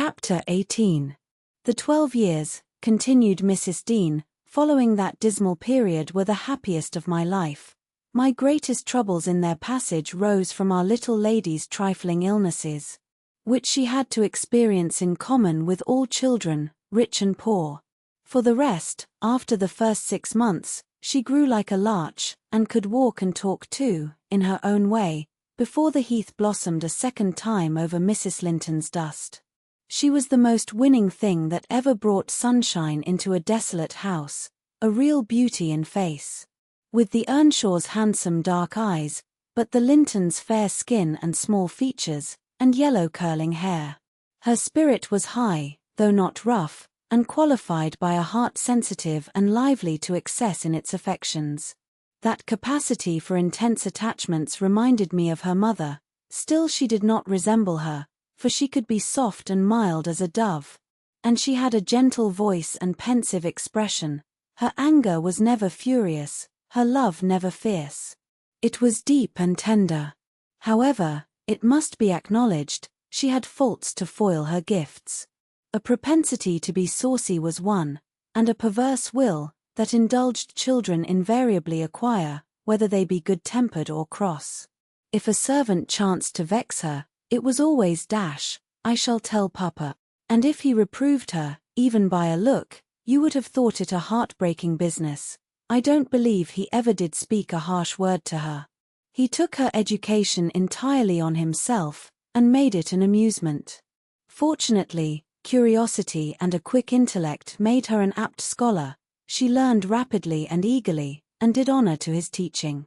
Chapter 18. The 12 years, continued Mrs. Dean, following that dismal period were the happiest of my life. My greatest troubles in their passage rose from our little lady's trifling illnesses, which she had to experience in common with all children, rich and poor. For the rest, after the first 6 months, she grew like a larch, and could walk and talk too, in her own way, before the heath blossomed a second time over Mrs. Linton's dust. She was the most winning thing that ever brought sunshine into a desolate house, a real beauty in face. With the Earnshaws' handsome dark eyes, but the Lintons' fair skin and small features, and yellow curling hair. Her spirit was high, though not rough, and qualified by a heart sensitive and lively to excess in its affections. That capacity for intense attachments reminded me of her mother, still she did not resemble her, for she could be soft and mild as a dove. And she had a gentle voice and pensive expression. Her anger was never furious, her love never fierce. It was deep and tender. However, it must be acknowledged, she had faults to foil her gifts. A propensity to be saucy was one, and a perverse will, that indulged children invariably acquire, whether they be good-tempered or cross. If a servant chanced to vex her, it was always I shall tell Papa. And if he reproved her, even by a look, you would have thought it a heartbreaking business. I don't believe he ever did speak a harsh word to her. He took her education entirely on himself, and made it an amusement. Fortunately, curiosity and a quick intellect made her an apt scholar. She learned rapidly and eagerly, and did honor to his teaching.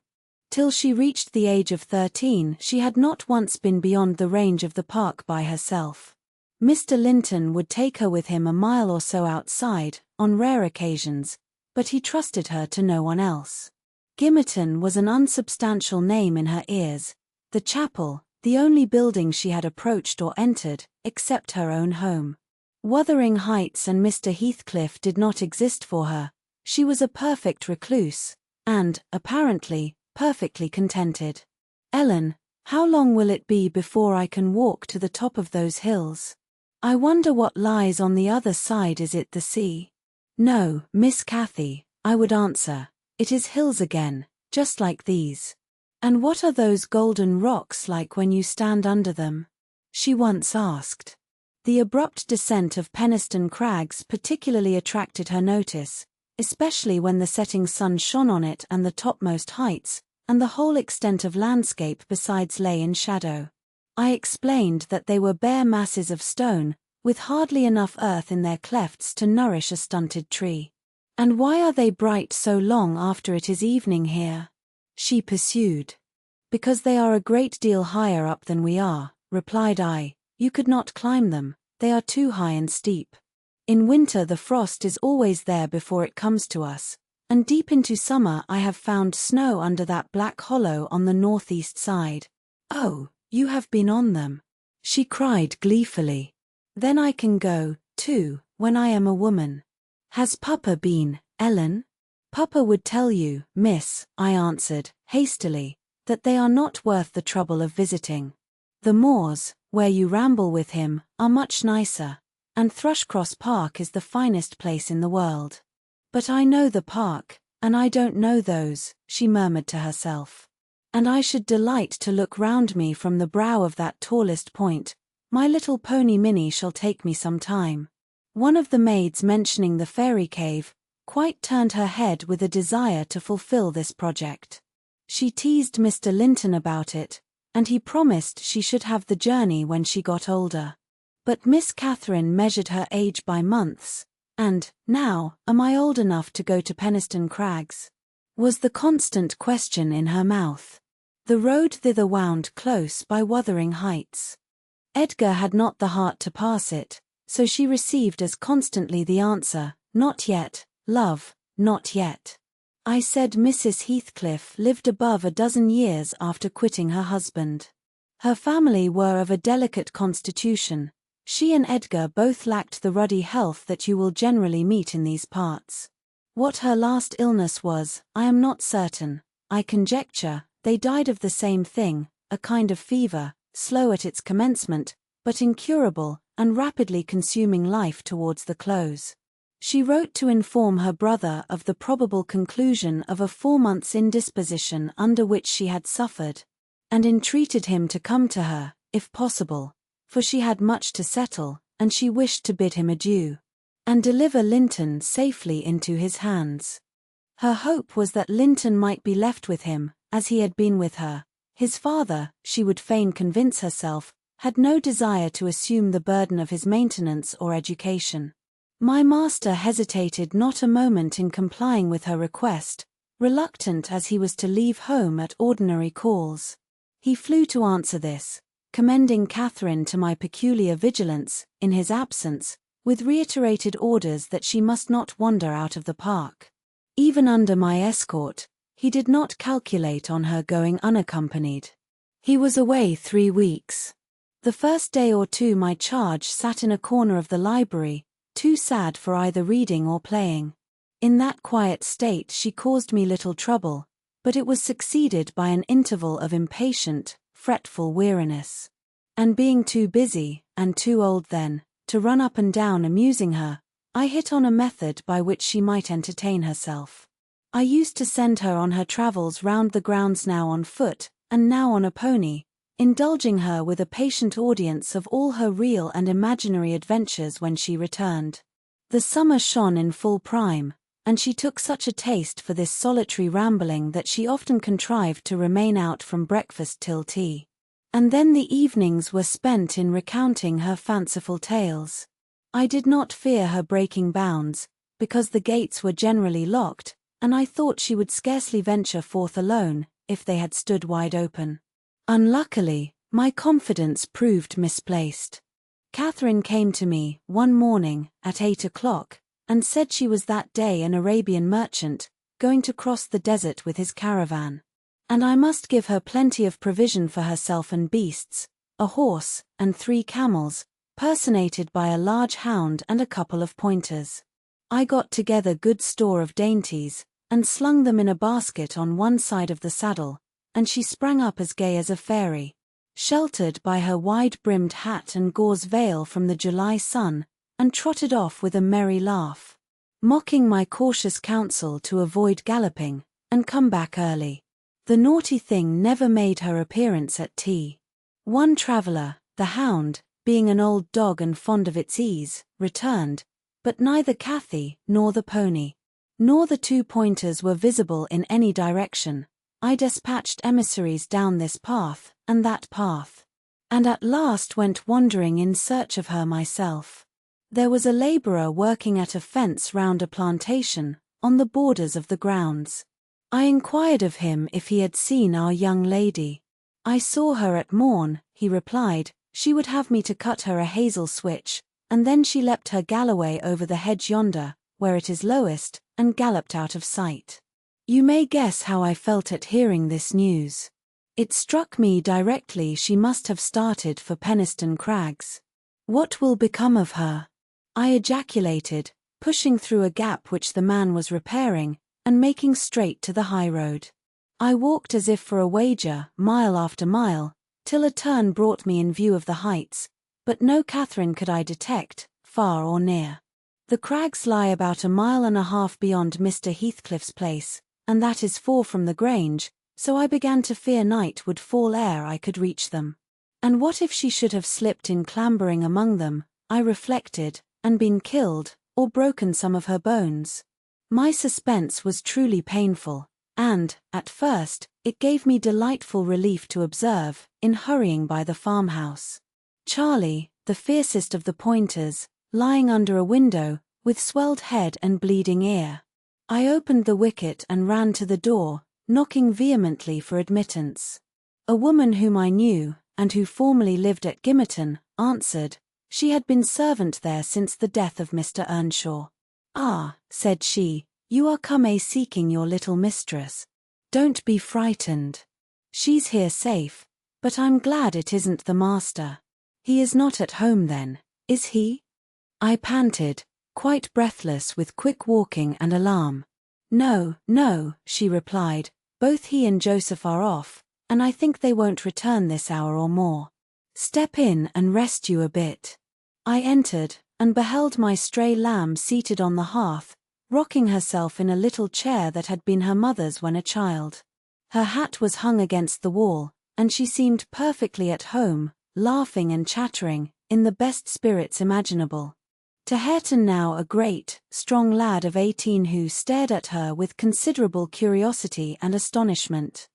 Till she reached the age of 13, she had not once been beyond the range of the park by herself. Mr. Linton would take her with him a mile or so outside, on rare occasions, but he trusted her to no one else. Gimmerton was an unsubstantial name in her ears, the chapel, the only building she had approached or entered, except her own home. Wuthering Heights and Mr. Heathcliff did not exist for her. She was a perfect recluse, and, apparently, perfectly contented. Ellen, how long will it be before I can walk to the top of those hills? I wonder what lies on the other side. Is it the sea? No, Miss Cathy, I would answer, it is hills again, just like these. And what are those golden rocks like when you stand under them? She once asked. The abrupt descent of Penistone Crags particularly attracted her notice, especially when the setting sun shone on it and the topmost heights, and the whole extent of landscape besides lay in shadow. I explained that they were bare masses of stone, with hardly enough earth in their clefts to nourish a stunted tree. And why are they bright so long after it is evening here? She pursued. Because they are a great deal higher up than we are, replied I. You could not climb them, they are too high and steep. In winter the frost is always there before it comes to us, and deep into summer I have found snow under that black hollow on the northeast side. Oh, you have been on them, she cried gleefully. Then I can go, too, when I am a woman. Has Papa been, Ellen? Papa would tell you, miss, I answered, hastily, that they are not worth the trouble of visiting. The moors, where you ramble with him, are much nicer, and Thrushcross Park is the finest place in the world. But I know the park, and I don't know those, she murmured to herself. And I should delight to look round me from the brow of that tallest point. My little pony Minnie shall take me some time. One of the maids mentioning the fairy cave, quite turned her head with a desire to fulfill this project. She teased Mr. Linton about it, and he promised she should have the journey when she got older. But Miss Catherine measured her age by months, and, now, am I old enough to go to Penistone Crags? Was the constant question in her mouth. The road thither wound close by Wuthering Heights. Edgar had not the heart to pass it, so she received as constantly the answer, not yet, love, not yet. I said Mrs. Heathcliff lived above a dozen years after quitting her husband. Her family were of a delicate constitution. She and Edgar both lacked the ruddy health that you will generally meet in these parts. What her last illness was, I am not certain. I conjecture, they died of the same thing, a kind of fever, slow at its commencement, but incurable, and rapidly consuming life towards the close. She wrote to inform her brother of the probable conclusion of a 4 months' indisposition under which she had suffered, and entreated him to come to her, if possible, for she had much to settle, and she wished to bid him adieu, and deliver Linton safely into his hands. Her hope was that Linton might be left with him, as he had been with her. His father, she would fain convince herself, had no desire to assume the burden of his maintenance or education. My master hesitated not a moment in complying with her request, reluctant as he was to leave home at ordinary calls. He flew to answer this, commending Catherine to my peculiar vigilance, in his absence, with reiterated orders that she must not wander out of the park. Even under my escort, he did not calculate on her going unaccompanied. He was away 3 weeks. The first day or two my charge sat in a corner of the library, too sad for either reading or playing. In that quiet state she caused me little trouble, but it was succeeded by an interval of impatient, fretful weariness. And being too busy, and too old then, to run up and down amusing her, I hit on a method by which she might entertain herself. I used to send her on her travels round the grounds, now on foot, and now on a pony, indulging her with a patient audience of all her real and imaginary adventures when she returned. The summer shone in full prime, and she took such a taste for this solitary rambling that she often contrived to remain out from breakfast till tea. And then the evenings were spent in recounting her fanciful tales. I did not fear her breaking bounds, because the gates were generally locked, and I thought she would scarcely venture forth alone, if they had stood wide open. Unluckily, my confidence proved misplaced. Catherine came to me, one morning, at 8 o'clock, and said she was that day an Arabian merchant, going to cross the desert with his caravan. And I must give her plenty of provision for herself and beasts, a horse, and 3 camels, personated by a large hound and a couple of pointers. I got together good store of dainties, and slung them in a basket on one side of the saddle, and she sprang up as gay as a fairy, sheltered by her wide-brimmed hat and gauze veil from the July sun, and trotted off with a merry laugh, mocking my cautious counsel to avoid galloping, and come back early. The naughty thing never made her appearance at tea. One traveller, the hound, being an old dog and fond of its ease, returned, but neither Cathy, nor the pony, nor the 2 pointers were visible in any direction. I despatched emissaries down this path, and that path, and at last went wandering in search of her myself. There was a labourer working at a fence round a plantation, on the borders of the grounds. I inquired of him if he had seen our young lady. I saw her at morn, he replied. She would have me to cut her a hazel switch, and then she leapt her galloway over the hedge yonder, where it is lowest, and galloped out of sight. You may guess how I felt at hearing this news. It struck me directly she must have started for Penistone Crags. What will become of her? I ejaculated, pushing through a gap which the man was repairing, and making straight to the high road. I walked as if for a wager, mile after mile, till a turn brought me in view of the heights, but no Catherine could I detect, far or near. The crags lie about 1.5 miles beyond Mr. Heathcliff's place, and that is 4 from the Grange, so I began to fear night would fall ere I could reach them. And what if she should have slipped in clambering among them, I reflected, and been killed, or broken some of her bones? My suspense was truly painful, and, at first, it gave me delightful relief to observe, in hurrying by the farmhouse, Charlie, the fiercest of the pointers, lying under a window, with swelled head and bleeding ear. I opened the wicket and ran to the door, knocking vehemently for admittance. A woman whom I knew, and who formerly lived at Gimmerton, answered. She had been servant there since the death of Mr. Earnshaw. "Ah," said she, "you are come seeking your little mistress. Don't be frightened. She's here safe, but I'm glad it isn't the master. He is not at home then, is he?" I panted, quite breathless with quick walking and alarm. "No, no," she replied, "both he and Joseph are off, and I think they won't return this hour or more. Step in and rest you a bit." I entered, and beheld my stray lamb seated on the hearth, rocking herself in a little chair that had been her mother's when a child. Her hat was hung against the wall, and she seemed perfectly at home, laughing and chattering, in the best spirits imaginable. To Hareton, now a great, strong lad of 18, who stared at her with considerable curiosity and astonishment,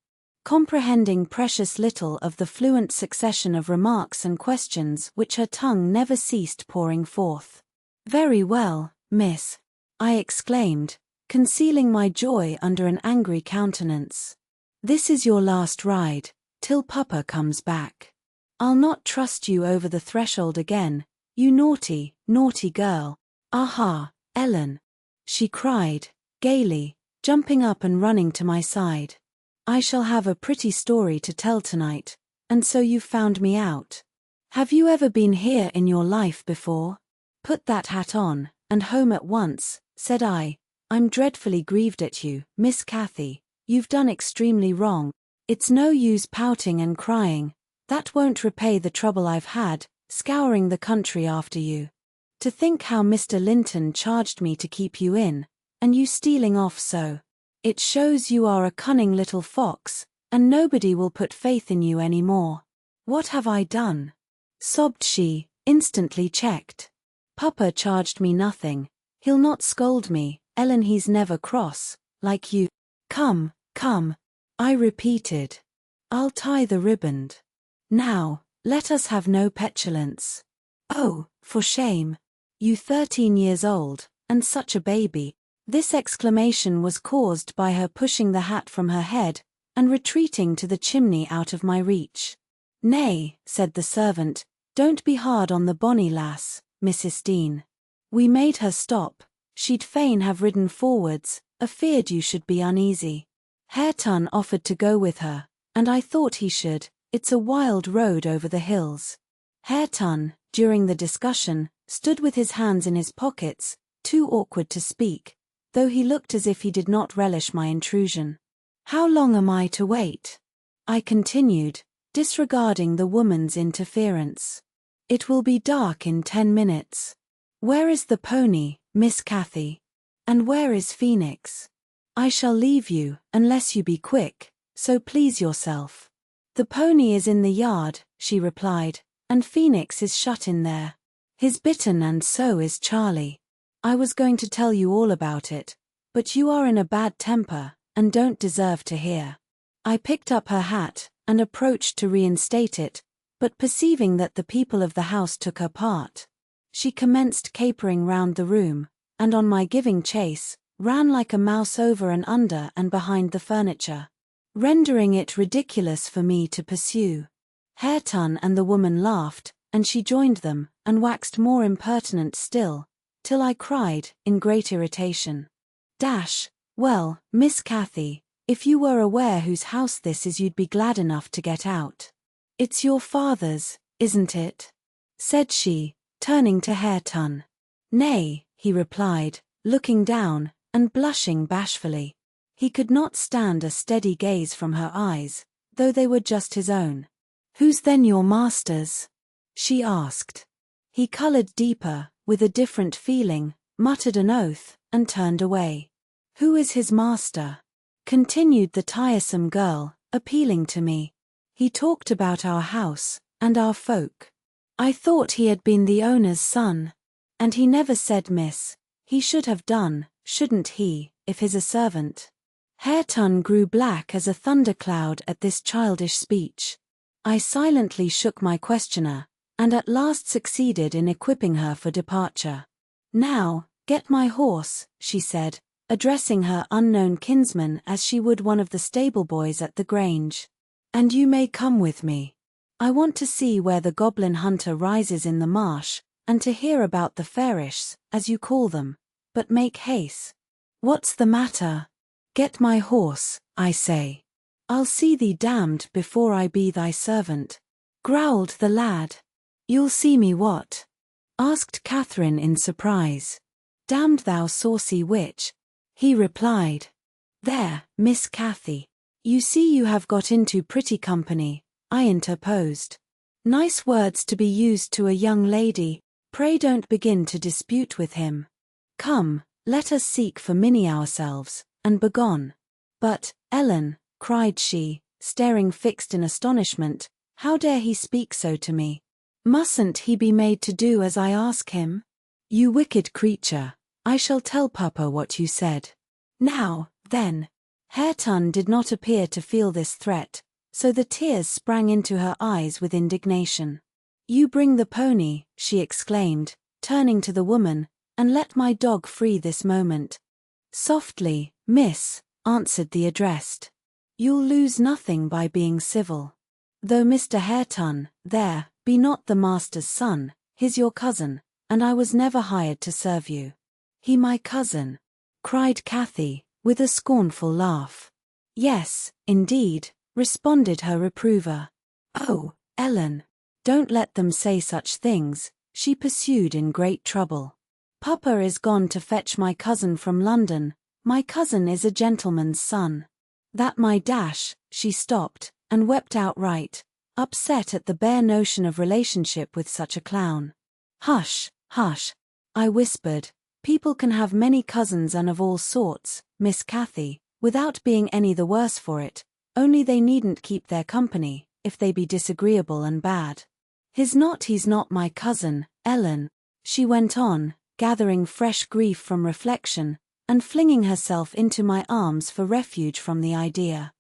comprehending precious little of the fluent succession of remarks and questions which her tongue never ceased pouring forth. "Very well, miss," I exclaimed, concealing my joy under an angry countenance. "This is your last ride, till Papa comes back. I'll not trust you over the threshold again, you naughty, naughty girl. Aha, Ellen!" she cried, gaily, jumping up and running to my side. "I shall have a pretty story to tell tonight, and so you've found me out. Have you ever been here in your life before? Put that hat on, and home at once," said I. "I'm dreadfully grieved at you, Miss Cathy. You've done extremely wrong. It's no use pouting and crying. That won't repay the trouble I've had, scouring the country after you. To think how Mr. Linton charged me to keep you in, and you stealing off so. It shows you are a cunning little fox, and nobody will put faith in you any more. What have I done?" sobbed she, instantly checked. "Papa charged me nothing. He'll not scold me, Ellen. He's never cross, like you." Come, I repeated. "I'll tie the riband. Now, let us have no petulance." "Oh, for shame. You 13 years old, and such a baby." This exclamation was caused by her pushing the hat from her head, and retreating to the chimney out of my reach. "Nay," said the servant, "don't be hard on the bonny lass, Mrs. Dean. We made her stop. She'd fain have ridden forwards, afeard you should be uneasy. Hareton offered to go with her, and I thought he should. It's a wild road over the hills." Hareton, during the discussion, stood with his hands in his pockets, too awkward to speak, though he looked as if he did not relish my intrusion. "How long am I to wait?" I continued, disregarding the woman's interference. "It will be dark in 10 minutes. Where is the pony, Miss Cathy? And where is Phoenix? I shall leave you, unless you be quick, so please yourself." "The pony is in the yard," she replied, "and Phoenix is shut in there. He's bitten, and so is Charlie. I was going to tell you all about it, but you are in a bad temper, and don't deserve to hear." I picked up her hat, and approached to reinstate it, but perceiving that the people of the house took her part, she commenced capering round the room, and on my giving chase, ran like a mouse over and under and behind the furniture, rendering it ridiculous for me to pursue. Hareton and the woman laughed, and she joined them, and waxed more impertinent still, till I cried, in great irritation, "Well, Miss Cathy, if you were aware whose house this is, you'd be glad enough to get out. It's your father's, isn't it?" said she, turning to Hareton. "Nay," he replied, looking down, and blushing bashfully. He could not stand a steady gaze from her eyes, though they were just his own. "Who's then your master's?" she asked. He coloured deeper, with a different feeling, muttered an oath, and turned away. "Who is his master?" continued the tiresome girl, appealing to me. "He talked about our house, and our folk. I thought he had been the owner's son. And he never said miss. He should have done, shouldn't he, if he's a servant?" Hareton grew black as a thundercloud at this childish speech. I silently shook my questioner, and at last succeeded in equipping her for departure. "Now, get my horse," she said, addressing her unknown kinsman as she would one of the stable boys at the Grange. "And you may come with me. I want to see where the goblin hunter rises in the marsh, and to hear about the fairishs, as you call them. But make haste." "What's the matter?" "Get my horse, I say." "I'll see thee damned before I be thy servant," growled the lad. "You'll see me what?" asked Catherine in surprise. "Damned, thou saucy witch," he replied. "There, Miss Cathy. You see you have got into pretty company," I interposed. "Nice words to be used to a young lady. Pray don't begin to dispute with him. Come, let us seek for Minnie ourselves, and begone. But, Ellen, cried she, staring fixed in astonishment, how dare he speak so to me? Mustn't he be made to do as I ask him? You wicked creature, I shall tell Papa what you said. Now, then. Hareton did not appear to feel this threat, so the tears sprang into her eyes with indignation. You bring the pony, she exclaimed, turning to the woman, and let my dog free this moment. Softly, miss, answered the addressed. You'll lose nothing by being civil. Though Mr. Hareton, there, be not the master's son, he's your cousin, and I was never hired to serve you. He my cousin? Cried Cathy, with a scornful laugh. Yes, indeed, responded her reprover. Oh, Ellen, don't let them say such things, she pursued in great trouble. Papa is gone to fetch my cousin from London. My cousin is a gentleman's son. That my dash, she stopped, and wept outright, upset at the bare notion of relationship with such a clown. Hush, hush, I whispered, people can have many cousins and of all sorts, Miss Cathy, without being any the worse for it, only they needn't keep their company, if they be disagreeable and bad. He's not my cousin, Ellen, she went on, gathering fresh grief from reflection, and flinging herself into my arms for refuge from the idea.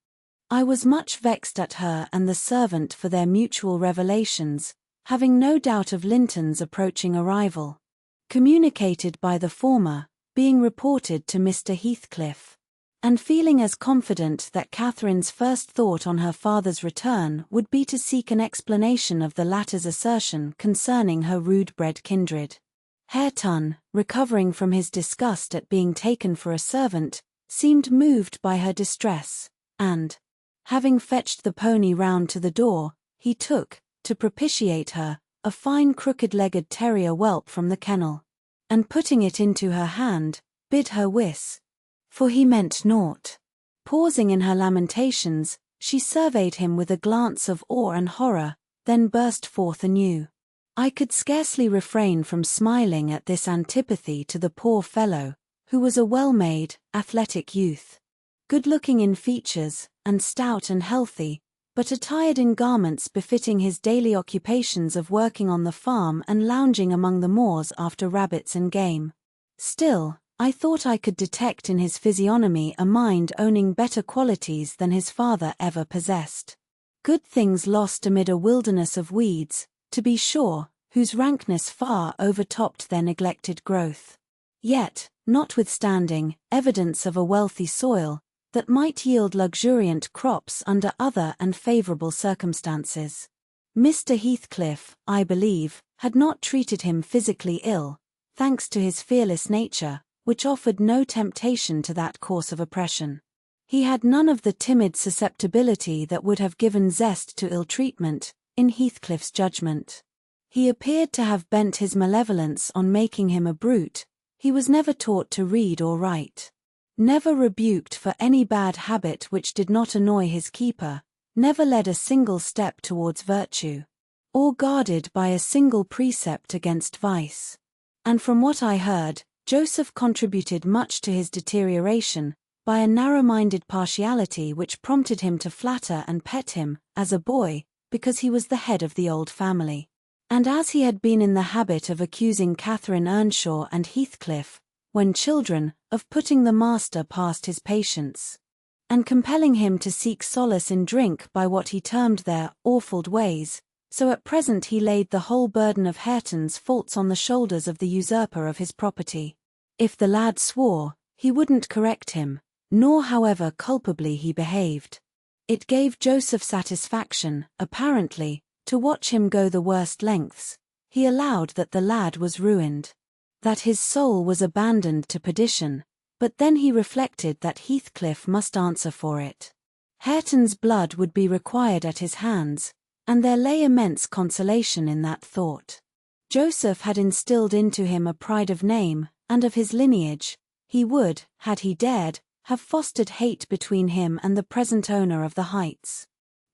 I was much vexed at her and the servant for their mutual revelations, having no doubt of Linton's approaching arrival. Communicated by the former, being reported to Mr. Heathcliff, and feeling as confident that Catherine's first thought on her father's return would be to seek an explanation of the latter's assertion concerning her rude-bred kindred. Hareton, recovering from his disgust at being taken for a servant, seemed moved by her distress, and, having fetched the pony round to the door, he took, to propitiate her, a fine crooked-legged terrier whelp from the kennel, and putting it into her hand, bid her whis. For he meant naught. Pausing in her lamentations, she surveyed him with a glance of awe and horror, then burst forth anew. I could scarcely refrain from smiling at this antipathy to the poor fellow, who was a well-made, athletic youth, good-looking in features, and stout and healthy, but attired in garments befitting his daily occupations of working on the farm and lounging among the moors after rabbits and game. Still, I thought I could detect in his physiognomy a mind owning better qualities than his father ever possessed. Good things lost amid a wilderness of weeds, to be sure, whose rankness far overtopped their neglected growth. Yet, notwithstanding, evidence of a wealthy soil, that might yield luxuriant crops under other and favourable circumstances. Mr. Heathcliff, I believe, had not treated him physically ill, thanks to his fearless nature, which offered no temptation to that course of oppression. He had none of the timid susceptibility that would have given zest to ill-treatment, in Heathcliff's judgment. He appeared to have bent his malevolence on making him a brute. He was never taught to read or write, never rebuked for any bad habit which did not annoy his keeper, never led a single step towards virtue, or guarded by a single precept against vice. And from what I heard, Joseph contributed much to his deterioration, by a narrow-minded partiality which prompted him to flatter and pet him, as a boy, because he was the head of the old family. And as he had been in the habit of accusing Catherine Earnshaw and Heathcliff, when children, of putting the master past his patience, and compelling him to seek solace in drink by what he termed their awful ways, so at present he laid the whole burden of Hareton's faults on the shoulders of the usurper of his property. If the lad swore, he wouldn't correct him, nor however culpably he behaved. It gave Joseph satisfaction, apparently, to watch him go the worst lengths. He allowed that the lad was ruined, that his soul was abandoned to perdition, but then he reflected that Heathcliff must answer for it. Hareton's blood would be required at his hands, and there lay immense consolation in that thought. Joseph had instilled into him a pride of name, and of his lineage. He would, had he dared, have fostered hate between him and the present owner of the heights.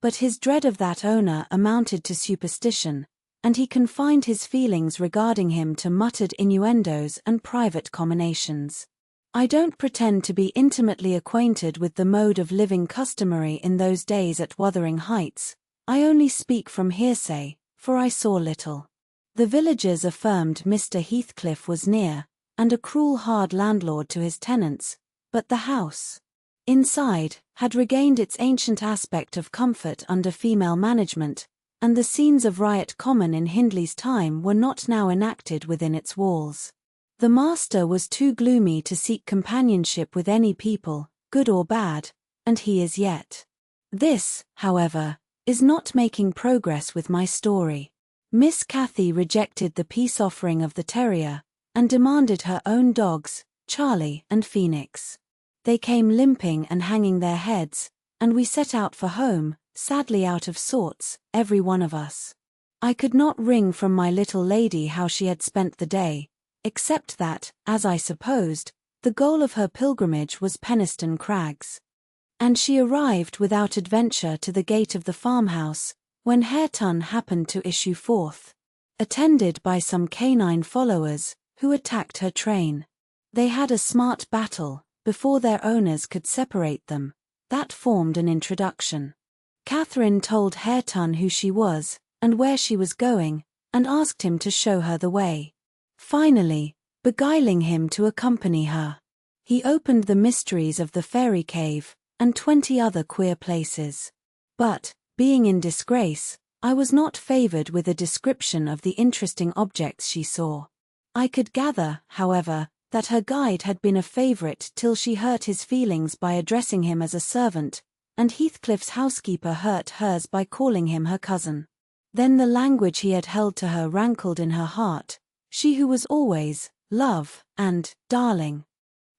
But his dread of that owner amounted to superstition, and he confined his feelings regarding him to muttered innuendos and private comminations. I don't pretend to be intimately acquainted with the mode of living customary in those days at Wuthering Heights. I only speak from hearsay, for I saw little. The villagers affirmed Mr. Heathcliff was near, and a cruel hard landlord to his tenants, but the house, inside, had regained its ancient aspect of comfort under female management, and the scenes of riot common in Hindley's time were not now enacted within its walls. The master was too gloomy to seek companionship with any people, good or bad, and he is yet. This, however, is not making progress with my story. Miss Cathy rejected the peace offering of the terrier, and demanded her own dogs, Charlie and Phoenix. They came limping and hanging their heads, and we set out for home, sadly out of sorts, every one of us. I could not wring from my little lady how she had spent the day, except that, as I supposed, the goal of her pilgrimage was Penistone Crags. And she arrived without adventure to the gate of the farmhouse, when Hareton happened to issue forth, attended by some canine followers, who attacked her train. They had a smart battle, before their owners could separate them. That formed an introduction. Catherine told Hareton who she was, and where she was going, and asked him to show her the way, finally beguiling him to accompany her. He opened the mysteries of the fairy cave, and 20 other queer places. But, being in disgrace, I was not favored with a description of the interesting objects she saw. I could gather, however, that her guide had been a favorite till she hurt his feelings by addressing him as a servant, and Heathcliff's housekeeper hurt hers by calling him her cousin. Then the language he had held to her rankled in her heart, she who was always love, and darling,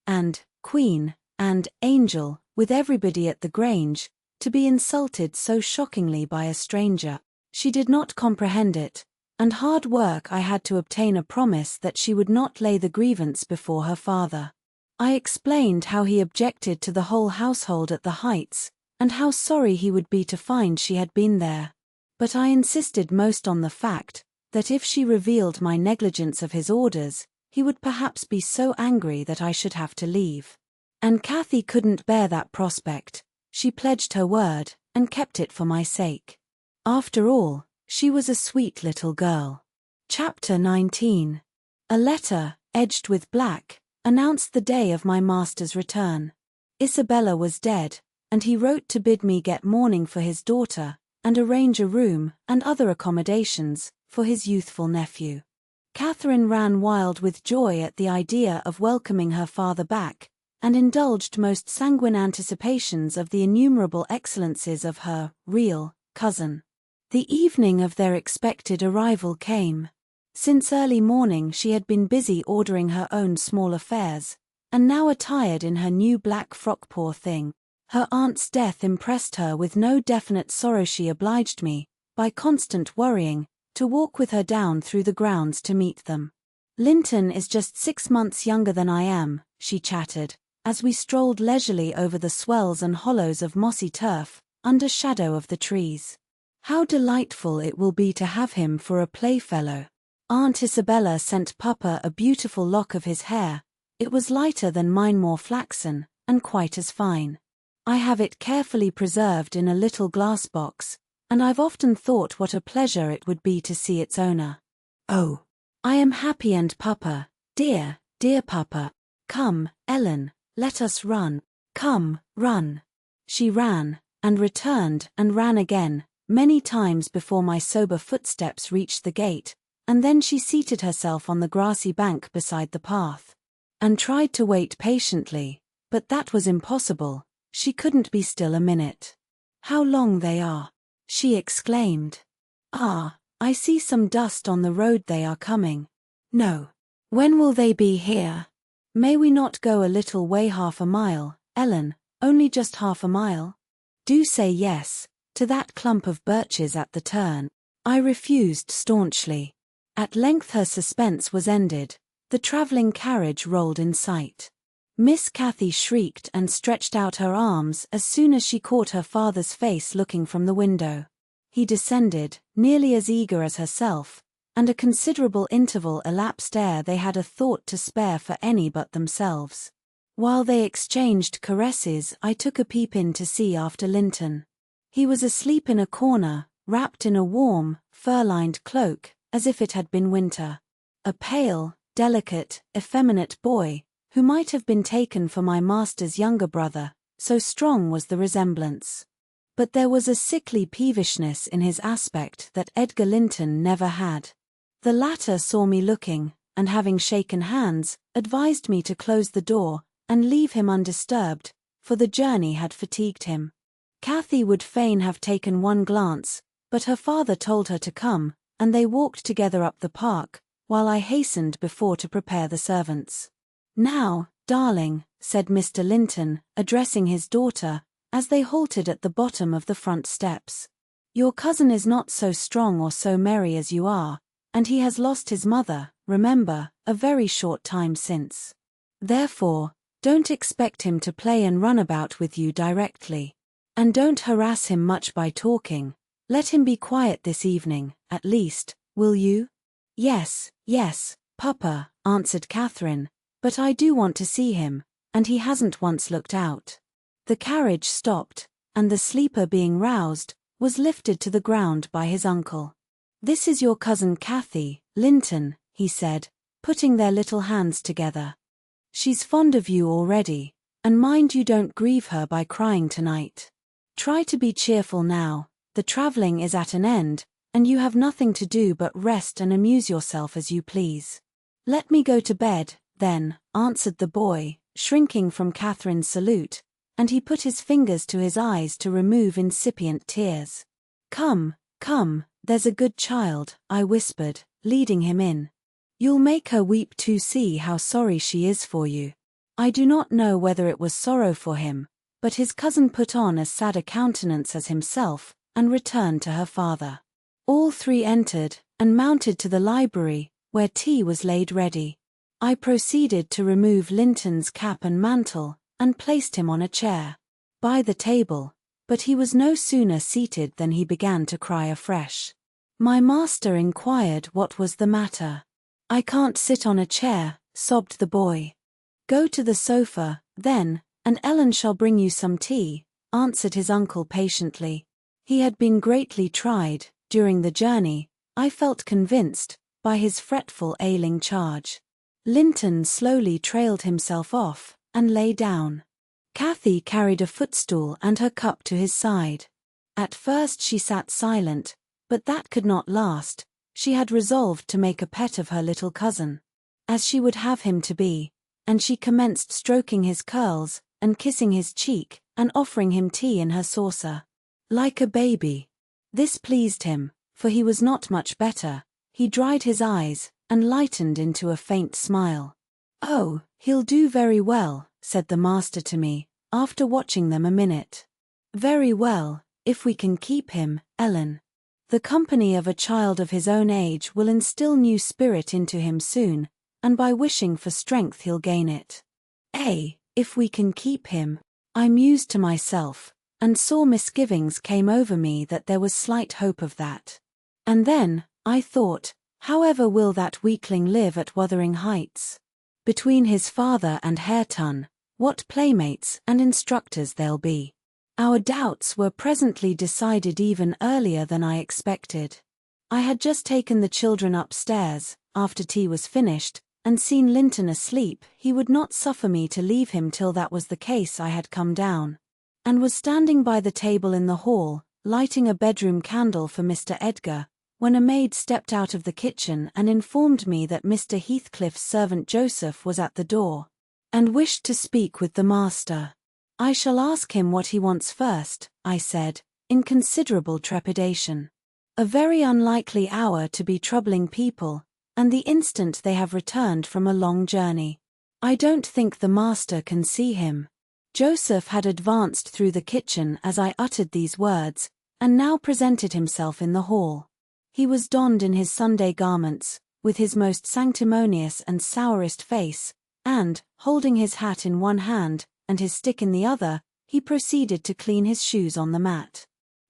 and queen, and angel, with everybody at the Grange, to be insulted so shockingly by a stranger. She did not comprehend it, and hard work I had to obtain a promise that she would not lay the grievance before her father. I explained how he objected to the whole household at the Heights, and how sorry he would be to find she had been there. But I insisted most on the fact that if she revealed my negligence of his orders, he would perhaps be so angry that I should have to leave. And Cathy couldn't bear that prospect. She pledged her word, and kept it for my sake. After all, she was a sweet little girl. Chapter 19. A letter, edged with black, announced the day of my master's return. Isabella was dead, and he wrote to bid me get mourning for his daughter, and arrange a room, and other accommodations, for his youthful nephew. Catherine ran wild with joy at the idea of welcoming her father back, and indulged most sanguine anticipations of the innumerable excellencies of her real cousin. The evening of their expected arrival came. Since early morning she had been busy ordering her own small affairs, and now attired in her new black frock. Poor thing. Her aunt's death impressed her with no definite sorrow. She obliged me, by constant worrying, to walk with her down through the grounds to meet them. Linton is just 6 months younger than I am, she chattered, as we strolled leisurely over the swells and hollows of mossy turf, under shadow of the trees. How delightful it will be to have him for a playfellow. Aunt Isabella sent Papa a beautiful lock of his hair. It was lighter than mine, more flaxen, and quite as fine. I have it carefully preserved in a little glass box, and I've often thought what a pleasure it would be to see its owner. Oh, I am happy, and Papa, dear, dear Papa. Come, Ellen, let us run. Come, run. She ran, and returned, and ran again, many times before my sober footsteps reached the gate, and then she seated herself on the grassy bank beside the path, and tried to wait patiently, but that was impossible. She couldn't be still a minute. How long they are, she exclaimed. Ah, I see some dust on the road. They are coming. No. When will they be here? May we not go a little way, half a mile, Ellen, only just half a mile? Do say yes, to that clump of birches at the turn. I refused staunchly. At length her suspense was ended. The travelling carriage rolled in sight. Miss Cathy shrieked and stretched out her arms as soon as she caught her father's face looking from the window. He descended, nearly as eager as herself, and a considerable interval elapsed ere they had a thought to spare for any but themselves. While they exchanged caresses, I took a peep in to see after Linton. He was asleep in a corner, wrapped in a warm, fur-lined cloak, as if it had been winter. A pale, delicate, effeminate boy, who might have been taken for my master's younger brother, so strong was the resemblance. But there was a sickly peevishness in his aspect that Edgar Linton never had. The latter saw me looking, and having shaken hands, advised me to close the door, and leave him undisturbed, for the journey had fatigued him. Cathy would fain have taken one glance, but her father told her to come, and they walked together up the park, while I hastened before to prepare the servants. "Now, darling," said Mr. Linton, addressing his daughter, as they halted at the bottom of the front steps. "Your cousin is not so strong or so merry as you are, and he has lost his mother, remember, a very short time since. Therefore, don't expect him to play and run about with you directly. And don't harass him much by talking. Let him be quiet this evening, at least, will you?" Yes, Papa," answered Catherine, "but I do want to see him, and he hasn't once looked out." The carriage stopped, and the sleeper being roused, was lifted to the ground by his uncle. "This is your cousin Cathy, Linton," he said, putting their little hands together. "She's fond of you already, and mind you don't grieve her by crying tonight. Try to be cheerful now, the travelling is at an end, and you have nothing to do but rest and amuse yourself as you please." "Let me go to bed, then," answered the boy, shrinking from Catherine's salute, and he put his fingers to his eyes to remove incipient tears. Come, there's a good child," I whispered, leading him in. "You'll make her weep to see how sorry she is for you." I do not know whether it was sorrow for him, but his cousin put on as sad a countenance as himself, and returned to her father. All three entered, and mounted to the library, where tea was laid ready. I proceeded to remove Linton's cap and mantle, and placed him on a chair by the table, but he was no sooner seated than he began to cry afresh. My master inquired what was the matter. "I can't sit on a chair," sobbed the boy. "Go to the sofa, then, and Ellen shall bring you some tea," answered his uncle patiently. He had been greatly tried, during the journey, I felt convinced, by his fretful ailing charge. Linton slowly trailed himself off, and lay down. Cathy carried a footstool and her cup to his side. At first she sat silent, but that could not last. She had resolved to make a pet of her little cousin, as she would have him to be, and she commenced stroking his curls, and kissing his cheek, and offering him tea in her saucer. Like a baby. This pleased him, for he was not much better. He dried his eyes, and lightened into a faint smile. "Oh, he'll do very well," said the master to me, after watching them a minute. "Very well, if we can keep him, Ellen. The company of a child of his own age will instill new spirit into him soon, and by wishing for strength he'll gain it. If we can keep him," I mused to myself, and saw misgivings came over me that there was slight hope of that. And then, I thought, however will that weakling live at Wuthering Heights? Between his father and Hareton, what playmates and instructors they'll be. Our doubts were presently decided even earlier than I expected. I had just taken the children upstairs, after tea was finished, and seen Linton asleep. He would not suffer me to leave him till that was the case. I had come down, and was standing by the table in the hall, lighting a bedroom candle for Mr. Edgar, when a maid stepped out of the kitchen and informed me that Mr. Heathcliff's servant Joseph was at the door, and wished to speak with the master. "I shall ask him what he wants first," I said, in considerable trepidation. A very unlikely hour to be troubling people, and the instant they have returned from a long journey. "I don't think the master can see him." Joseph had advanced through the kitchen as I uttered these words, and now presented himself in the hall. He was donned in his Sunday garments, with his most sanctimonious and sourest face, and, holding his hat in one hand, and his stick in the other, he proceeded to clean his shoes on the mat.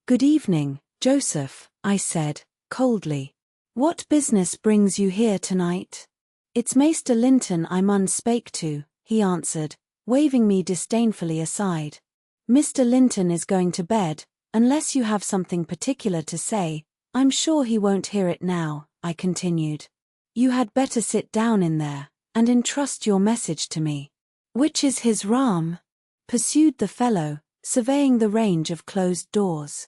"Good evening, Joseph, I said, coldly. What business brings you here tonight? It's Maester Linton I mun spake to, he answered, waving me disdainfully aside. Mr. Linton is going to bed, unless you have something particular to say. I'm sure he won't hear it now, I continued. You had better sit down in there, and entrust your message to me. Which is his ram? Pursued the fellow, surveying the range of closed doors.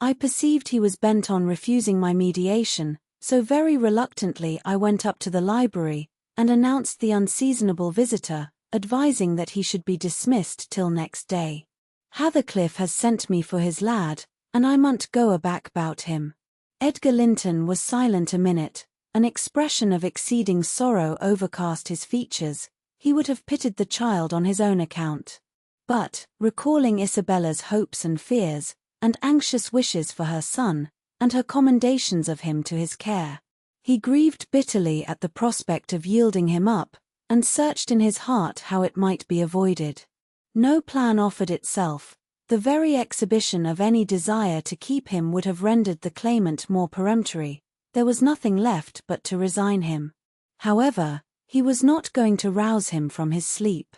I perceived he was bent on refusing my mediation, so very reluctantly I went up to the library, and announced the unseasonable visitor, advising that he should be dismissed till next day. Heathcliff has sent me for his lad, and I munt go aback 'bout him. Edgar Linton was silent a minute, an expression of exceeding sorrow overcast his features. He would have pitied the child on his own account. But, recalling Isabella's hopes and fears, and anxious wishes for her son, and her commendations of him to his care, he grieved bitterly at the prospect of yielding him up, and searched in his heart how it might be avoided. No plan offered itself. The very exhibition of any desire to keep him would have rendered the claimant more peremptory. There was nothing left but to resign him. However, he was not going to rouse him from his sleep.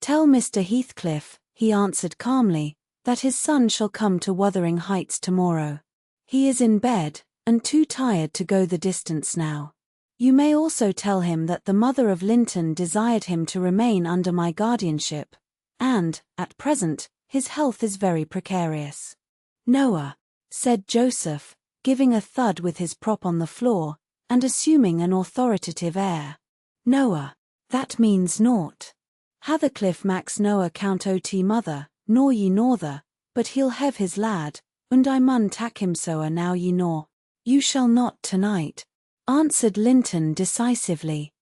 Tell Mr. Heathcliff, he answered calmly, that his son shall come to Wuthering Heights tomorrow. He is in bed, and too tired to go the distance now. You may also tell him that the mother of Linton desired him to remain under my guardianship, and, at present, his health is very precarious. Noah, said Joseph, giving a thud with his prop on the floor, and assuming an authoritative air. Noah, that means naught. Heathcliff max no account ot mother, nor ye norther, but he'll have his lad, und I mun tak him so now ye know. You shall not tonight, answered Linton decisively.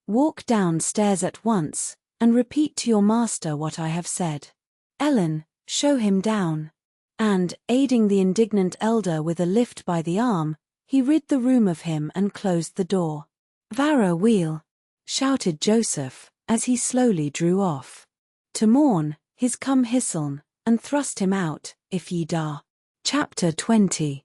Walk downstairs at once, and repeat to your master what I have said. Ellen, show him down. And, aiding the indignant elder with a lift by the arm, he rid the room of him and closed the door. Vara wheel, shouted Joseph, as he slowly drew off. To morn, his come hisseln, and thrust him out, if ye dar. Chapter 20.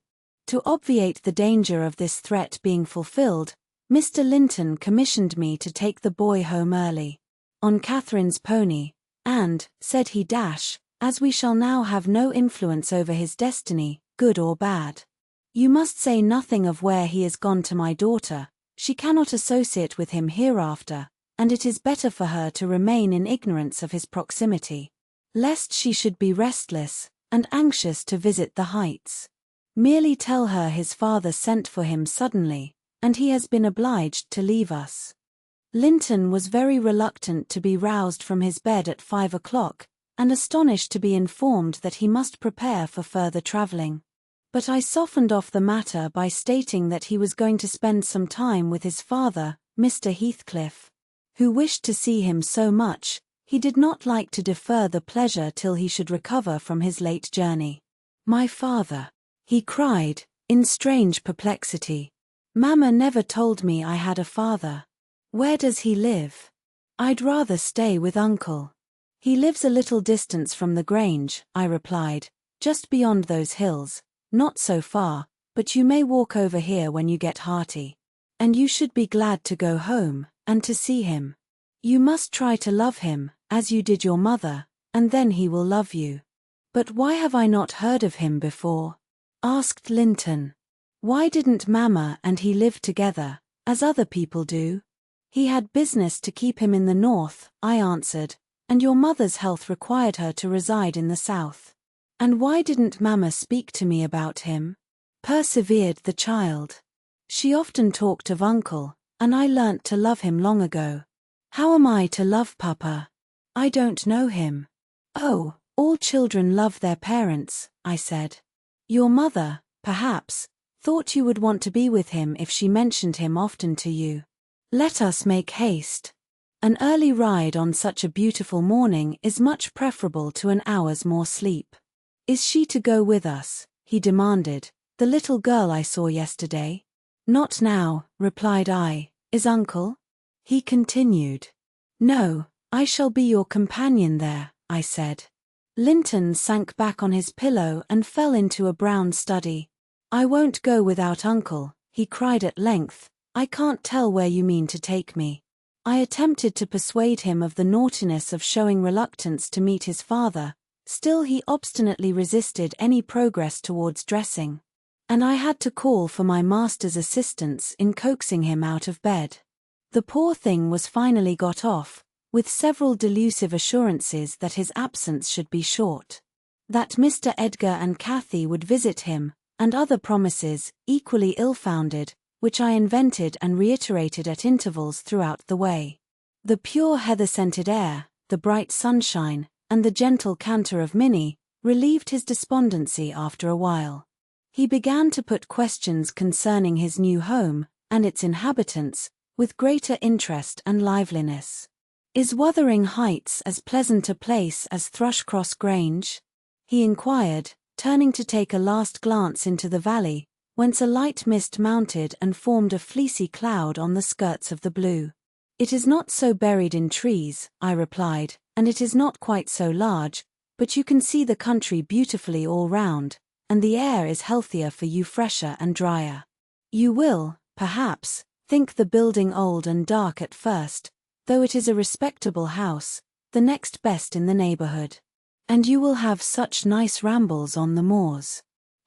To obviate the danger of this threat being fulfilled, Mr. Linton commissioned me to take the boy home early, on Catherine's pony, and, said he, as we shall now have no influence over his destiny, good or bad. You must say nothing of where he is gone to my daughter. She cannot associate with him hereafter, and it is better for her to remain in ignorance of his proximity, lest she should be restless, and anxious to visit the heights. Merely tell her his father sent for him suddenly, and he has been obliged to leave us. Linton was very reluctant to be roused from his bed at 5 o'clock, and astonished to be informed that he must prepare for further travelling. But I softened off the matter by stating that he was going to spend some time with his father, Mr. Heathcliff, who wished to see him so much. He did not like to defer the pleasure till he should recover from his late journey. My father, he cried, in strange perplexity. Mamma never told me I had a father. Where does he live? I'd rather stay with uncle. He lives a little distance from the Grange, I replied, just beyond those hills, not so far, but you may walk over here when you get hearty. And you should be glad to go home, and to see him. You must try to love him, as you did your mother, and then he will love you. But why have I not heard of him before? Asked Linton. Why didn't Mamma and he live together, as other people do? He had business to keep him in the north, I answered, and your mother's health required her to reside in the south. And why didn't Mamma speak to me about him? Persevered the child. She often talked of uncle, and I learnt to love him long ago. How am I to love Papa? I don't know him. Oh, all children love their parents, I said. Your mother, perhaps, thought you would want to be with him if she mentioned him often to you. Let us make haste. An early ride on such a beautiful morning is much preferable to an hour's more sleep. Is she to go with us? He demanded, the little girl I saw yesterday. Not now, replied I. Is uncle? He continued. No, I shall be your companion there, I said. Linton sank back on his pillow and fell into a brown study. "I won't go without uncle," he cried at length. "I can't tell where you mean to take me." I attempted to persuade him of the naughtiness of showing reluctance to meet his father, still he obstinately resisted any progress towards dressing. And I had to call for my master's assistance in coaxing him out of bed. The poor thing was finally got off, with several delusive assurances that his absence should be short, that Mr. Edgar and Cathy would visit him, and other promises, equally ill-founded, which I invented and reiterated at intervals throughout the way. The pure heather-scented air, the bright sunshine, and the gentle canter of Minnie, relieved his despondency after a while. He began to put questions concerning his new home, and its inhabitants, with greater interest and liveliness. "Is Wuthering Heights as pleasant a place as Thrushcross Grange?" he inquired, turning to take a last glance into the valley, whence a light mist mounted and formed a fleecy cloud on the skirts of the blue. "It is not so buried in trees," I replied, "and it is not quite so large, but you can see the country beautifully all round, and the air is healthier for you, fresher and drier. You will, perhaps, think the building old and dark at first, though it is a respectable house, the next best in the neighbourhood. And you will have such nice rambles on the moors.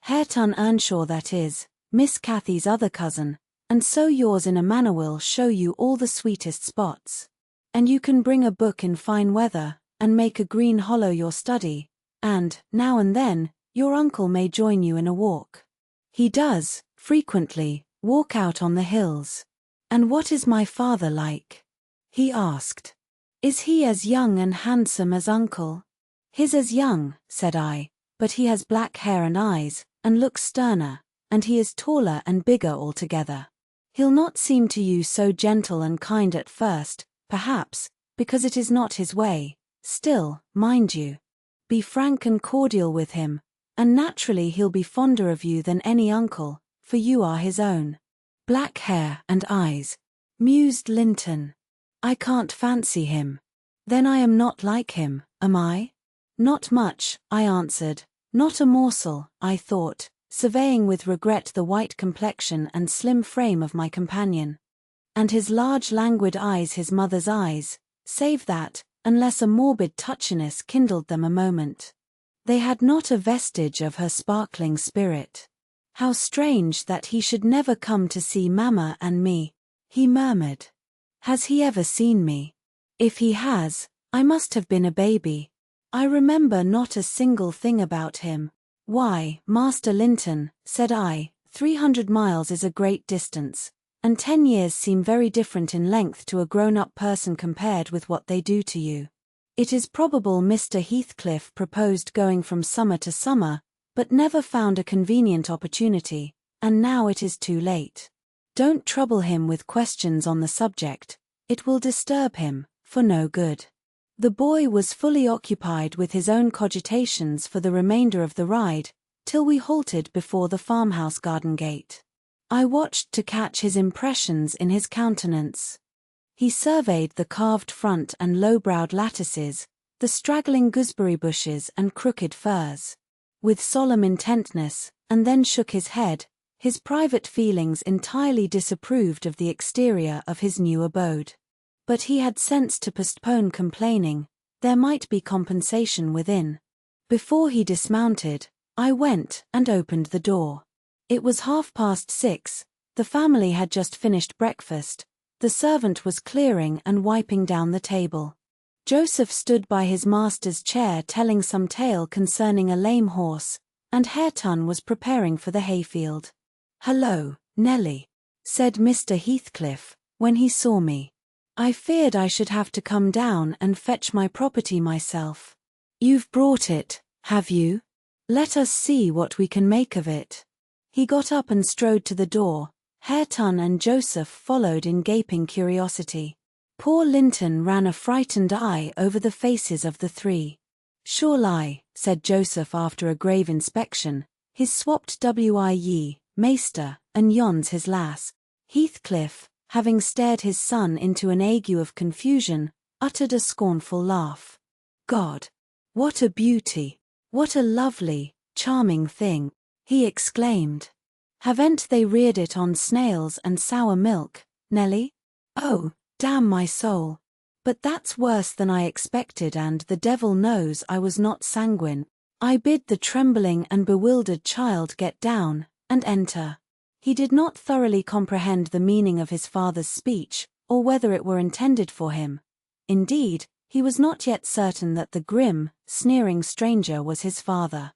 Hareton Earnshaw, that is, Miss Cathy's other cousin, and so yours in a manner will show you all the sweetest spots. And you can bring a book in fine weather, and make a green hollow your study, and, now and then, your uncle may join you in a walk. He does, frequently, walk out on the hills." "And what is my father like?" he asked. "Is he as young and handsome as uncle?" "He's as young," said I, "but he has black hair and eyes, and looks sterner, and he is taller and bigger altogether. He'll not seem to you so gentle and kind at first, perhaps, because it is not his way. Still, mind you, be frank and cordial with him, and naturally he'll be fonder of you than any uncle, for you are his own." "Black hair and eyes," mused Linton. "I can't fancy him. Then I am not like him, am I?" "Not much," I answered. "Not a morsel," I thought, surveying with regret the white complexion and slim frame of my companion. And his large languid eyes, his mother's eyes, save that, unless a morbid touchiness kindled them a moment, they had not a vestige of her sparkling spirit. "How strange that he should never come to see Mamma and me," he murmured. "Has he ever seen me? If he has, I must have been a baby. I remember not a single thing about him." "Why, Master Linton," said I, 300 miles is a great distance, and 10 years seem very different in length to a grown-up person compared with what they do to you. It is probable Mr. Heathcliff proposed going from summer to summer, but never found a convenient opportunity, and now it is too late. Don't trouble him with questions on the subject, it will disturb him, for no good." The boy was fully occupied with his own cogitations for the remainder of the ride, till we halted before the farmhouse garden gate. I watched to catch his impressions in his countenance. He surveyed the carved front and low-browed lattices, the straggling gooseberry bushes and crooked firs, with solemn intentness, and then shook his head. His private feelings entirely disapproved of the exterior of his new abode. But he had sense to postpone complaining, there might be compensation within. Before he dismounted, I went and opened the door. It was 6:30, the family had just finished breakfast, the servant was clearing and wiping down the table. Joseph stood by his master's chair telling some tale concerning a lame horse, and Hareton was preparing for the hayfield. "Hello, Nellie," said Mr. Heathcliff, when he saw me. "I feared I should have to come down and fetch my property myself. You've brought it, have you? Let us see what we can make of it." He got up and strode to the door. Hareton and Joseph followed in gaping curiosity. Poor Linton ran a frightened eye over the faces of the three. "Sure lie," said Joseph after a grave inspection, "he's swapped wi, Maester, and yon's his lass." Heathcliff, having stared his son into an ague of confusion, uttered a scornful laugh. "God! What a beauty! What a lovely, charming thing!" he exclaimed. Haven't they reared it on snails and sour milk, Nelly? Oh, damn my soul. But that's worse than I expected, and the devil knows I was not sanguine. I bid the trembling and bewildered child get down, and enter. He did not thoroughly comprehend the meaning of his father's speech, or whether it were intended for him. Indeed, he was not yet certain that the grim, sneering stranger was his father.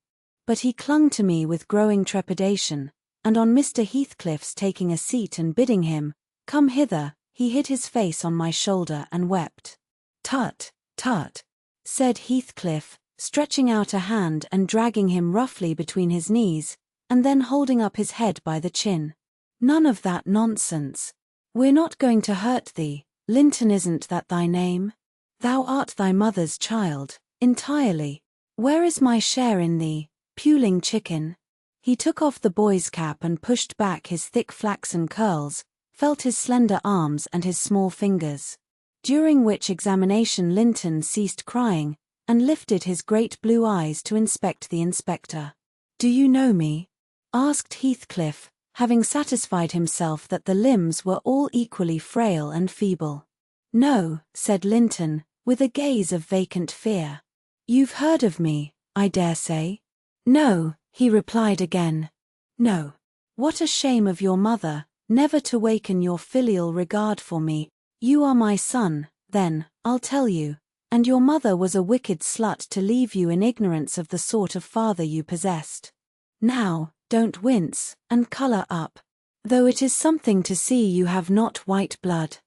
But he clung to me with growing trepidation, and on Mr. Heathcliff's taking a seat and bidding him, "Come hither," he hid his face on my shoulder and wept. "Tut, tut," said Heathcliff, stretching out a hand and dragging him roughly between his knees, and then holding up his head by the chin. "None of that nonsense. We're not going to hurt thee. Linton, isn't that thy name? Thou art thy mother's child, entirely. Where is my share in thee, puling chicken?" He took off the boy's cap and pushed back his thick flaxen curls, felt his slender arms and his small fingers. During which examination Linton ceased crying, and lifted his great blue eyes to inspect the inspector. "Do you know me?" asked Heathcliff, having satisfied himself that the limbs were all equally frail and feeble. "No," said Linton, with a gaze of vacant fear. "You've heard of me, I dare say?" "No," he replied again. "No. What a shame of your mother, never to waken your filial regard for me. You are my son, then, I'll tell you, and your mother was a wicked slut to leave you in ignorance of the sort of father you possessed. Now, don't wince, and colour up. Though it is something to see you have not white blood.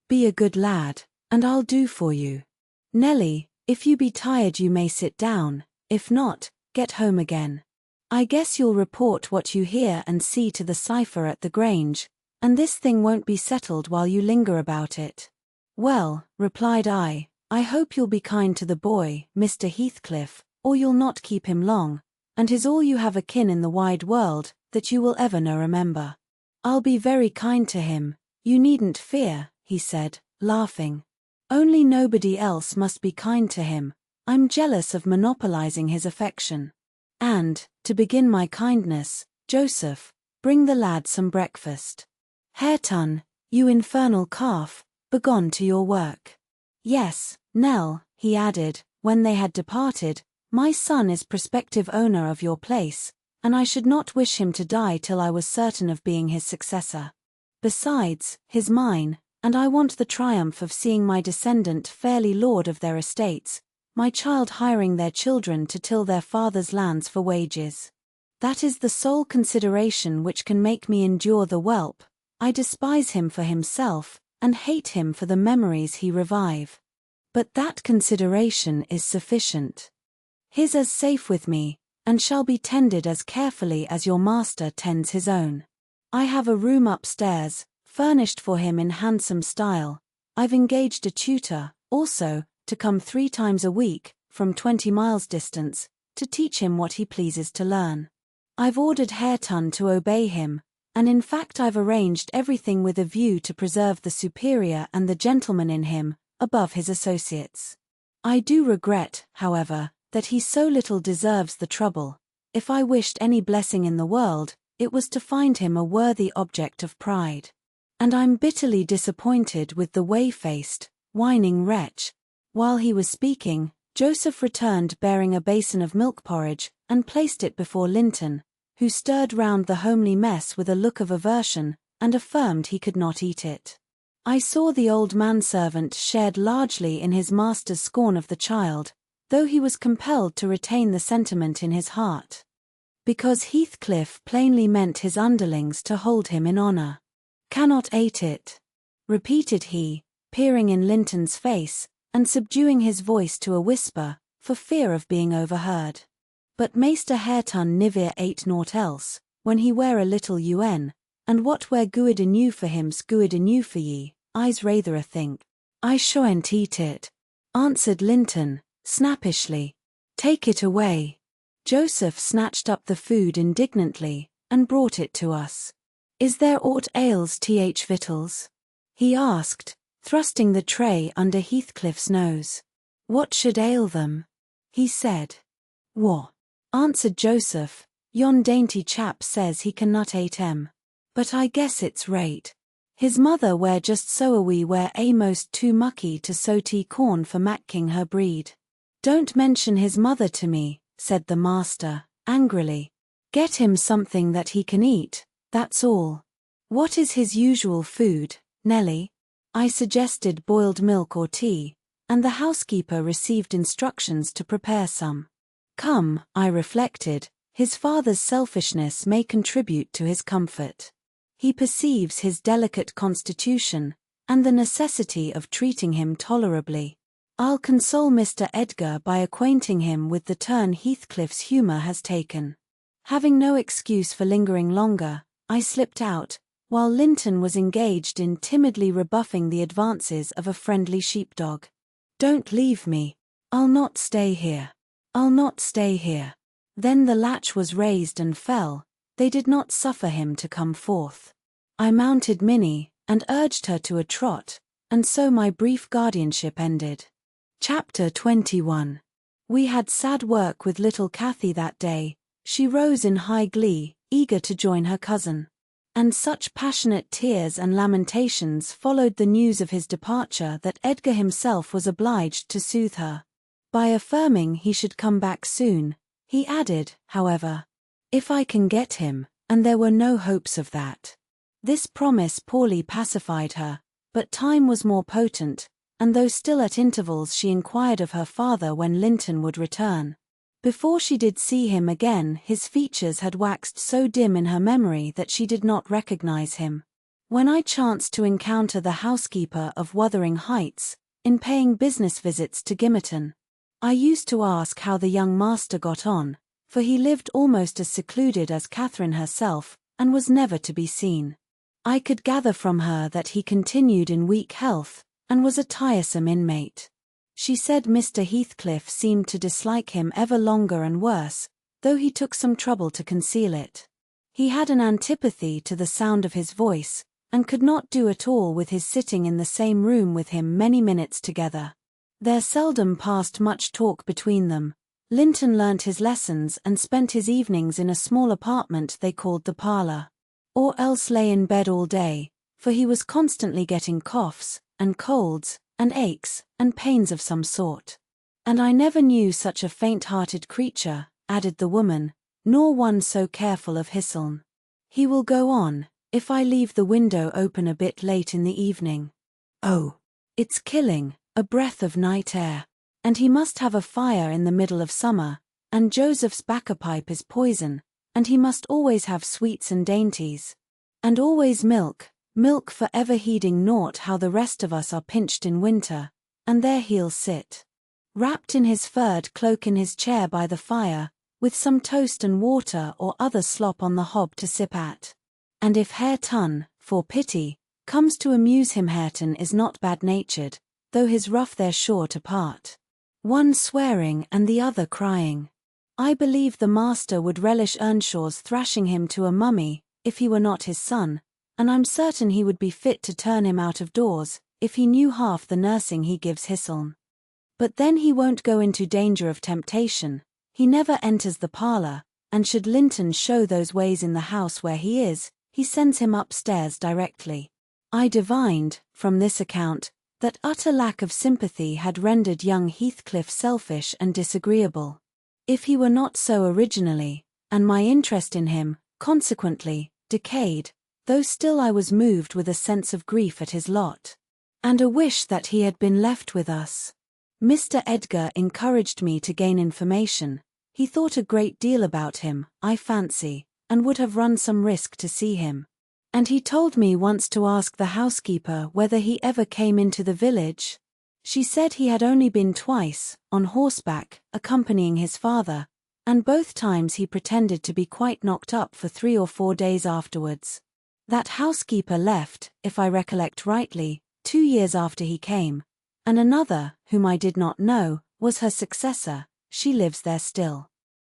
Be a good lad, and I'll do for you. Nelly, if you be tired you may sit down, if not, get home again. I guess you'll report what you hear and see to the cipher at the Grange, and this thing won't be settled while you linger about it." "Well," replied I hope you'll be kind to the boy, Mr. Heathcliff, or you'll not keep him long, and 'tis all you have a kin in the wide world, that you will ever no remember." "I'll be very kind to him, you needn't fear," he said, laughing. "Only nobody else must be kind to him. I'm jealous of monopolizing his affection. And, to begin my kindness, Joseph, bring the lad some breakfast. Hareton, you infernal calf, begone to your work. Yes, Nell," he added, when they had departed, "my son is prospective owner of your place, and I should not wish him to die till I was certain of being his successor. Besides, he's mine, and I want the triumph of seeing my descendant fairly lord of their estates, my child hiring their children to till their father's lands for wages. That is the sole consideration which can make me endure the whelp. I despise him for himself, and hate him for the memories he revive. But that consideration is sufficient. He's as safe with me, and shall be tended as carefully as your master tends his own. I have a room upstairs, furnished for him in handsome style. I've engaged a tutor, also, to come 3 times a week, from 20 miles distance, to teach him what he pleases to learn. I've ordered Hareton to obey him, and in fact I've arranged everything with a view to preserve the superior and the gentleman in him, above his associates. I do regret, however, that he so little deserves the trouble. If I wished any blessing in the world, it was to find him a worthy object of pride. And I'm bitterly disappointed with the way-faced, whining wretch." While he was speaking, Joseph returned bearing a basin of milk porridge, and placed it before Linton, who stirred round the homely mess with a look of aversion, and affirmed he could not eat it. I saw the old manservant shared largely in his master's scorn of the child, though he was compelled to retain the sentiment in his heart. Because Heathcliff plainly meant his underlings to hold him in honour. "Cannot ate it," repeated he, peering in Linton's face, and subduing his voice to a whisper, for fear of being overheard. "But Maister Hareton niver ate naught else, when he were a little un, and what were good enough for him's good enough for ye, I's rather a think." "I shan't eat it," answered Linton, snappishly. "Take it away." Joseph snatched up the food indignantly, and brought it to us. "Is there aught ails th victuals?" he asked, thrusting the tray under Heathcliff's nose. "What should ail them?" he said. "What?" answered Joseph, Yon dainty chap says he cannot ate 'em. But I guess it's rate. His mother were just so a wee were a'most too mucky to sow tea corn for macking her breed. Don't mention his mother to me, said the master, angrily. Get him something that he can eat, that's all. What is his usual food, Nelly? I suggested boiled milk or tea, and the housekeeper received instructions to prepare some. Come, I reflected, his father's selfishness may contribute to his comfort. He perceives his delicate constitution, and the necessity of treating him tolerably. I'll console Mr. Edgar by acquainting him with the turn Heathcliff's humour has taken. Having no excuse for lingering longer, I slipped out, while Linton was engaged in timidly rebuffing the advances of a friendly sheepdog. Don't leave me. I'll not stay here. I'll not stay here. Then the latch was raised and fell. They did not suffer him to come forth. I mounted Minnie, and urged her to a trot, and so my brief guardianship ended. Chapter 21. We had sad work with little Cathy that day. She rose in high glee, eager to join her cousin. And such passionate tears and lamentations followed the news of his departure that Edgar himself was obliged to soothe her. By affirming he should come back soon, he added, however, if I can get him, and there were no hopes of that. This promise poorly pacified her, but time was more potent, and though still at intervals she inquired of her father when Linton would return. Before she did see him again his features had waxed so dim in her memory that she did not recognize him. When I chanced to encounter the housekeeper of Wuthering Heights, in paying business visits to Gimmerton, I used to ask how the young master got on, for he lived almost as secluded as Catherine herself, and was never to be seen. I could gather from her that he continued in weak health, and was a tiresome inmate. She said Mr. Heathcliff seemed to dislike him ever longer and worse, though he took some trouble to conceal it. He had an antipathy to the sound of his voice, and could not do at all with his sitting in the same room with him many minutes together. There seldom passed much talk between them. Linton learnt his lessons and spent his evenings in a small apartment they called the parlour. Or else lay in bed all day, for he was constantly getting coughs, and colds, and aches, and pains of some sort. And I never knew such a faint-hearted creature, added the woman, nor one so careful of Hisseln. He will go on, if I leave the window open a bit late in the evening. Oh, it's killing, a breath of night air. And he must have a fire in the middle of summer, and Joseph's bacca-pipe is poison, and he must always have sweets and dainties. And always milk for ever heeding naught how the rest of us are pinched in winter, and there he'll sit, wrapped in his furred cloak in his chair by the fire, with some toast and water or other slop on the hob to sip at. And if Hareton, for pity, comes to amuse him, Hareton is not bad-natured, though his rough they're sure to part. One swearing and the other crying. I believe the master would relish Earnshaw's thrashing him to a mummy, if he were not his son, and I'm certain he would be fit to turn him out of doors, if he knew half the nursing he gives Hisseln. But then he won't go into danger of temptation, he never enters the parlour, and should Linton show those ways in the house where he is, he sends him upstairs directly. I divined, from this account, that utter lack of sympathy had rendered young Heathcliff selfish and disagreeable. If he were not so originally, and my interest in him, consequently, decayed, though still I was moved with a sense of grief at his lot, and a wish that he had been left with us. Mr. Edgar encouraged me to gain information. He thought a great deal about him, I fancy, and would have run some risk to see him. And he told me once to ask the housekeeper whether he ever came into the village. She said he had only been twice, on horseback, accompanying his father, and both times he pretended to be quite knocked up for 3 or 4 days afterwards. That housekeeper left, if I recollect rightly, 2 years after he came, and another, whom I did not know, was her successor. She lives there still.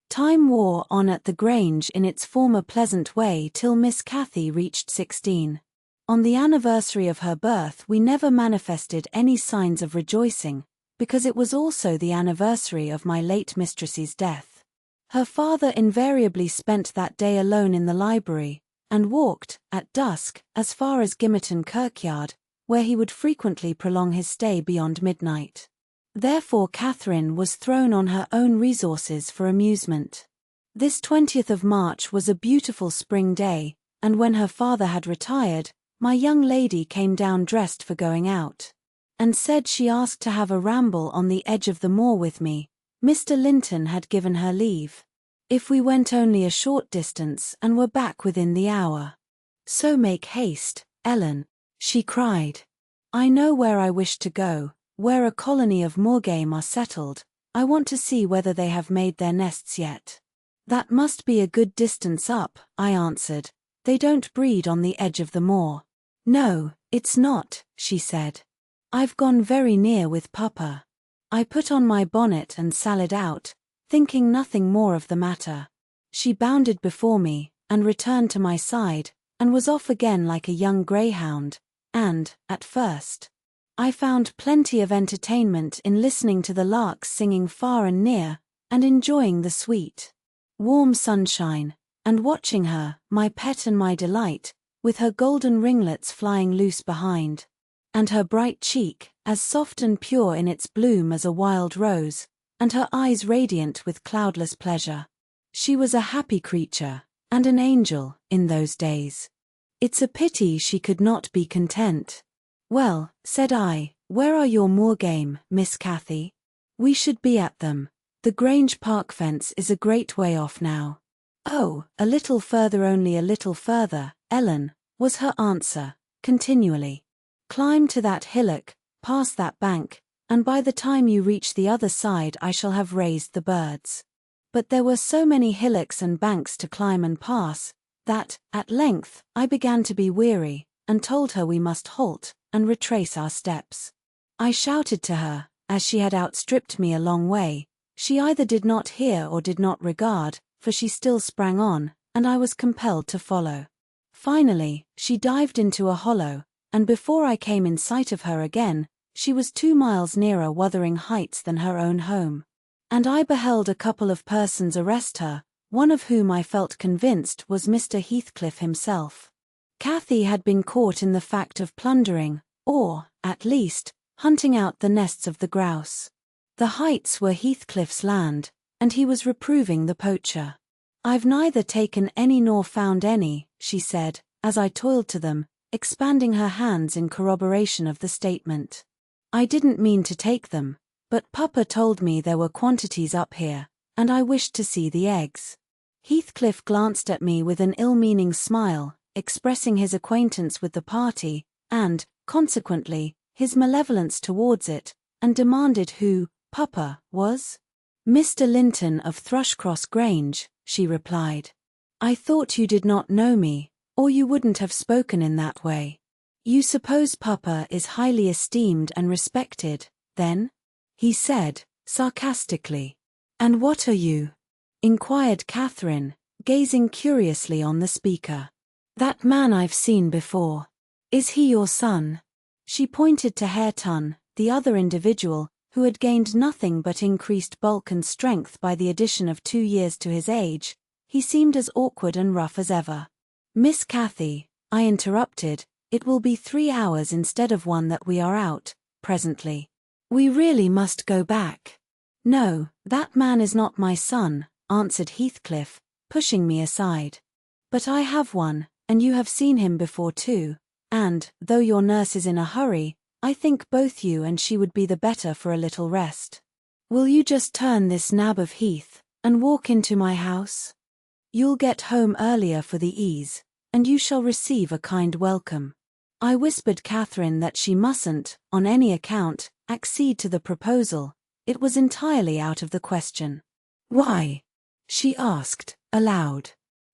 Time wore on at the Grange in its former pleasant way till Miss Cathy reached 16. On the anniversary of her birth we never manifested any signs of rejoicing, because it was also the anniversary of my late mistress's death. Her father invariably spent that day alone in the library, and walked, at dusk, as far as Gimmerton Kirkyard, where he would frequently prolong his stay beyond midnight. Therefore Catherine was thrown on her own resources for amusement. This 20th of March was a beautiful spring day, and when her father had retired, my young lady came down dressed for going out, and said she asked to have a ramble on the edge of the moor with me. Mr. Linton had given her leave, if we went only a short distance and were back within the hour. So make haste, Ellen, she cried. I know where I wish to go, where a colony of moorgame are settled. I want to see whether they have made their nests yet. That must be a good distance up, I answered. They don't breed on the edge of the moor. No, it's not, she said. I've gone very near with Papa. I put on my bonnet and sallied out, thinking nothing more of the matter. She bounded before me, and returned to my side, and was off again like a young greyhound, and, at first, I found plenty of entertainment in listening to the larks singing far and near, and enjoying the sweet, warm sunshine, and watching her, my pet and my delight, with her golden ringlets flying loose behind, and her bright cheek, as soft and pure in its bloom as a wild rose, and her eyes radiant with cloudless pleasure. She was a happy creature, and an angel, in those days. It's a pity she could not be content. Well, said I, where are your moorgame, Miss Cathy? We should be at them. The Grange Park fence is a great way off now. Oh, a little further, only a little further, Ellen, was her answer, continually. Climb to that hillock, pass that bank, and by the time you reach the other side I shall have raised the birds. But there were so many hillocks and banks to climb and pass, that, at length, I began to be weary, and told her we must halt, and retrace our steps. I shouted to her, as she had outstripped me a long way. She either did not hear or did not regard, for she still sprang on, and I was compelled to follow. Finally, she dived into a hollow, and before I came in sight of her again, she was 2 miles nearer Wuthering Heights than her own home. And I beheld a couple of persons arrest her, one of whom I felt convinced was Mr. Heathcliff himself. Cathy had been caught in the fact of plundering, or, at least, hunting out the nests of the grouse. The heights were Heathcliff's land, and he was reproving the poacher. I've neither taken any nor found any, she said, as I toiled to them, expanding her hands in corroboration of the statement. I didn't mean to take them, but Papa told me there were quantities up here, and I wished to see the eggs. Heathcliff glanced at me with an ill-meaning smile, expressing his acquaintance with the party, and, consequently, his malevolence towards it, and demanded who Papa was. Mr. Linton of Thrushcross Grange, she replied. I thought you did not know me, or you wouldn't have spoken in that way. You suppose Papa is highly esteemed and respected, then? He said, sarcastically. And what are you? Inquired Catherine, gazing curiously on the speaker. That man I've seen before. Is he your son? She pointed to Hareton, the other individual, who had gained nothing but increased bulk and strength by the addition of 2 years to his age. He seemed as awkward and rough as ever. Miss Cathy, I interrupted, it will be 3 hours instead of 1 that we are out, presently. We really must go back. No, that man is not my son, answered Heathcliff, pushing me aside. But I have one, and you have seen him before too, and, though your nurse is in a hurry, I think both you and she would be the better for a little rest. Will you just turn this nab of heath, and walk into my house? You'll get home earlier for the ease, and you shall receive a kind welcome. I whispered Catherine that she mustn't, on any account, accede to the proposal. It was entirely out of the question. Why? She asked, aloud.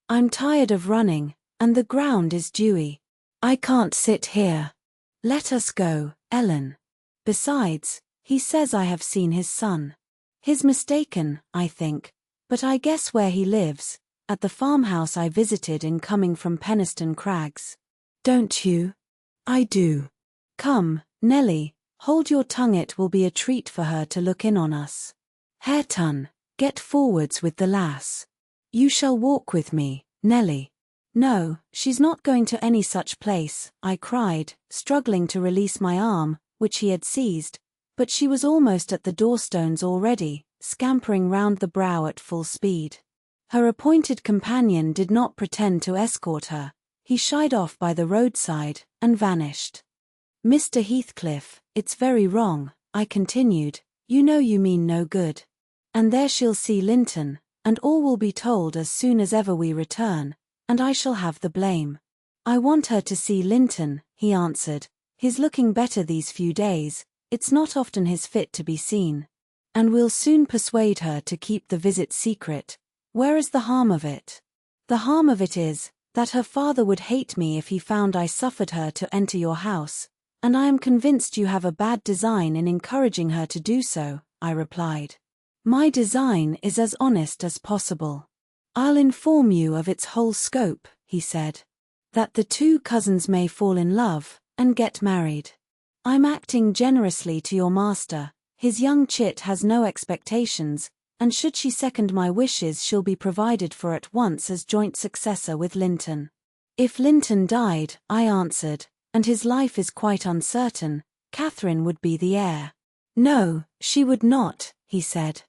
I'm tired of running, and the ground is dewy. I can't sit here. Let us go, Ellen. Besides, he says I have seen his son. He's mistaken, I think, but I guess where he lives, at the farmhouse I visited in coming from Penistone Crags. Don't you? I do. Come, Nellie, hold your tongue, it will be a treat for her to look in on us. Hareton, Get forwards with the lass. You shall walk with me, Nelly. No, she's not going to any such place, I cried, struggling to release my arm, which he had seized, but she was almost at the doorstones already, scampering round the brow at full speed. Her appointed companion did not pretend to escort her. He shied off by the roadside, and vanished. Mr. Heathcliff, it's very wrong, I continued, you know you mean no good. And there she'll see Linton, and all will be told as soon as ever we return, and I shall have the blame. I want her to see Linton, he answered. He's looking better these few days, it's not often he's fit to be seen. And we'll soon persuade her to keep the visit secret. Where is the harm of it? The harm of it is, that her father would hate me if he found I suffered her to enter your house, and I am convinced you have a bad design in encouraging her to do so, I replied. My design is as honest as possible. I'll inform you of its whole scope, he said. That the two cousins may fall in love, and get married. I'm acting generously to your master, his young chit has no expectations, and should she second my wishes she'll be provided for at once as joint successor with Linton. If Linton died, I answered, and his life is quite uncertain, Catherine would be the heir. No, she would not, he said.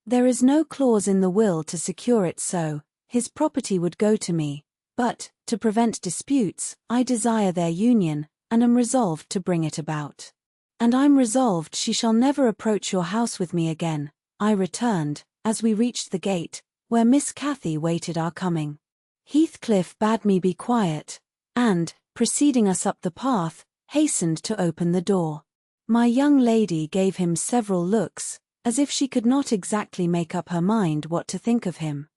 There is no clause in the will to secure it so, his property would go to me, but, to prevent disputes, I desire their union, and am resolved to bring it about. And I'm resolved she shall never approach your house with me again, I returned, as we reached the gate, where Miss Cathy waited our coming. Heathcliff bade me be quiet, and, preceding us up the path, hastened to open the door. My young lady gave him several looks, as if she could not exactly make up her mind what to think of him.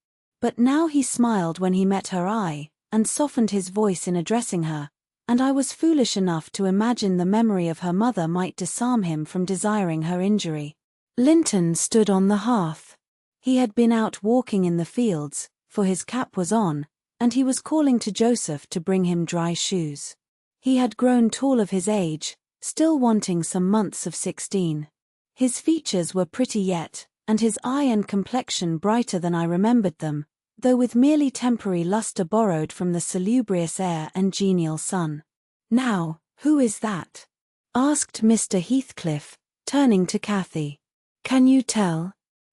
But now he smiled when he met her eye, and softened his voice in addressing her, and I was foolish enough to imagine the memory of her mother might disarm him from desiring her injury. Linton stood on the hearth. He had been out walking in the fields, for his cap was on, and he was calling to Joseph to bring him dry shoes. He had grown tall of his age, still wanting some months of 16. His features were pretty yet, and his eye and complexion brighter than I remembered them, though with merely temporary lustre borrowed from the salubrious air and genial sun. Now, who is that? Asked Mr. Heathcliff, turning to Cathy. Can you tell?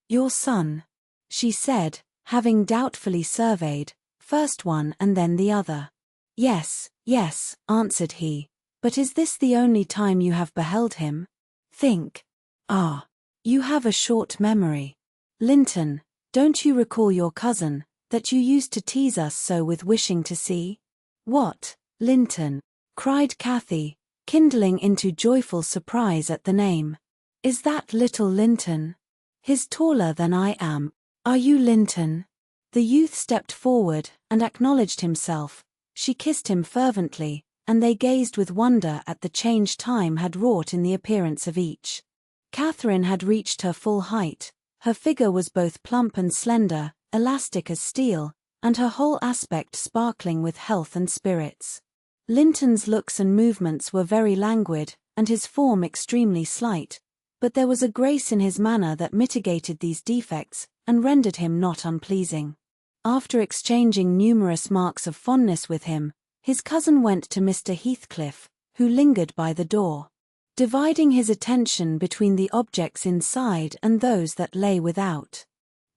Your son, she said, having doubtfully surveyed, first one and then the other. Yes, yes, answered he, but is this the only time you have beheld him? Think. Ah, you have a short memory. Linton, don't you recall your cousin, that you used to tease us so with wishing to see? What, Linton? Cried Cathy, kindling into joyful surprise at the name. Is that little Linton? He's taller than I am. Are you Linton? The youth stepped forward and acknowledged himself. She kissed him fervently, and they gazed with wonder at the change time had wrought in the appearance of each. Catherine had reached her full height. Her figure was both plump and slender, elastic as steel, and her whole aspect sparkling with health and spirits. Linton's looks and movements were very languid, and his form extremely slight, but there was a grace in his manner that mitigated these defects, and rendered him not unpleasing. After exchanging numerous marks of fondness with him, his cousin went to Mr. Heathcliff, who lingered by the door, dividing his attention between the objects inside and those that lay without,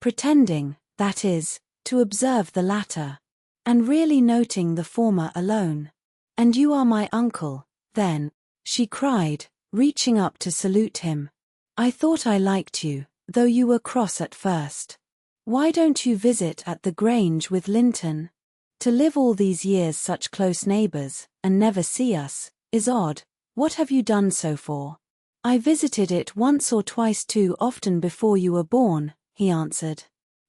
pretending, that is, to observe the latter, and really noting the former alone. And you are my uncle, then, she cried, reaching up to salute him. I thought I liked you, though you were cross at first. Why don't you visit at the Grange with Linton? To live all these years such close neighbours, and never see us, is odd. What have you done so for? I visited it once or twice too often before you were born, he answered.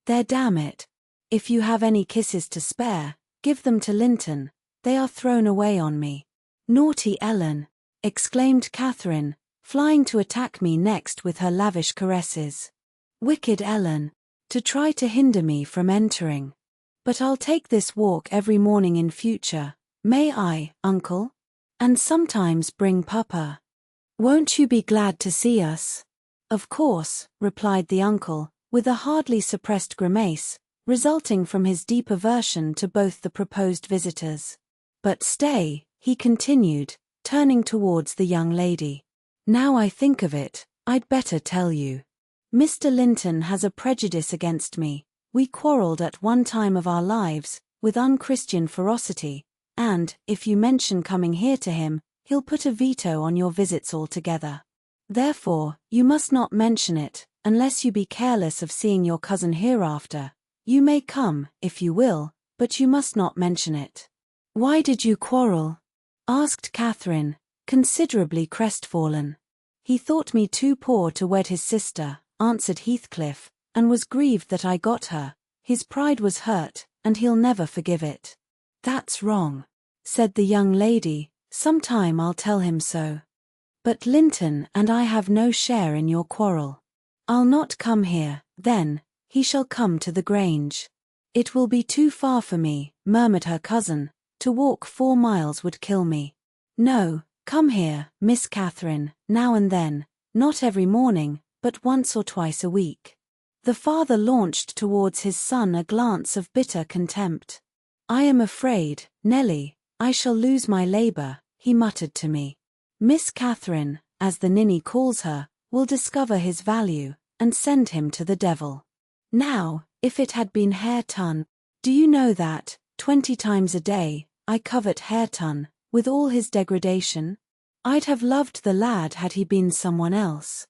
There, damn it. If you have any kisses to spare, give them to Linton, they are thrown away on me. Naughty Ellen, exclaimed Catherine, flying to attack me next with her lavish caresses. Wicked Ellen, to try to hinder me from entering. But I'll take this walk every morning in future, may I, uncle? And sometimes bring Papa. Won't you be glad to see us? Of course, replied the uncle, with a hardly suppressed grimace, resulting from his deep aversion to both the proposed visitors. But stay, he continued, turning towards the young lady. Now I think of it, I'd better tell you. Mr. Linton has a prejudice against me. We quarrelled at one time of our lives, with unchristian ferocity, and, if you mention coming here to him, he'll put a veto on your visits altogether. Therefore, you must not mention it, unless you be careless of seeing your cousin hereafter. You may come, if you will, but you must not mention it. Why did you quarrel? Asked Catherine, considerably crestfallen. He thought me too poor to wed his sister, answered Heathcliff, and was grieved that I got her. His pride was hurt, and he'll never forgive it. That's wrong, said the young lady. Some time I'll tell him so. But Linton and I have no share in your quarrel. I'll not come here, then. He shall come to the Grange. It will be too far for me, murmured her cousin. To walk 4 miles would kill me. No, come here, Miss Catherine, now and then, not every morning, but once or twice a week. The father launched towards his son a glance of bitter contempt. I am afraid, Nelly, I shall lose my labour, he muttered to me. Miss Catherine, as the ninny calls her, will discover his value, and send him to the devil. Now, if it had been Hareton, do you know that, 20 times a day, I covet Hareton, with all his degradation? I'd have loved the lad had he been someone else.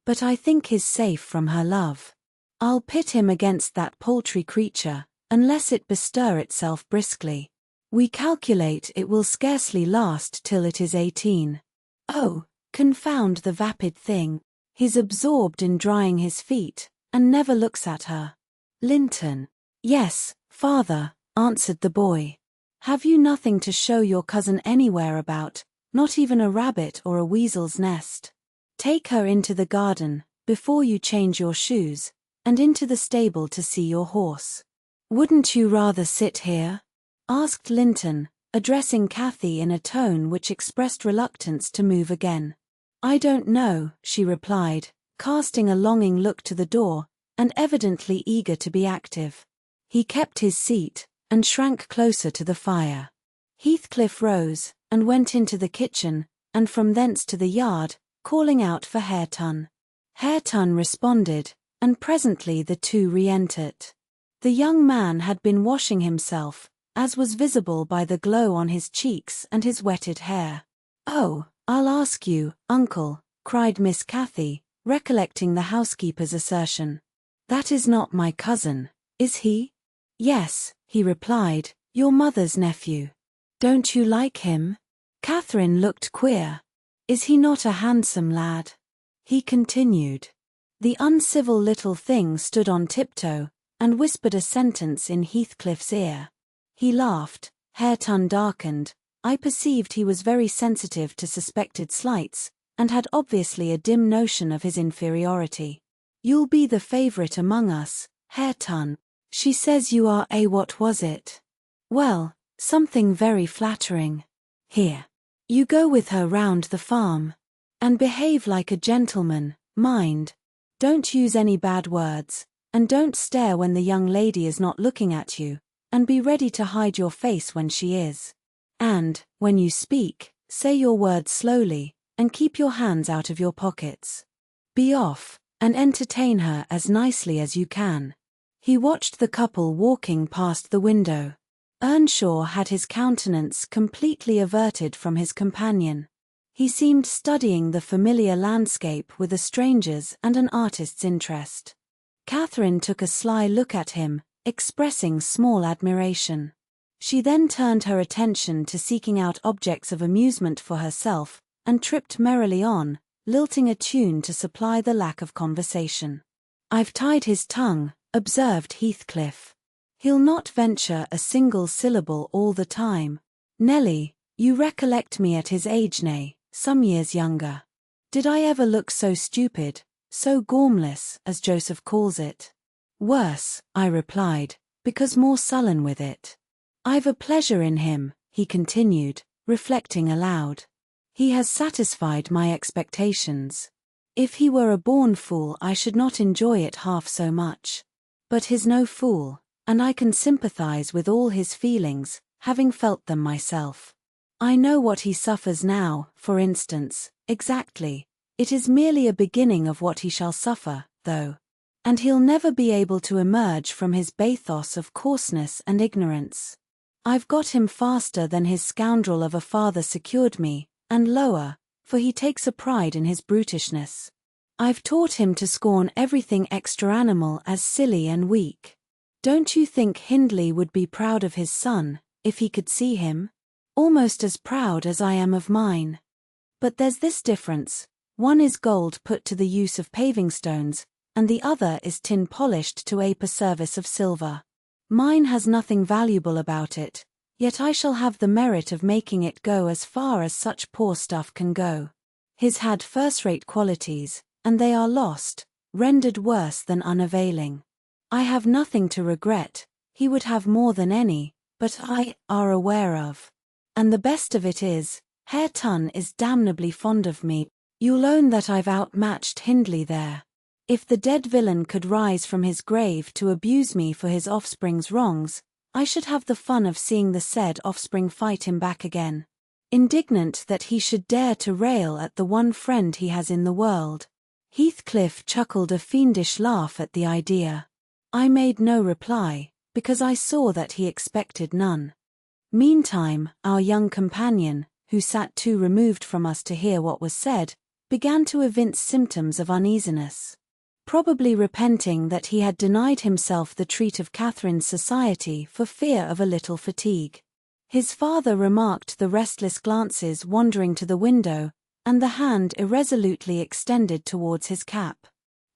But I think he's safe from her love. I'll pit him against that paltry creature, unless it bestir itself briskly. We calculate it will scarcely last till it is 18. Oh, confound the vapid thing. He's absorbed in drying his feet, and never looks at her. Linton. Yes, father, answered the boy. Have you nothing to show your cousin anywhere about, not even a rabbit or a weasel's nest? Take her into the garden, before you change your shoes, and into the stable to see your horse. Wouldn't you rather sit here? Asked Linton, addressing Cathy in a tone which expressed reluctance to move again. I don't know, she replied, casting a longing look to the door, and evidently eager to be active. He kept his seat, and shrank closer to the fire. Heathcliff rose, and went into the kitchen, and from thence to the yard, calling out for Hareton. Hareton responded, and presently the two re-entered. The young man had been washing himself, as was visible by the glow on his cheeks and his wetted hair. Oh, I'll ask you, uncle, cried Miss Cathy, recollecting the housekeeper's assertion. That is not my cousin, is he? Yes, he replied, your mother's nephew. Don't you like him? Catherine looked queer. Is he not a handsome lad? He continued. The uncivil little thing stood on tiptoe, and whispered a sentence in Heathcliff's ear. He laughed, Hareton darkened. I perceived he was very sensitive to suspected slights, and had obviously a dim notion of his inferiority. You'll be the favourite among us, Hareton. She says you are a what was it? Well, something very flattering. Here. You go with her round the farm. And behave like a gentleman, mind. Don't use any bad words, and don't stare when the young lady is not looking at you, and be ready to hide your face when she is. And, when you speak, say your words slowly, and keep your hands out of your pockets. Be off, and entertain her as nicely as you can. He watched the couple walking past the window. Earnshaw had his countenance completely averted from his companion. He seemed studying the familiar landscape with a stranger's and an artist's interest. Catherine took a sly look at him, expressing small admiration. She then turned her attention to seeking out objects of amusement for herself, and tripped merrily on, lilting a tune to supply the lack of conversation. I've tied his tongue, observed Heathcliff. He'll not venture a single syllable all the time. Nelly, you recollect me at his age, nay, some years younger. Did I ever look so stupid, so gormless, as Joseph calls it? Worse, I replied, because more sullen with it. I've a pleasure in him, he continued, reflecting aloud. He has satisfied my expectations. If he were a born fool I should not enjoy it half so much. But he's no fool, and I can sympathize with all his feelings, having felt them myself. I know what he suffers now, for instance, exactly. It is merely a beginning of what he shall suffer, though. And he'll never be able to emerge from his bathos of coarseness and ignorance. I've got him faster than his scoundrel of a father secured me, and lower, for he takes a pride in his brutishness. I've taught him to scorn everything extra-animal as silly and weak. Don't you think Hindley would be proud of his son, if he could see him? Almost as proud as I am of mine. But there's this difference. One is gold put to the use of paving stones, and the other is tin polished to ape a service of silver. Mine has nothing valuable about it, yet I shall have the merit of making it go as far as such poor stuff can go. His had first-rate qualities, and they are lost, rendered worse than unavailing. I have nothing to regret, he would have more than any, but I are aware of. And the best of it is, Hareton is damnably fond of me. You'll own that I've outmatched Hindley there. If the dead villain could rise from his grave to abuse me for his offspring's wrongs, I should have the fun of seeing the said offspring fight him back again. Indignant that he should dare to rail at the one friend he has in the world. Heathcliff chuckled a fiendish laugh at the idea. I made no reply, because I saw that he expected none. Meantime, our young companion, who sat too removed from us to hear what was said, began to evince symptoms of uneasiness. Probably repenting that he had denied himself the treat of Catherine's society for fear of a little fatigue. His father remarked the restless glances wandering to the window, and the hand irresolutely extended towards his cap.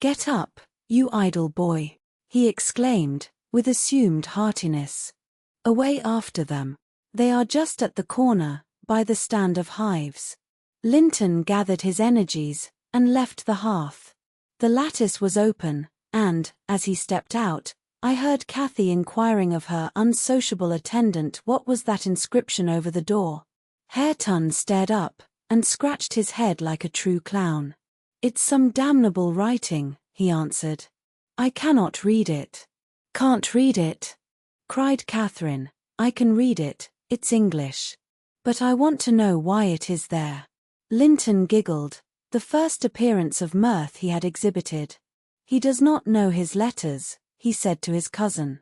"Get up, you idle boy," he exclaimed, with assumed heartiness. "Away after them. They are just at the corner, by the stand of hives." Linton gathered his energies, and left the hearth. The lattice was open, and, as he stepped out, I heard Cathy inquiring of her unsociable attendant what was that inscription over the door. Hareton stared up, and scratched his head like a true clown. "It's some damnable writing," he answered. "I cannot read it." "Can't read it?" cried Catherine. "I can read it, it's English. But I want to know why it is there." Linton giggled, the first appearance of mirth he had exhibited. "He does not know his letters," he said to his cousin.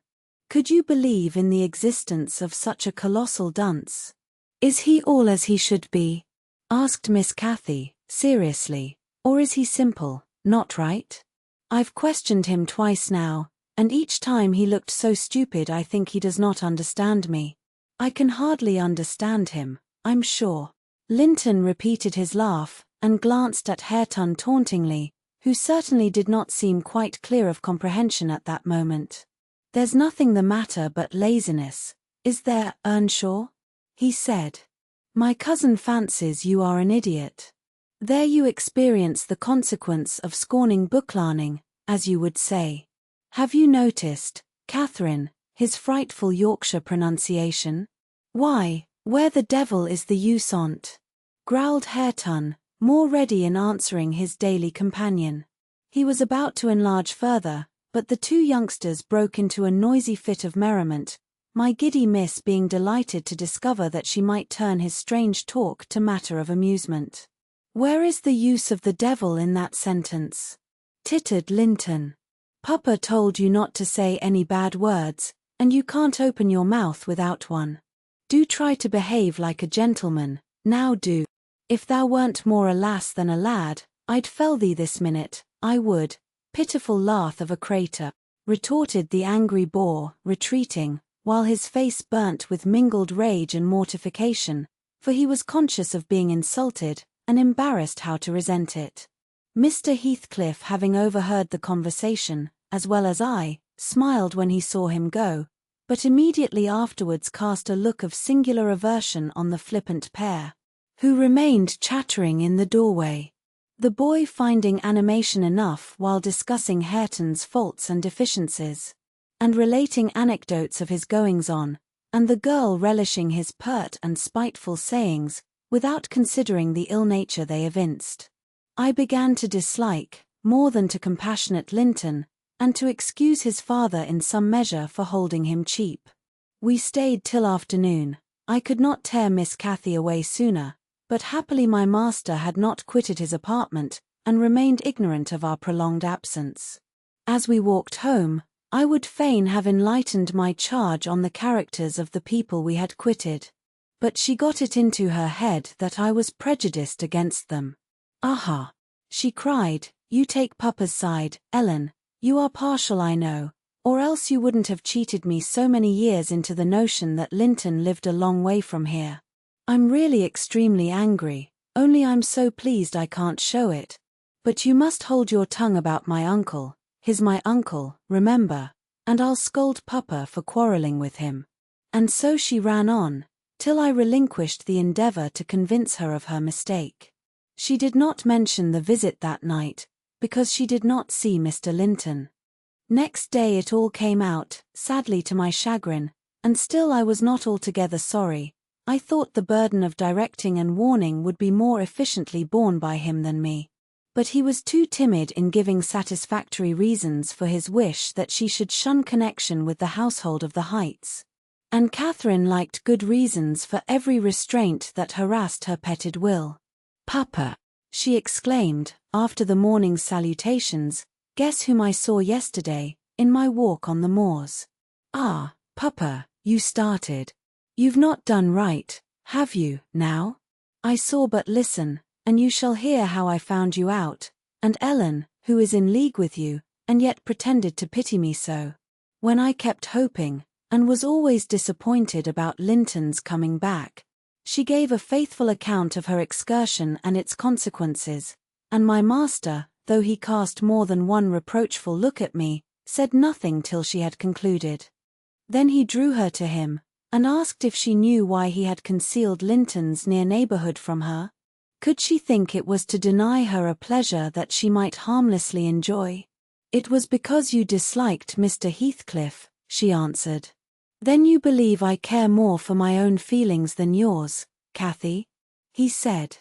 "Could you believe in the existence of such a colossal dunce?" "Is he all as he should be?" asked Miss Cathy, seriously, "or is he simple, not right? I've questioned him twice now, and each time he looked so stupid I think he does not understand me. I can hardly understand him, I'm sure." Linton repeated his laugh, and glanced at Hareton tauntingly, who certainly did not seem quite clear of comprehension at that moment. "There's nothing the matter but laziness, is there, Earnshaw?" he said. "My cousin fancies you are an idiot. There you experience the consequence of scorning book-learning, as you would say. Have you noticed, Catherine, his frightful Yorkshire pronunciation? Why, where the devil is the use on't?" growled Hareton, more ready in answering his daily companion. He was about to enlarge further, but the two youngsters broke into a noisy fit of merriment, my giddy miss being delighted to discover that she might turn his strange talk to matter of amusement. "Where is the use of the devil in that sentence?" tittered Linton. "Papa told you not to say any bad words, and you can't open your mouth without one. Do try to behave like a gentleman, now do. If thou weren't more a lass than a lad, I'd fell thee this minute, I would." "Pitiful laugh of a crater," retorted the angry boor, retreating, while his face burnt with mingled rage and mortification, for he was conscious of being insulted, and embarrassed how to resent it. Mr. Heathcliff, having overheard the conversation, as well as I, smiled when he saw him go, but immediately afterwards cast a look of singular aversion on the flippant pair, who remained chattering in the doorway. The boy finding animation enough while discussing Hareton's faults and deficiencies, and relating anecdotes of his goings-on, and the girl relishing his pert and spiteful sayings, without considering the ill nature they evinced. I began to dislike, more than to compassionate Linton, and to excuse his father in some measure for holding him cheap. We stayed till afternoon. I could not tear Miss Cathy away sooner, but happily my master had not quitted his apartment, and remained ignorant of our prolonged absence. As we walked home, I would fain have enlightened my charge on the characters of the people we had quitted. But she got it into her head that I was prejudiced against them. "Aha!" she cried, "you take Papa's side, Ellen. You are partial, I know, or else you wouldn't have cheated me so many years into the notion that Linton lived a long way from here. I'm really extremely angry, only I'm so pleased I can't show it. But you must hold your tongue about my uncle. He's my uncle, remember, and I'll scold Papa for quarrelling with him." And so she ran on, till I relinquished the endeavour to convince her of her mistake. She did not mention the visit that night, because she did not see Mr. Linton. Next day it all came out, sadly to my chagrin, and still I was not altogether sorry. I thought the burden of directing and warning would be more efficiently borne by him than me. But he was too timid in giving satisfactory reasons for his wish that she should shun connection with the household of the Heights. And Catherine liked good reasons for every restraint that harassed her petted will. "Papa," she exclaimed, after the morning's salutations, "guess whom I saw yesterday, in my walk on the moors." "Ah, Papa," you started. "You've not done right, have you, now? I saw, but listen, and you shall hear how I found you out, and Ellen, who is in league with you, and yet pretended to pity me so. When I kept hoping, and was always disappointed about Linton's coming back. She gave a faithful account of her excursion and its consequences, and my master, though he cast more than one reproachful look at me, said nothing till she had concluded. Then he drew her to him, and asked if she knew why he had concealed Linton's near neighbourhood from her. Could she think it was to deny her a pleasure that she might harmlessly enjoy? "It was because you disliked Mr. Heathcliff," she answered. "Then you believe I care more for my own feelings than yours, Cathy?" he said.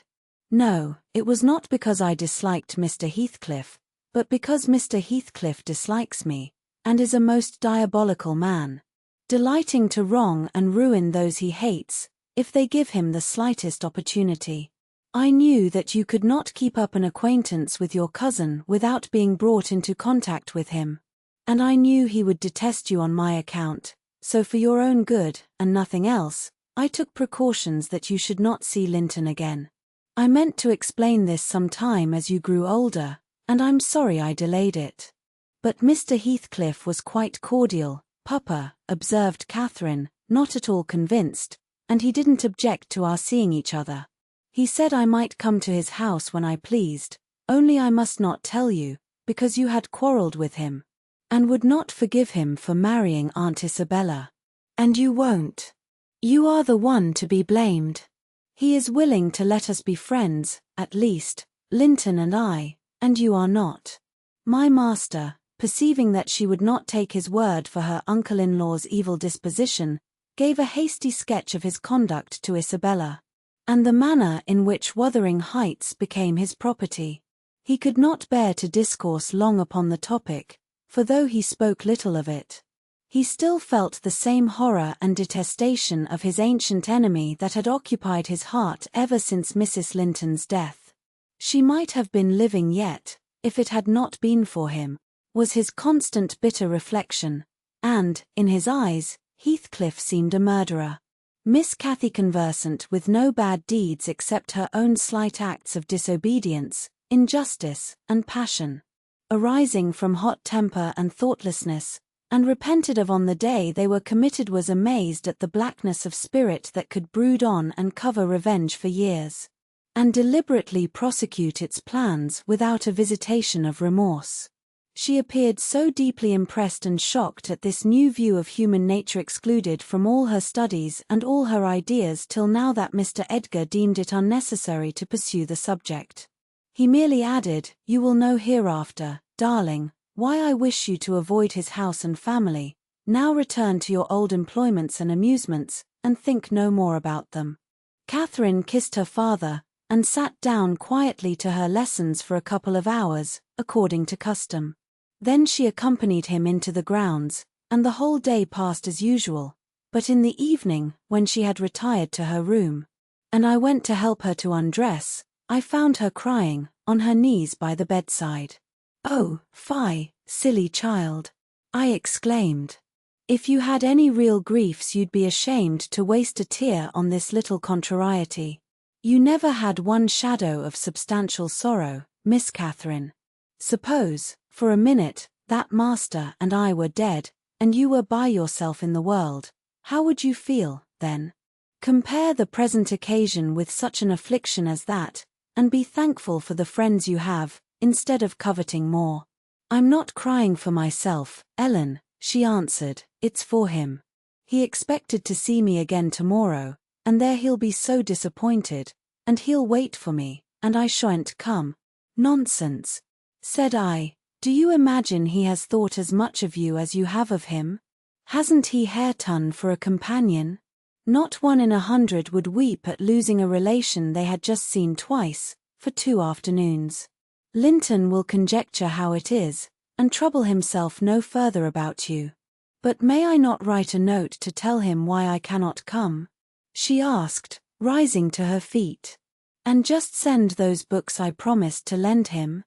"No, it was not because I disliked Mr. Heathcliff, but because Mr. Heathcliff dislikes me, and is a most diabolical man, delighting to wrong and ruin those he hates, if they give him the slightest opportunity. I knew that you could not keep up an acquaintance with your cousin without being brought into contact with him, and I knew he would detest you on my account. So for your own good, and nothing else, I took precautions that you should not see Linton again. I meant to explain this some time as you grew older, and I'm sorry I delayed it." "But Mr. Heathcliff was quite cordial, Papa," observed Catherine, not at all convinced, "and he didn't object to our seeing each other. He said I might come to his house when I pleased, only I must not tell you, because you had quarrelled with him, and would not forgive him for marrying Aunt Isabella. And you won't. You are the one to be blamed. He is willing to let us be friends, at least, Linton and I, and you are not." My master, perceiving that she would not take his word for her uncle-in-law's evil disposition, gave a hasty sketch of his conduct to Isabella, and the manner in which Wuthering Heights became his property. He could not bear to discourse long upon the topic, for though he spoke little of it, he still felt the same horror and detestation of his ancient enemy that had occupied his heart ever since Mrs. Linton's death. She might have been living yet, if it had not been for him, was his constant bitter reflection, and, in his eyes, Heathcliff seemed a murderer. Miss Cathy, conversant with no bad deeds except her own slight acts of disobedience, injustice, and passion, arising from hot temper and thoughtlessness, and repented of on the day they were committed, was amazed at the blackness of spirit that could brood on and cover revenge for years, and deliberately prosecute its plans without a visitation of remorse. She appeared so deeply impressed and shocked at this new view of human nature, excluded from all her studies and all her ideas till now, that Mr. Edgar deemed it unnecessary to pursue the subject. He merely added, "You will know hereafter, darling, why I wish you to avoid his house and family. Now return to your old employments and amusements, and think no more about them." Catherine kissed her father, and sat down quietly to her lessons for a couple of hours, according to custom. Then she accompanied him into the grounds, and the whole day passed as usual, but in the evening, when she had retired to her room, and I went to help her to undress, I found her crying, on her knees by the bedside. "Oh, fie, silly child," I exclaimed. "If you had any real griefs you'd be ashamed to waste a tear on this little contrariety. You never had one shadow of substantial sorrow, Miss Catherine. Suppose, for a minute, that master and I were dead, and you were by yourself in the world, how would you feel, then? Compare the present occasion with such an affliction as that, and be thankful for the friends you have, instead of coveting more." "I'm not crying for myself, Ellen," she answered, "it's for him. He expected to see me again tomorrow, and there he'll be so disappointed, and he'll wait for me, and I shan't come." "Nonsense," said I. "Do you imagine he has thought as much of you as you have of him? Hasn't he Hareton for a companion? Not 1 in 100 would weep at losing a relation they had just seen twice, for 2 afternoons. Linton will conjecture how it is, and trouble himself no further about you. But may I not write a note to tell him why I cannot come?" she asked, rising to her feet. "And just send those books I promised to lend him?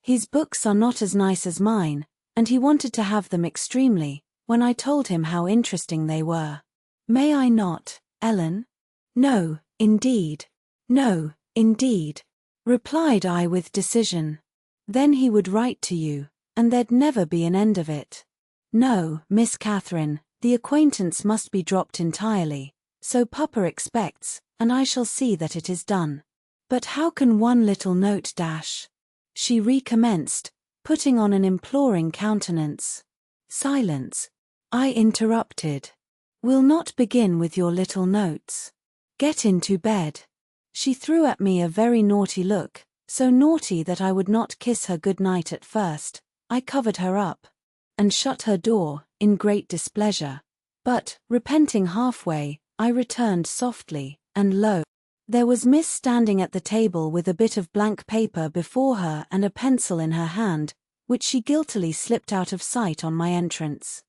His books are not as nice as mine, and he wanted to have them extremely, when I told him how interesting they were. May I not, Ellen?" "No, indeed. No, indeed," replied I with decision. "Then he would write to you, and there'd never be an end of it. No, Miss Catherine, the acquaintance must be dropped entirely, so Papa expects, and I shall see that it is done." "But how can one little note dash?" she recommenced, putting on an imploring countenance. "Silence," I interrupted. "We'll not begin with your little notes. Get into bed." She threw at me a very naughty look, so naughty that I would not kiss her good night at first. I covered her up, and shut her door, in great displeasure. But, repenting halfway, I returned softly, and lo! There was Miss standing at the table with a bit of blank paper before her and a pencil in her hand, which she guiltily slipped out of sight on my entrance.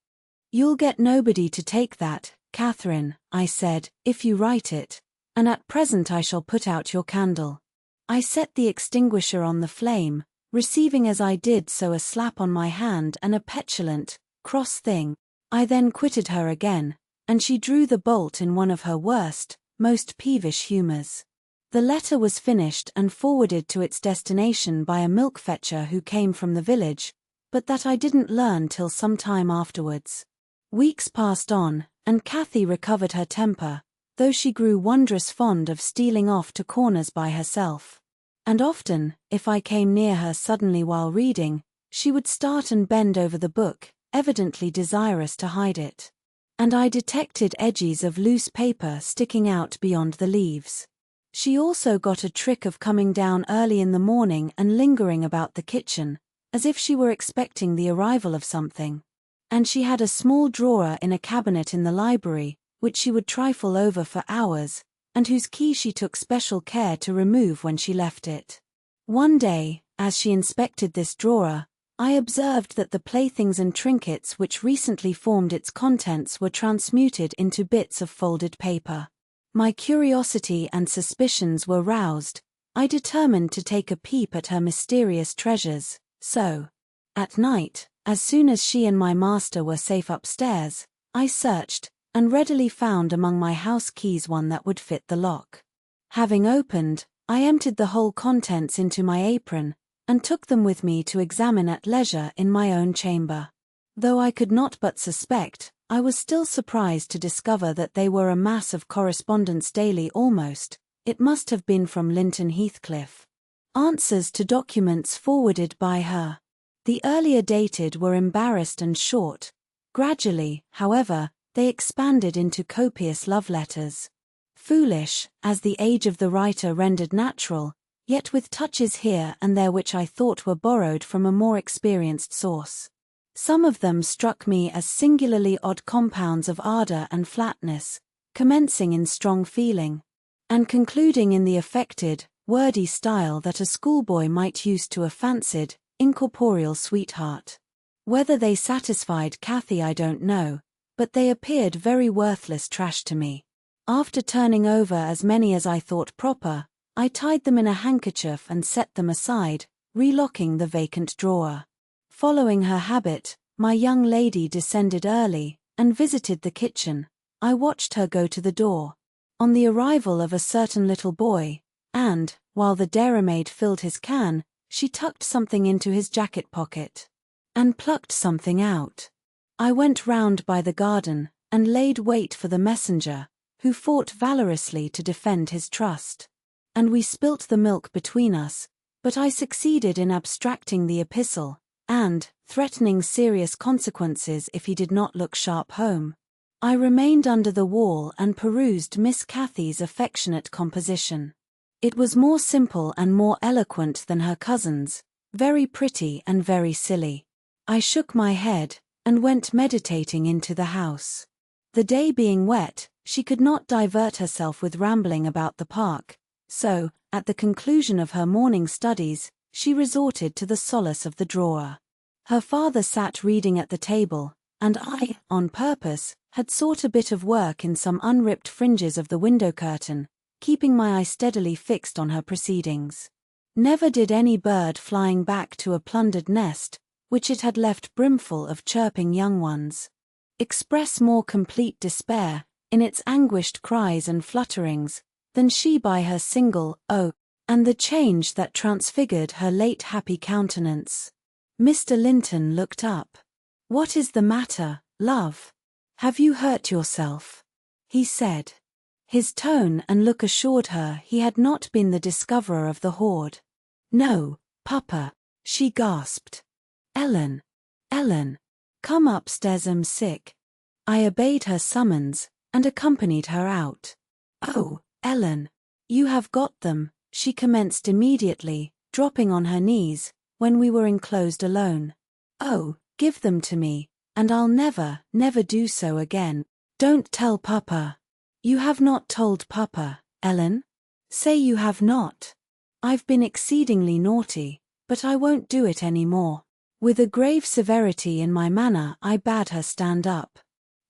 "You'll get nobody to take that, Catherine," I said, "if you write it, and at present I shall put out your candle." I set the extinguisher on the flame, receiving as I did so a slap on my hand and a petulant, cross thing. I then quitted her again, and she drew the bolt in one of her worst, most peevish humours. The letter was finished and forwarded to its destination by a milk fetcher who came from the village, but that I didn't learn till some time afterwards. Weeks passed on, and Cathy recovered her temper, though she grew wondrous fond of stealing off to corners by herself. And often, if I came near her suddenly while reading, she would start and bend over the book, evidently desirous to hide it. And I detected edges of loose paper sticking out beyond the leaves. She also got a trick of coming down early in the morning and lingering about the kitchen, as if she were expecting the arrival of something. And she had a small drawer in a cabinet in the library, which she would trifle over for hours, and whose key she took special care to remove when she left it. One day, as she inspected this drawer, I observed that the playthings and trinkets which recently formed its contents were transmuted into bits of folded paper. My curiosity and suspicions were roused. I determined to take a peep at her mysterious treasures, so, at night, as soon as she and my master were safe upstairs, I searched, and readily found among my house keys one that would fit the lock. Having opened, I emptied the whole contents into my apron, and took them with me to examine at leisure in my own chamber. Though I could not but suspect, I was still surprised to discover that they were a mass of correspondence daily almost. It must have been from Linton Heathcliff. Answers to documents forwarded by her. The earlier dated were embarrassed and short. Gradually, however, they expanded into copious love letters. Foolish, as the age of the writer rendered natural, yet with touches here and there which I thought were borrowed from a more experienced source. Some of them struck me as singularly odd compounds of ardour and flatness, commencing in strong feeling, and concluding in the affected, wordy style that a schoolboy might use to a fancied, incorporeal sweetheart. Whether they satisfied Cathy I don't know, but they appeared very worthless trash to me. After turning over as many as I thought proper, I tied them in a handkerchief and set them aside, relocking the vacant drawer. Following her habit, my young lady descended early, and visited the kitchen. I watched her go to the door. On the arrival of a certain little boy, and, while the dairymaid filled his can, she tucked something into his jacket pocket. And plucked something out. I went round by the garden, and laid wait for the messenger, who fought valorously to defend his trust. And we spilt the milk between us, but I succeeded in abstracting the epistle, and, threatening serious consequences if he did not look sharp home, I remained under the wall and perused Miss Cathy's affectionate composition. It was more simple and more eloquent than her cousin's, very pretty and very silly. I shook my head, and went meditating into the house. The day being wet, she could not divert herself with rambling about the park, so, at the conclusion of her morning studies, she resorted to the solace of the drawer. Her father sat reading at the table, and I, on purpose, had sought a bit of work in some unripped fringes of the window curtain, keeping my eye steadily fixed on her proceedings. Never did any bird flying back to a plundered nest, which it had left brimful of chirping young ones, express more complete despair, in its anguished cries and flutterings, than she by her single "oh," and the change that transfigured her late happy countenance. Mr. Linton looked up. "What is the matter, love? Have you hurt yourself?" he said. His tone and look assured her he had not been the discoverer of the hoard. "No, Papa," she gasped. "Ellen, Ellen, come upstairs, I'm sick." I obeyed her summons, and accompanied her out. "Oh, Ellen, you have got them," she commenced immediately, dropping on her knees, when we were enclosed alone. "Oh, give them to me, and I'll never, never do so again. Don't tell Papa." "You have not told Papa, Ellen? Say you have not." "I've been exceedingly naughty, but I won't do it any more." With a grave severity in my manner I bade her stand up.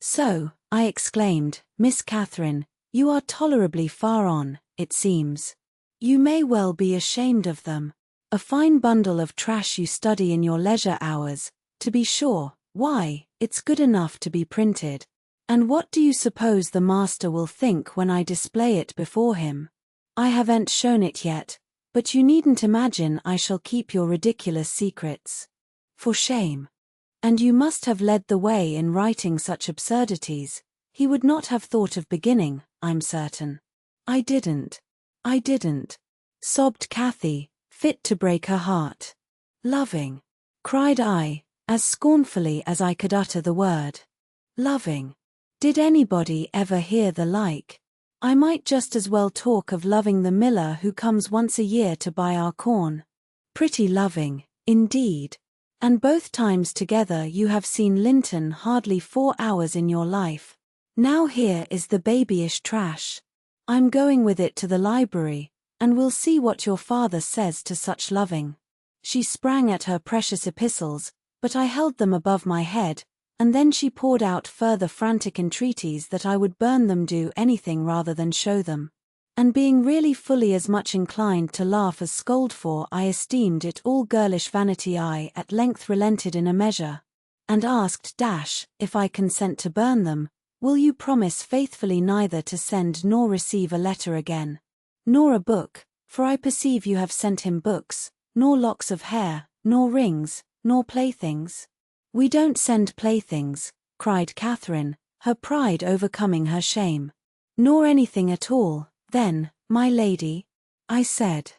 "So," I exclaimed, "Miss Catherine, you are tolerably far on, it seems. You may well be ashamed of them. A fine bundle of trash you study in your leisure hours, to be sure. Why, it's good enough to be printed. And what do you suppose the master will think when I display it before him? I haven't shown it yet, but you needn't imagine I shall keep your ridiculous secrets. For shame. And you must have led the way in writing such absurdities. He would not have thought of beginning, I'm certain." I didn't, sobbed Cathy, fit to break her heart. "Loving," cried I, as scornfully as I could utter the word. "Loving. Did anybody ever hear the like? I might just as well talk of loving the miller who comes once a year to buy our corn. Pretty loving, indeed. And both times together you have seen Linton hardly 4 hours in your life. Now here is the babyish trash. I'm going with it to the library, and we'll see what your father says to such loving." She sprang at her precious epistles, but I held them above my head, and then she poured out further frantic entreaties that I would burn them, do anything rather than show them. And being really fully as much inclined to laugh as scold, for I esteemed it all girlish vanity, I at length relented in a measure, and asked, "If I consent to burn them, will you promise faithfully neither to send nor receive a letter again? Nor a book, for I perceive you have sent him books, nor locks of hair, nor rings, nor playthings?" "We don't send playthings," cried Catherine, her pride overcoming her shame. "Nor anything at all, then, my lady," I said.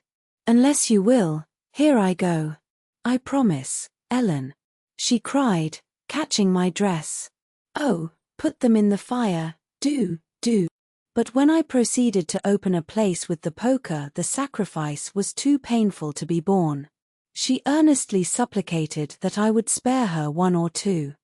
"Unless you will, here I go." "I promise, Ellen," she cried, catching my dress. "Oh, put them in the fire, do. But when I proceeded to open a place with the poker, the sacrifice was too painful to be borne. She earnestly supplicated that I would spare her 1 or 2.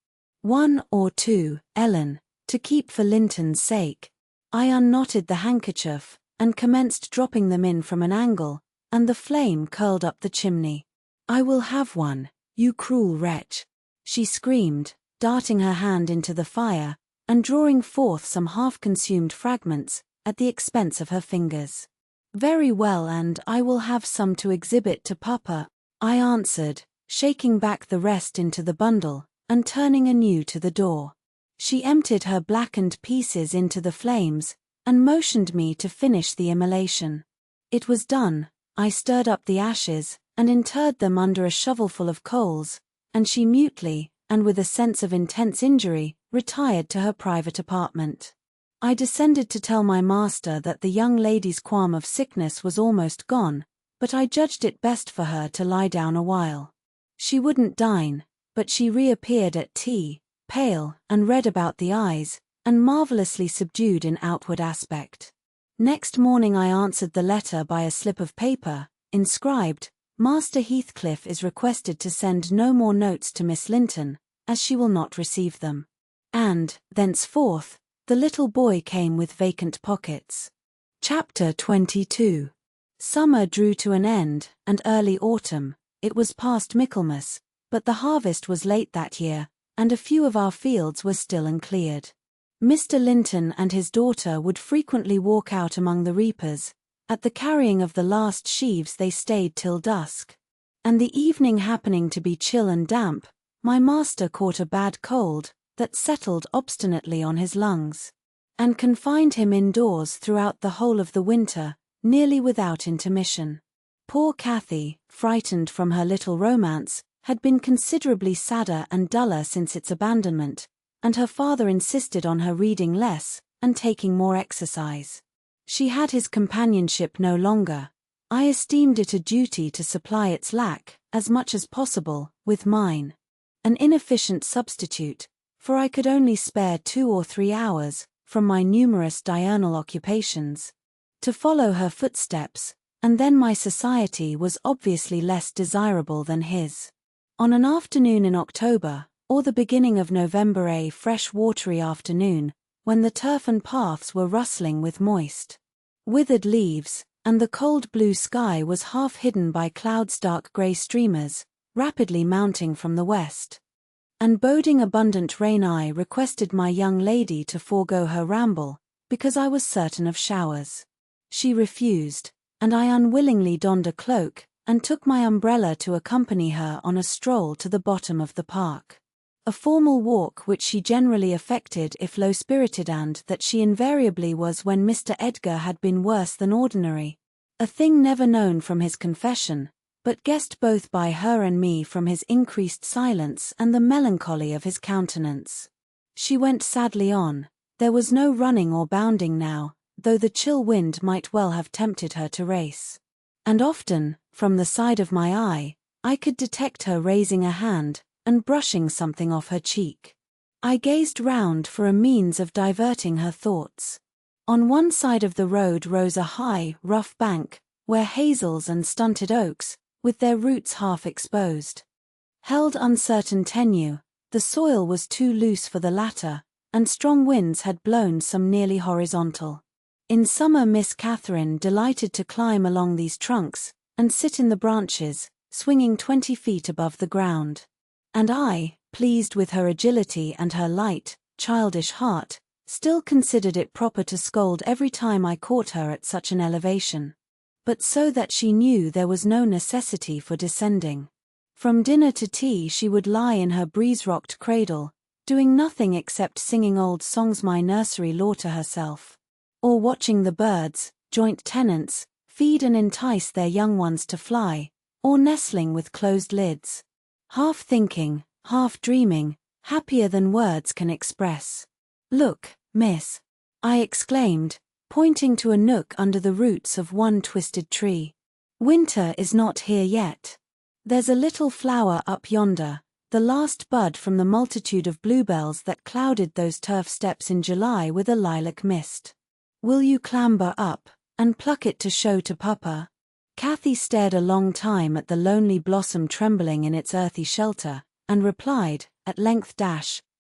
1 or 2, Ellen, to keep for Linton's sake. I unknotted the handkerchief, and commenced dropping them in from an angle, and the flame curled up the chimney. "I will have one, you cruel wretch," she screamed, darting her hand into the fire, and drawing forth some half-consumed fragments, at the expense of her fingers. "Very well, and I will have some to exhibit to Papa," I answered, shaking back the rest into the bundle, and turning anew to the door. She emptied her blackened pieces into the flames, and motioned me to finish the immolation. It was done. I stirred up the ashes, and interred them under a shovelful of coals, and she mutely, and with a sense of intense injury, retired to her private apartment. I descended to tell my master that the young lady's qualm of sickness was almost gone, but I judged it best for her to lie down a while. She wouldn't dine, but she reappeared at tea, pale and red about the eyes, and marvellously subdued in outward aspect. Next morning I answered the letter by a slip of paper, inscribed, "Master Heathcliff is requested to send no more notes to Miss Linton, as she will not receive them." And, thenceforth, the little boy came with vacant pockets. Chapter 22. Summer drew to an end, and early autumn. It was past Michaelmas, but the harvest was late that year, and a few of our fields were still uncleared. Mr. Linton and his daughter would frequently walk out among the reapers. At the carrying of the last sheaves they stayed till dusk. And the evening happening to be chill and damp, my master caught a bad cold, that settled obstinately on his lungs, and confined him indoors throughout the whole of the winter, nearly without intermission. Poor Cathy, frightened from her little romance, had been considerably sadder and duller since its abandonment, and her father insisted on her reading less, and taking more exercise. She had his companionship no longer. I esteemed it a duty to supply its lack, as much as possible, with mine. An inefficient substitute, for I could only spare 2 or 3 hours, from my numerous diurnal occupations, to follow her footsteps, and then my society was obviously less desirable than his. On an afternoon in October, or the beginning of November, a fresh watery afternoon, when the turf and paths were rustling with moist, withered leaves, and the cold blue sky was half hidden by clouds' dark grey streamers, rapidly mounting from the west, and boding abundant rain, I requested my young lady to forego her ramble, because I was certain of showers. She refused, and I unwillingly donned a cloak, and took my umbrella to accompany her on a stroll to the bottom of the park. A formal walk which she generally affected if low-spirited, and that she invariably was when Mr. Edgar had been worse than ordinary. A thing never known from his confession, but guessed both by her and me from his increased silence and the melancholy of his countenance. She went sadly on. There was no running or bounding now, though the chill wind might well have tempted her to race. And often, from the side of my eye, I could detect her raising a hand, and brushing something off her cheek. I gazed round for a means of diverting her thoughts. On one side of the road rose a high, rough bank, where hazels and stunted oaks, with their roots half exposed, held uncertain tenure. The soil was too loose for the latter, and strong winds had blown some nearly horizontal. In summer Miss Catherine delighted to climb along these trunks, and sit in the branches, swinging 20 feet above the ground. And I, pleased with her agility and her light, childish heart, still considered it proper to scold every time I caught her at such an elevation. But so that she knew there was no necessity for descending. From dinner to tea she would lie in her breeze-rocked cradle, doing nothing except singing old songs my nursery lore to herself, or watching the birds, joint tenants, feed and entice their young ones to fly, or nestling with closed lids, half thinking, half dreaming, happier than words can express. "Look, miss," I exclaimed, pointing to a nook under the roots of one twisted tree. "Winter is not here yet. There's a little flower up yonder, the last bud from the multitude of bluebells that clouded those turf steps in July with a lilac mist. Will you clamber up, and pluck it to show to Papa?" Cathy stared a long time at the lonely blossom trembling in its earthy shelter, and replied, at length,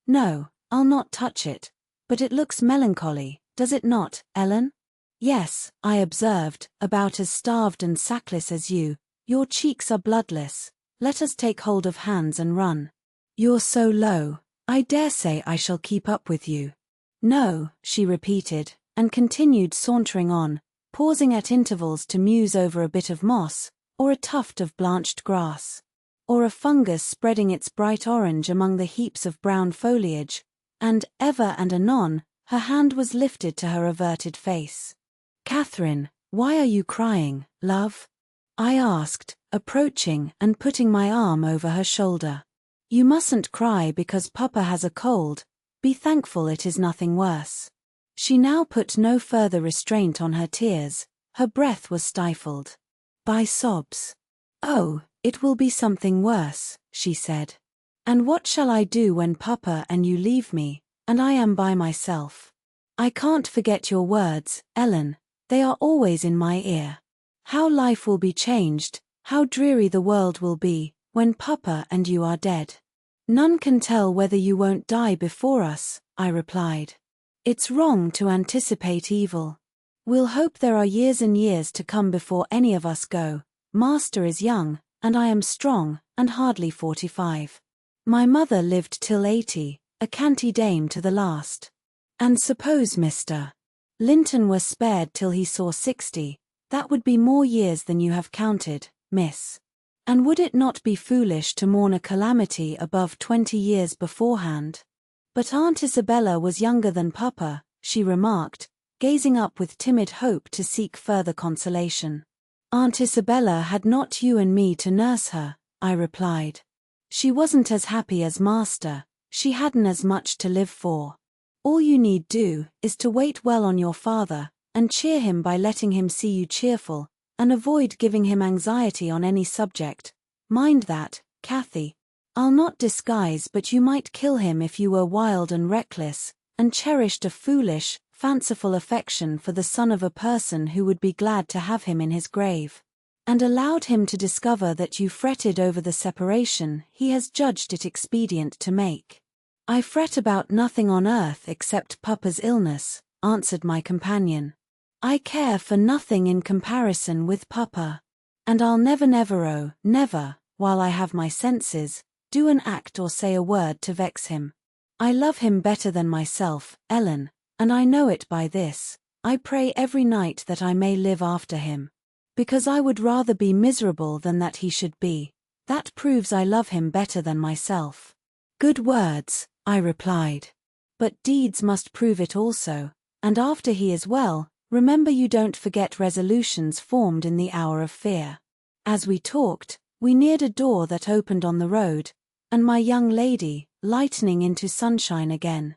"No, I'll not touch it, but it looks melancholy, does it not, Ellen?" Yes, I observed, about as starved and sackless as you. Your cheeks are bloodless. Let us take hold of hands and run. You're so low. I dare say I shall keep up with you. No, she repeated, and continued sauntering on, pausing at intervals to muse over a bit of moss, or a tuft of blanched grass, or a fungus spreading its bright orange among the heaps of brown foliage, and, ever and anon, her hand was lifted to her averted face. "Catherine, why are you crying, love?" I asked, approaching and putting my arm over her shoulder. "You mustn't cry because Papa has a cold. Be thankful it is nothing worse." She now put no further restraint on her tears. Her breath was stifled by sobs. "Oh, it will be something worse," she said. "And what shall I do when Papa and you leave me, and I am by myself? I can't forget your words, Ellen. They are always in my ear. How life will be changed, how dreary the world will be, when Papa and you are dead." "None can tell whether you won't die before us," I replied. "It's wrong to anticipate evil. We'll hope there are years and years to come before any of us go. Master is young, and I am strong, and hardly 45. My mother lived till 80, a canty dame to the last. And suppose Mr. Linton were spared till he saw 60, that would be more years than you have counted, miss. And would it not be foolish to mourn a calamity above 20 years beforehand?" "But Aunt Isabella was younger than Papa," she remarked, gazing up with timid hope to seek further consolation. "Aunt Isabella had not you and me to nurse her," I replied. "She wasn't as happy as Master, she hadn't as much to live for. All you need do is to wait well on your father, and cheer him by letting him see you cheerful, and avoid giving him anxiety on any subject. Mind that, Cathy. I'll not disguise, but you might kill him if you were wild and reckless, and cherished a foolish, fanciful affection for the son of a person who would be glad to have him in his grave, and allowed him to discover that you fretted over the separation he has judged it expedient to make." "I fret about nothing on earth except Papa's illness," answered my companion. "I care for nothing in comparison with Papa. And I'll never, while I have my senses, do an act or say a word to vex him. I love him better than myself, Ellen, and I know it by this. I pray every night that I may live after him. Because I would rather be miserable than that he should be. That proves I love him better than myself." "Good words," I replied. "But deeds must prove it also, and after he is well, remember you don't forget resolutions formed in the hour of fear." As we talked, we neared a door that opened on the road, and my young lady, lightening into sunshine again,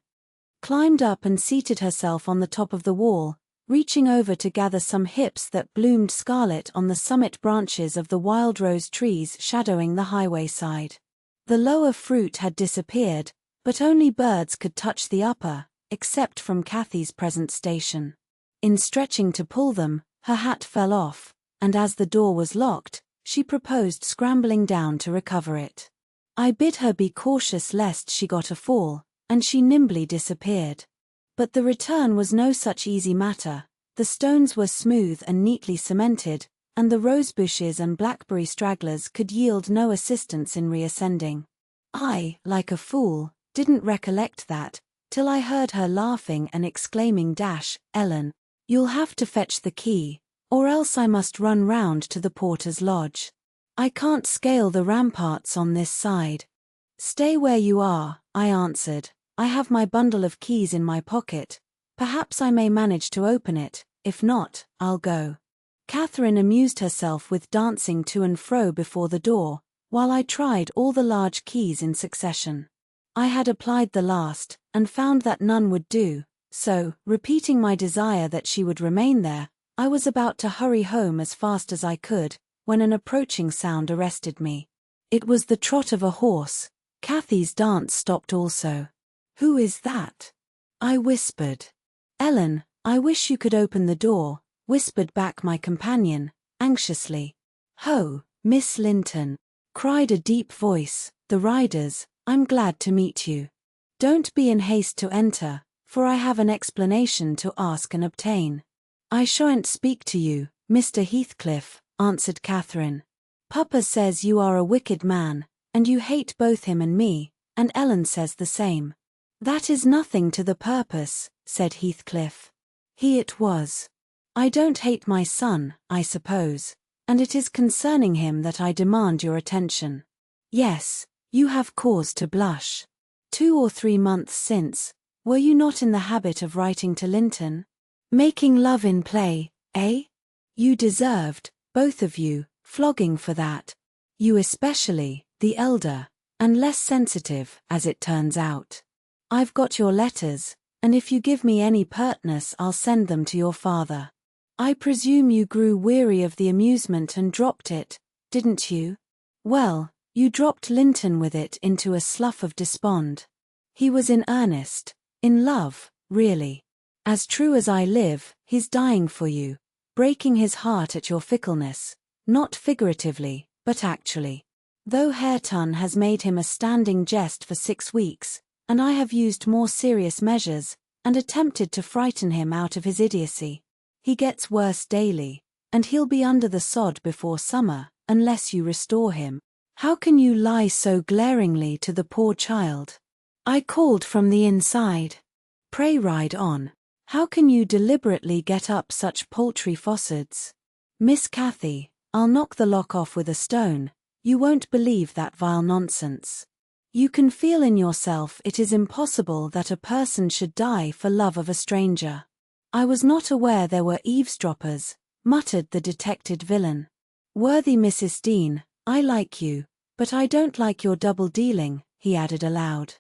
climbed up and seated herself on the top of the wall, reaching over to gather some hips that bloomed scarlet on the summit branches of the wild rose trees shadowing the highway side. The lower fruit had disappeared, but only birds could touch the upper, except from Cathy's present station. In stretching to pull them, her hat fell off, and as the door was locked, she proposed scrambling down to recover it. I bid her be cautious lest she got a fall, and she nimbly disappeared. But the return was no such easy matter. The stones were smooth and neatly cemented, and the rosebushes and blackberry stragglers could yield no assistance in reascending. I, like a fool, didn't recollect that, till I heard her laughing and exclaiming, "Ellen, you'll have to fetch the key, or else I must run round to the porter's lodge. I can't scale the ramparts on this side." "Stay where you are," I answered. "I have my bundle of keys in my pocket. Perhaps I may manage to open it, if not, I'll go." Catherine amused herself with dancing to and fro before the door, while I tried all the large keys in succession. I had applied the last, and found that none would do, so, repeating my desire that she would remain there, I was about to hurry home as fast as I could, when an approaching sound arrested me. It was the trot of a horse. Cathy's dance stopped also. "Who is that?" I whispered. "Ellen, I wish you could open the door," whispered back my companion, anxiously. "Ho, Miss Linton," cried a deep voice, "the riders, I'm glad to meet you. Don't be in haste to enter, for I have an explanation to ask and obtain." "I shan't speak to you, Mr. Heathcliff," answered Catherine. "Papa says you are a wicked man, and you hate both him and me, and Ellen says the same." "That is nothing to the purpose," said Heathcliff. He it was. "I don't hate my son, I suppose, and it is concerning him that I demand your attention." "Yes, you have cause to blush. 2 or 3 months since, were you not in the habit of writing to Linton? Making love in play, eh? You deserved, both of you, flogging for that. You especially, the elder, and less sensitive, as it turns out. I've got your letters, and if you give me any pertness I'll send them to your father. I presume you grew weary of the amusement and dropped it, didn't you? Well, you dropped Linton with it into a slough of despond. He was in earnest, in love, really. As true as I live, he's dying for you, breaking his heart at your fickleness, not figuratively, but actually. Though Hareton has made him a standing jest for 6 weeks, and I have used more serious measures, and attempted to frighten him out of his idiocy. He gets worse daily, and he'll be under the sod before summer, unless you restore him. How can you lie so glaringly to the poor child?" I called from the inside. "Pray ride on. How can you deliberately get up such paltry falsehoods? Miss Cathy, I'll knock the lock off with a stone. You won't believe that vile nonsense. You can feel in yourself it is impossible that a person should die for love of a stranger." "I was not aware there were eavesdroppers," muttered the detected villain. "Worthy Mrs. Dean, I like you, but I don't like your double-dealing," he added aloud.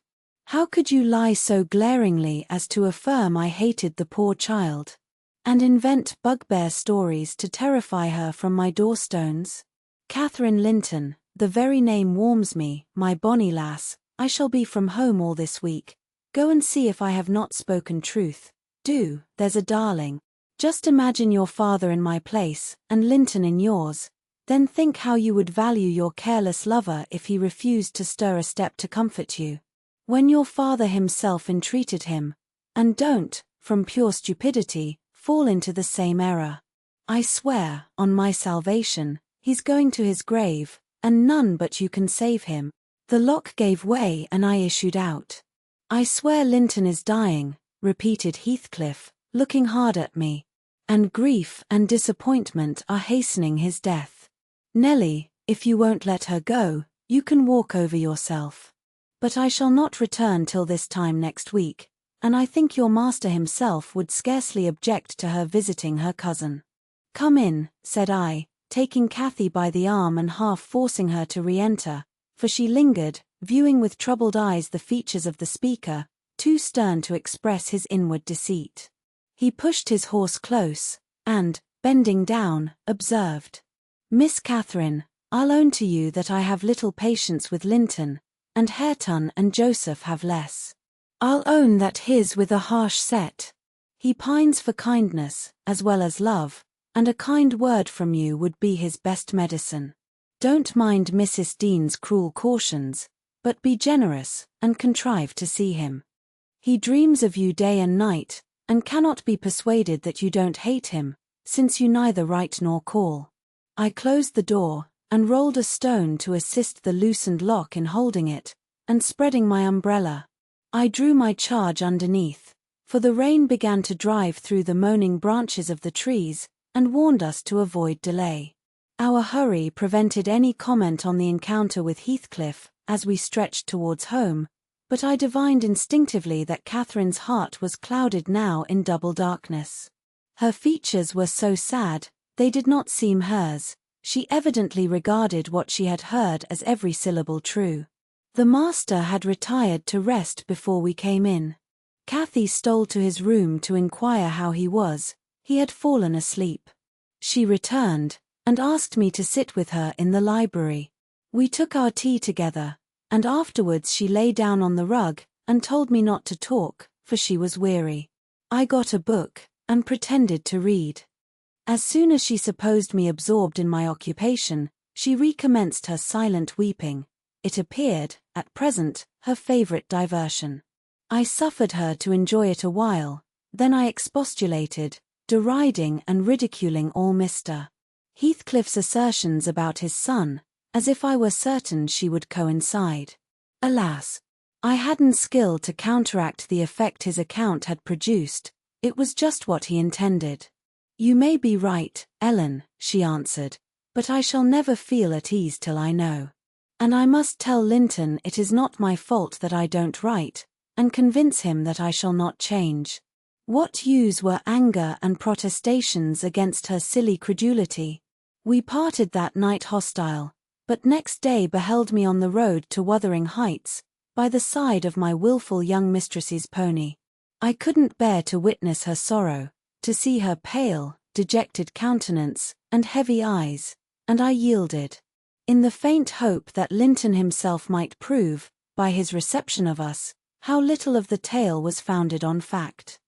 "How could you lie so glaringly as to affirm I hated the poor child? And invent bugbear stories to terrify her from my doorstones? Catherine Linton, the very name warms me, my bonny lass. I shall be from home all this week. Go and see if I have not spoken truth. Do, there's a darling. Just imagine your father in my place, and Linton in yours. Then think how you would value your careless lover if he refused to stir a step to comfort you, when your father himself entreated him. And don't, from pure stupidity, fall into the same error. I swear, on my salvation, he's going to his grave, and none but you can save him." The lock gave way and I issued out. "I swear Linton is dying," repeated Heathcliff, looking hard at me. "And grief and disappointment are hastening his death. Nelly, if you won't let her go, you can walk over yourself. But I shall not return till this time next week, and I think your master himself would scarcely object to her visiting her cousin." "Come in," said I, taking Cathy by the arm and half forcing her to re-enter, for she lingered, viewing with troubled eyes the features of the speaker, too stern to express his inward deceit. He pushed his horse close, and, bending down, observed, "Miss Catherine, I'll own to you that I have little patience with Linton, and Hareton and Joseph have less. I'll own that his with a harsh set. He pines for kindness, as well as love, and a kind word from you would be his best medicine. Don't mind Mrs. Dean's cruel cautions, but be generous, and contrive to see him. He dreams of you day and night, and cannot be persuaded that you don't hate him, since you neither write nor call." I closed the door, and rolled a stone to assist the loosened lock in holding it, and spreading my umbrella. I drew my charge underneath, for the rain began to drive through the moaning branches of the trees, and warned us to avoid delay. Our hurry prevented any comment on the encounter with Heathcliff, as we stretched towards home, but I divined instinctively that Catherine's heart was clouded now in double darkness. Her features were so sad, they did not seem hers. She evidently regarded what she had heard as every syllable true. The master had retired to rest before we came in. Cathy stole to his room to inquire how he was. He had fallen asleep. She returned, and asked me to sit with her in the library. We took our tea together, and afterwards she lay down on the rug, and told me not to talk, for she was weary. I got a book, and pretended to read. As soon as she supposed me absorbed in my occupation, she recommenced her silent weeping. It appeared, at present, her favourite diversion. I suffered her to enjoy it a while, then I expostulated, deriding and ridiculing all Mr. Heathcliff's assertions about his son, as if I were certain she would coincide. Alas! I hadn't skill to counteract the effect his account had produced. It was just what he intended. "You may be right, Ellen," she answered, "but I shall never feel at ease till I know. And I must tell Linton it is not my fault that I don't write, and convince him that I shall not change." What use were anger and protestations against her silly credulity? We parted that night hostile, but next day beheld me on the road to Wuthering Heights, by the side of my wilful young mistress's pony. I couldn't bear to witness her sorrow, to see her pale, dejected countenance, and heavy eyes, and I yielded. In the faint hope that Linton himself might prove, by his reception of us, how little of the tale was founded on fact.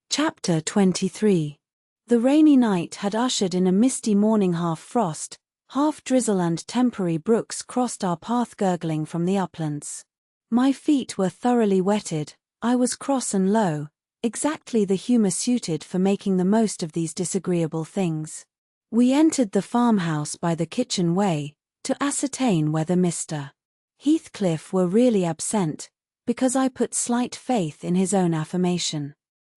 Chapter 23. The rainy night had ushered in a misty morning, half frost, half drizzle, and temporary brooks crossed our path gurgling from the uplands. My feet were thoroughly wetted, I was cross and low, exactly the humour suited for making the most of these disagreeable things. We entered the farmhouse by the kitchen way, to ascertain whether Mr. Heathcliff were really absent, because I put slight faith in his own affirmation.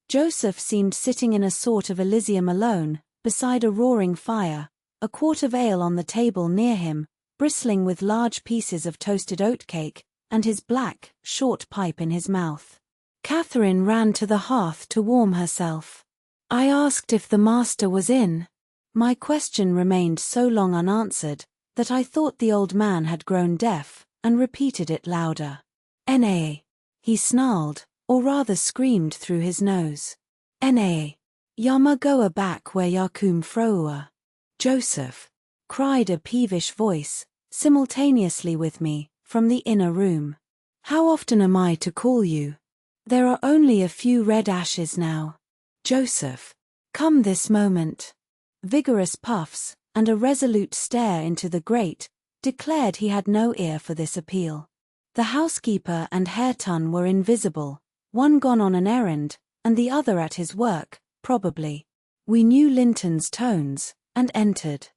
Joseph seemed sitting in a sort of Elysium alone, beside a roaring fire, a quart of ale on the table near him, bristling with large pieces of toasted oatcake, and his black, short pipe in his mouth. Catherine ran to the hearth to warm herself. I asked if the master was in. My question remained so long unanswered, that I thought the old man had grown deaf, and repeated it louder. "N.A." he snarled, or rather screamed through his nose. "N.A. Yama goa back where ya come froa." "Joseph," cried a peevish voice, simultaneously with me, from the inner room. "How often am I to call you? There are only a few red ashes now. Joseph, come this moment." Vigorous puffs, and a resolute stare into the grate, declared he had no ear for this appeal. The housekeeper and Hareton were invisible, one gone on an errand, and the other at his work, probably. We knew Linton's tones, and entered.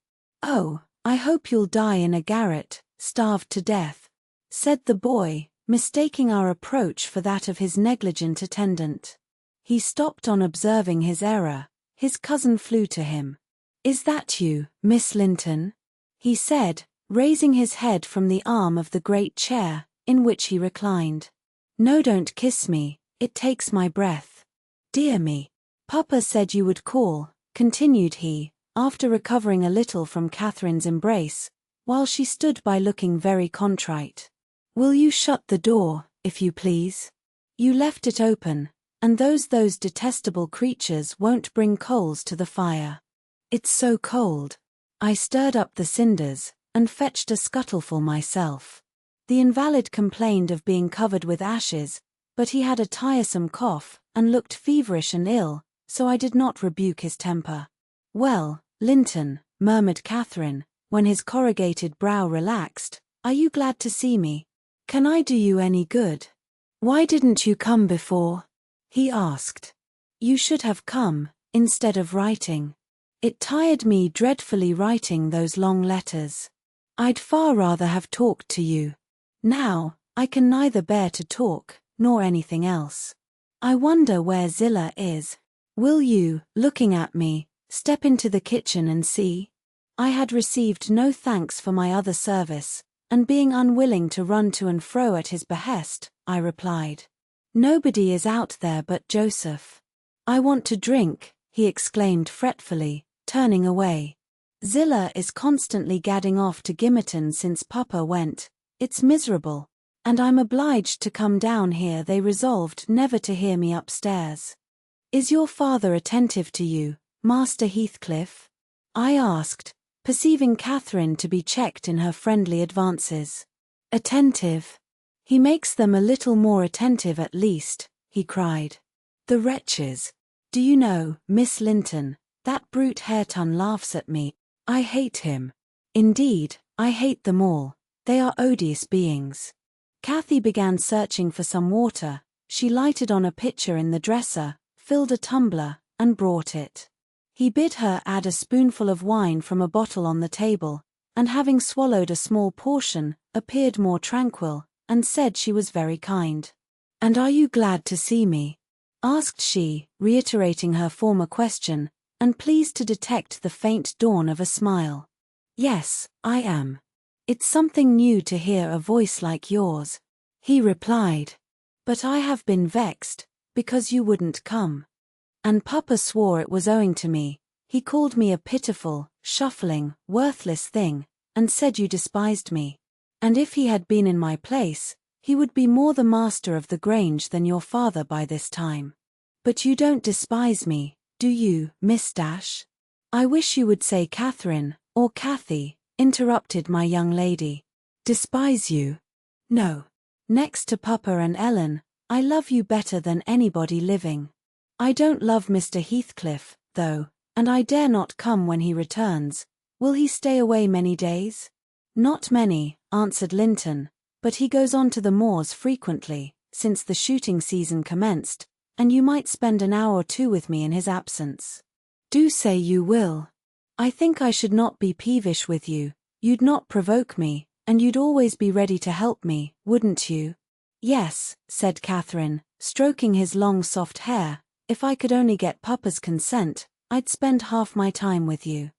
"Oh, I hope you'll die in a garret, starved to death," said the boy, mistaking our approach for that of his negligent attendant. He stopped on observing his error. His cousin flew to him. "Is that you, Miss Linton?" he said, raising his head from the arm of the great chair, in which he reclined. "No, don't kiss me, it takes my breath." "Dear me. Papa said you would call," continued he, after recovering a little from Catherine's embrace, while she stood by looking very contrite. "Will you shut the door, if you please? You left it open, and those detestable creatures won't bring coals to the fire. It's so cold." I stirred up the cinders, and fetched a scuttleful myself. The invalid complained of being covered with ashes, but he had a tiresome cough, and looked feverish and ill, so I did not rebuke his temper. "Well, Linton," murmured Catherine, when his corrugated brow relaxed, "are you glad to see me? Can I do you any good?" "Why didn't you come before?" he asked. "You should have come, instead of writing. It tired me dreadfully writing those long letters. I'd far rather have talked to you. Now, I can neither bear to talk, nor anything else. I wonder where Zillah is. Will you, looking at me, step into the kitchen and see?" I had received no thanks for my other service, and being unwilling to run to and fro at his behest, I replied. "Nobody is out there but Joseph." "I want to drink," he exclaimed fretfully, turning away. "Zillah is constantly gadding off to Gimmerton since Papa went. It's miserable. And I'm obliged to come down here." They resolved never to hear me upstairs. "Is your father attentive to you, Master Heathcliff?" I asked, perceiving Catherine to be checked in her friendly advances. "Attentive? He makes them a little more attentive at least," he cried. "The wretches! Do you know, Miss Linton, that brute Hareton laughs at me. I hate him. Indeed, I hate them all. They are odious beings." Cathy began searching for some water. She lighted on a pitcher in the dresser, filled a tumbler, and brought it. He bid her add a spoonful of wine from a bottle on the table, and having swallowed a small portion, appeared more tranquil, and said she was very kind. "And are you glad to see me?" asked she, reiterating her former question, and pleased to detect the faint dawn of a smile. "Yes, I am. It's something new to hear a voice like yours," he replied. "But I have been vexed, because you wouldn't come. And Papa swore it was owing to me. He called me a pitiful, shuffling, worthless thing, and said you despised me. And if he had been in my place, he would be more the master of the Grange than your father by this time. But you don't despise me, do you, Miss Dash?" "I wish you would say Catherine, or Cathy," interrupted my young lady. "Despise you? No. Next to Papa and Ellen, I love you better than anybody living. I don't love Mr. Heathcliff, though, and I dare not come when he returns. Will he stay away many days?" "Not many," answered Linton, "but he goes on to the moors frequently, since the shooting season commenced, and you might spend an hour or two with me in his absence." "Do say you will. I think I should not be peevish with you, you'd not provoke me, and you'd always be ready to help me, wouldn't you?" "Yes," said Catherine, stroking his long soft hair, "if I could only get Papa's consent, I'd spend half my time with you."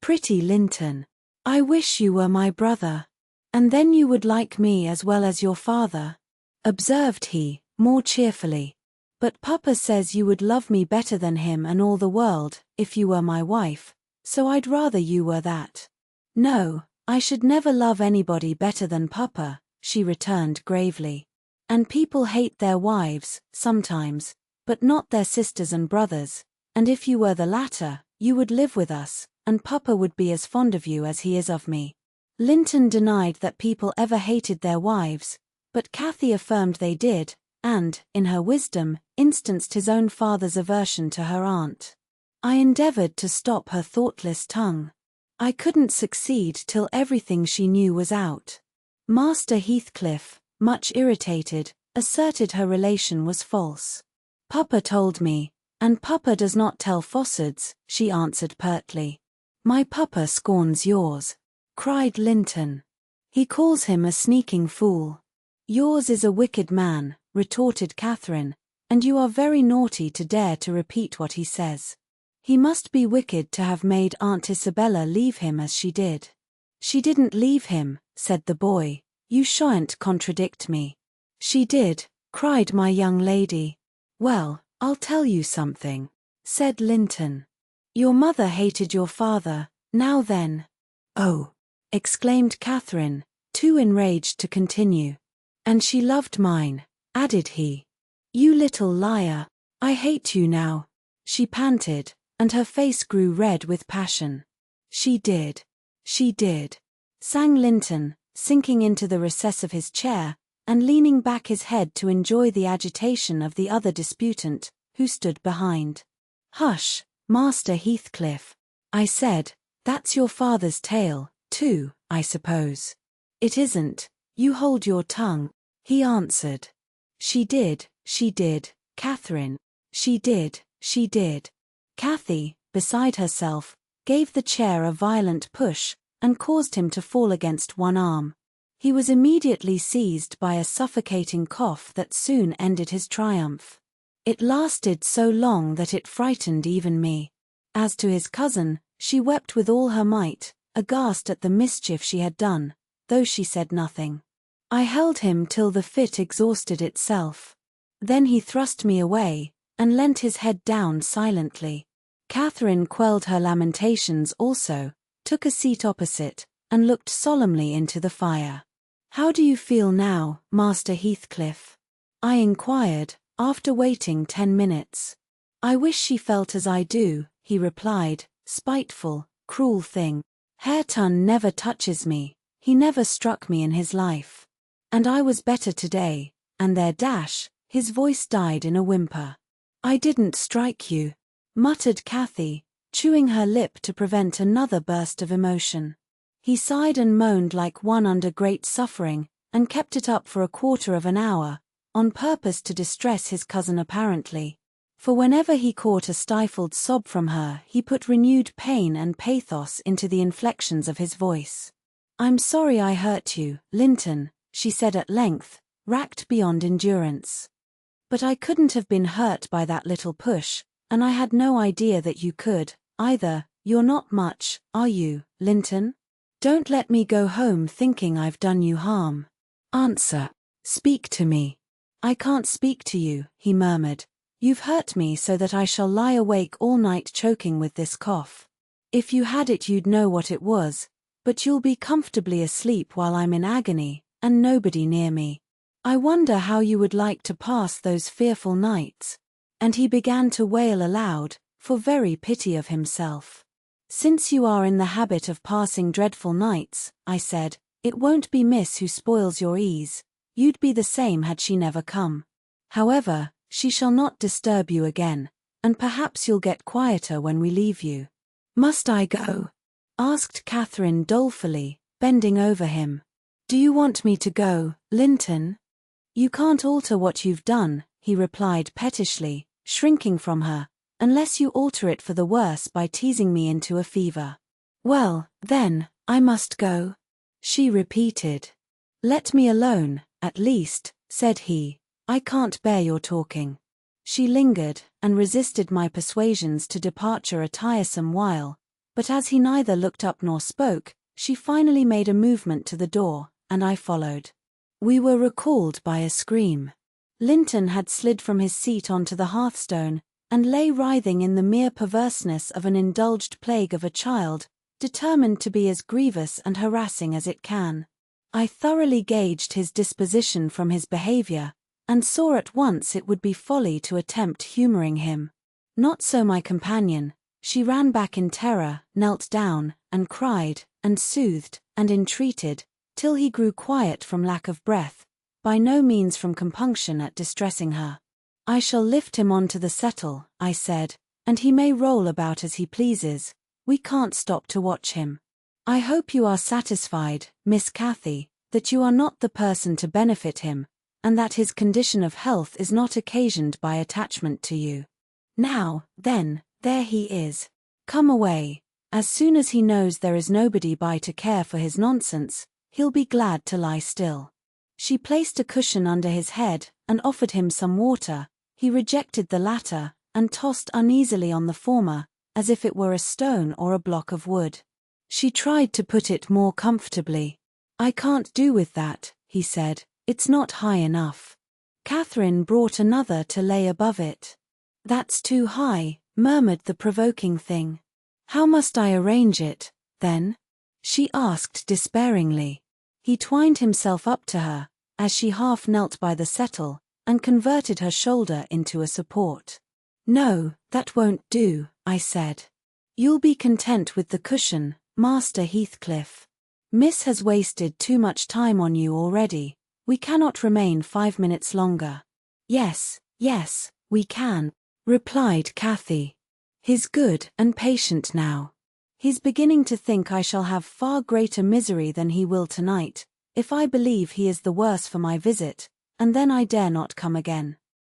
"Pretty Linton. I wish you were my brother. And then you would like me as well as your father," observed he, more cheerfully. "But Papa says you would love me better than him and all the world, if you were my wife, so I'd rather you were that." "No, I should never love anybody better than Papa," she returned gravely. "And people hate their wives, sometimes, but not their sisters and brothers, and if you were the latter, you would live with us, and Papa would be as fond of you as he is of me." Linton denied that people ever hated their wives, but Cathy affirmed they did, and, in her wisdom, instanced his own father's aversion to her aunt. I endeavoured to stop her thoughtless tongue. I couldn't succeed till everything she knew was out. Master Heathcliff, much irritated, asserted her relation was false. "Papa told me, and Papa does not tell falsehoods," she answered pertly. "My Papa scorns yours," cried Linton. "He calls him a sneaking fool." "Yours is a wicked man," retorted Catherine, "and you are very naughty to dare to repeat what he says. He must be wicked to have made Aunt Isabella leave him as she did." "She didn't leave him," said the boy. "You shan't contradict me." "She did," cried my young lady. "Well, I'll tell you something," said Linton. "Your mother hated your father, now then." "Oh!" exclaimed Catherine, too enraged to continue. "And she loved mine," added he. "You little liar, I hate you now," she panted, and her face grew red with passion. She did, sang Linton, sinking into the recess of his chair, and leaning back his head to enjoy the agitation of the other disputant, who stood behind. "Hush, Master Heathcliff," I said, "that's your father's tale, too, I suppose." "It isn't, you hold your tongue," he answered. She did, Catherine. She did. Cathy, beside herself, gave the chair a violent push, and caused him to fall against one arm. He was immediately seized by a suffocating cough that soon ended his triumph. It lasted so long that it frightened even me. As to his cousin, she wept with all her might, aghast at the mischief she had done, though she said nothing. I held him till the fit exhausted itself. Then he thrust me away, and leant his head down silently. Catherine quelled her lamentations also, took a seat opposite, and looked solemnly into the fire. "How do you feel now, Master Heathcliff?" I inquired, after waiting 10 minutes. "I wish she felt as I do," he replied, "spiteful, cruel thing. Hareton never touches me, he never struck me in his life. And I was better today, and there his voice died in a whimper. "I didn't strike you," muttered Cathy, chewing her lip to prevent another burst of emotion. He sighed and moaned like one under great suffering, and kept it up for a quarter of an hour, on purpose to distress his cousin apparently. For whenever he caught a stifled sob from her, he put renewed pain and pathos into the inflections of his voice. "I'm sorry I hurt you, Linton," she said at length, racked beyond endurance. "But I couldn't have been hurt by that little push, and I had no idea that you could, either. You're not much, are you, Linton? Don't let me go home thinking I've done you harm. Answer. Speak to me." "I can't speak to you," he murmured. "You've hurt me so that I shall lie awake all night choking with this cough. If you had it you'd know what it was, but you'll be comfortably asleep while I'm in agony, and nobody near me. I wonder how you would like to pass those fearful nights." And he began to wail aloud, for very pity of himself. "Since you are in the habit of passing dreadful nights," I said, "it won't be Miss who spoils your ease. You'd be the same had she never come. However, she shall not disturb you again, and perhaps you'll get quieter when we leave you." "Must I go?" asked Catherine dolefully, bending over him. "Do you want me to go, Linton?" "You can't alter what you've done," he replied pettishly, shrinking from her, "unless you alter it for the worse by teasing me into a fever." "Well, then, I must go," she repeated. "Let me alone, at least," said he. "I can't bear your talking." She lingered, and resisted my persuasions to departure a tiresome while, but as he neither looked up nor spoke, she finally made a movement to the door, and I followed. We were recalled by a scream. Linton had slid from his seat onto the hearthstone, and lay writhing in the mere perverseness of an indulged plague of a child, determined to be as grievous and harassing as it can. I thoroughly gauged his disposition from his behavior, and saw at once it would be folly to attempt humoring him. Not so my companion. She ran back in terror, knelt down, and cried, and soothed, and entreated, till he grew quiet from lack of breath, by no means from compunction at distressing her. "I shall lift him onto the settle," I said, "and he may roll about as he pleases. We can't stop to watch him. I hope you are satisfied, Miss Cathy, that you are not the person to benefit him, and that his condition of health is not occasioned by attachment to you. Now, then, there he is. Come away. As soon as he knows there is nobody by to care for his nonsense, he'll be glad to lie still." She placed a cushion under his head, and offered him some water. He rejected the latter, and tossed uneasily on the former, as if it were a stone or a block of wood. She tried to put it more comfortably. "I can't do with that," he said. "It's not high enough." Catherine brought another to lay above it. "That's too high," murmured the provoking thing. "How must I arrange it, then?" she asked despairingly. He twined himself up to her, as she half knelt by the settle, and converted her shoulder into a support. "No, that won't do," I said. "You'll be content with the cushion, Master Heathcliff. Miss has wasted too much time on you already. We cannot remain 5 minutes longer." Yes, we can," replied Cathy. "He's good and patient now. He's beginning to think I shall have far greater misery than he will tonight, if I believe he is the worse for my visit, and then I dare not come again.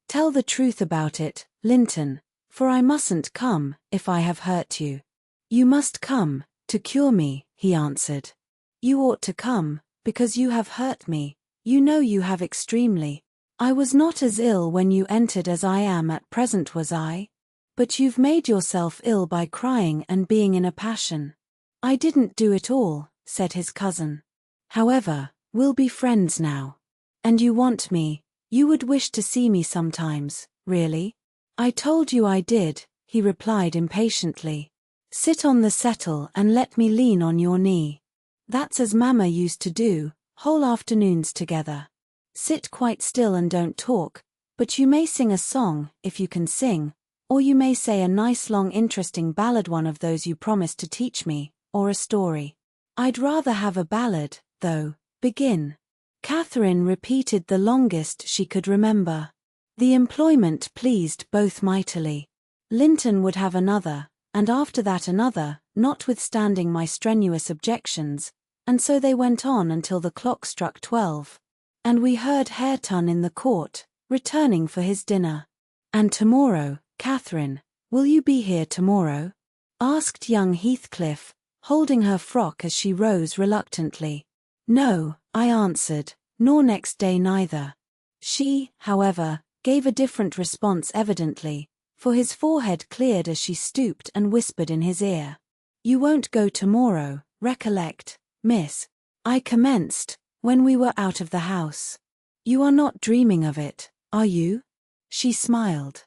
Tell the truth about it, Linton, for I mustn't come if I have hurt you." "You must come, to cure me," he answered. "You ought to come, because you have hurt me. You know you have extremely. I was not as ill when you entered as I am at present, was I? But you've made yourself ill by crying and being in a passion." "I didn't do it all," said his cousin. "However, we'll be friends now. And you want me, you would wish to see me sometimes, really?" "I told you I did," he replied impatiently. "Sit on the settle and let me lean on your knee. That's as Mamma used to do, whole afternoons together. Sit quite still and don't talk, but you may sing a song, if you can sing, or you may say a nice long interesting ballad, one of those you promised to teach me, or a story. I'd rather have a ballad, though. Begin." Catherine repeated the longest she could remember. The employment pleased both mightily. Linton would have another, and after that another, notwithstanding my strenuous objections, and so they went on until the clock struck 12. And we heard Hareton in the court, returning for his dinner. "And tomorrow," Catherine, will you be here tomorrow? Asked young Heathcliff, holding her frock as she rose reluctantly. No, I answered, nor next day neither. She, however, gave a different response evidently, for his forehead cleared as she stooped and whispered in his ear. You won't go tomorrow, recollect, miss. I commenced, when we were out of the house. You are not dreaming of it, are you? She smiled.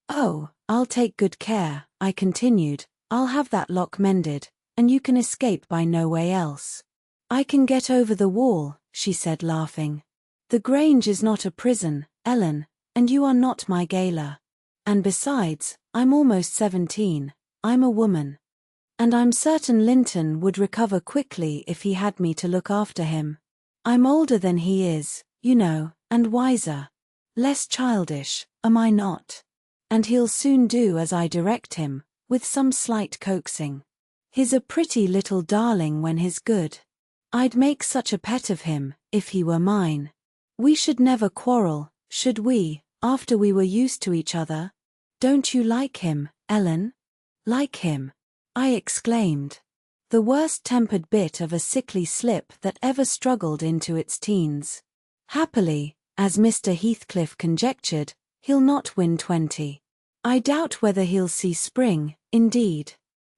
Oh, I'll take good care, I continued. I'll have that lock mended, and you can escape by no way else. I can get over the wall, she said laughing. The Grange is not a prison, Ellen, and you are not my gaoler. And besides, I'm almost 17, I'm a woman. And I'm certain Linton would recover quickly if he had me to look after him. I'm older than he is, you know, and wiser. Less childish, am I not? And he'll soon do as I direct him, with some slight coaxing. He's a pretty little darling when he's good. I'd make such a pet of him, if he were mine. We should never quarrel, should we, after we were used to each other? Don't you like him, Ellen? Like him? I exclaimed. The worst-tempered bit of a sickly slip that ever struggled into its teens. Happily, as Mr. Heathcliff conjectured, he'll not win 20. I doubt whether he'll see spring, indeed.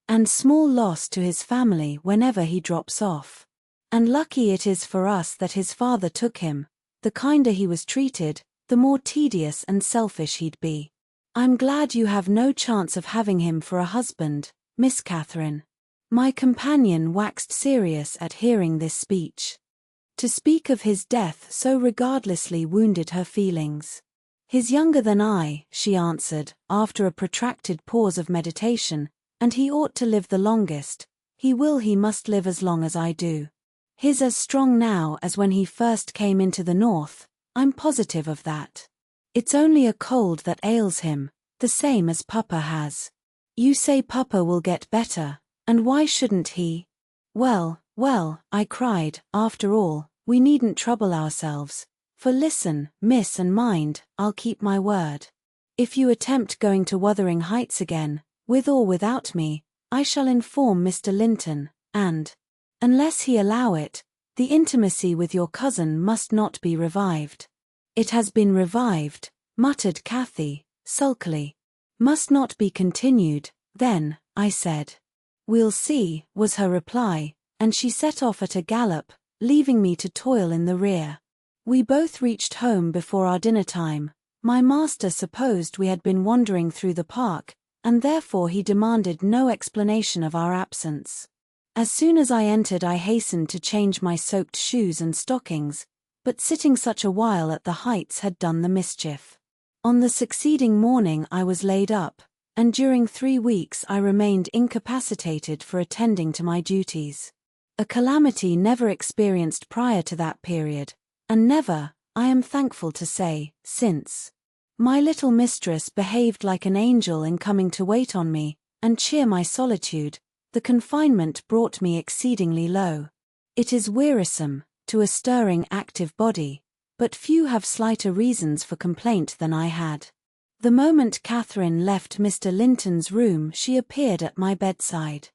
And small loss to his family whenever he drops off. And lucky it is for us that his father took him. The kinder he was treated, the more tedious and selfish he'd be. I'm glad you have no chance of having him for a husband, Miss Catherine. My companion waxed serious at hearing this speech. To speak of his death so regardlessly wounded her feelings. He's younger than I, she answered, after a protracted pause of meditation, and he ought to live the longest. He must live as long as I do. He's as strong now as when he first came into the north, I'm positive of that. It's only a cold that ails him, the same as Papa has. You say Papa will get better, and why shouldn't he? Well, I cried, after all, we needn't trouble ourselves. For listen, miss, and mind, I'll keep my word. If you attempt going to Wuthering Heights again, with or without me, I shall inform Mr. Linton, and, unless he allow it, the intimacy with your cousin must not be revived. It has been revived, muttered Cathy, sulkily. Must not be continued, then, I said. We'll see, was her reply, and she set off at a gallop, leaving me to toil in the rear. We both reached home before our dinner time. My master supposed we had been wandering through the park, and therefore he demanded no explanation of our absence. As soon as I entered I hastened to change my soaked shoes and stockings, but sitting such a while at the Heights had done the mischief. On the succeeding morning I was laid up, and during 3 weeks I remained incapacitated for attending to my duties. A calamity never experienced prior to that period, and never, I am thankful to say, since. My little mistress behaved like an angel in coming to wait on me, and cheer my solitude. The confinement brought me exceedingly low. It is wearisome, to a stirring active body, but few have slighter reasons for complaint than I had. The moment Catherine left Mr. Linton's room she appeared at my bedside.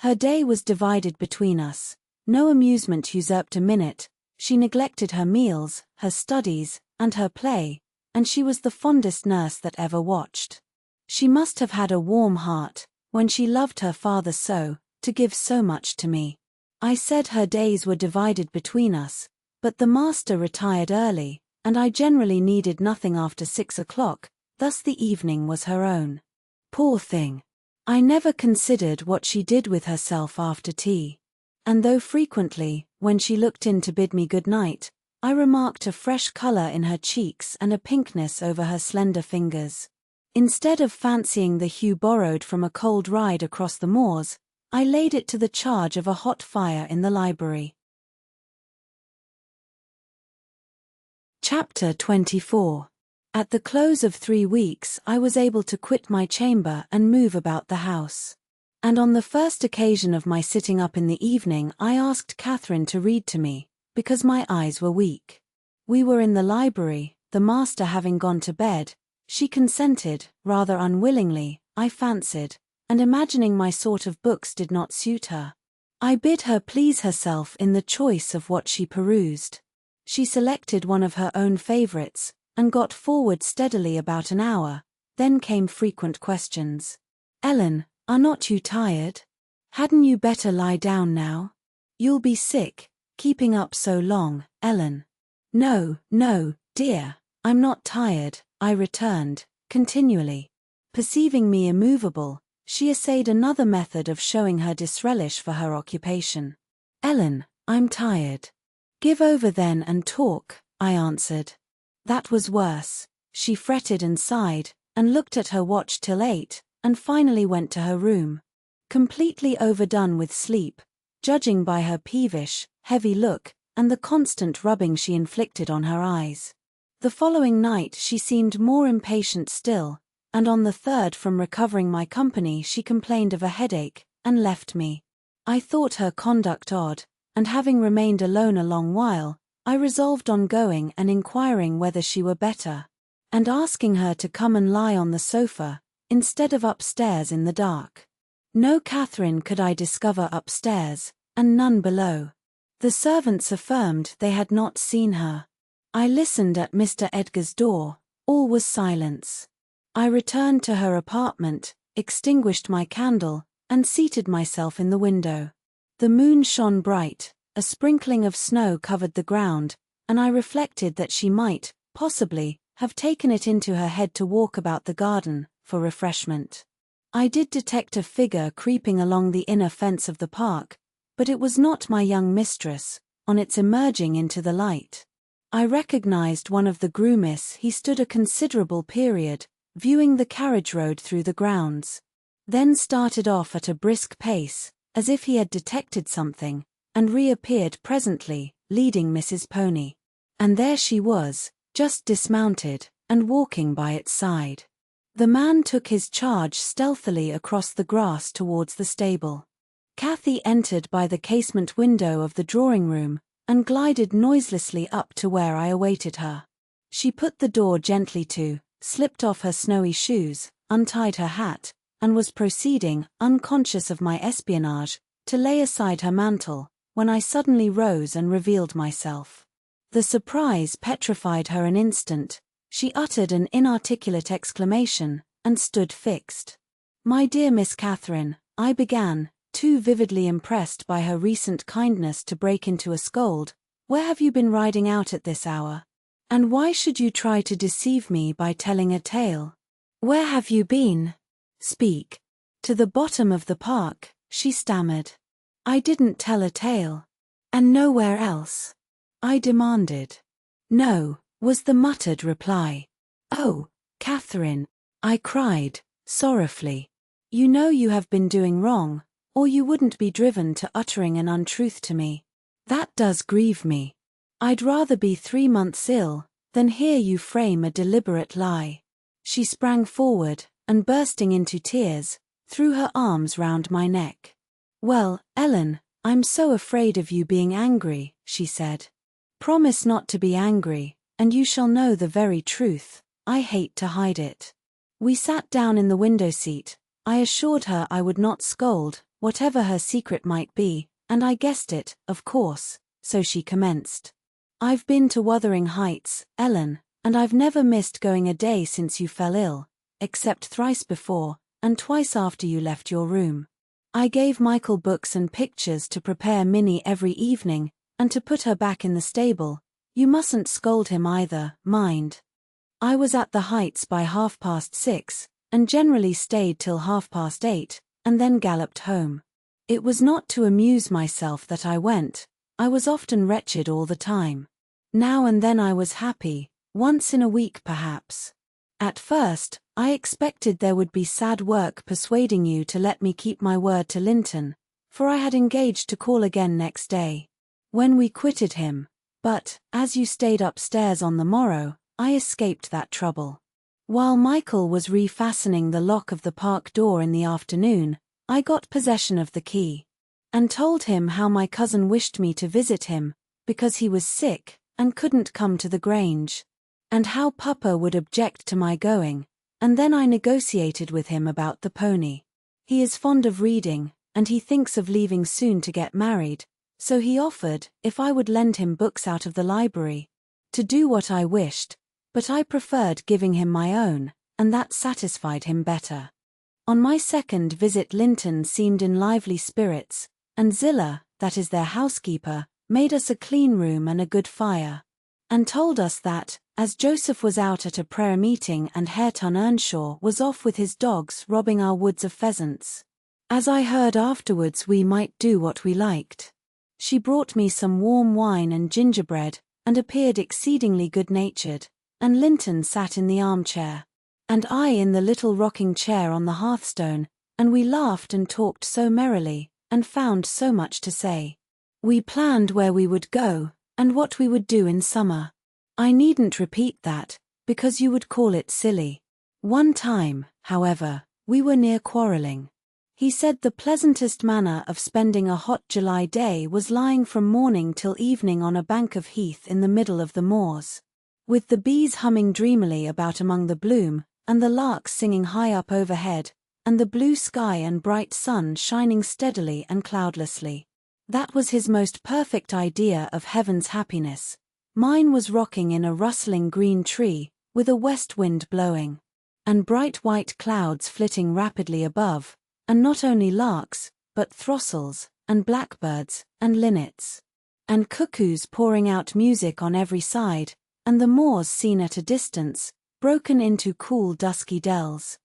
Her day was divided between us, no amusement usurped a minute. She neglected her meals, her studies, and her play, and she was the fondest nurse that ever watched. She must have had a warm heart, when she loved her father so, to give so much to me. I said her days were divided between us, but the master retired early, and I generally needed nothing after 6 o'clock, thus the evening was her own. Poor thing! I never considered what she did with herself after tea. And though frequently, when she looked in to bid me good night, I remarked a fresh colour in her cheeks and a pinkness over her slender fingers. Instead of fancying the hue borrowed from a cold ride across the moors, I laid it to the charge of a hot fire in the library. Chapter 24. At the close of 3 weeks I was able to quit my chamber and move about the house. And on the first occasion of my sitting up in the evening I asked Catherine to read to me, because my eyes were weak. We were in the library, the master having gone to bed. She consented, rather unwillingly, I fancied, and imagining my sort of books did not suit her. I bid her please herself in the choice of what she perused. She selected one of her own favourites, and got forward steadily about an hour. Then came frequent questions. "Ellen, are not you tired? Hadn't you better lie down now? You'll be sick, keeping up so long, Ellen." "No, no, dear, I'm not tired," I returned, continually. Perceiving me immovable, she essayed another method of showing her disrelish for her occupation. "Ellen, I'm tired." "Give over then and talk," I answered. That was worse. She fretted and sighed, and looked at her watch till 8, and finally went to her room. Completely overdone with sleep, judging by her peevish, heavy look, and the constant rubbing she inflicted on her eyes. The following night she seemed more impatient still, and on the 3rd from recovering my company she complained of a headache, and left me. I thought her conduct odd, and having remained alone a long while, I resolved on going and inquiring whether she were better, and asking her to come and lie on the sofa, instead of upstairs in the dark. No Catherine could I discover upstairs, and none below. The servants affirmed they had not seen her. I listened at Mr. Edgar's door, all was silence. I returned to her apartment, extinguished my candle, and seated myself in the window. The moon shone bright, a sprinkling of snow covered the ground, and I reflected that she might, possibly, have taken it into her head to walk about the garden, for refreshment. I did detect a figure creeping along the inner fence of the park, but it was not my young mistress. On its emerging into the light, I recognized one of the groomists. He stood a considerable period, viewing the carriage road through the grounds, then started off at a brisk pace, as if he had detected something, and reappeared presently, leading Mrs. Pony. And there she was, just dismounted, and walking by its side. The man took his charge stealthily across the grass towards the stable. Cathy entered by the casement window of the drawing-room, and glided noiselessly up to where I awaited her. She put the door gently to, slipped off her snowy shoes, untied her hat, and was proceeding, unconscious of my espionage, to lay aside her mantle, when I suddenly rose and revealed myself. The surprise petrified her an instant. She uttered an inarticulate exclamation, and stood fixed. "My dear Miss Catherine," I began, too vividly impressed by her recent kindness to break into a scold, "where have you been riding out at this hour? And why should you try to deceive me by telling a tale? Where have you been? Speak." "To the bottom of the park," she stammered. "I didn't tell a tale." "And nowhere else?" I demanded. "No," was the muttered reply. "Oh, Catherine," I cried, sorrowfully, "you know you have been doing wrong, or you wouldn't be driven to uttering an untruth to me. That does grieve me. I'd rather be 3 months ill, than hear you frame a deliberate lie." She sprang forward, and bursting into tears, threw her arms round my neck. "Well, Ellen, I'm so afraid of you being angry," she said. "Promise not to be angry, and you shall know the very truth. I hate to hide it." We sat down in the window seat. I assured her I would not scold, whatever her secret might be, and I guessed it, of course, so she commenced. "I've been to Wuthering Heights, Ellen, and I've never missed going a day since you fell ill, except thrice before, and twice after you left your room. I gave Michael books and pictures to prepare Minnie every evening, and to put her back in the stable. You mustn't scold him either, mind. I was at the Heights by 6:30, and generally stayed till 8:30, and then galloped home. It was not to amuse myself that I went. I was often wretched all the time. Now and then I was happy, once in a week perhaps. At first, I expected there would be sad work persuading you to let me keep my word to Linton, for I had engaged to call again next day, when we quitted him. But, as you stayed upstairs on the morrow, I escaped that trouble. While Michael was refastening the lock of the park door in the afternoon, I got possession of the key, and told him how my cousin wished me to visit him, because he was sick, and couldn't come to the Grange. and how Papa would object to my going, and then I negotiated with him about the pony. He is fond of reading, and he thinks of leaving soon to get married, so he offered, if I would lend him books out of the library, to do what I wished, but I preferred giving him my own, and that satisfied him better. On my second visit Linton seemed in lively spirits, and Zillah, that is their housekeeper, made us a clean room and a good fire, and told us that, as Joseph was out at a prayer meeting and Hareton Earnshaw was off with his dogs robbing our woods of pheasants, as I heard afterwards, we might do what we liked. She brought me some warm wine and gingerbread, and appeared exceedingly good-natured, and Linton sat in the armchair, and I in the little rocking chair on the hearthstone, and we laughed and talked so merrily, and found so much to say. We planned where we would go, and what we would do in summer. I needn't repeat that, because you would call it silly. One time, however, we were near quarrelling. He said the pleasantest manner of spending a hot July day was lying from morning till evening on a bank of heath in the middle of the moors, with the bees humming dreamily about among the bloom, and the larks singing high up overhead, and the blue sky and bright sun shining steadily and cloudlessly. That was his most perfect idea of heaven's happiness. Mine was rocking in a rustling green tree, with a west wind blowing, and bright white clouds flitting rapidly above, and not only larks, but throstles, and blackbirds, and linnets, and cuckoos pouring out music on every side, and the moors seen at a distance, broken into cool dusky dells,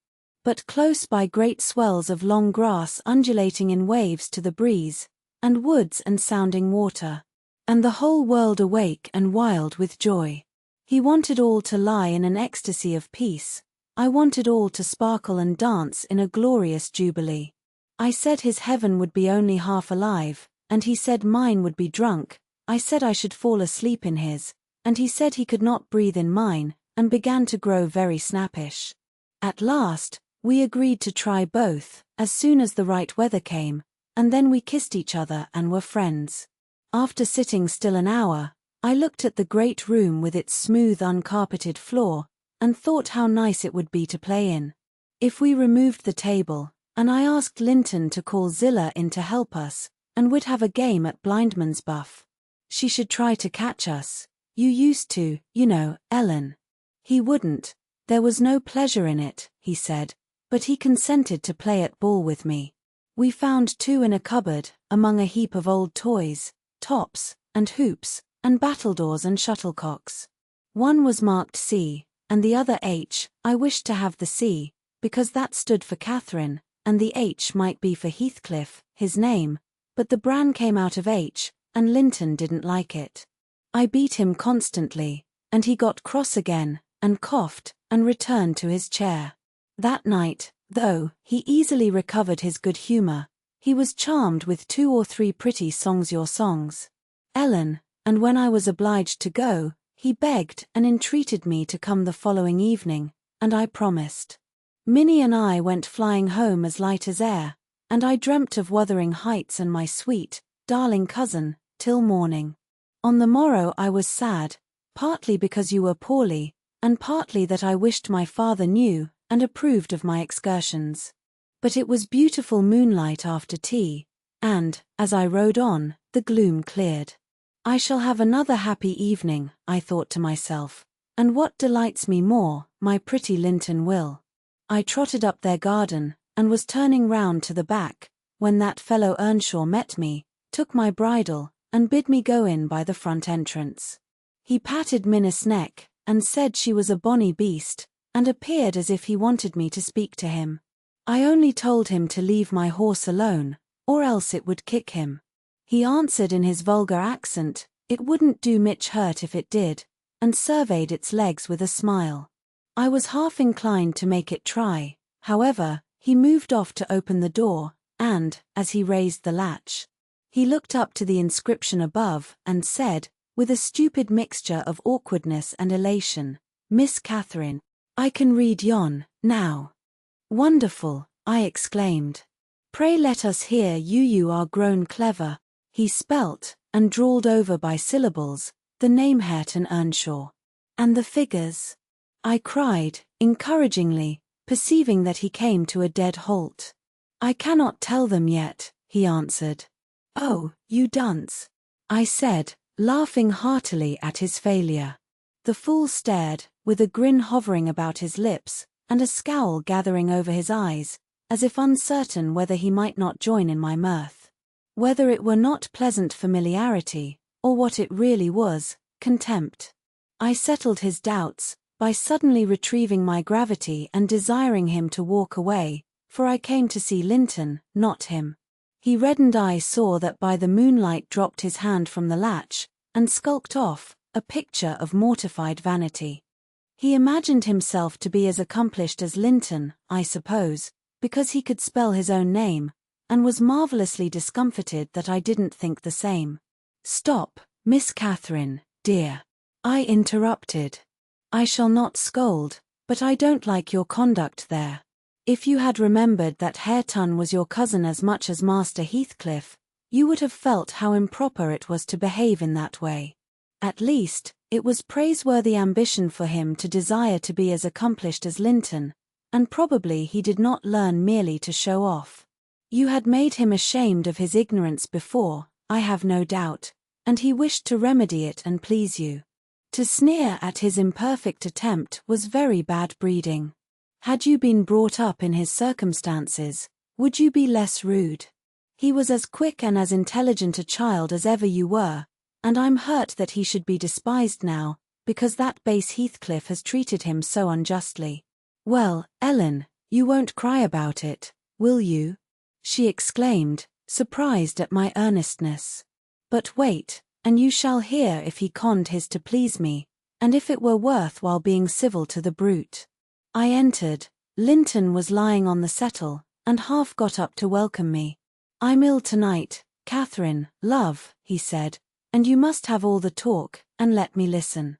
but close by great swells of long grass undulating in waves to the breeze, and woods and sounding water, and the whole world awake and wild with joy. He wanted all to lie in an ecstasy of peace. I wanted all to sparkle and dance in a glorious jubilee. I said his heaven would be only half alive, and he said mine would be drunk. I said I should fall asleep in his, and he said he could not breathe in mine, and began to grow very snappish. At last, we agreed to try both, as soon as the right weather came, and then we kissed each other and were friends. After sitting still an hour, I looked at the great room with its smooth uncarpeted floor, and thought how nice it would be to play in, if we removed the table, and I asked Linton to call Zillah in to help us, and would have a game at blindman's buff. She should try to catch us. You used to, you know, Ellen. He wouldn't. There was no pleasure in it, he said, but he consented to play at ball with me. We found two in a cupboard, among a heap of old toys, tops, and hoops, and battledores and shuttlecocks. One was marked C, and the other H. I wished to have the C, because that stood for Catherine, and the H might be for Heathcliff, his name, but the bran came out of H, and Linton didn't like it. I beat him constantly, and he got cross again, and coughed, and returned to his chair. That night, though he easily recovered his good humour, he was charmed with 2 or 3 pretty your songs, Ellen, and when I was obliged to go, he begged and entreated me to come the following evening, and I promised. Minnie and I went flying home as light as air, and I dreamt of Wuthering Heights and my sweet, darling cousin, till morning. On the morrow I was sad, partly because you were poorly, and partly that I wished my father knew and approved of my excursions. But it was beautiful moonlight after tea, and, as I rode on, the gloom cleared. I shall have another happy evening, I thought to myself, and what delights me more, my pretty Linton will. I trotted up their garden, and was turning round to the back, when that fellow Earnshaw met me, took my bridle, and bid me go in by the front entrance. He patted Minnie's neck, and said she was a bonny beast, and appeared as if he wanted me to speak to him. I only told him to leave my horse alone, or else it would kick him. He answered in his vulgar accent, it wouldn't do much hurt if it did, and surveyed its legs with a smile. I was half inclined to make it try. However, he moved off to open the door, and, as he raised the latch, he looked up to the inscription above, and said, with a stupid mixture of awkwardness and elation, Miss Catherine, I can read yon, now. Wonderful, I exclaimed. Pray let us hear you are grown clever. He spelt, and drawled over by syllables, the name Hareton Earnshaw. And the figures? I cried, encouragingly, perceiving that he came to a dead halt. I cannot tell them yet, he answered. Oh, you dunce, I said, laughing heartily at his failure. The fool stared, with a grin hovering about his lips, and a scowl gathering over his eyes, as if uncertain whether he might not join in my mirth. Whether it were not pleasant familiarity, or what it really was, contempt. I settled his doubts, by suddenly retrieving my gravity and desiring him to walk away, for I came to see Linton, not him. He reddened. I saw that by the moonlight, dropped his hand from the latch, and skulked off, a picture of mortified vanity. He imagined himself to be as accomplished as Linton, I suppose, because he could spell his own name, and was marvellously discomfited that I didn't think the same. Stop, Miss Catherine, dear, I interrupted. I shall not scold, but I don't like your conduct there. If you had remembered that Hareton was your cousin as much as Master Heathcliff, you would have felt how improper it was to behave in that way. At least, it was praiseworthy ambition for him to desire to be as accomplished as Linton, and probably he did not learn merely to show off. You had made him ashamed of his ignorance before, I have no doubt, and he wished to remedy it and please you. To sneer at his imperfect attempt was very bad breeding. Had you been brought up in his circumstances, would you be less rude? He was as quick and as intelligent a child as ever you were, and I'm hurt that he should be despised now, because that base Heathcliff has treated him so unjustly. Well, Ellen, you won't cry about it, will you? She exclaimed, surprised at my earnestness. But wait, and you shall hear if he conned his to please me, and if it were worth while being civil to the brute. I entered. Linton was lying on the settle, and half got up to welcome me. I'm ill tonight, Catherine, love, he said, and you must have all the talk, and let me listen.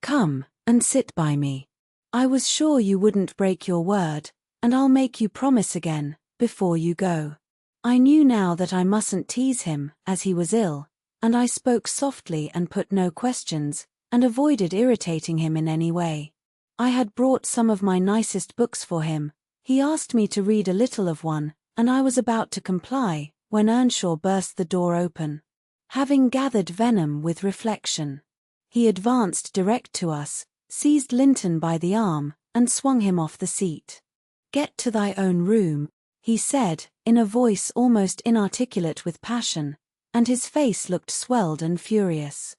Come, and sit by me. I was sure you wouldn't break your word, and I'll make you promise again, before you go. I knew now that I mustn't tease him, as he was ill, and I spoke softly and put no questions, and avoided irritating him in any way. I had brought some of my nicest books for him. He asked me to read a little of one, and I was about to comply, when Earnshaw burst the door open. Having gathered venom with reflection, he advanced direct to us, seized Linton by the arm, and swung him off the seat. Get to thy own room, he said, in a voice almost inarticulate with passion, and his face looked swelled and furious.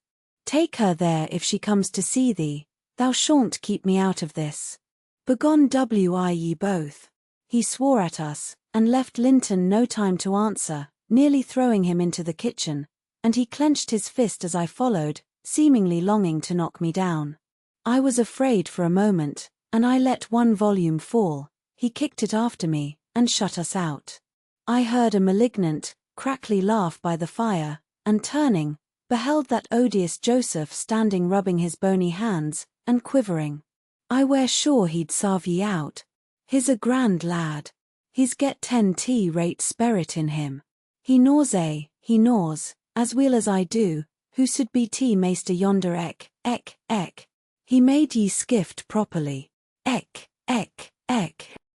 Take her there if she comes to see thee. Thou shan't keep me out of this. Begone ye both. He swore at us, and left Linton no time to answer, nearly throwing him into the kitchen, and he clenched his fist as I followed, seemingly longing to knock me down. I was afraid for a moment, and I let one volume fall. He kicked it after me, and shut us out. I heard a malignant, crackly laugh by the fire, and turning, beheld that odious Joseph standing rubbing his bony hands, and quivering. I were sure he'd sarve ye out. He's a grand lad. He's get 10 rate spirit in him. He gnaws, as weel as I do, who should be measter yonder ek. He made ye skift properly. Ek.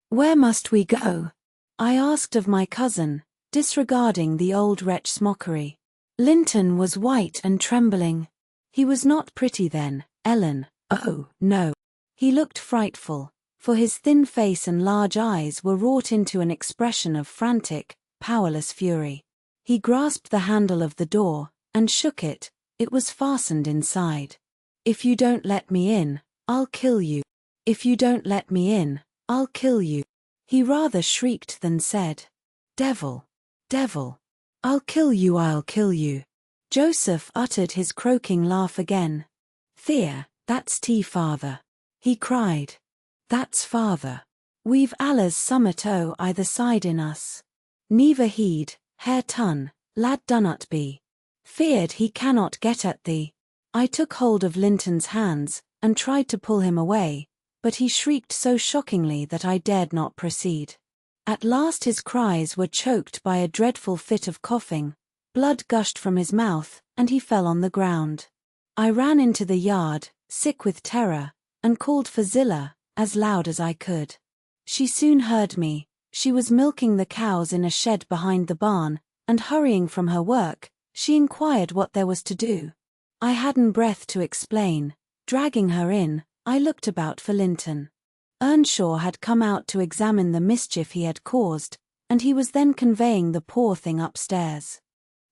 Where must we go? I asked of my cousin, disregarding the old wretch's mockery. Linton was white and trembling. He was not pretty then, Ellen, oh, no. He looked frightful, for his thin face and large eyes were wrought into an expression of frantic, powerless fury. He grasped the handle of the door, and shook it. It was fastened inside. If you don't let me in, I'll kill you. If you don't let me in, I'll kill you. He rather shrieked than said. Devil. I'll kill you. Joseph uttered his croaking laugh again. Fear, that's father. He cried. That's father. We've Allah's summit o' either side in us. Neither heed, Hareton, lad dunnot be. Feared he cannot get at thee. I took hold of Linton's hands, and tried to pull him away, but he shrieked so shockingly that I dared not proceed. At last his cries were choked by a dreadful fit of coughing, blood gushed from his mouth, and he fell on the ground. I ran into the yard, sick with terror, and called for Zillah, as loud as I could. She soon heard me. She was milking the cows in a shed behind the barn, and hurrying from her work, she inquired what there was to do. I hadn't breath to explain. Dragging her in, I looked about for Linton. Earnshaw had come out to examine the mischief he had caused, and he was then conveying the poor thing upstairs.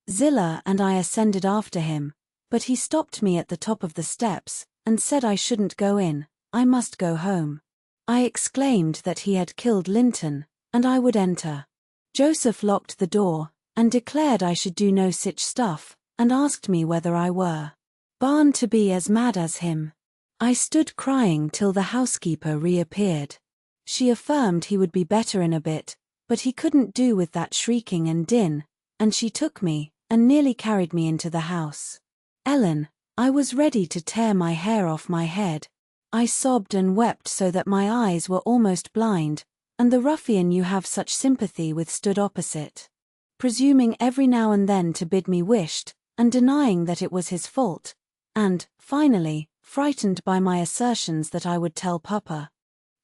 Zillah and I ascended after him, but he stopped me at the top of the steps, and said I shouldn't go in, I must go home. I exclaimed that he had killed Linton, and I would enter. Joseph locked the door, and declared I should do no such stuff, and asked me whether I were born to be as mad as him. I stood crying till the housekeeper reappeared. She affirmed he would be better in a bit, but he couldn't do with that shrieking and din, and she took me, and nearly carried me into the house. Ellen, I was ready to tear my hair off my head. I sobbed and wept so that my eyes were almost blind, and the ruffian you have such sympathy with stood opposite, presuming every now and then to bid me wished, and denying that it was his fault, and, finally, frightened by my assertions that I would tell Papa,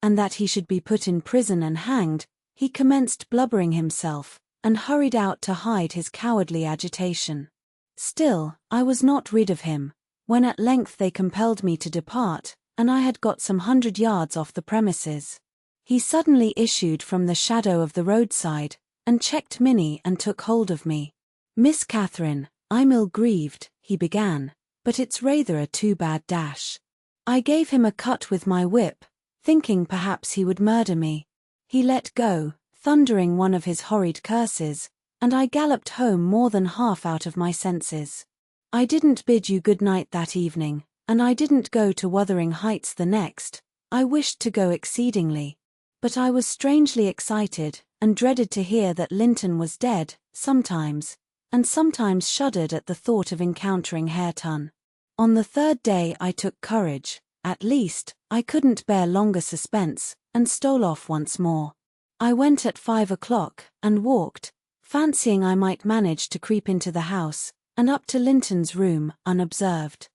and that he should be put in prison and hanged, he commenced blubbering himself, and hurried out to hide his cowardly agitation. Still, I was not rid of him. When at length they compelled me to depart, and I had got some 100 yards off the premises, he suddenly issued from the shadow of the roadside, and checked Minnie and took hold of me. "Miss Catherine, I'm ill-grieved," he began, "but it's rather a too bad dash." I gave him a cut with my whip, thinking perhaps he would murder me. He let go, thundering one of his horrid curses, and I galloped home more than half out of my senses. I didn't bid you good night that evening, and I didn't go to Wuthering Heights the next. I wished to go exceedingly, but I was strangely excited, and dreaded to hear that Linton was dead, sometimes, and sometimes shuddered at the thought of encountering Hareton. On the third day I took courage. At least, I couldn't bear longer suspense, and stole off once more. I went at 5 o'clock, and walked, fancying I might manage to creep into the house, and up to Linton's room, unobserved.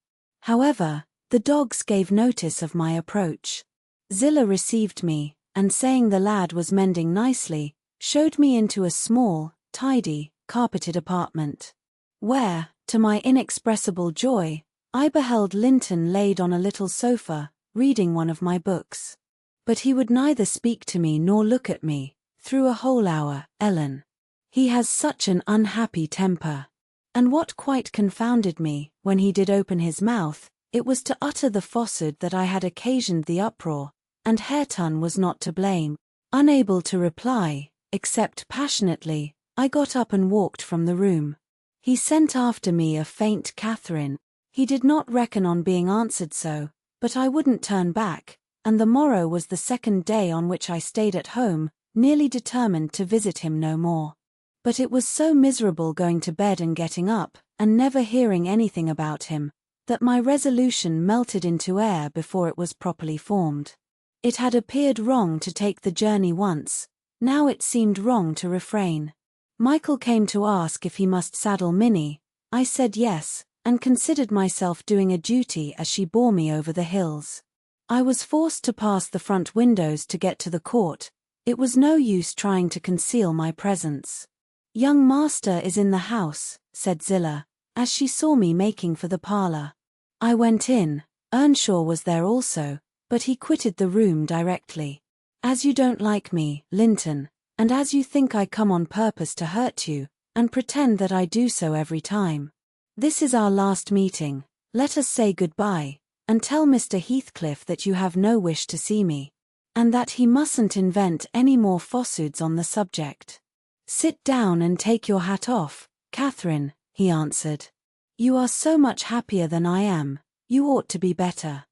However, the dogs gave notice of my approach. Zillah received me, and saying the lad was mending nicely, showed me into a small, tidy, carpeted apartment, where, to my inexpressible joy, I beheld Linton laid on a little sofa, reading one of my books. But he would neither speak to me nor look at me, through a whole hour. Ellen, he has such an unhappy temper. And what quite confounded me, when he did open his mouth, it was to utter the falsehood that I had occasioned the uproar, and Hareton was not to blame. Unable to reply, except passionately, I got up and walked from the room. He sent after me a faint Catherine. He did not reckon on being answered so, but I wouldn't turn back, and the morrow was the second day on which I stayed at home, nearly determined to visit him no more. But it was so miserable going to bed and getting up, and never hearing anything about him, that my resolution melted into air before it was properly formed. It had appeared wrong to take the journey once, now it seemed wrong to refrain. Michael came to ask if he must saddle Minnie. I said yes, and considered myself doing a duty as she bore me over the hills. I was forced to pass the front windows to get to the court. It was no use trying to conceal my presence. "Young master is in the house," said Zillah, as she saw me making for the parlour. I went in. Earnshaw was there also, but he quitted the room directly. "As you don't like me, Linton, and as you think I come on purpose to hurt you, and pretend that I do so every time, this is our last meeting. Let us say good-bye, and tell Mr. Heathcliff that you have no wish to see me, and that he mustn't invent any more falsehoods on the subject." "Sit down and take your hat off, Catherine," he answered. "You are so much happier than I am, you ought to be better.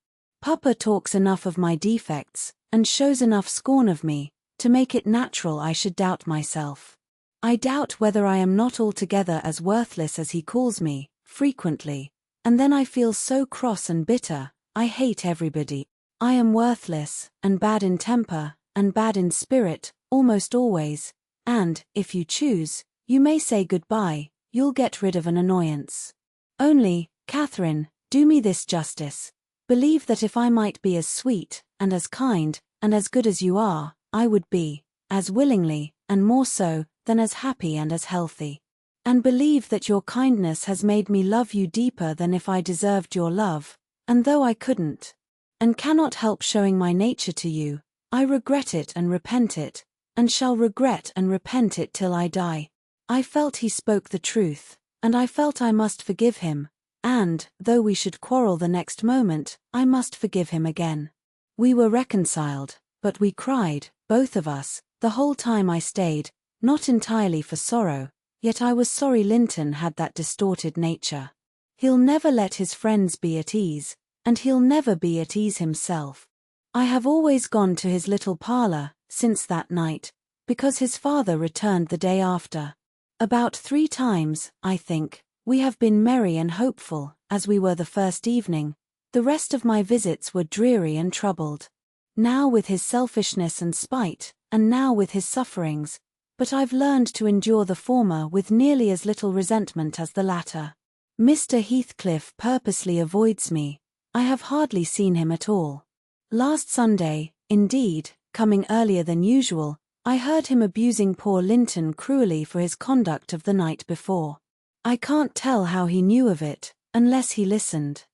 Papa talks enough of my defects, and shows enough scorn of me, to make it natural I should doubt myself. I doubt whether I am not altogether as worthless as he calls me, frequently, and then I feel so cross and bitter. I hate everybody. I am worthless, and bad in temper, and bad in spirit, almost always, and, if you choose, you may say good-bye, you'll get rid of an annoyance. Only, Catherine, do me this justice. Believe that if I might be as sweet, and as kind, and as good as you are, I would be, as willingly, and more so, than as happy and as healthy. And believe that your kindness has made me love you deeper than if I deserved your love, and though I couldn't, and cannot help showing my nature to you, I regret it and repent it, and shall regret and repent it till I die. I felt he spoke the truth, and I felt I must forgive him, and, though we should quarrel the next moment, I must forgive him again. We were reconciled, but we cried, both of us, the whole time I stayed, not entirely for sorrow, yet I was sorry Linton had that distorted nature. He'll never let his friends be at ease, and he'll never be at ease himself. I have always gone to his little parlour, since that night, because his father returned the day after. About 3 times, I think, we have been merry and hopeful, as we were the first evening. The rest of my visits were dreary and troubled. Now with his selfishness and spite, and now with his sufferings, but I've learned to endure the former with nearly as little resentment as the latter. Mr. Heathcliff purposely avoids me. I have hardly seen him at all. Last Sunday, indeed, coming earlier than usual, I heard him abusing poor Linton cruelly for his conduct of the night before. I can't tell how he knew of it, unless he listened.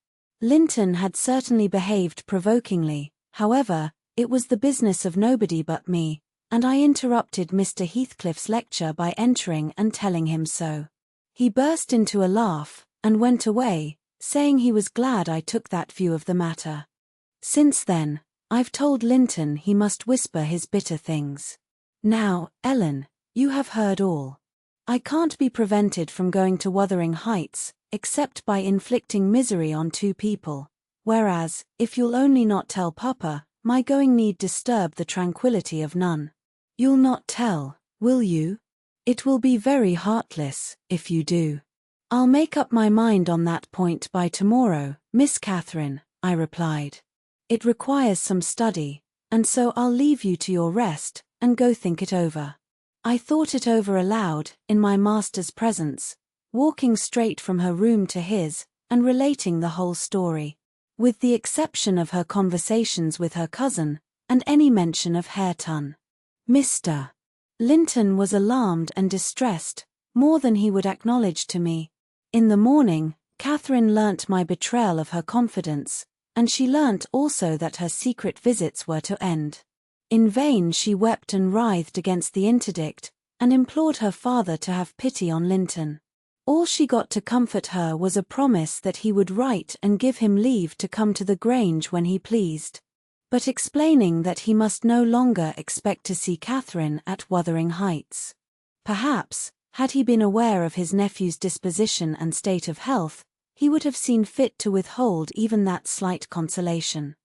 Linton had certainly behaved provokingly, however, it was the business of nobody but me, and I interrupted Mr. Heathcliff's lecture by entering and telling him so. He burst into a laugh, and went away, saying he was glad I took that view of the matter. Since then, I've told Linton he must whisper his bitter things. Now, Ellen, you have heard all. I can't be prevented from going to Wuthering Heights, except by inflicting misery on 2 people, whereas, if you'll only not tell Papa, my going need disturb the tranquillity of none. You'll not tell, will you? It will be very heartless, if you do. I'll make up my mind on that point by tomorrow, Miss Catherine, I replied. It requires some study, and so I'll leave you to your rest, and go think it over. I thought it over aloud, in my master's presence, walking straight from her room to his, and relating the whole story, with the exception of her conversations with her cousin, and any mention of Hareton. Mr. Linton was alarmed and distressed, more than he would acknowledge to me. In the morning, Catherine learnt my betrayal of her confidence, and she learnt also that her secret visits were to end. In vain she wept and writhed against the interdict, and implored her father to have pity on Linton. All she got to comfort her was a promise that he would write and give him leave to come to the Grange when he pleased, but explaining that he must no longer expect to see Catherine at Wuthering Heights. Perhaps, had he been aware of his nephew's disposition and state of health, he would have seen fit to withhold even that slight consolation.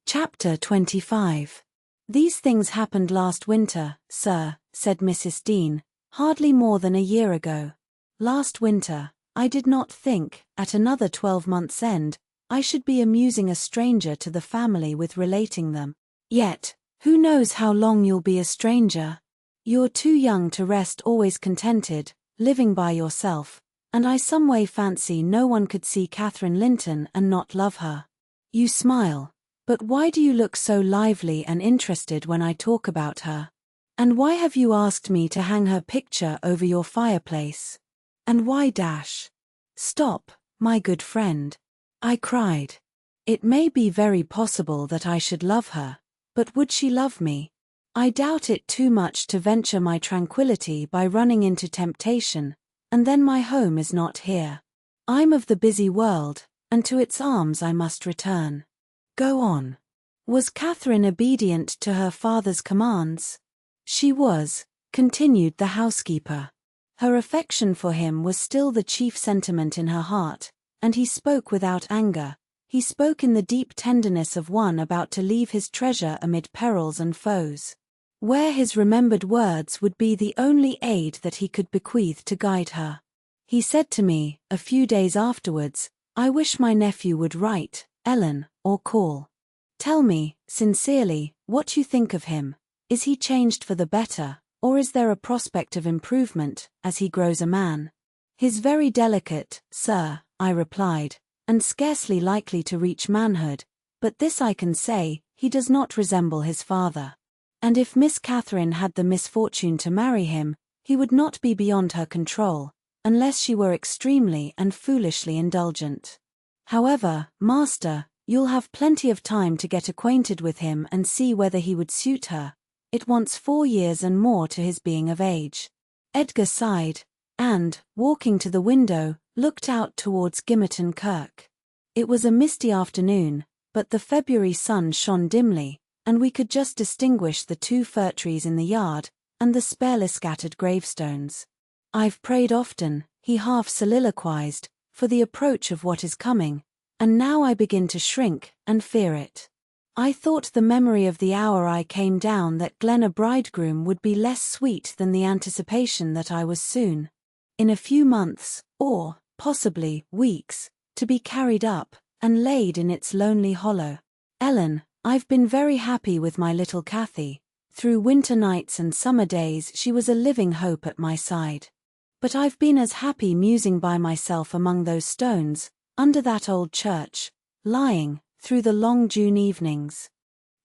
Chapter 25. These things happened last winter, sir, said Mrs. Dean, hardly more than a year ago. Last winter, I did not think, at another 12 months' end, I should be amusing a stranger to the family with relating them. Yet, who knows how long you'll be a stranger? You're too young to rest always contented, living by yourself, and I some way fancy no one could see Catherine Linton and not love her. You smile. But why do you look so lively and interested when I talk about her? And why have you asked me to hang her picture over your fireplace? And why dash? Stop, my good friend, I cried. It may be very possible that I should love her, but would she love me? I doubt it too much to venture my tranquillity by running into temptation, and then my home is not here. I'm of the busy world, and to its arms I must return. Go on. Was Catherine obedient to her father's commands? She was, continued the housekeeper. Her affection for him was still the chief sentiment in her heart, and he spoke without anger. He spoke in the deep tenderness of one about to leave his treasure amid perils and foes, where his remembered words would be the only aid that he could bequeath to guide her. He said to me, a few days afterwards, I wish my nephew would write, Ellen, or call. Tell me, sincerely, what you think of him. Is he changed for the better, or is there a prospect of improvement, as he grows a man? He's very delicate, sir, I replied, and scarcely likely to reach manhood, but this I can say, he does not resemble his father. And if Miss Catherine had the misfortune to marry him, he would not be beyond her control, unless she were extremely and foolishly indulgent. However, master, you'll have plenty of time to get acquainted with him and see whether he would suit her. It wants 4 years and more to his being of age." Edgar sighed, and, walking to the window, looked out towards Gimmerton Kirk. It was a misty afternoon, but the February sun shone dimly, and we could just distinguish the 2 fir trees in the yard, and the sparely scattered gravestones. "I've prayed often," he half soliloquized, "for the approach of what is coming, and now I begin to shrink and fear it. I thought the memory of the hour I came down that Glen a bridegroom would be less sweet than the anticipation that I was soon, in a few months, or, possibly, weeks, to be carried up, and laid in its lonely hollow. Ellen, I've been very happy with my little Cathy. Through winter nights and summer days she was a living hope at my side. But I've been as happy musing by myself among those stones, under that old church, lying, through the long June evenings,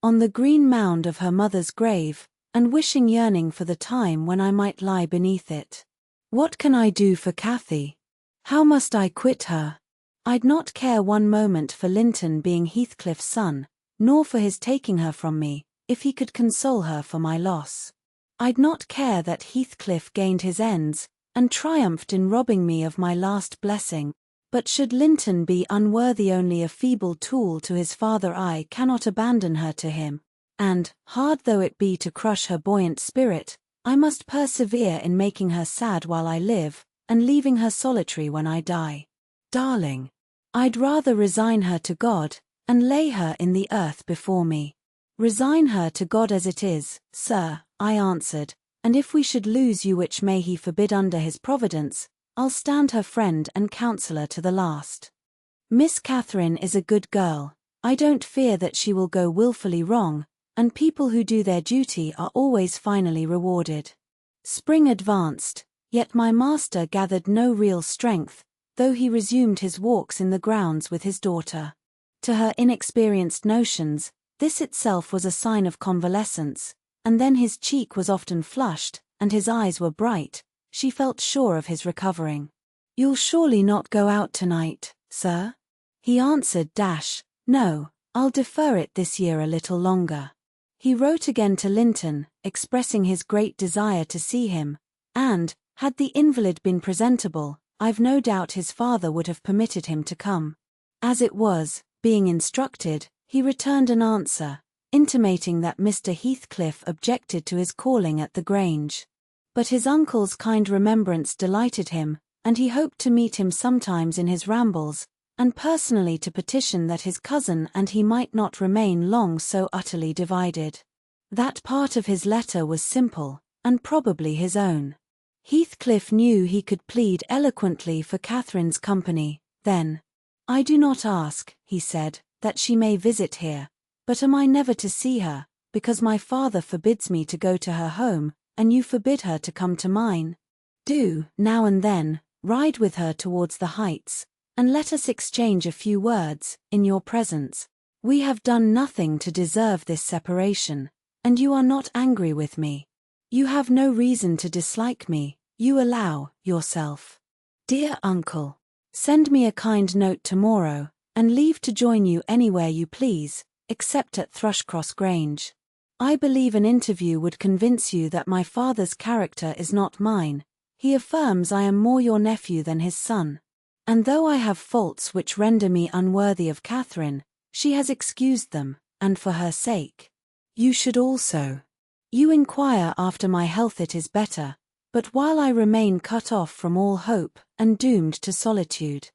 on the green mound of her mother's grave, and wishing yearning for the time when I might lie beneath it. What can I do for Cathy? How must I quit her? I'd not care one moment for Linton being Heathcliff's son, nor for his taking her from me, if he could console her for my loss. I'd not care that Heathcliff gained his ends, and triumphed in robbing me of my last blessing. But should Linton be unworthy only a feeble tool to his father, I cannot abandon her to him, and, hard though it be to crush her buoyant spirit, I must persevere in making her sad while I live, and leaving her solitary when I die. Darling, I'd rather resign her to God, and lay her in the earth before me. Resign her to God as it is, sir, I answered, and if we should lose you, which may he forbid under his providence, I'll stand her friend and counsellor to the last. Miss Catherine is a good girl. I don't fear that she will go wilfully wrong, and people who do their duty are always finally rewarded. Spring advanced, yet my master gathered no real strength, though he resumed his walks in the grounds with his daughter. To her inexperienced notions, this itself was a sign of convalescence, and then his cheek was often flushed, and his eyes were bright. She felt sure of his recovering. "You'll surely not go out tonight, sir?" He answered, "No, I'll defer it this year a little longer." He wrote again to Linton, expressing his great desire to see him, and, had the invalid been presentable, I've no doubt his father would have permitted him to come. As it was, being instructed, he returned an answer, intimating that Mr. Heathcliff objected to his calling at the Grange. But his uncle's kind remembrance delighted him, and he hoped to meet him sometimes in his rambles, and personally to petition that his cousin and he might not remain long so utterly divided. That part of his letter was simple, and probably his own. Heathcliff knew he could plead eloquently for Catherine's company, then. "I do not ask," he said, "that she may visit here, but am I never to see her, because my father forbids me to go to her home, and you forbid her to come to mine? Do, now and then, ride with her towards the heights, and let us exchange a few words, in your presence. We have done nothing to deserve this separation, and you are not angry with me. You have no reason to dislike me, you allow, yourself. Dear uncle, send me a kind note tomorrow, and leave to join you anywhere you please, except at Thrushcross Grange. I believe an interview would convince you that my father's character is not mine. He affirms I am more your nephew than his son. And though I have faults which render me unworthy of Catherine, she has excused them, and for her sake. You should also. You inquire after my health. It is better, but while I remain cut off from all hope, and doomed to solitude,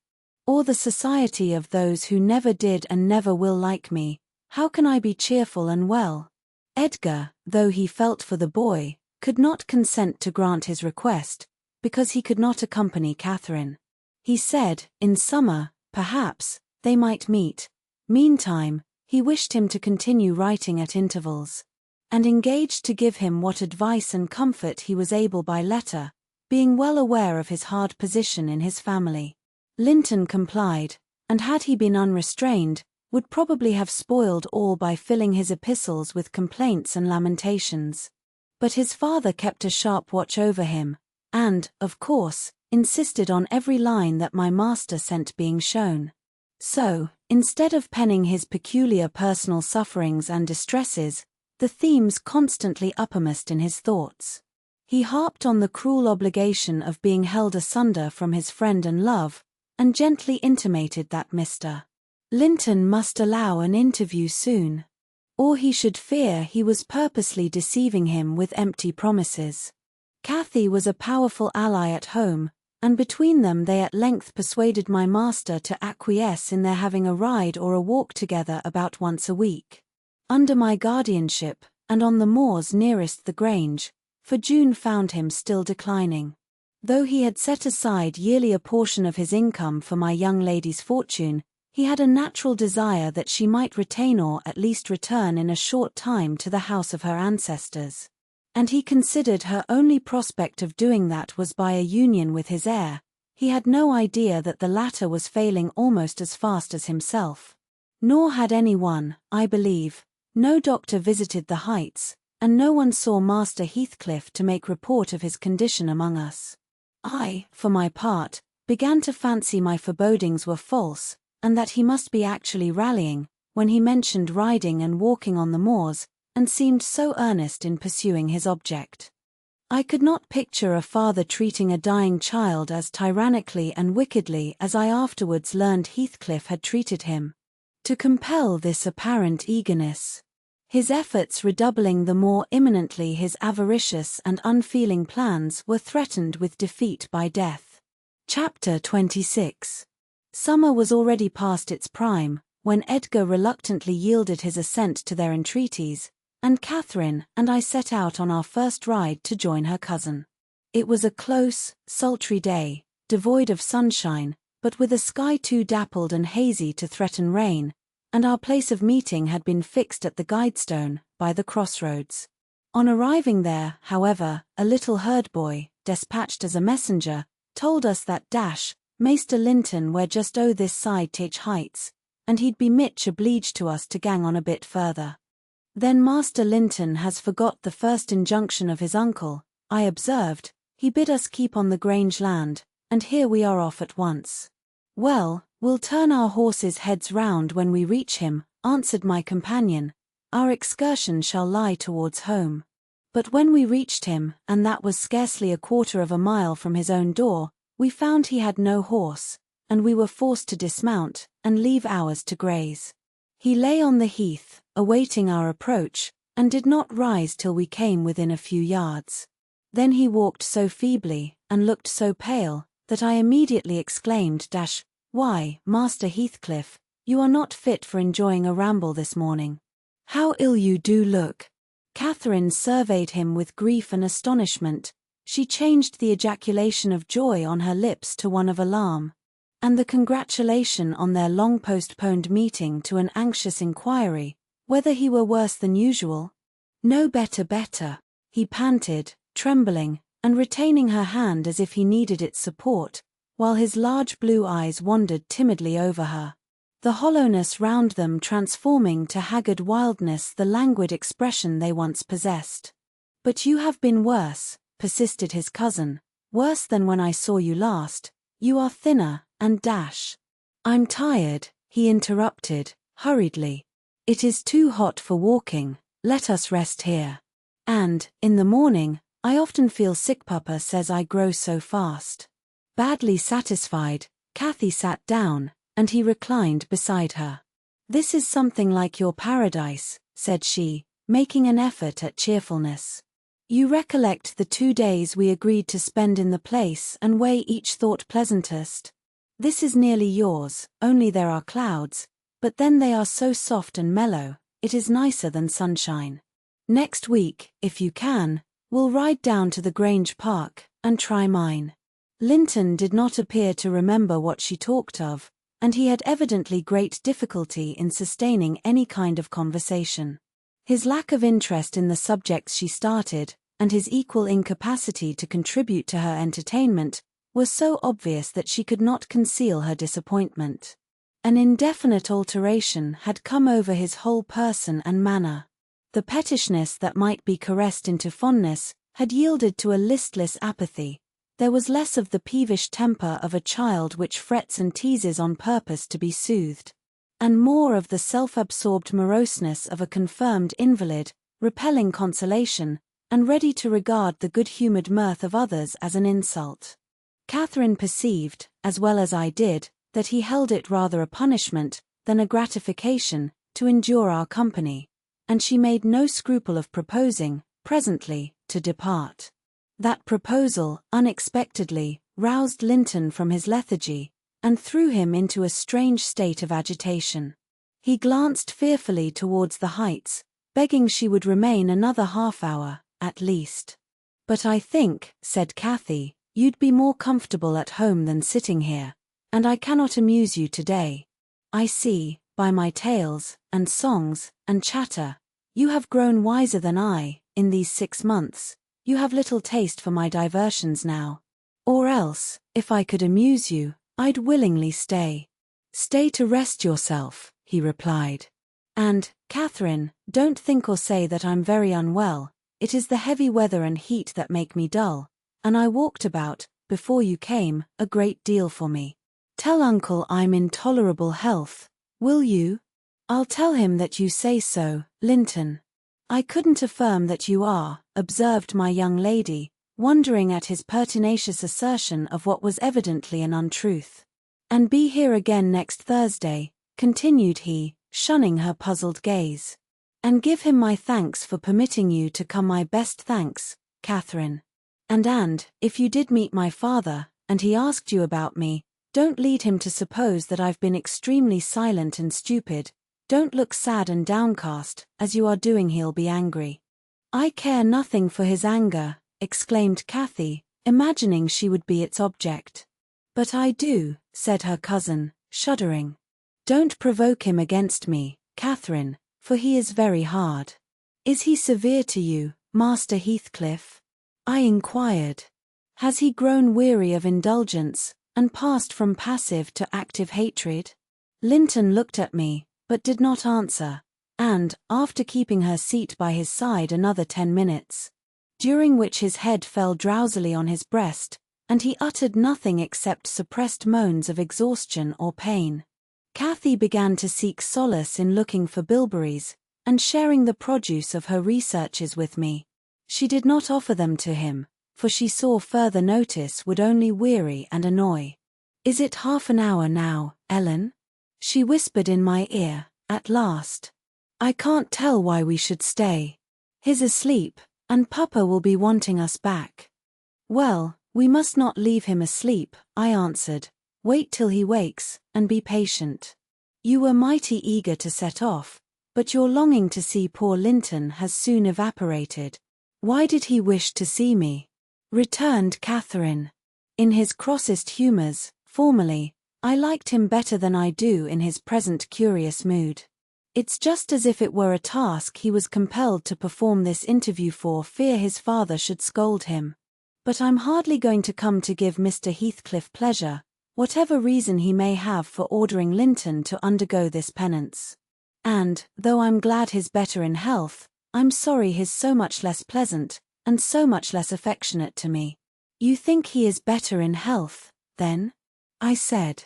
or the society of those who never did and never will like me, how can I be cheerful and well?" Edgar, though he felt for the boy, could not consent to grant his request, because he could not accompany Catherine. He said, in summer, perhaps, they might meet. Meantime, he wished him to continue writing at intervals, and engaged to give him what advice and comfort he was able by letter, being well aware of his hard position in his family. Linton complied, and had he been unrestrained, would probably have spoiled all by filling his epistles with complaints and lamentations. But his father kept a sharp watch over him, and, of course, insisted on every line that my master sent being shown. So, instead of penning his peculiar personal sufferings and distresses, the themes constantly uppermost in his thoughts. He harped on the cruel obligation of being held asunder from his friend and love, and gently intimated that Mr. Linton must allow an interview soon, or he should fear he was purposely deceiving him with empty promises. Cathy was a powerful ally at home, and between them they at length persuaded my master to acquiesce in their having a ride or a walk together about once a week, under my guardianship, and on the moors nearest the Grange, for June found him still declining. Though he had set aside yearly a portion of his income for my young lady's fortune, he had a natural desire that she might retain or at least return in a short time to the house of her ancestors. And he considered her only prospect of doing that was by a union with his heir. He had no idea that the latter was failing almost as fast as himself. Nor had anyone, I believe. No doctor visited the Heights, and no one saw Master Heathcliff to make report of his condition among us. I, for my part, began to fancy my forebodings were false, and that he must be actually rallying, when he mentioned riding and walking on the moors, and seemed so earnest in pursuing his object. I could not picture a father treating a dying child as tyrannically and wickedly as I afterwards learned Heathcliff had treated him. To compel this apparent eagerness, his efforts redoubling the more imminently his avaricious and unfeeling plans were threatened with defeat by death. Chapter 26. Summer was already past its prime, when Edgar reluctantly yielded his assent to their entreaties, and Catherine and I set out on our first ride to join her cousin. It was a close, sultry day, devoid of sunshine, but with a sky too dappled and hazy to threaten rain, and our place of meeting had been fixed at the Guidestone, by the crossroads. On arriving there, however, a little herd-boy, despatched as a messenger, told us that Maester Linton were just this side Tach Heights, and he'd be much obliged to us to gang on a bit further. Then Master Linton has forgot the first injunction of his uncle, I observed. He bid us keep on the Grange land, and here we are off at once. Well, we'll turn our horses' heads round when we reach him, answered my companion. Our excursion shall lie towards home. But when we reached him, and that was scarcely a quarter of a mile from his own door, we found he had no horse, and we were forced to dismount, and leave ours to graze. He lay on the heath, awaiting our approach, and did not rise till we came within a few yards. Then he walked so feebly, and looked so pale, that I immediately exclaimed, "Why, Master Heathcliff, you are not fit for enjoying a ramble this morning. How ill you do look." Catherine surveyed him with grief and astonishment. She changed the ejaculation of joy on her lips to one of alarm, and the congratulation on their long-postponed meeting to an anxious inquiry, whether he were worse than usual. "No better," he panted, trembling, and retaining her hand as if he needed its support, while his large blue eyes wandered timidly over her, the hollowness round them transforming to haggard wildness the languid expression they once possessed. "But you have been worse," persisted his cousin, "worse than when I saw you last. You are thinner, and I'm tired," he interrupted, hurriedly. "It is too hot for walking, let us rest here. And, in the morning, I often feel sick. Papa says I grow so fast." Badly satisfied, Cathy sat down, and he reclined beside her. "This is something like your paradise," said she, making an effort at cheerfulness. "You recollect the 2 days we agreed to spend in the place and weigh each thought pleasantest? This is nearly yours, only there are clouds, but then they are so soft and mellow, it is nicer than sunshine. Next week, if you can, we'll ride down to the Grange Park, and try mine." Linton did not appear to remember what she talked of, and he had evidently great difficulty in sustaining any kind of conversation. His lack of interest in the subjects she started, and his equal incapacity to contribute to her entertainment, were so obvious that she could not conceal her disappointment. An indefinite alteration had come over his whole person and manner. The pettishness that might be caressed into fondness had yielded to a listless apathy. There was less of the peevish temper of a child which frets and teases on purpose to be soothed, and more of the self-absorbed moroseness of a confirmed invalid, repelling consolation, and ready to regard the good-humoured mirth of others as an insult. Catherine perceived, as well as I did, that he held it rather a punishment than a gratification to endure our company, and she made no scruple of proposing, presently, to depart. That proposal, unexpectedly, roused Linton from his lethargy, and threw him into a strange state of agitation. He glanced fearfully towards the heights, begging she would remain another half-hour, at least. "But I think," said Cathy, "you'd be more comfortable at home than sitting here, and I cannot amuse you today. I see, by my tales, and songs, and chatter, you have grown wiser than I, in these 6 months. You have little taste for my diversions now. Or else, if I could amuse you, I'd willingly stay." "Stay to rest yourself," he replied. "And, Catherine, don't think or say that I'm very unwell. It is the heavy weather and heat that make me dull, and I walked about, before you came, a great deal for me. Tell uncle I'm in tolerable health, will you?" "I'll tell him that you say so, Linton." "I couldn't affirm that you are," observed my young lady, wondering at his pertinacious assertion of what was evidently an untruth. "And be here again next Thursday," continued he, shunning her puzzled gaze. "And give him my thanks for permitting you to come, my best thanks, Catherine. And, if you did meet my father, and he asked you about me, don't lead him to suppose that I've been extremely silent and stupid. Don't look sad and downcast, as you are doing, he'll be angry." "I care nothing for his anger," exclaimed Cathy, imagining she would be its object. "But I do," said her cousin, shuddering. "Don't provoke him against me, Catherine, for he is very hard." "Is he severe to you, Master Heathcliff?" I inquired. "Has he grown weary of indulgence, and passed from passive to active hatred?" Linton looked at me, but did not answer, and, after keeping her seat by his side another 10 minutes, during which his head fell drowsily on his breast, and he uttered nothing except suppressed moans of exhaustion or pain, Cathy began to seek solace in looking for bilberries, and sharing the produce of her researches with me. She did not offer them to him, for she saw further notice would only weary and annoy. "Is it half an hour now, Ellen?" she whispered in my ear, at last. "I can't tell why we should stay. He's asleep, and Papa will be wanting us back." "Well, we must not leave him asleep," I answered. "Wait till he wakes, and be patient. You were mighty eager to set off, but your longing to see poor Linton has soon evaporated." "Why did he wish to see me?" returned Catherine. "In his crossest humours, formerly, I liked him better than I do in his present curious mood. It's just as if it were a task he was compelled to perform this interview for fear his father should scold him. But I'm hardly going to come to give Mr. Heathcliff pleasure, whatever reason he may have for ordering Linton to undergo this penance. And, though I'm glad he's better in health, I'm sorry he's so much less pleasant, and so much less affectionate to me." "You think he is better in health, then?" I said.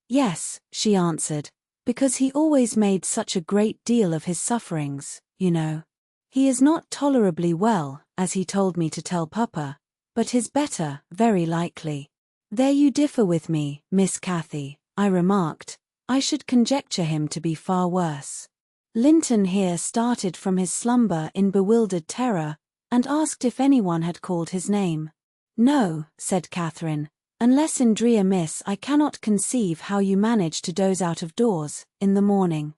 "Yes," she answered, "because he always made such a great deal of his sufferings, you know. He is not tolerably well, as he told me to tell Papa, but is better, very likely." "There you differ with me, Miss Cathy," I remarked. "I should conjecture him to be far worse." Linton here started from his slumber in bewildered terror, and asked if anyone had called his name. "No," said Catherine, "unless in drear miss I cannot conceive how you manage to doze out of doors, in the morning."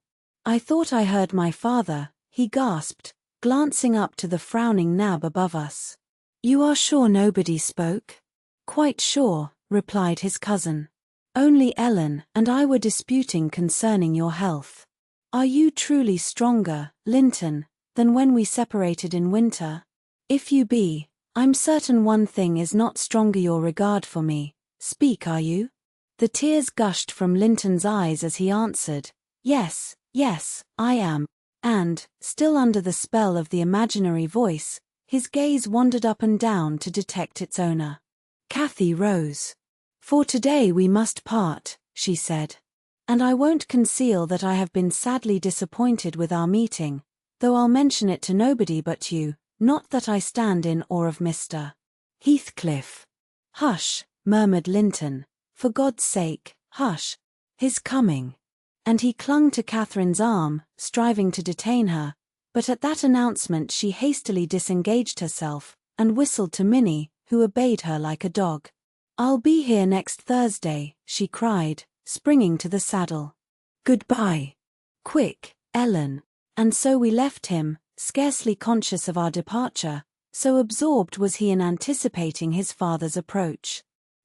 "I thought I heard my father," he gasped, glancing up to the frowning nab above us. "You are sure nobody spoke?" "Quite sure," replied his cousin. "Only Ellen and I were disputing concerning your health. Are you truly stronger, Linton, than when we separated in winter? If you be, I'm certain one thing is not stronger, your regard for me. Speak, are you?" The tears gushed from Linton's eyes as he answered, "Yes, yes, I am." And, still under the spell of the imaginary voice, his gaze wandered up and down to detect its owner. Cathy rose. "For today we must part," she said. "And I won't conceal that I have been sadly disappointed with our meeting, though I'll mention it to nobody but you, not that I stand in awe of Mr. Heathcliff." "Hush," murmured Linton. "For God's sake, hush. His coming." And he clung to Catherine's arm, striving to detain her, but at that announcement she hastily disengaged herself, and whistled to Minnie, who obeyed her like a dog. "I'll be here next Thursday," she cried, springing to the saddle. "Goodbye. Quick, Ellen." And so we left him, scarcely conscious of our departure, so absorbed was he in anticipating his father's approach.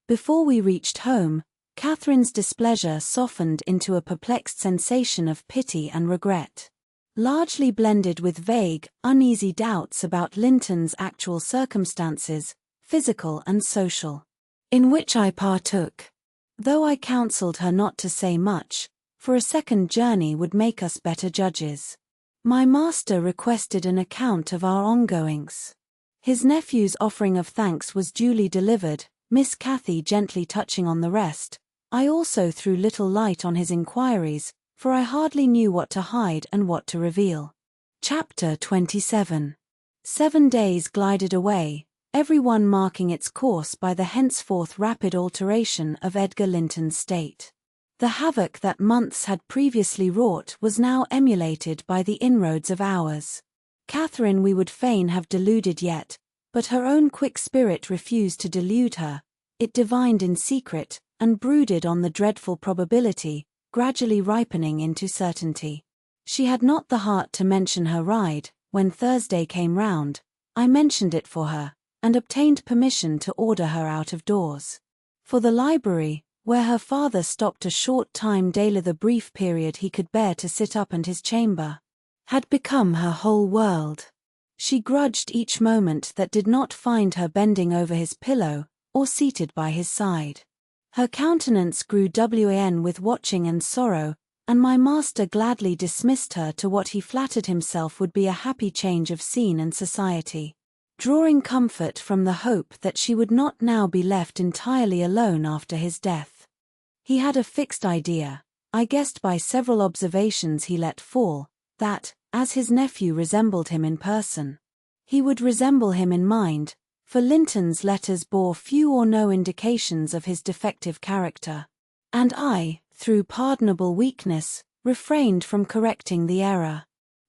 Before we reached home, Catherine's displeasure softened into a perplexed sensation of pity and regret, largely blended with vague, uneasy doubts about Linton's actual circumstances, physical and social, in which I partook. Though I counselled her not to say much, for a second journey would make us better judges. My master requested an account of our ongoings. His nephew's offering of thanks was duly delivered, Miss Cathy gently touching on the rest. I also threw little light on his inquiries, for I hardly knew what to hide and what to reveal. Chapter 27. 7 days glided away, every one marking its course by the henceforth rapid alteration of Edgar Linton's state. The havoc that months had previously wrought was now emulated by the inroads of hours. Catherine we would fain have deluded yet, but her own quick spirit refused to delude her. It divined in secret, and brooded on the dreadful probability, gradually ripening into certainty. She had not the heart to mention her ride. When Thursday came round, I mentioned it for her, and obtained permission to order her out of doors. For the library, where her father stopped a short time daily, the brief period he could bear to sit up, and his chamber, had become her whole world. She grudged each moment that did not find her bending over his pillow, or seated by his side. Her countenance grew wan with watching and sorrow, and my master gladly dismissed her to what he flattered himself would be a happy change of scene and society, drawing comfort from the hope that she would not now be left entirely alone after his death. He had a fixed idea, I guessed by several observations he let fall, that, as his nephew resembled him in person, he would resemble him in mind, for Linton's letters bore few or no indications of his defective character, and I, through pardonable weakness, refrained from correcting the error,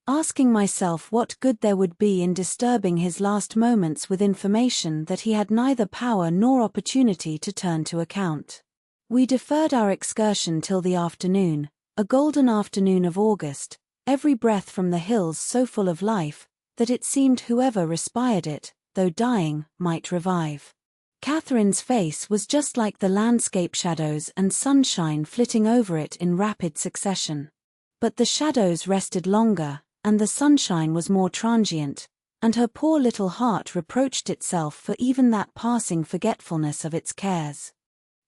asking myself what good there would be in disturbing his last moments with information that he had neither power nor opportunity to turn to account. We deferred our excursion till the afternoon, a golden afternoon of August, every breath from the hills so full of life, that it seemed whoever respired it, though dying, might revive. Catherine's face was just like the landscape shadows and sunshine flitting over it in rapid succession. But the shadows rested longer, and the sunshine was more transient, and her poor little heart reproached itself for even that passing forgetfulness of its cares.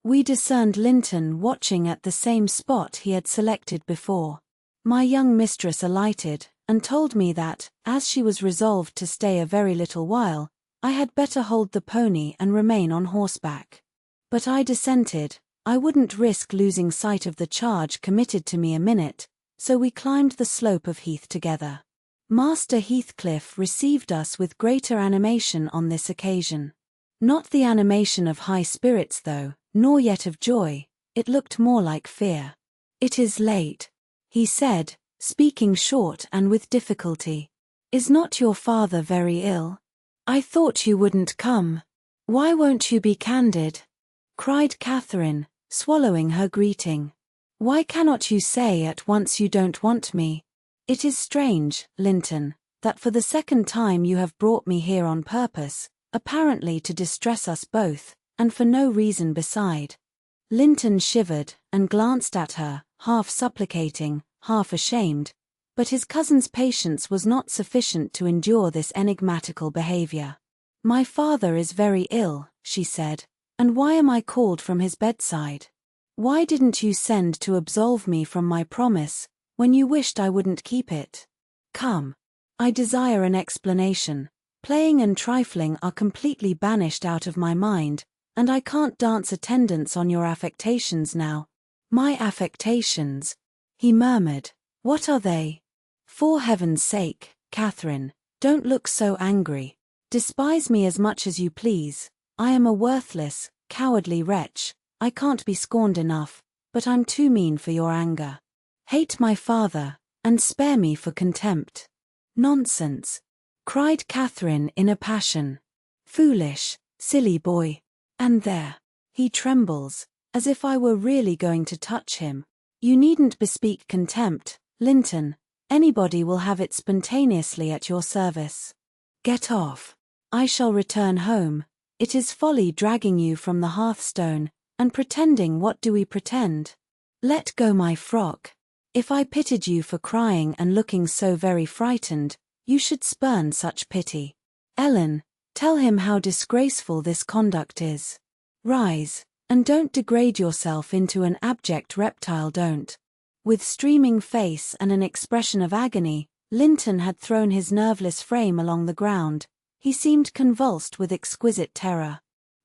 We discerned Linton watching at the same spot he had selected before. My young mistress alighted, and told me that, as she was resolved to stay a very little while, I had better hold the pony and remain on horseback. But I dissented. I wouldn't risk losing sight of the charge committed to me a minute, so we climbed the slope of heath together. Master Heathcliff received us with greater animation on this occasion. Not the animation of high spirits though, nor yet of joy, it looked more like fear. "It is late," he said, speaking short and with difficulty. "Is not your father very ill? I thought you wouldn't come. Why won't you be candid?" cried Catherine, swallowing her greeting. "Why cannot you say at once you don't want me? It is strange, Linton, that for the second time you have brought me here on purpose, apparently to distress us both, and for no reason beside." Linton shivered, and glanced at her, half supplicating, half ashamed, but his cousin's patience was not sufficient to endure this enigmatical behavior. "My father is very ill," she said, "and why am I called from his bedside?" Why didn't you send to absolve me from my promise, when you wished I wouldn't keep it? Come. I desire an explanation. Playing and trifling are completely banished out of my mind, and I can't dance attendance on your affectations now. My affectations? He murmured. What are they? For heaven's sake, Catherine, don't look so angry. Despise me as much as you please. I am a worthless, cowardly wretch. I can't be scorned enough, but I'm too mean for your anger. Hate my father, and spare me for contempt. Nonsense, cried Catherine in a passion. Foolish, silly boy. And there. He trembles, as if I were really going to touch him. You needn't bespeak contempt, Linton. Anybody will have it spontaneously at your service. Get off. I shall return home. It is folly dragging you from the hearthstone, and pretending. What do we pretend? Let go my frock. If I pitied you for crying and looking so very frightened, you should spurn such pity. Ellen, tell him how disgraceful this conduct is. Rise, and don't degrade yourself into an abject reptile, don't. With streaming face and an expression of agony, Linton had thrown his nerveless frame along the ground. He seemed convulsed with exquisite terror.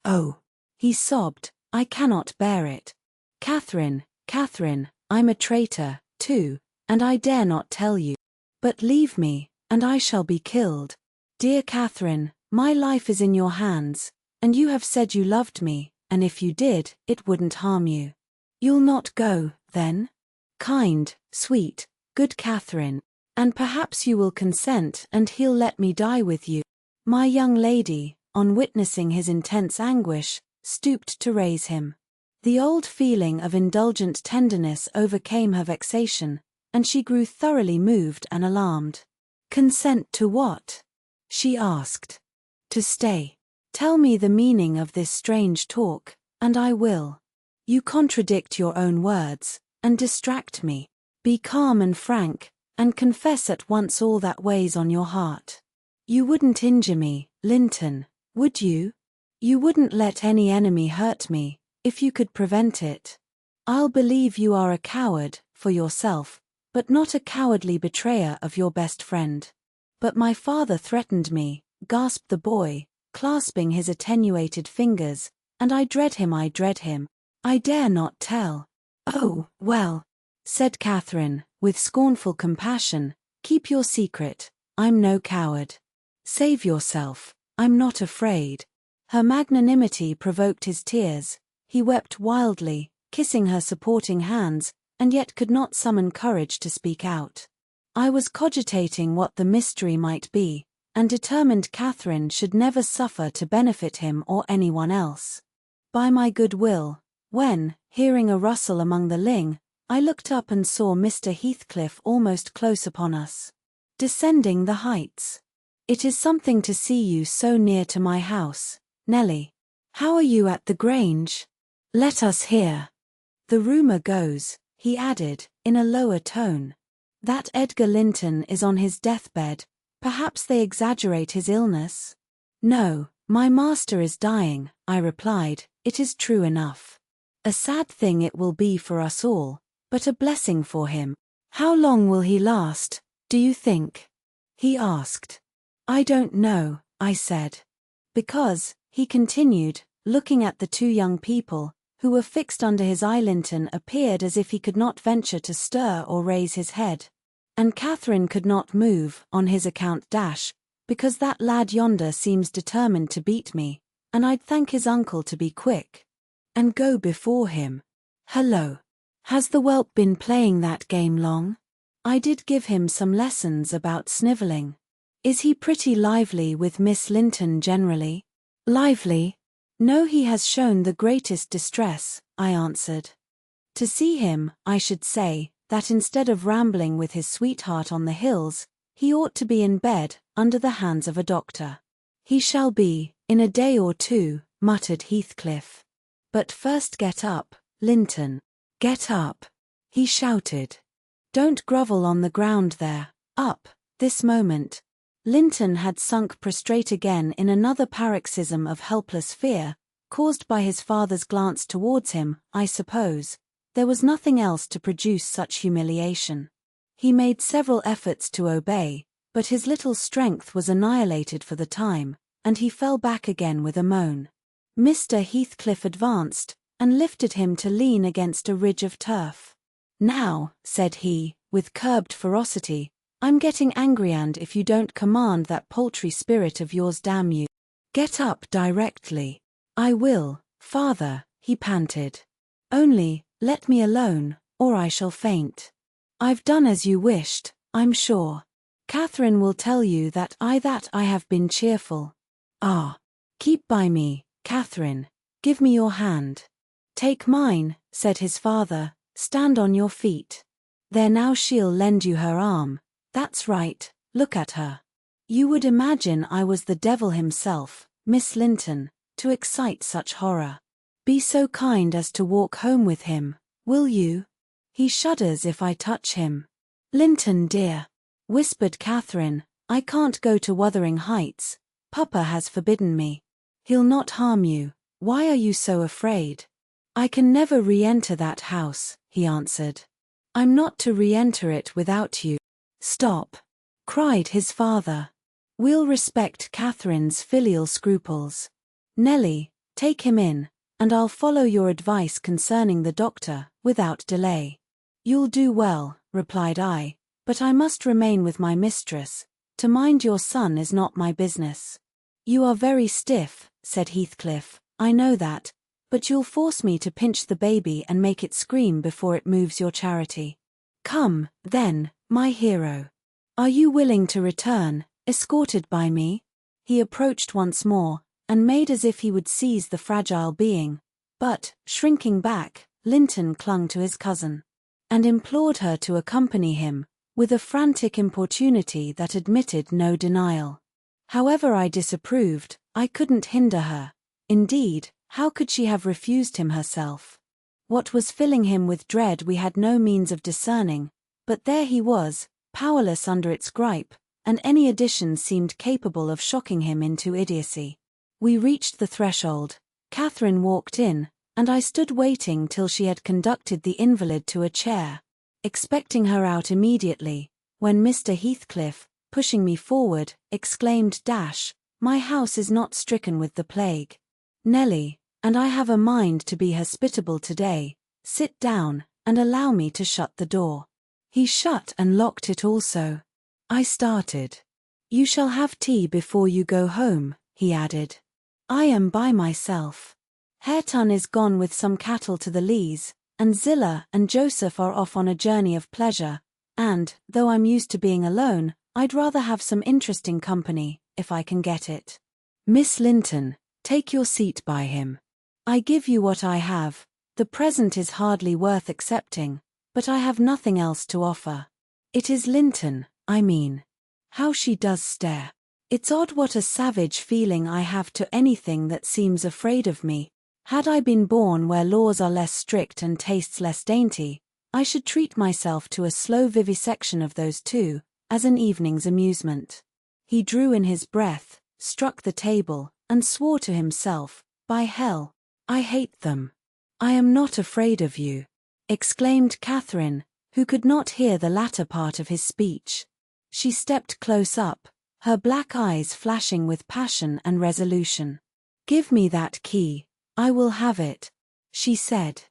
Oh, he sobbed, I cannot bear it. Catherine, Catherine, I'm a traitor, too, and I dare not tell you. But leave me, and I shall be killed. Dear Catherine, my life is in your hands, and you have said you loved me, and if you did, it wouldn't harm you. You'll not go, then? Kind, sweet, good Catherine, and perhaps you will consent and he'll let me die with you. My young lady, on witnessing his intense anguish, stooped to raise him. The old feeling of indulgent tenderness overcame her vexation, and she grew thoroughly moved and alarmed. Consent to what? She asked. To stay. Tell me the meaning of this strange talk, and I will. You contradict your own words, and distract me. Be calm and frank, and confess at once all that weighs on your heart. You wouldn't injure me, Linton, would you? You wouldn't let any enemy hurt me, if you could prevent it. I'll believe you are a coward, for yourself, but not a cowardly betrayer of your best friend. But my father threatened me, gasped the boy, clasping his attenuated fingers, and I dread him, I dread him. I dare not tell. Oh, well, said Catherine, with scornful compassion, keep your secret, I'm no coward. Save yourself, I'm not afraid. Her magnanimity provoked his tears. He wept wildly, kissing her supporting hands, and yet could not summon courage to speak out. I was cogitating what the mystery might be, and determined Catherine should never suffer to benefit him or anyone else. By my good will, when, hearing a rustle among the ling, I looked up and saw Mr. Heathcliff almost close upon us. Descending the heights. It is something to see you so near to my house, Nelly. How are you at the Grange? Let us hear. The rumour goes, he added, in a lower tone, that Edgar Linton is on his deathbed. Perhaps they exaggerate his illness? No, my master is dying, I replied. It is true enough. A sad thing it will be for us all, but a blessing for him. How long will he last, do you think? He asked. I don't know, I said. Because, he continued, looking at the two young people, who were fixed under his eye, Linton appeared as if he could not venture to stir or raise his head. And Catherine could not move, on his account, because that lad yonder seems determined to beat me, and I'd thank his uncle to be quick. And go before him. Hello. Has the whelp been playing that game long? I did give him some lessons about snivelling. Is he pretty lively with Miss Linton generally? Lively? No, he has shown the greatest distress, I answered. To see him, I should say, that instead of rambling with his sweetheart on the hills, he ought to be in bed, under the hands of a doctor. He shall be, in a day or two, muttered Heathcliff. But first get up, Linton. Get up, he shouted. Don't grovel on the ground there, up, this moment. Linton had sunk prostrate again in another paroxysm of helpless fear, caused by his father's glance towards him, I suppose. There was nothing else to produce such humiliation. He made several efforts to obey, but his little strength was annihilated for the time, and he fell back again with a moan. Mr. Heathcliff advanced, and lifted him to lean against a ridge of turf. "Now," said he, with curbed ferocity, "I'm getting angry, and if you don't command that paltry spirit of yours, damn you. Get up directly." "I will, father," he panted. "Only, let me alone, or I shall faint. I've done as you wished, I'm sure. Catherine will tell you that I have been cheerful. Ah! Keep by me, Catherine. Give me your hand." "Take mine," said his father. "Stand on your feet. There now, she'll lend you her arm. That's right, look at her. You would imagine I was the devil himself, Miss Linton, to excite such horror. Be so kind as to walk home with him, will you? He shudders if I touch him." "Linton dear," whispered Catherine, "I can't go to Wuthering Heights. Papa has forbidden me. He'll not harm you. Why are you so afraid?" "I can never re-enter that house," he answered. "I'm not to re-enter it without you." "Stop!" cried his father. "We'll respect Catherine's filial scruples. Nellie, take him in, and I'll follow your advice concerning the doctor, without delay." "You'll do well," replied I, "but I must remain with my mistress. To mind your son is not my business." "You are very stiff," said Heathcliff, "I know that, but you'll force me to pinch the baby and make it scream before it moves your charity. Come, then, my hero. Are you willing to return, escorted by me?" He approached once more, and made as if he would seize the fragile being, but, shrinking back, Linton clung to his cousin, and implored her to accompany him, with a frantic importunity that admitted no denial. However I disapproved, I couldn't hinder her. Indeed, how could she have refused him herself? What was filling him with dread we had no means of discerning, but there he was, powerless under its gripe, and any addition seemed capable of shocking him into idiocy. We reached the threshold. Catherine walked in, and I stood waiting till she had conducted the invalid to a chair, expecting her out immediately, when Mr. Heathcliff, pushing me forward, exclaimed, "My house is not stricken with the plague, Nellie, and I have a mind to be hospitable today. Sit down, and allow me to shut the door." He shut and locked it also. I started. "You shall have tea before you go home," he added. "I am by myself. Hareton is gone with some cattle to the Leas, and Zillah and Joseph are off on a journey of pleasure, and, though I'm used to being alone, I'd rather have some interesting company, if I can get it. Miss Linton, take your seat by him. I give you what I have. The present is hardly worth accepting, but I have nothing else to offer. It is Linton, I mean. How she does stare. It's odd what a savage feeling I have to anything that seems afraid of me. Had I been born where laws are less strict and tastes less dainty, I should treat myself to a slow vivisection of those two, as an evening's amusement." He drew in his breath, struck the table, and swore to himself, "By hell, I hate them." "I am not afraid of you," exclaimed Catherine, who could not hear the latter part of his speech. She stepped close up, her black eyes flashing with passion and resolution. "Give me that key, I will have it," she said.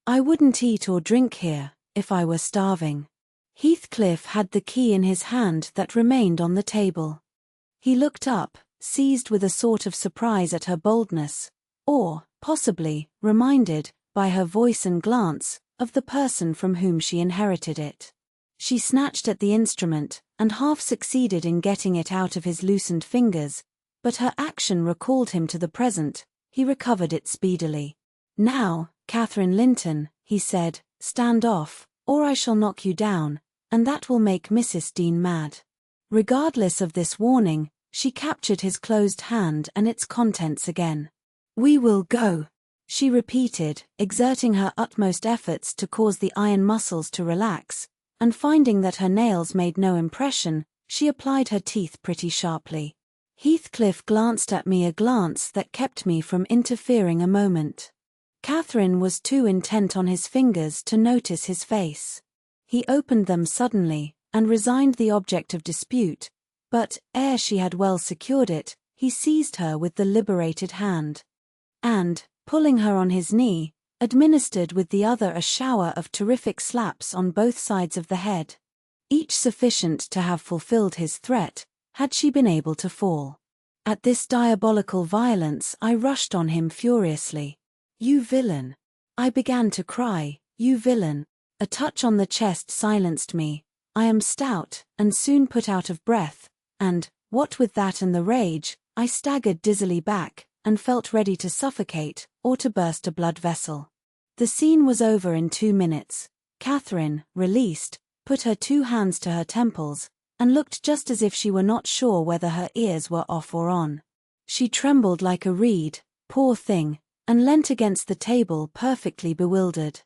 "I wouldn't eat or drink here, if I were starving." Heathcliff had the key in his hand that remained on the table. He looked up, seized with a sort of surprise at her boldness, or, possibly, reminded, by her voice and glance, of the person from whom she inherited it. She snatched at the instrument, and half succeeded in getting it out of his loosened fingers, but her action recalled him to the present. He recovered it speedily. "Now, Catherine Linton," he said, "stand off, or I shall knock you down, and that will make Mrs. Dean mad." Regardless of this warning, she captured his closed hand and its contents again. "We will go," she repeated, exerting her utmost efforts to cause the iron muscles to relax, and finding that her nails made no impression, she applied her teeth pretty sharply. Heathcliff glanced at me, a glance that kept me from interfering a moment. Catherine was too intent on his fingers to notice his face. He opened them suddenly, and resigned the object of dispute, but, ere she had well secured it, he seized her with the liberated hand. And, pulling her on his knee, administered with the other a shower of terrific slaps on both sides of the head. Each sufficient to have fulfilled his threat, had she been able to fall. At this diabolical violence I rushed on him furiously. "You villain!" I began to cry, "You villain!" A touch on the chest silenced me. I am stout, and soon put out of breath, and, what with that and the rage, I staggered dizzily back, and felt ready to suffocate, or to burst a blood vessel. The scene was over in 2 minutes. Catherine, released, put her 2 hands to her temples, and looked just as if she were not sure whether her ears were off or on. She trembled like a reed, poor thing, and leant against the table perfectly bewildered.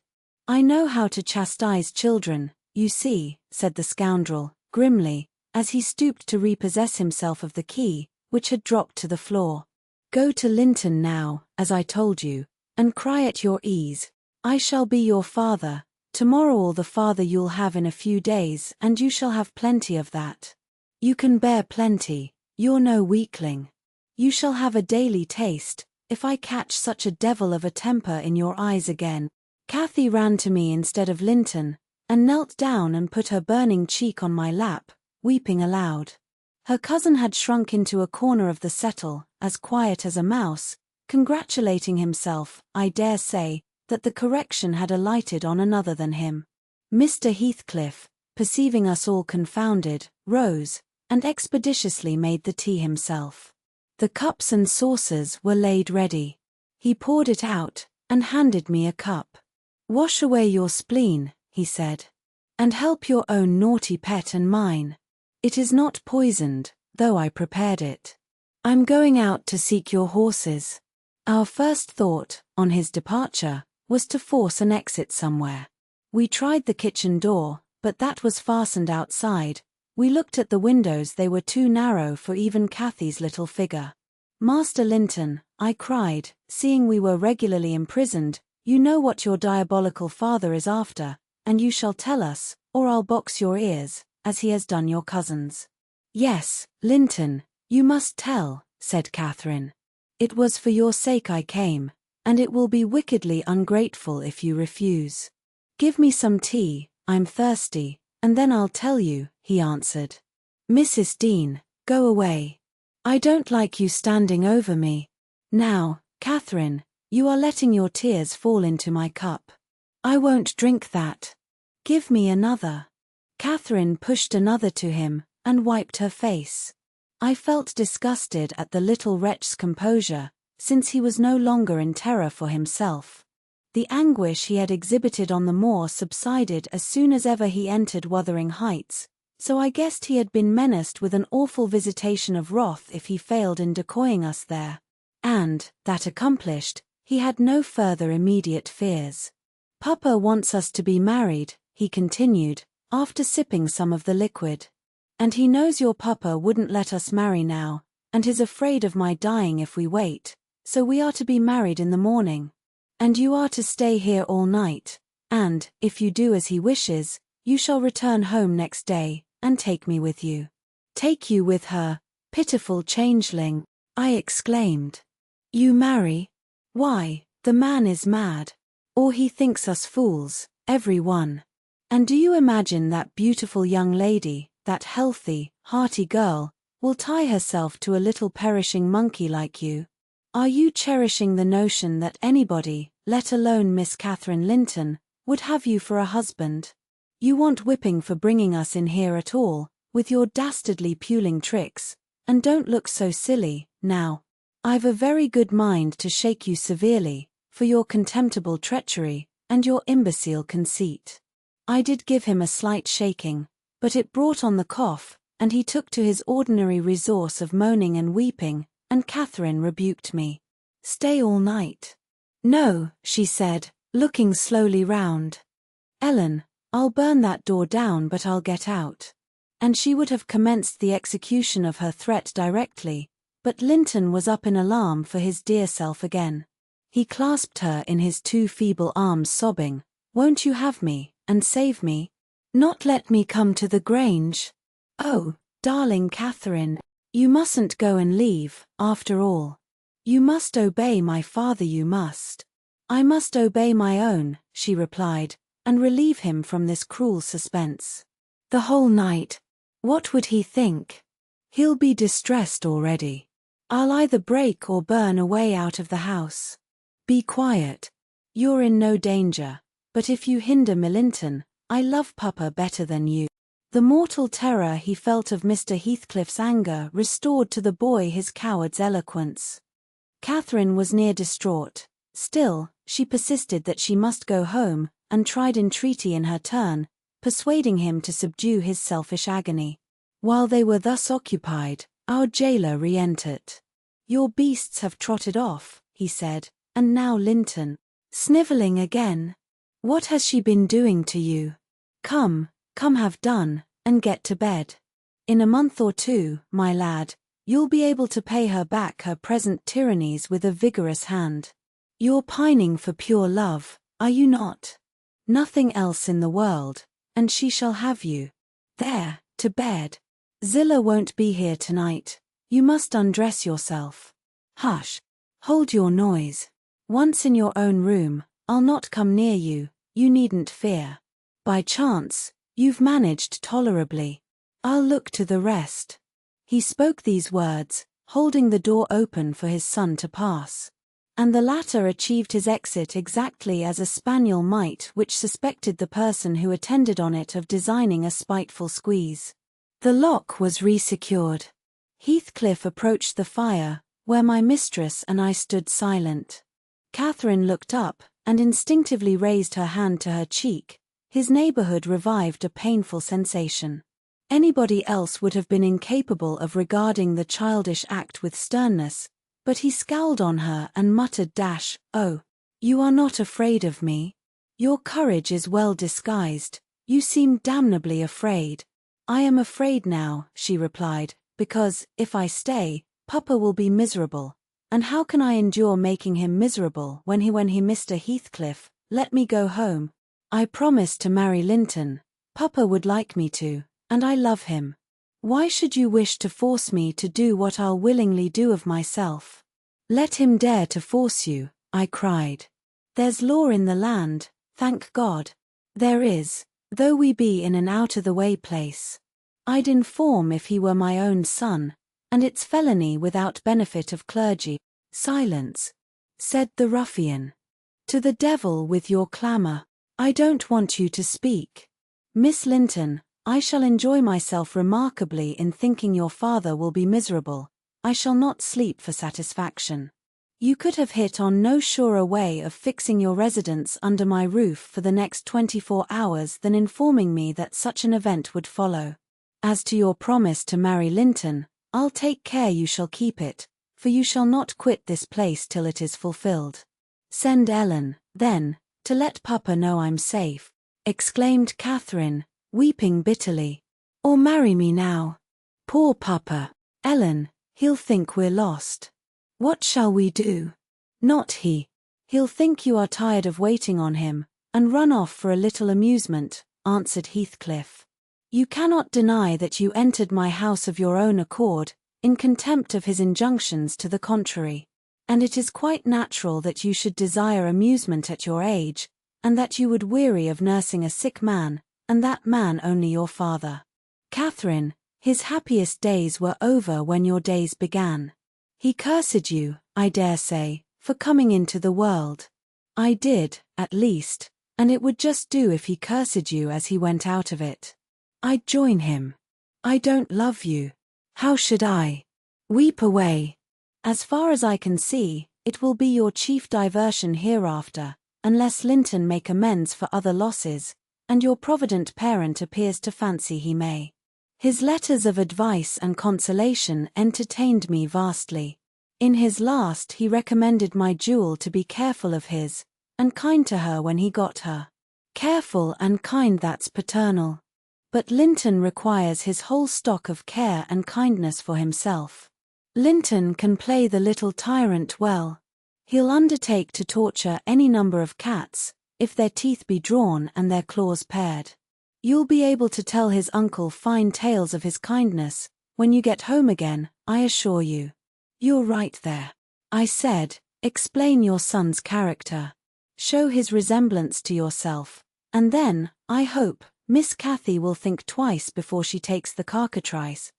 "I know how to chastise children, you see," said the scoundrel, grimly, as he stooped to repossess himself of the key, which had dropped to the floor. "Go to Linton now, as I told you, and cry at your ease. I shall be your father. Tomorrow all the father you'll have in a few days, and you shall have plenty of that. You can bear plenty, you're no weakling. You shall have a daily taste, if I catch such a devil of a temper in your eyes again." Cathy ran to me instead of Linton, and knelt down and put her burning cheek on my lap, weeping aloud. Her cousin had shrunk into a corner of the settle, as quiet as a mouse, congratulating himself, I dare say, that the correction had alighted on another than him. Mr. Heathcliff, perceiving us all confounded, rose, and expeditiously made the tea himself. The cups and saucers were laid ready. He poured it out, and handed me a cup. "Wash away your spleen," he said, "and help your own naughty pet and mine. It is not poisoned, though I prepared it. I'm going out to seek your horses." Our first thought, on his departure, was to force an exit somewhere. We tried the kitchen door, but that was fastened outside. We looked at the windows, they were too narrow for even Cathy's little figure. "Master Linton," I cried, seeing we were regularly imprisoned, "you know what your diabolical father is after, and you shall tell us, or I'll box your ears, as he has done your cousins." "Yes, Linton, you must tell," said Catherine. "It was for your sake I came, and it will be wickedly ungrateful if you refuse." "Give me some tea, I'm thirsty, and then I'll tell you," he answered. "Mrs. Dean, go away. I don't like you standing over me. Now, Catherine, you are letting your tears fall into my cup. I won't drink that. Give me another." Catherine pushed another to him, and wiped her face. I felt disgusted at the little wretch's composure, since he was no longer in terror for himself. The anguish he had exhibited on the moor subsided as soon as ever he entered Wuthering Heights, so I guessed he had been menaced with an awful visitation of wrath if he failed in decoying us there. And, that accomplished, he had no further immediate fears. "Papa wants us to be married," he continued, after sipping some of the liquid. "And he knows your papa wouldn't let us marry now, and is afraid of my dying if we wait, so we are to be married in the morning. And you are to stay here all night, and, if you do as he wishes, you shall return home next day, and take me with you." "Take you with her, pitiful changeling," I exclaimed. "You marry? Why, the man is mad. Or he thinks us fools, every one. And do you imagine that beautiful young lady, that healthy, hearty girl, will tie herself to a little perishing monkey like you? Are you cherishing the notion that anybody, let alone Miss Catherine Linton, would have you for a husband? You want whipping for bringing us in here at all, with your dastardly puling tricks, and don't look so silly, now. I've a very good mind to shake you severely, for your contemptible treachery, and your imbecile conceit." I did give him a slight shaking, but it brought on the cough, and he took to his ordinary resource of moaning and weeping, and Catherine rebuked me. "Stay all night." "No," she said, looking slowly round. "Ellen, I'll burn that door down, but I'll get out." And she would have commenced the execution of her threat directly, But Linton was up in alarm for his dear self again. He clasped her in his two feeble arms, sobbing, "Won't you have me, and save me? Not let me come to the Grange? Oh, darling Catherine, you mustn't go and leave, after all. You must obey my father, you must." "I must obey my own," she replied, "and relieve him from this cruel suspense. The whole night. What would he think? He'll be distressed already. I'll either break or burn away out of the house. Be quiet. You're in no danger, but if you hinder Linton, I love Papa better than you." The mortal terror he felt of Mr. Heathcliff's anger restored to the boy his coward's eloquence. Catherine was near distraught. Still, she persisted that she must go home, and tried entreaty in her turn, persuading him to subdue his selfish agony. While they were thus occupied, our jailer re-entered. "Your beasts have trotted off," he said, "and now Linton. Snivelling again. What has she been doing to you? Come, have done, and get to bed. In a month or two, my lad, you'll be able to pay her back her present tyrannies with a vigorous hand. You're pining for pure love, are you not? Nothing else in the world, and she shall have you. There, to bed. Zillah won't be here tonight. You must undress yourself. Hush. Hold your noise. Once in your own room, I'll not come near you, you needn't fear. By chance, you've managed tolerably. I'll look to the rest." He spoke these words, holding the door open for his son to pass. And the latter achieved his exit exactly as a spaniel might which suspected the person who attended on it of designing a spiteful squeeze. The lock was resecured. Heathcliff approached the fire, where my mistress and I stood silent. Catherine looked up, and instinctively raised her hand to her cheek. His neighborhood revived a painful sensation. Anybody else would have been incapable of regarding the childish act with sternness, but he scowled on her and muttered, "Oh, you are not afraid of me? Your courage is well disguised, you seem damnably afraid." "I am afraid now," she replied, "because, if I stay, Papa will be miserable, and how can I endure making him miserable when he Mr. Heathcliff, let me go home. I promised to marry Linton, Papa would like me to, and I love him. Why should you wish to force me to do what I'll willingly do of myself?" "Let him dare to force you," I cried. "There's law in the land, thank God. There is, though we be in an out-of-the-way place. I'd inform if he were my own son, and it's felony without benefit of clergy." "Silence," said the ruffian. "To the devil with your clamour. I don't want you to speak. Miss Linton, I shall enjoy myself remarkably in thinking your father will be miserable. I shall not sleep for satisfaction. You could have hit on no surer way of fixing your residence under my roof for the next 24 hours than informing me that such an event would follow. As to your promise to marry Linton, I'll take care you shall keep it, for you shall not quit this place till it is fulfilled." "Send Ellen, then, to let Papa know I'm safe," exclaimed Catherine, weeping bitterly. "Or marry me now. Poor Papa. Ellen, he'll think we're lost. What shall we do?" "Not he. He'll think you are tired of waiting on him, and run off for a little amusement," answered Heathcliff. "You cannot deny that you entered my house of your own accord, in contempt of his injunctions to the contrary. And it is quite natural that you should desire amusement at your age, and that you would weary of nursing a sick man, and that man only your father. Catherine, his happiest days were over when your days began. He cursed you, I dare say, for coming into the world. I did, at least, and it would just do if he cursed you as he went out of it. I'd join him. I don't love you. How should I? Weep away. As far as I can see, it will be your chief diversion hereafter, unless Linton make amends for other losses, and your provident parent appears to fancy he may. His letters of advice and consolation entertained me vastly. In his last he recommended my jewel to be careful of his, and kind to her when he got her. Careful and kind, that's paternal. But Linton requires his whole stock of care and kindness for himself. Linton can play the little tyrant well. He'll undertake to torture any number of cats, if their teeth be drawn and their claws pared. You'll be able to tell his uncle fine tales of his kindness, when you get home again, I assure you. You're right there, I said. Explain your son's character. Show his resemblance to yourself, and then, I hope, Miss Cathy will think twice before she takes the cockatrice.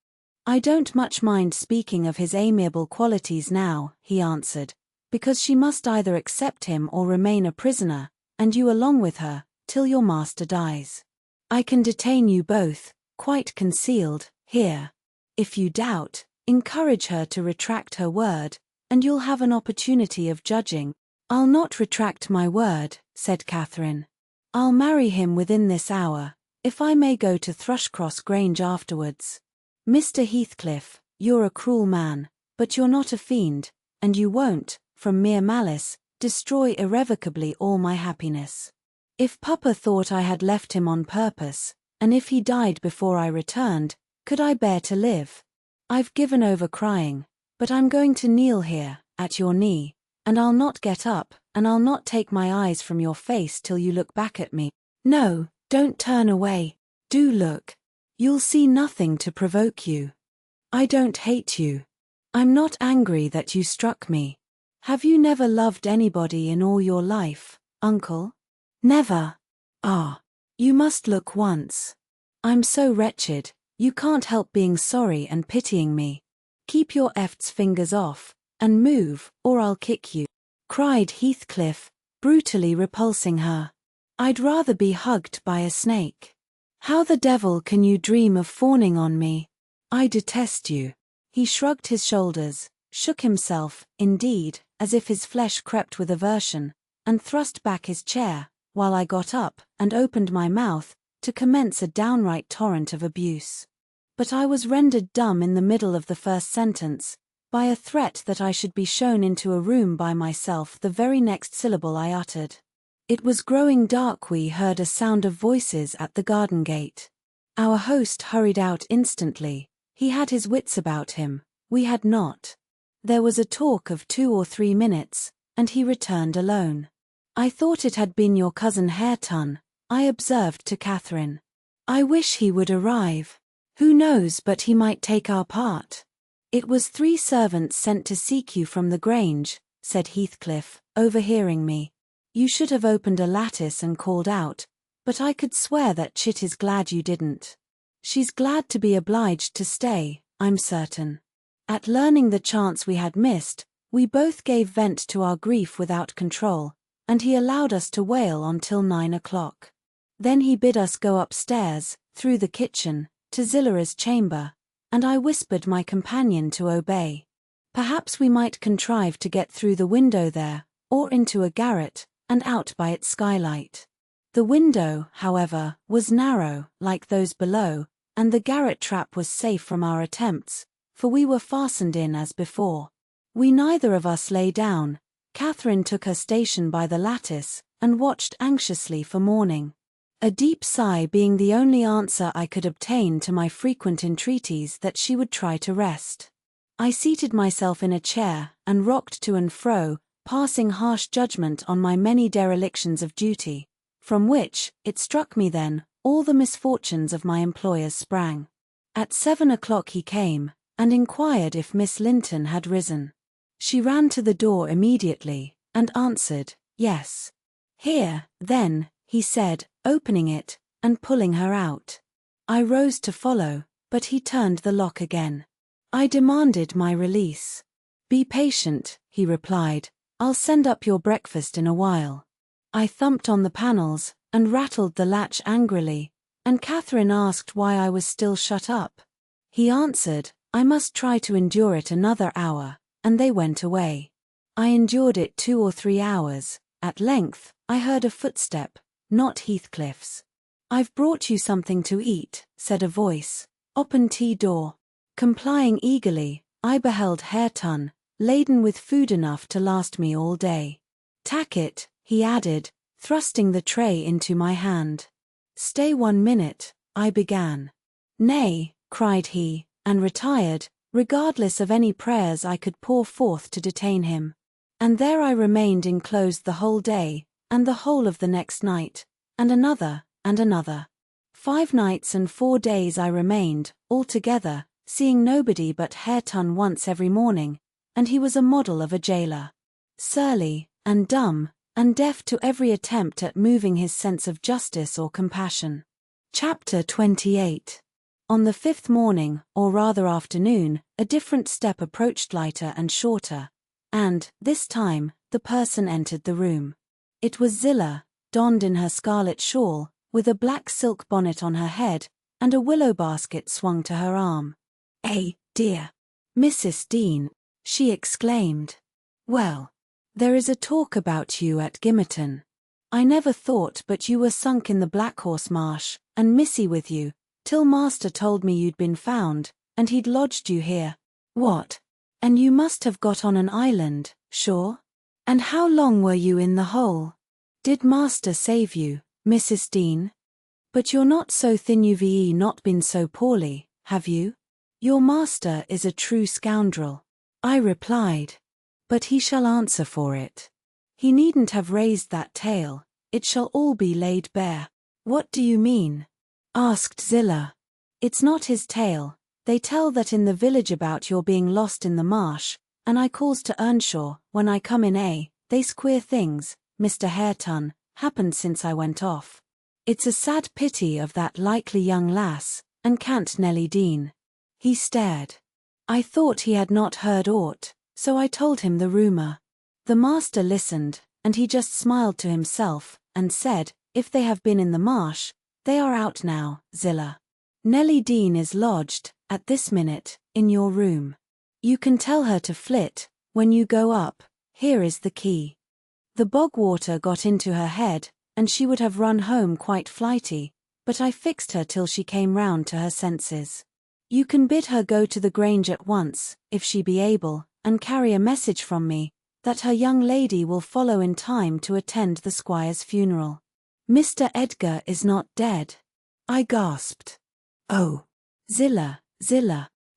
I don't much mind speaking of his amiable qualities now, he answered, because she must either accept him or remain a prisoner, and you along with her, till your master dies. I can detain you both, quite concealed, here. If you doubt, encourage her to retract her word, and you'll have an opportunity of judging. I'll not retract my word, said Catherine. I'll marry him within this hour, if I may go to Thrushcross Grange afterwards. Mr. Heathcliff, you're a cruel man, but you're not a fiend, and you won't, from mere malice, destroy irrevocably all my happiness. If Papa thought I had left him on purpose, and if he died before I returned, could I bear to live? I've given over crying, but I'm going to kneel here, at your knee, and I'll not get up, and I'll not take my eyes from your face till you look back at me. No, don't turn away. Do look. You'll see nothing to provoke you. I don't hate you. I'm not angry that you struck me. Have you never loved anybody in all your life, uncle? Never. Ah. You must look once. I'm so wretched, you can't help being sorry and pitying me. Keep your eft's fingers off, and move, or I'll kick you, cried Heathcliff, brutally repulsing her. I'd rather be hugged by a snake. How the devil can you dream of fawning on me? I detest you. He shrugged his shoulders, shook himself, indeed, as if his flesh crept with aversion, and thrust back his chair, while I got up, and opened my mouth, to commence a downright torrent of abuse. But I was rendered dumb in the middle of the first sentence, by a threat that I should be shown into a room by myself the very next syllable I uttered. It was growing dark. We heard a sound of voices at the garden gate. Our host hurried out instantly. He had his wits about him, we had not. There was a talk of 2 or 3 minutes, and he returned alone. I thought it had been your cousin Hareton, I observed to Catherine. I wish he would arrive. Who knows but he might take our part. It was 3 servants sent to seek you from the Grange, said Heathcliff, overhearing me. You should have opened a lattice and called out, but I could swear that Chit is glad you didn't. She's glad to be obliged to stay, I'm certain. At learning the chance we had missed, we both gave vent to our grief without control, and he allowed us to wail on till 9 o'clock. Then he bid us go upstairs, through the kitchen, to Zillara's chamber, and I whispered my companion to obey. Perhaps we might contrive to get through the window there, or into a garret, and out by its skylight. The window, however, was narrow, like those below, and the garret trap was safe from our attempts, for we were fastened in as before. We neither of us lay down. Catherine took her station by the lattice, and watched anxiously for morning. A deep sigh being the only answer I could obtain to my frequent entreaties that she would try to rest. I seated myself in a chair, and rocked to and fro, passing harsh judgment on my many derelictions of duty, from which, it struck me then, all the misfortunes of my employers sprang. At 7 o'clock he came, and inquired if Miss Linton had risen. She ran to the door immediately, and answered, yes. Here, then, he said, opening it, and pulling her out. I rose to follow, but he turned the lock again. I demanded my release. Be patient, he replied, I'll send up your breakfast in a while. I thumped on the panels, and rattled the latch angrily, and Catherine asked why I was still shut up. He answered, I must try to endure it another hour, and they went away. I endured it 2 or 3 hours. At length, I heard a footstep, not Heathcliff's. I've brought you something to eat, said a voice. Open tea door. Complying eagerly, I beheld Hareton, laden with food enough to last me all day. Tack it, he added, thrusting the tray into my hand. Stay 1 minute, I began. Nay, cried he, and retired, regardless of any prayers I could pour forth to detain him. And there I remained enclosed the whole day, and the whole of the next night, and another, and another. 5 nights and 4 days I remained, altogether, seeing nobody but Hareton once every morning, and he was a model of a jailer. Surly, and dumb, and deaf to every attempt at moving his sense of justice or compassion. Chapter 28. On the 5th morning, or rather afternoon, a different step approached, lighter and shorter, and, this time, the person entered the room. It was Zillah, donned in her scarlet shawl, with a black silk bonnet on her head, and a willow basket swung to her arm. Dear Mrs. Dean," she exclaimed. "Well, there is a talk about you at Gimmerton. I never thought but you were sunk in the Blackhorse Marsh, and missy with you, till master told me you'd been found, and he'd lodged you here. What? And you must have got on an island, sure? And how long were you in the hole? Did master save you, Mrs. Dean? But you're not so thin, you've not been so poorly, have you? Your master is a true scoundrel," I replied. "But he shall answer for it. He needn't have raised that tale, it shall all be laid bare." "What do you mean?" asked Zillah. "It's not his tale. They tell that in the village about your being lost in the marsh, and I calls to Earnshaw, when I come in they's queer things, Mr. Hareton, happened since I went off. It's a sad pity of that likely young lass, and can't Nelly Dean." He stared. I thought he had not heard aught, so I told him the rumour. The master listened, and he just smiled to himself, and said, "If they have been in the marsh, they are out now, Zillah. Nelly Dean is lodged, at this minute, in your room. You can tell her to flit, when you go up, here is the key." The bog water got into her head, and she would have run home quite flighty, but I fixed her till she came round to her senses. "You can bid her go to the Grange at once, if she be able, and carry a message from me, that her young lady will follow in time to attend the squire's funeral." "Mr. Edgar is not dead?" I gasped. "Oh, Zillah,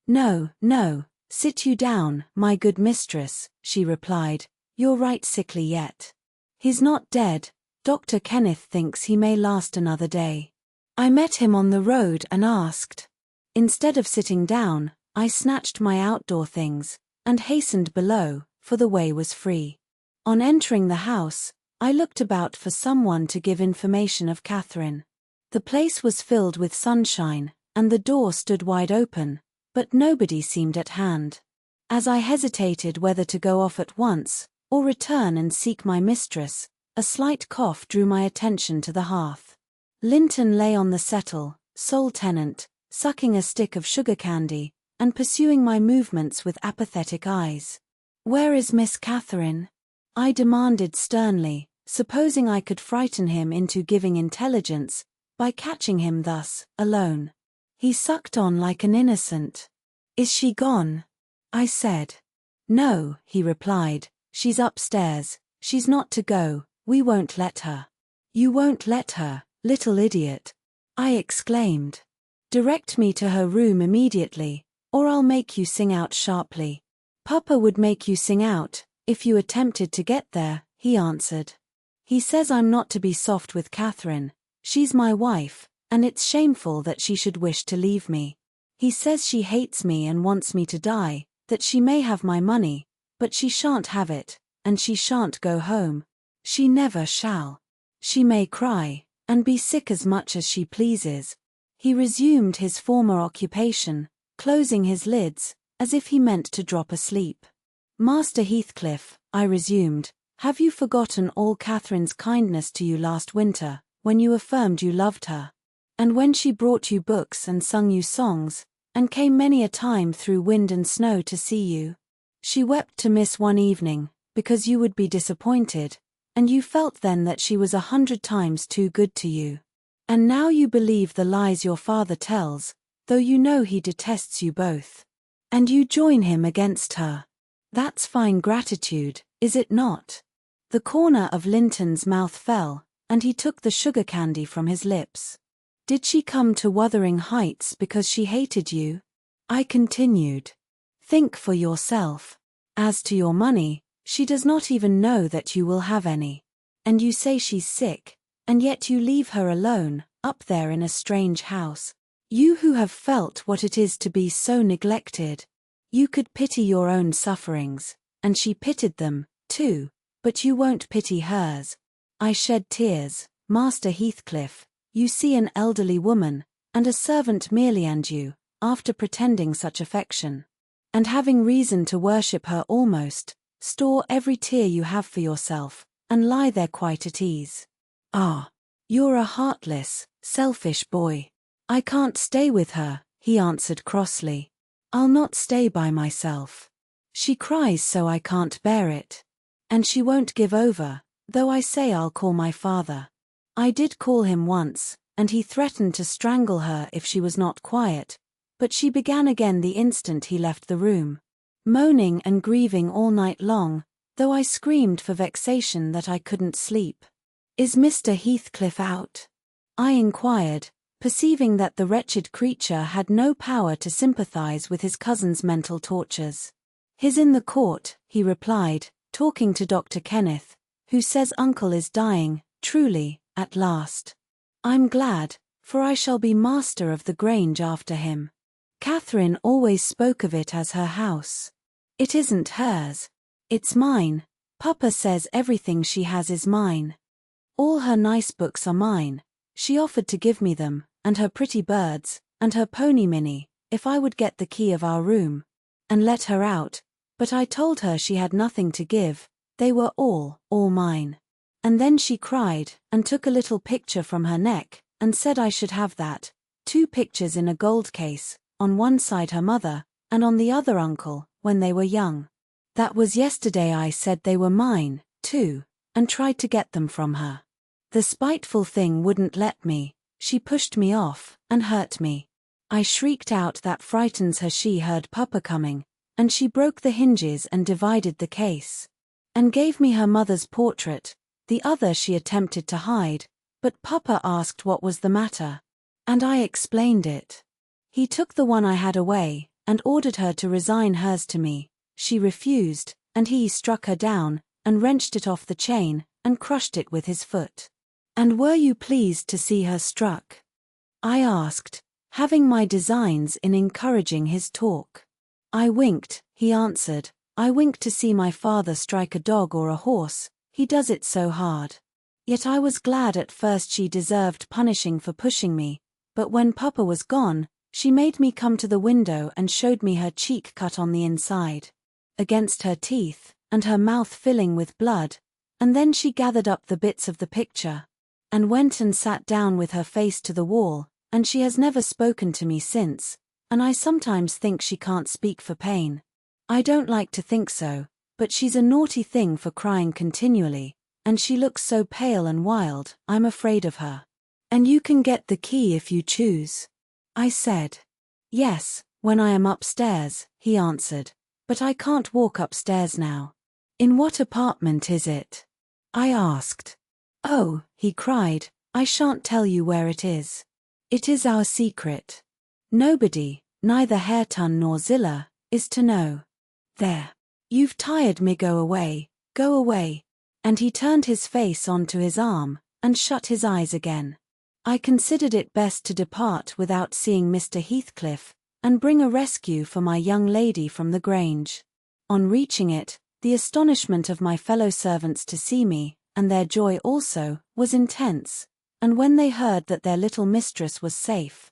no, sit you down, my good mistress," she replied, "you're right sickly yet. He's not dead, Dr. Kenneth thinks he may last another day." I met him on the road and asked. Instead of sitting down, I snatched my outdoor things, and hastened below, for the way was free. On entering the house, I looked about for someone to give information of Catherine. The place was filled with sunshine, and the door stood wide open, but nobody seemed at hand. As I hesitated whether to go off at once, or return and seek my mistress, a slight cough drew my attention to the hearth. Linton lay on the settle, sole tenant, sucking a stick of sugar candy, and pursuing my movements with apathetic eyes. "Where is Miss Catherine?" I demanded sternly, supposing I could frighten him into giving intelligence, by catching him thus, alone. He sucked on like an innocent. "Is she gone?" I said. "No," he replied, "she's upstairs, she's not to go, we won't let her." "You won't let her, little idiot," I exclaimed. "Direct me to her room immediately, or I'll make you sing out sharply." "Papa would make you sing out, if you attempted to get there," he answered. "He says I'm not to be soft with Catherine, she's my wife, and it's shameful that she should wish to leave me. He says she hates me and wants me to die, that she may have my money, but she shan't have it, and she shan't go home. She never shall. She may cry, and be sick as much as she pleases." He resumed his former occupation, closing his lids, as if he meant to drop asleep. "Master Heathcliff," I resumed, "have you forgotten all Catherine's kindness to you last winter, when you affirmed you loved her? And when she brought you books and sung you songs, and came many a time through wind and snow to see you? She wept to miss one evening, because you would be disappointed, and you felt then that she was 100 times too good to you. And now you believe the lies your father tells, though you know he detests you both. And you join him against her. That's fine gratitude, is it not?" The corner of Linton's mouth fell, and he took the sugar candy from his lips. "Did she come to Wuthering Heights because she hated you?" I continued. Think for yourself. As to your money, she does not even know that you will have any. And you say she's sick, and yet you leave her alone, up there in a strange house. You who have felt what it is to be so neglected. You could pity your own sufferings, and she pitied them, too, but you won't pity hers. I shed tears, Master Heathcliff. You see an elderly woman, and a servant merely, and you, after pretending such affection, and having reason to worship her almost, store every tear you have for yourself, and lie there quite at ease. Ah, you're a heartless, selfish boy. I can't stay with her, he answered crossly. I'll not stay by myself. She cries so I can't bear it. And she won't give over, though I say I'll call my father. I did call him once, and he threatened to strangle her if she was not quiet, but she began again the instant he left the room, moaning and grieving all night long, though I screamed for vexation that I couldn't sleep. Is Mr. Heathcliff out? I inquired, perceiving that the wretched creature had no power to sympathize with his cousin's mental tortures. He's in the court, he replied, talking to Dr. Kenneth, who says uncle is dying, truly, at last. I'm glad, for I shall be master of the Grange after him. Catherine always spoke of it as her house. It isn't hers. It's mine. Papa says everything she has is mine. All her nice books are mine. She offered to give me them, and her pretty birds, and her pony Minnie, if I would get the key of our room, and let her out, but I told her she had nothing to give, they were all mine. And then she cried, and took a little picture from her neck, and said I should have that, 2 pictures in a gold case, on one side her mother, and on the other uncle, when they were young. That was yesterday. I said they were mine, too, and tried to get them from her. The spiteful thing wouldn't let me, she pushed me off, and hurt me. I shrieked out that frightens her. She heard Papa coming, and she broke the hinges and divided the case, and gave me her mother's portrait. The other she attempted to hide, but Papa asked what was the matter, and I explained it. He took the one I had away, and ordered her to resign hers to me. She refused, and he struck her down, and wrenched it off the chain, and crushed it with his foot. And were you pleased to see her struck? I asked, having my designs in encouraging his talk. I winked, he answered. I winked to see my father strike a dog or a horse, he does it so hard. Yet I was glad at first. She deserved punishing for pushing me, but when Papa was gone, she made me come to the window and showed me her cheek cut on the inside, against her teeth, and her mouth filling with blood, and then she gathered up the bits of the picture, and went and sat down with her face to the wall, and she has never spoken to me since, and I sometimes think she can't speak for pain. I don't like to think so, but she's a naughty thing for crying continually, and she looks so pale and wild, I'm afraid of her. And you can get the key if you choose. I said. Yes, when I am upstairs, he answered, but I can't walk upstairs now. In what apartment is it? I asked. Oh, he cried, I shan't tell you where it is. It is our secret. Nobody, neither Hareton nor Zillah, is to know. There. You've tired me. Go away, go away. And he turned his face onto his arm, and shut his eyes again. I considered it best to depart without seeing Mr. Heathcliff, and bring a rescue for my young lady from the Grange. On reaching it, the astonishment of my fellow servants to see me, and their joy also, was intense, and when they heard that their little mistress was safe,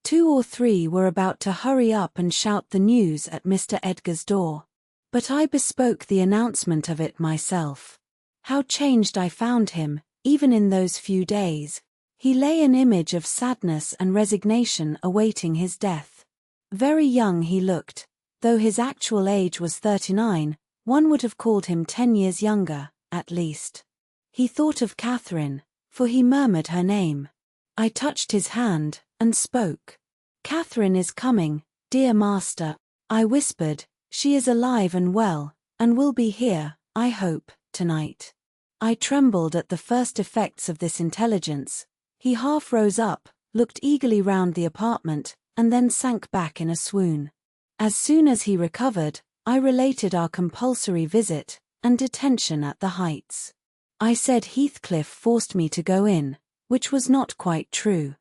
2 or 3 were about to hurry up and shout the news at Mr. Edgar's door. But I bespoke the announcement of it myself. How changed I found him, even in those few days. He lay an image of sadness and resignation awaiting his death. Very young he looked, though his actual age was 39, one would have called him 10 years younger, at least. He thought of Catherine, for he murmured her name. I touched his hand, and spoke. Catherine is coming, dear master, I whispered. She is alive and well, and will be here, I hope, tonight. I trembled at the first effects of this intelligence. He half rose up, looked eagerly round the apartment, and then sank back in a swoon. As soon as he recovered, I related our compulsory visit and detention at the Heights. I said Heathcliff forced me to go in, which was not quite true.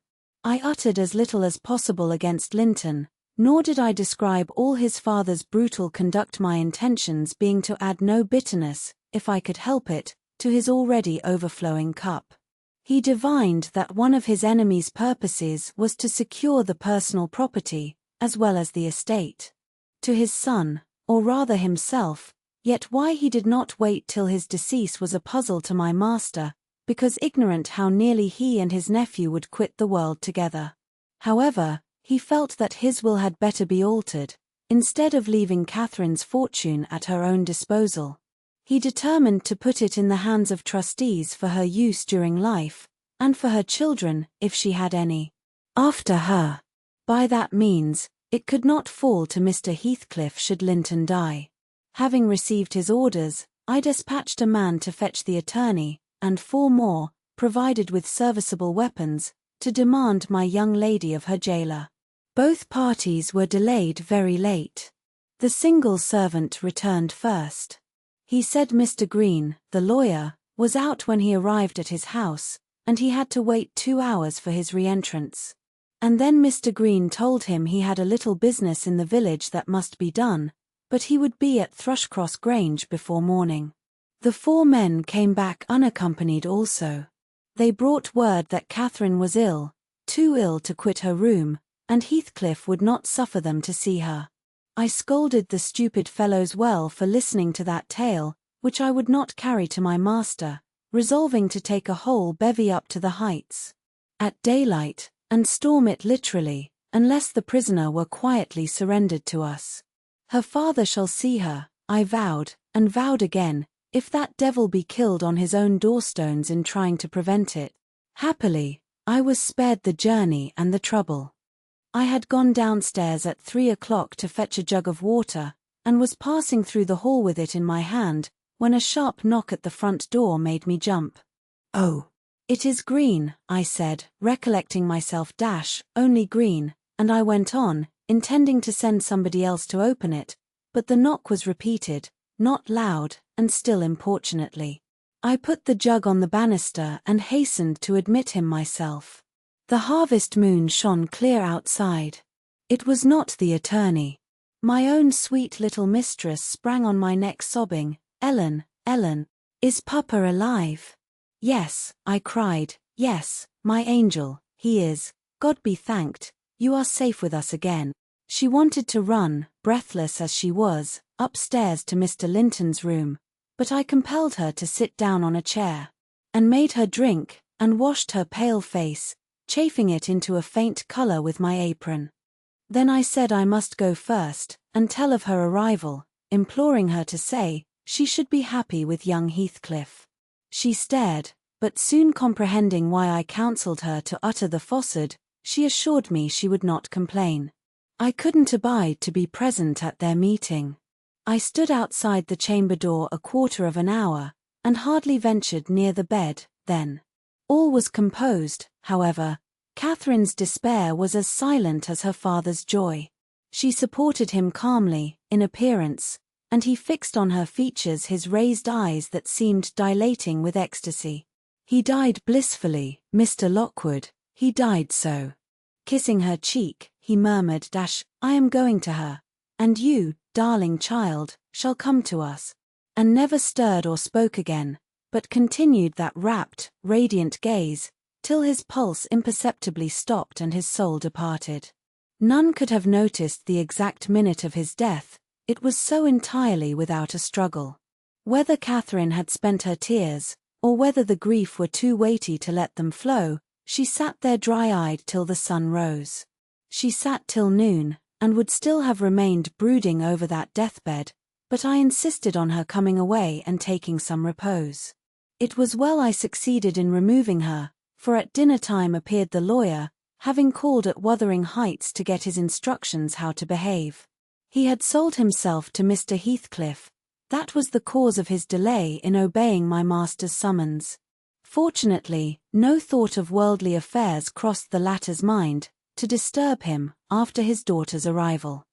I uttered as little as possible against Linton, nor did I describe all his father's brutal conduct, my intentions being to add no bitterness, if I could help it, to his already overflowing cup. He divined that one of his enemy's purposes was to secure the personal property, as well as the estate, to his son, or rather himself, yet why he did not wait till his decease was a puzzle to my master, because ignorant how nearly he and his nephew would quit the world together. However, he felt that his will had better be altered. Instead of leaving Catherine's fortune at her own disposal, he determined to put it in the hands of trustees for her use during life, and for her children, if she had any, after her. By that means, it could not fall to Mr. Heathcliff should Linton die. Having received his orders, I dispatched a man to fetch the attorney, and 4 more, provided with serviceable weapons, to demand my young lady of her jailer. Both parties were delayed very late. The single servant returned first. He said Mr. Green, the lawyer, was out when he arrived at his house, and he had to wait 2 hours for his re-entrance. And then Mr. Green told him he had a little business in the village that must be done, but he would be at Thrushcross Grange before morning. The 4 men came back unaccompanied also. They brought word that Catherine was ill, too ill to quit her room, and Heathcliff would not suffer them to see her. I scolded the stupid fellows well for listening to that tale, which I would not carry to my master, resolving to take a whole bevy up to the Heights at daylight, and storm it literally, unless the prisoner were quietly surrendered to us. Her father shall see her, I vowed, and vowed again, if that devil be killed on his own doorstones in trying to prevent it. Happily, I was spared the journey and the trouble. I had gone downstairs at 3 o'clock to fetch a jug of water, and was passing through the hall with it in my hand, when a sharp knock at the front door made me jump. "Oh, it is Green," I said, recollecting myself. Only Green, and I went on, intending to send somebody else to open it, but the knock was repeated, not loud, and still importunately. I put the jug on the banister and hastened to admit him myself. The harvest moon shone clear outside. It was not the attorney. My own sweet little mistress sprang on my neck sobbing, "Ellen, Ellen, is Papa alive?" "Yes," I cried, "yes, my angel, he is, God be thanked, you are safe with us again." She wanted to run, breathless as she was, upstairs to Mr. Linton's room, but I compelled her to sit down on a chair, and made her drink, and washed her pale face, chafing it into a faint color with my apron. Then I said I must go first, and tell of her arrival, imploring her to say she should be happy with young Heathcliff. She stared, but soon comprehending why I counselled her to utter the falsehood, she assured me she would not complain. I couldn't abide to be present at their meeting. I stood outside the chamber door a quarter of an hour, and hardly ventured near the bed, then. All was composed, however. Catherine's despair was as silent as her father's joy. She supported him calmly, in appearance, and he fixed on her features his raised eyes that seemed dilating with ecstasy. "He died blissfully, Mr. Lockwood, he died so." Kissing her cheek, he murmured, "I am going to her, and you, darling child, shall come to us," and never stirred or spoke again, but continued that rapt, radiant gaze, till his pulse imperceptibly stopped and his soul departed. None could have noticed the exact minute of his death, it was so entirely without a struggle. Whether Catherine had spent her tears, or whether the grief were too weighty to let them flow, she sat there dry-eyed till the sun rose. She sat till noon, and would still have remained brooding over that deathbed, but I insisted on her coming away and taking some repose. It was well I succeeded in removing her, for at dinner-time appeared the lawyer, having called at Wuthering Heights to get his instructions how to behave. He had sold himself to Mr. Heathcliff. That was the cause of his delay in obeying my master's summons. Fortunately, no thought of worldly affairs crossed the latter's mind, to disturb him, after his daughter's arrival.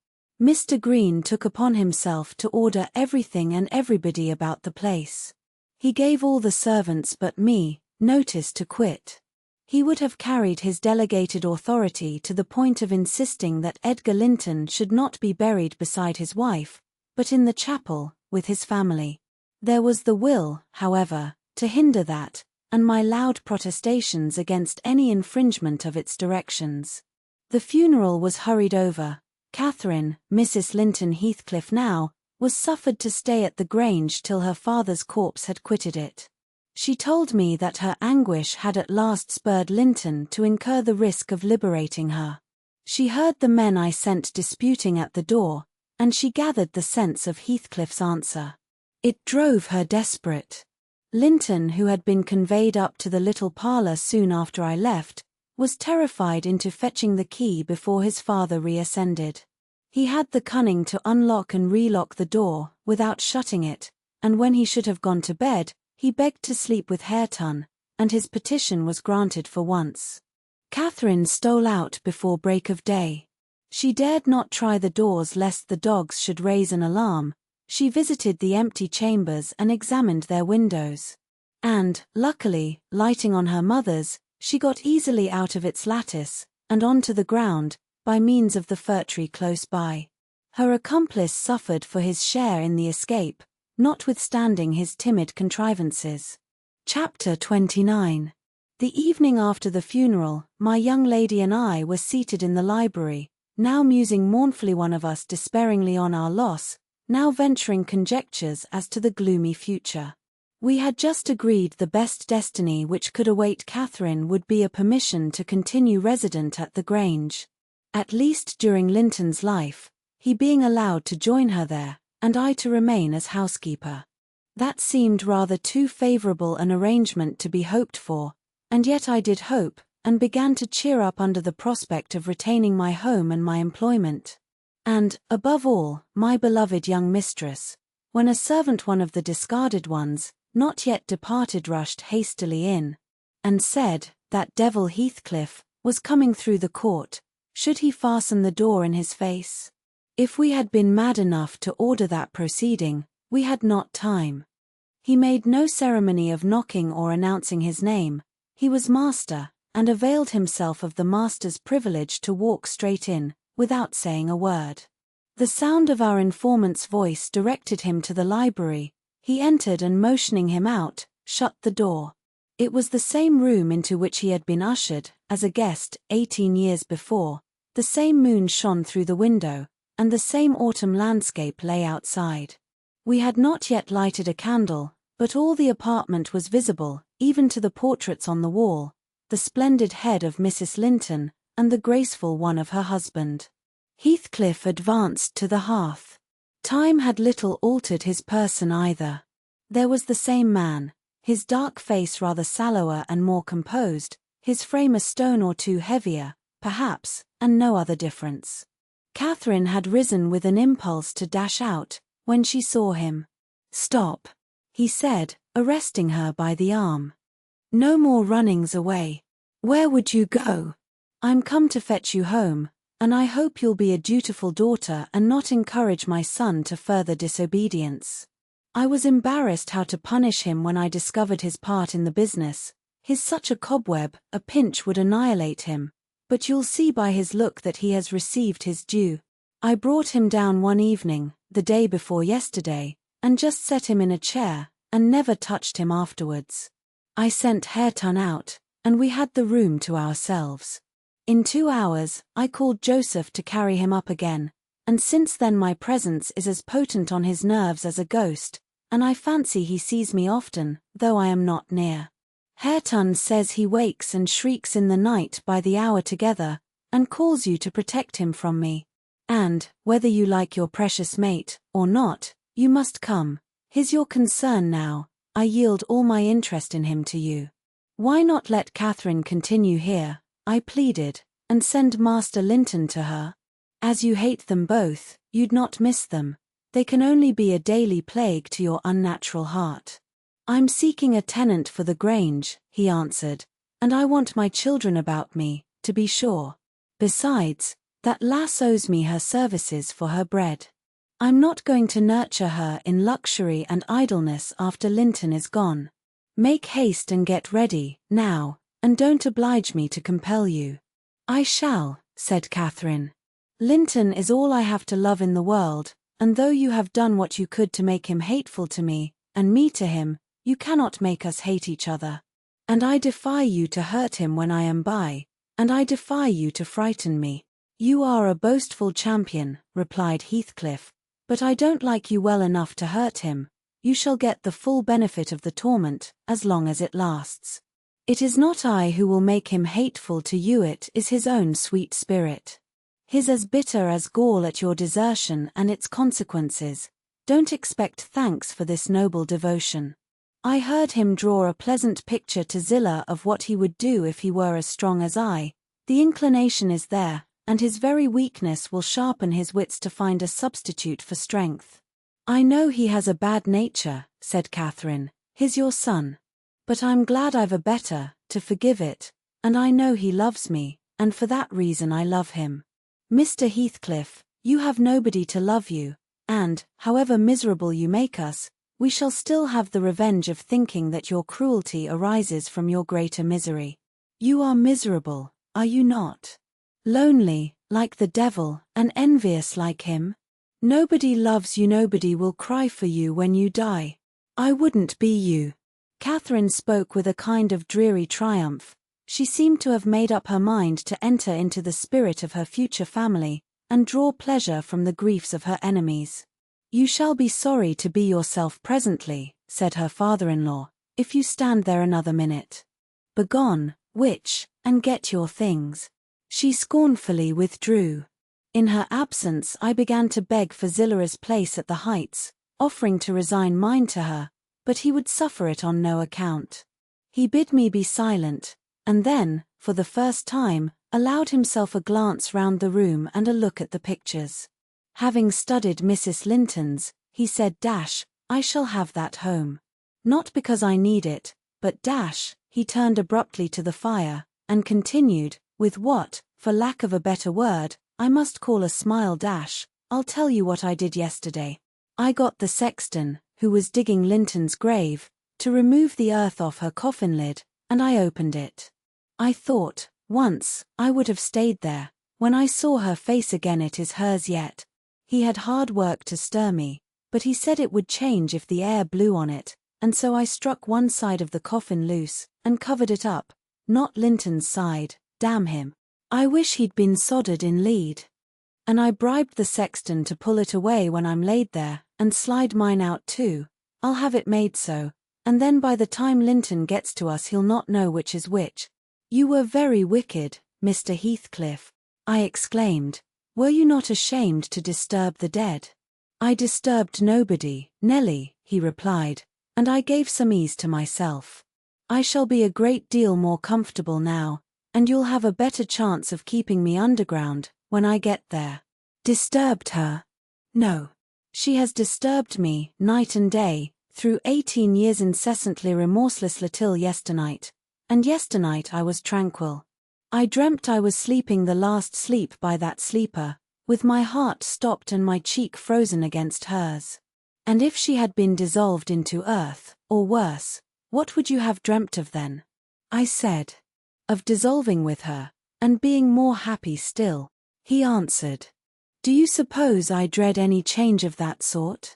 Mr. Green took upon himself to order everything and everybody about the place. He gave all the servants but me notice to quit. He would have carried his delegated authority to the point of insisting that Edgar Linton should not be buried beside his wife, but in the chapel, with his family. There was the will, however, to hinder that, and my loud protestations against any infringement of its directions. The funeral was hurried over. Catherine, Mrs. Linton Heathcliff now, was suffered to stay at the Grange till her father's corpse had quitted it. She told me that her anguish had at last spurred Linton to incur the risk of liberating her. She heard the men I sent disputing at the door, and she gathered the sense of Heathcliff's answer. It drove her desperate. Linton, who had been conveyed up to the little parlour soon after I left, was terrified into fetching the key before his father reascended. He had the cunning to unlock and relock the door, without shutting it, and when he should have gone to bed, he begged to sleep with Hareton, and his petition was granted for once. Catherine stole out before break of day. She dared not try the doors lest the dogs should raise an alarm. She visited the empty chambers and examined their windows. And, luckily, lighting on her mother's, she got easily out of its lattice, and onto the ground, by means of the fir tree close by. Her accomplice suffered for his share in the escape, notwithstanding his timid contrivances. Chapter 29. The evening after the funeral, my young lady and I were seated in the library, now musing mournfully, one of us despairingly on our loss, now venturing conjectures as to the gloomy future. We had just agreed the best destiny which could await Catherine would be a permission to continue resident at the Grange, at least during Linton's life, he being allowed to join her there, and I to remain as housekeeper. That seemed rather too favourable an arrangement to be hoped for, and yet I did hope, and began to cheer up under the prospect of retaining my home and my employment. And, above all, my beloved young mistress, when a servant, one of the discarded ones, not yet departed, rushed hastily in, and said, that devil Heathcliff was coming through the court, should he fasten the door in his face? If we had been mad enough to order that proceeding, we had not time. He made no ceremony of knocking or announcing his name. He was master, and availed himself of the master's privilege to walk straight in, without saying a word. The sound of our informant's voice directed him to the library. He entered and, motioning him out, shut the door. It was the same room into which he had been ushered, as a guest, 18 years before. The same moon shone through the window, and the same autumn landscape lay outside. We had not yet lighted a candle, but all the apartment was visible, even to the portraits on the wall, the splendid head of Mrs. Linton, and the graceful one of her husband. Heathcliff advanced to the hearth. Time had little altered his person either. There was the same man, his dark face rather sallower and more composed, his frame a stone or two heavier, perhaps, and no other difference. Catherine had risen with an impulse to dash out, when she saw him. "Stop," he said, arresting her by the arm. "No more runnings away. Where would you go? I'm come to fetch you home, and I hope you'll be a dutiful daughter and not encourage my son to further disobedience." I was embarrassed how to punish him when I discovered his part in the business. He's such a cobweb, a pinch would annihilate him, but you'll see by his look that he has received his due. I brought him down one evening, the day before yesterday, and just set him in a chair, and never touched him afterwards. I sent Hareton out, and we had the room to ourselves. In 2 hours, I called Joseph to carry him up again, and since then my presence is as potent on his nerves as a ghost, and I fancy he sees me often, though I am not near. Hareton says he wakes and shrieks in the night by the hour together, and calls you to protect him from me. And, whether you like your precious mate, or not, you must come. He's your concern now. I yield all my interest in him to you. Why not let Catherine continue here, I pleaded, and send Master Linton to her? As you hate them both, you'd not miss them. They can only be a daily plague to your unnatural heart. I'm seeking a tenant for the Grange, he answered, and I want my children about me, to be sure. Besides, That lass owes me her services for her bread. I'm not going to nurture her in luxury and idleness after Linton is gone. Make haste and get ready, now, and don't oblige me to compel you." "I shall," said Catherine. "Linton is all I have to love in the world, and though you have done what you could to make him hateful to me, and me to him, you cannot make us hate each other. And I defy you to hurt him when I am by, and I defy you to frighten me." "You are a boastful champion," replied Heathcliff, "but I don't like you well enough to hurt him. You shall get the full benefit of the torment, as long as it lasts. It is not I who will make him hateful to you, it is his own sweet spirit. His as bitter as gall at your desertion and its consequences. Don't expect thanks for this noble devotion. I heard him draw a pleasant picture to Zillah of what he would do if he were as strong as I. The inclination is there, and his very weakness will sharpen his wits to find a substitute for strength." "I know he has a bad nature," said Catherine. "He's your son. But I'm glad I've a better, to forgive it, and I know he loves me, and for that reason I love him. Mr. Heathcliff, you have nobody to love you, and, however miserable you make us, we shall still have the revenge of thinking that your cruelty arises from your greater misery. You are miserable, are you not? Lonely, like the devil, and envious like him? Nobody loves you, nobody will cry for you when you die. I wouldn't be you." Catherine spoke with a kind of dreary triumph. She seemed to have made up her mind to enter into the spirit of her future family, and draw pleasure from the griefs of her enemies. "You shall be sorry to be yourself presently," said her father-in-law, "if you stand there another minute. Begone, witch, and get your things." She scornfully withdrew. In her absence I began to beg for Zillah's place at the Heights, offering to resign mine to her, but he would suffer it on no account. He bid me be silent, and then, for the first time, allowed himself a glance round the room and a look at the pictures. Having studied Mrs. Linton's, he said, "I shall have that home. Not because I need it, but he turned abruptly to the fire, and continued, with what, for lack of a better word, I must call a smile, "I'll tell you what I did yesterday. I got the sexton, who was digging Linton's grave, to remove the earth off her coffin lid, and I opened it. I thought, once, I would have stayed there. When I saw her face again, it is hers yet. He had hard work to stir me, but he said it would change if the air blew on it, and so I struck one side of the coffin loose, and covered it up, not Linton's side, damn him. I wish he'd been soldered in lead. And I bribed the sexton to pull it away when I'm laid there, and slide mine out too. I'll have it made so, and then by the time Linton gets to us he'll not know which is which." "You were very wicked, Mr. Heathcliff," I exclaimed. "Were you not ashamed to disturb the dead?" "I disturbed nobody, Nelly," he replied, "and I gave some ease to myself. I shall be a great deal more comfortable now, and you'll have a better chance of keeping me underground, when I get there." "Disturbed her? No. She has disturbed me, night and day, through 18 years incessantly remorselessly till yesternight, and yesternight I was tranquil. I dreamt I was sleeping the last sleep by that sleeper, with my heart stopped and my cheek frozen against hers. And if she had been dissolved into earth, or worse, what would you have dreamt of then?" I said. "Of dissolving with her, and being more happy still." He answered, "Do you suppose I dread any change of that sort?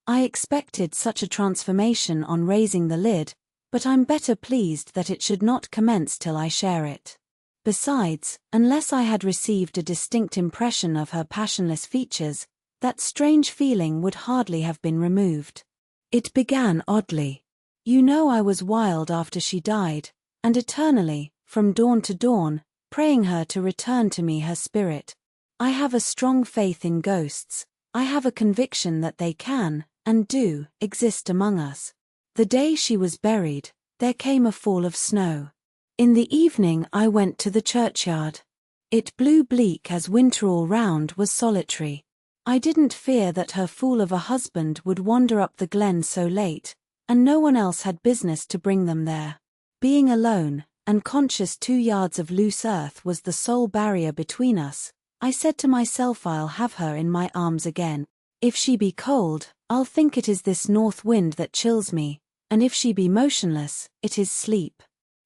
I expected such a transformation on raising the lid, but I'm better pleased that it should not commence till I share it. Besides, unless I had received a distinct impression of her passionless features, that strange feeling would hardly have been removed. It began oddly. You know I was wild after she died, and eternally, from dawn to dawn, praying her to return to me her spirit. I have a strong faith in ghosts. I have a conviction that they can, and do, exist among us. The day she was buried, there came a fall of snow. In the evening I went to the churchyard. It blew bleak as winter all round was solitary. I didn't fear that her fool of a husband would wander up the glen so late, and no one else had business to bring them there. Being alone, and conscious 2 yards of loose earth was the sole barrier between us, I said to myself, I'll have her in my arms again. If she be cold, I'll think it is this north wind that chills me, and if she be motionless, it is sleep.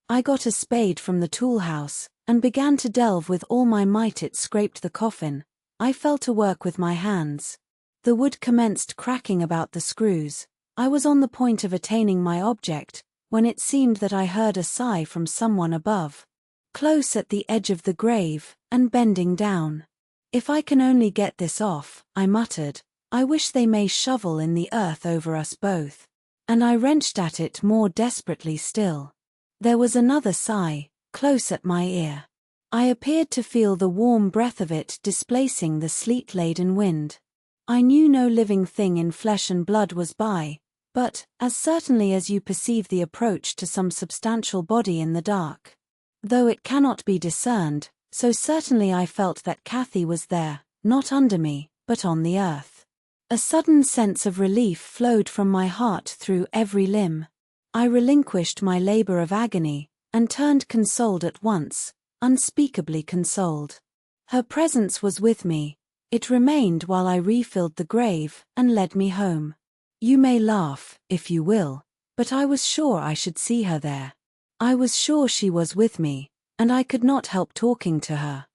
I got a spade from the tool house, and began to delve with all my might. It scraped the coffin. I fell to work with my hands. The wood commenced cracking about the screws. I was on the point of attaining my object, when it seemed that I heard a sigh from someone above, close at the edge of the grave, and bending down. If I can only get this off, I muttered, I wish they may shovel in the earth over us both. And I wrenched at it more desperately still. There was another sigh, close at my ear. I appeared to feel the warm breath of it displacing the sleet-laden wind. I knew no living thing in flesh and blood was by, but, as certainly as you perceive the approach to some substantial body in the dark, though it cannot be discerned, so certainly I felt that Cathy was there, not under me, but on the earth. A sudden sense of relief flowed from my heart through every limb. I relinquished my labor of agony, and turned consoled at once, unspeakably consoled. Her presence was with me. It remained while I refilled the grave, and led me home. You may laugh, if you will, but I was sure I should see her there. I was sure she was with me, and I could not help talking to her.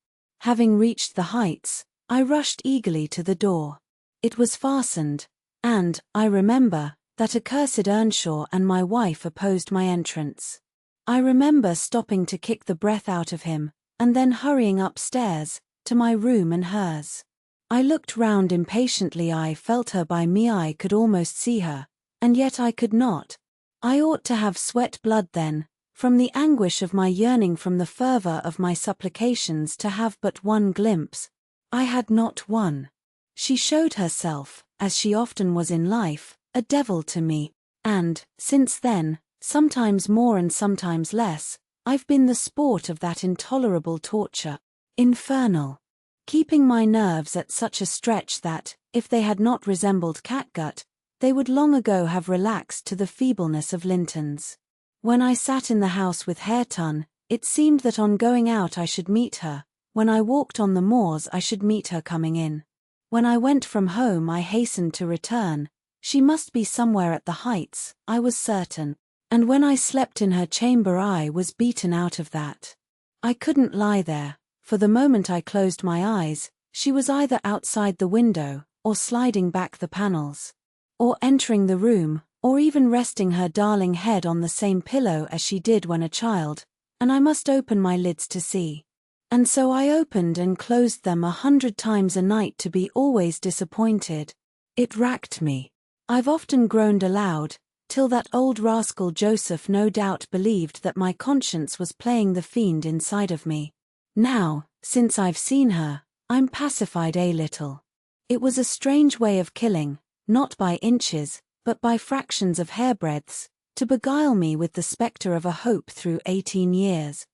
Having reached the heights, I rushed eagerly to the door. It was fastened, and, I remember, that accursed Earnshaw and my wife opposed my entrance. I remember stopping to kick the breath out of him, and then hurrying upstairs, to my room and hers. I looked round impatiently. I felt her by me. I could almost see her, and yet I could not. I ought to have sweat blood then, from the anguish of my yearning, from the fervor of my supplications to have but one glimpse. I had not one. She showed herself, as she often was in life, a devil to me, and, since then, sometimes more and sometimes less, I've been the sport of that intolerable torture. Infernal. Keeping my nerves at such a stretch that, if they had not resembled catgut, they would long ago have relaxed to the feebleness of Lintons. When I sat in the house with Hareton, it seemed that on going out I should meet her. When I walked on the moors I should meet her coming in. When I went from home I hastened to return. She must be somewhere at the heights, I was certain. And when I slept in her chamber I was beaten out of that. I couldn't lie there, for the moment I closed my eyes, she was either outside the window, or sliding back the panels, or entering the room, or even resting her darling head on the same pillow as she did when a child, and I must open my lids to see. And so I opened and closed them 100 times a night to be always disappointed. It racked me. I've often groaned aloud, till that old rascal Joseph no doubt believed that my conscience was playing the fiend inside of me. Now, since I've seen her, I'm pacified a little. It was a strange way of killing, not by inches, but by fractions of hairbreadths, to beguile me with the spectre of a hope through 18 years.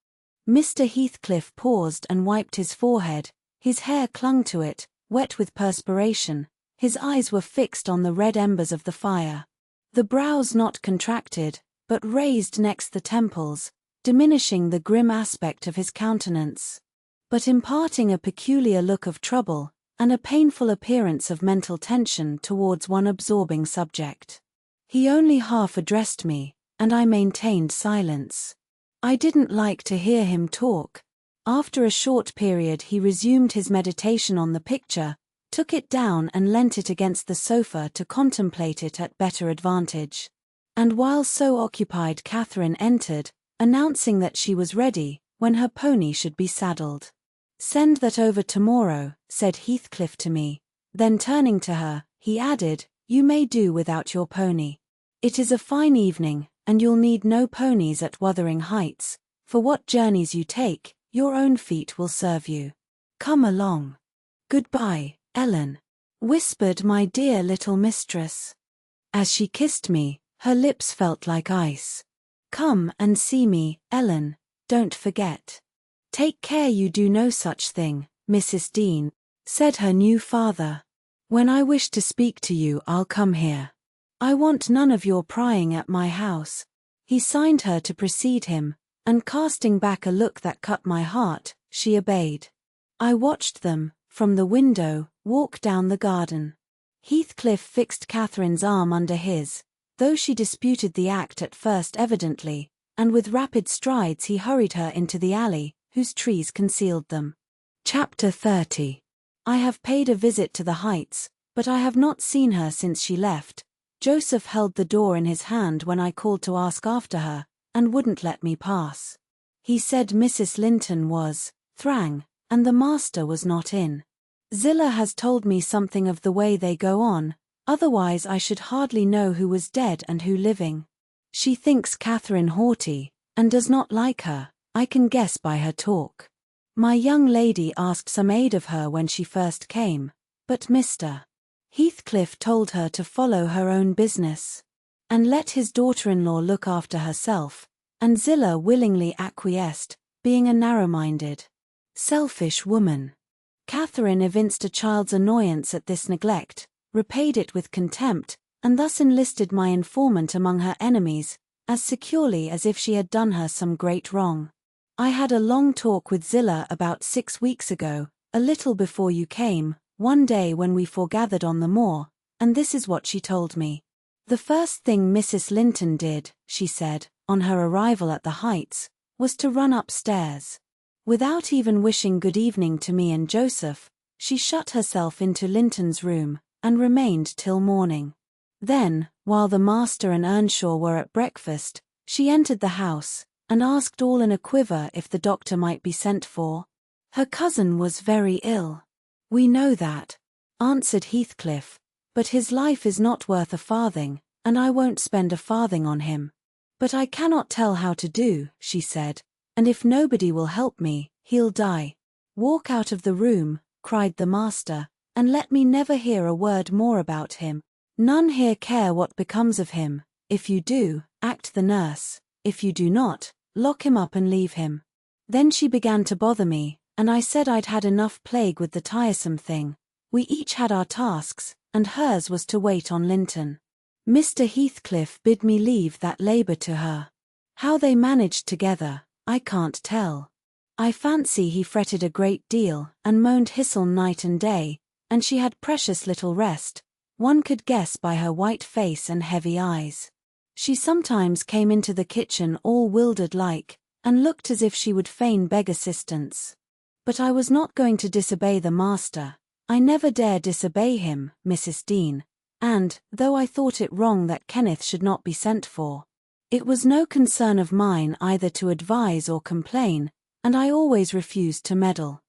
Mr. Heathcliff paused and wiped his forehead. His hair clung to it, wet with perspiration. His eyes were fixed on the red embers of the fire. The brows not contracted, but raised next the temples, diminishing the grim aspect of his countenance, but imparting a peculiar look of trouble, and a painful appearance of mental tension towards one absorbing subject. He only half addressed me, and I maintained silence. I didn't like to hear him talk. After a short period he resumed his meditation on the picture, took it down and leant it against the sofa to contemplate it at better advantage. And while so occupied Catherine entered, announcing that she was ready, when her pony should be saddled. "Send that over tomorrow," said Heathcliff to me. Then turning to her, he added, "You may do without your pony. It is a fine evening, and you'll need no ponies at Wuthering Heights, for what journeys you take, your own feet will serve you. Come along." "Goodbye, Ellen," whispered my dear little mistress. As she kissed me, her lips felt like ice. "Come and see me, Ellen, don't forget." "Take care you do no such thing, Mrs. Dean," said her new father. "When I wish to speak to you I'll come here. I want none of your prying at my house." He signed her to precede him, and casting back a look that cut my heart, she obeyed. I watched them, from the window, walk down the garden. Heathcliff fixed Catherine's arm under his, though she disputed the act at first evidently, and with rapid strides he hurried her into the alley, whose trees concealed them. Chapter 30. I have paid a visit to the Heights, but I have not seen her since she left. Joseph held the door in his hand when I called to ask after her, and wouldn't let me pass. He said Mrs. Linton was thrang, and the master was not in. Zillah has told me something of the way they go on, otherwise I should hardly know who was dead and who living. She thinks Catherine haughty, and does not like her, I can guess by her talk. My young lady asked some aid of her when she first came, but Mr. Heathcliff told her to follow her own business, and let his daughter-in-law look after herself, and Zillah willingly acquiesced, being a narrow-minded, selfish woman. Catherine evinced a child's annoyance at this neglect, repaid it with contempt, and thus enlisted my informant among her enemies, as securely as if she had done her some great wrong. I had a long talk with Zillah about 6 weeks ago, a little before you came, one day when we foregathered on the moor, and this is what she told me. The first thing Mrs. Linton did, she said, on her arrival at the Heights, was to run upstairs. Without even wishing good evening to me and Joseph, she shut herself into Linton's room, and remained till morning. Then, while the master and Earnshaw were at breakfast, she entered the house, and asked all in a quiver if the doctor might be sent for. Her cousin was very ill. We know that, answered Heathcliff, but his life is not worth a farthing, and I won't spend a farthing on him. But I cannot tell how to do, she said, and if nobody will help me, he'll die. Walk out of the room, cried the master, and let me never hear a word more about him. None here care what becomes of him. If you do, act the nurse. If you do not, lock him up and leave him. Then she began to bother me, and I said I'd had enough plague with the tiresome thing. We each had our tasks, and hers was to wait on Linton. Mr. Heathcliff bid me leave that labour to her. How they managed together, I can't tell. I fancy he fretted a great deal, and moaned Hissel night and day, and she had precious little rest. One could guess by her white face and heavy eyes. She sometimes came into the kitchen all wildered like, and looked as if she would fain beg assistance. But I was not going to disobey the master. I never dare disobey him, Mrs. Dean, and, though I thought it wrong that Kenneth should not be sent for, it was no concern of mine either to advise or complain, and I always refused to meddle.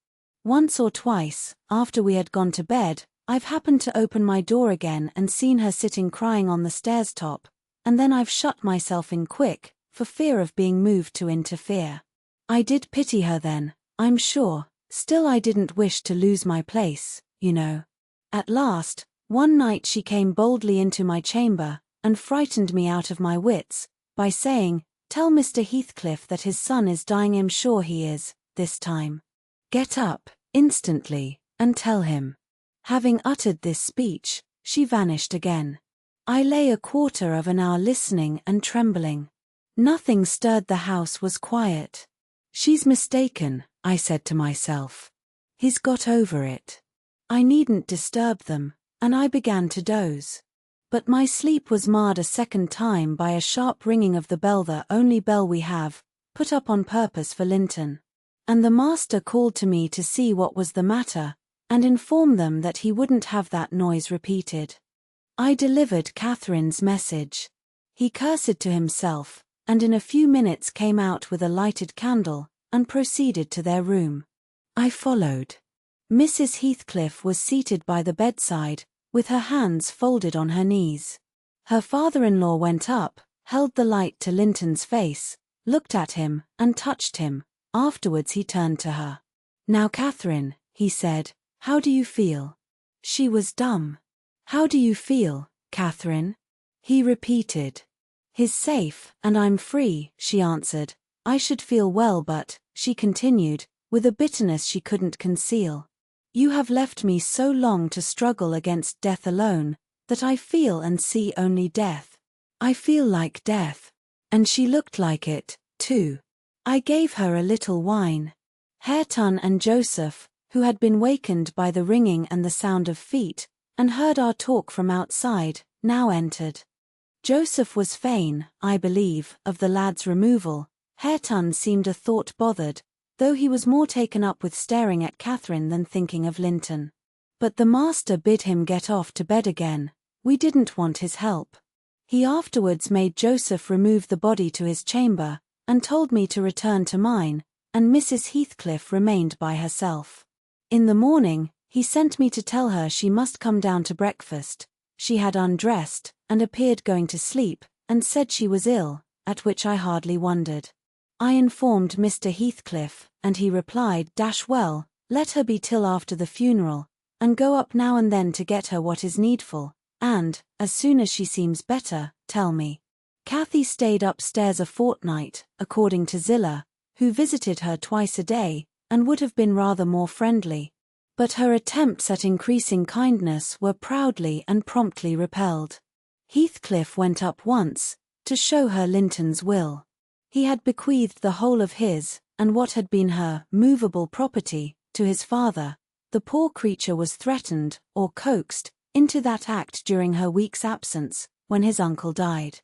Once or twice, after we had gone to bed, I've happened to open my door again and seen her sitting crying on the stairs top, and then I've shut myself in quick, for fear of being moved to interfere. I did pity her then, I'm sure, still I didn't wish to lose my place, you know. At last, one night she came boldly into my chamber, and frightened me out of my wits, by saying, "Tell Mr. Heathcliff that his son is dying, I'm sure he is, this time. Get up, instantly, and tell him." Having uttered this speech, she vanished again. I lay a quarter of an hour listening and trembling. Nothing stirred, the house was quiet. She's mistaken, I said to myself. He's got over it. I needn't disturb them, and I began to doze. But my sleep was marred a second time by a sharp ringing of the bell, the only bell we have, put up on purpose for Linton. And the master called to me to see what was the matter, and inform them that he wouldn't have that noise repeated. I delivered Catherine's message. He cursed to himself, and in a few minutes came out with a lighted candle, and proceeded to their room. I followed. Mrs. Heathcliff was seated by the bedside, with her hands folded on her knees. Her father-in-law went up, held the light to Linton's face, looked at him, and touched him. Afterwards he turned to her. "Now, Catherine," he said, "how do you feel?" She was dumb. "How do you feel, Catherine?" he repeated. "He's safe, and I'm free," she answered. "I should feel well, but," she continued, with a bitterness she couldn't conceal, "you have left me so long to struggle against death alone, that I feel and see only death. I feel like death." And she looked like it, too. I gave her a little wine. Hareton and Joseph, who had been wakened by the ringing and the sound of feet, and heard our talk from outside, now entered. Joseph was fain, I believe, of the lad's removal. Hareton seemed a thought bothered, though he was more taken up with staring at Catherine than thinking of Linton. But the master bid him get off to bed again. We didn't want his help. He afterwards made Joseph remove the body to his chamber, and told me to return to mine, and Mrs. Heathcliff remained by herself. In the morning, he sent me to tell her she must come down to breakfast. She had undressed, and appeared going to sleep, and said she was ill, at which I hardly wondered. I informed Mr. Heathcliff, and he replied, "Well, let her be till after the funeral, and go up now and then to get her what is needful, and, as soon as she seems better, tell me." Cathy stayed upstairs a fortnight, according to Zillah, who visited her twice a day, and would have been rather more friendly. But her attempts at increasing kindness were proudly and promptly repelled. Heathcliff went up once, to show her Linton's will. He had bequeathed the whole of his, and what had been her, movable property, to his father. The poor creature was threatened, or coaxed, into that act during her week's absence, when his uncle died.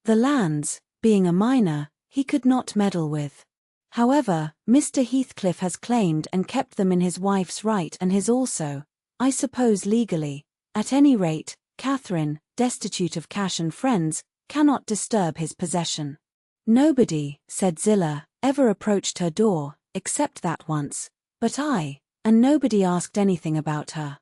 The lands, being a minor, he could not meddle with. However, Mr. Heathcliff has claimed and kept them in his wife's right and his also, I suppose legally. At any rate, Catherine, destitute of cash and friends, cannot disturb his possession. Nobody, said Zillah, ever approached her door, except that once, but and nobody asked anything about her.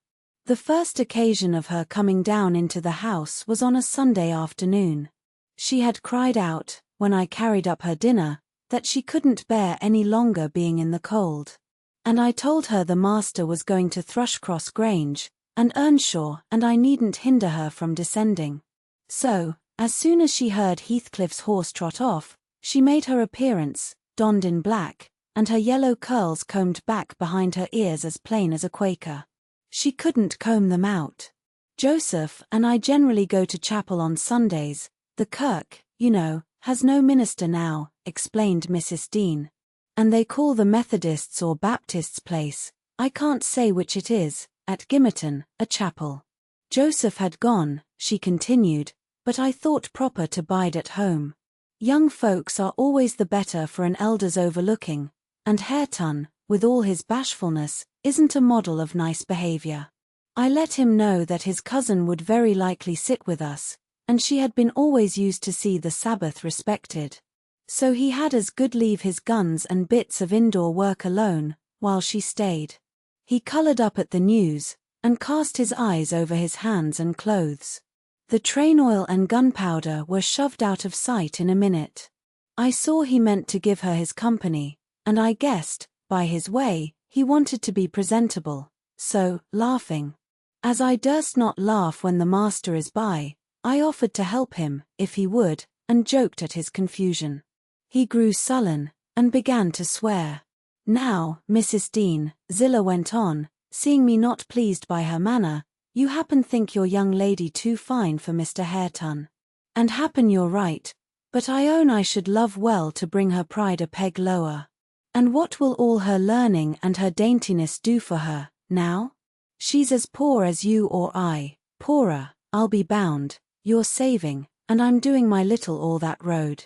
The first occasion of her coming down into the house was on a Sunday afternoon. She had cried out, when I carried up her dinner, that she couldn't bear any longer being in the cold. And I told her the master was going to Thrushcross Grange, and Earnshaw, and I needn't hinder her from descending. So, as soon as she heard Heathcliff's horse trot off, she made her appearance, donned in black, and her yellow curls combed back behind her ears as plain as a Quaker. She couldn't comb them out. Joseph and I generally go to chapel on Sundays. The kirk, you know, has no minister now, explained Mrs. Dean. And they call the Methodists' or Baptists' place, I can't say which it is, at Gimmerton, a chapel. Joseph had gone, she continued, but I thought proper to bide at home. Young folks are always the better for an elder's overlooking, and Hareton, with all his bashfulness, isn't a model of nice behavior. I let him know that his cousin would very likely sit with us, and she had been always used to see the Sabbath respected. So he had as good leave his guns and bits of indoor work alone, while she stayed. He coloured up at the news, and cast his eyes over his hands and clothes. The train oil and gunpowder were shoved out of sight in a minute. I saw he meant to give her his company, and I guessed, by his way, he wanted to be presentable, so, laughing. As I durst not laugh when the master is by, I offered to help him, if he would, and joked at his confusion. He grew sullen, and began to swear. Now, Mrs. Dean, Zillah went on, seeing me not pleased by her manner, you happen think your young lady too fine for Mr. Hareton. And happen you're right, but I own I should love well to bring her pride a peg lower. And what will all her learning and her daintiness do for her, now? She's as poor as you or I, poorer, I'll be bound. You're saving, and I'm doing my little all that road.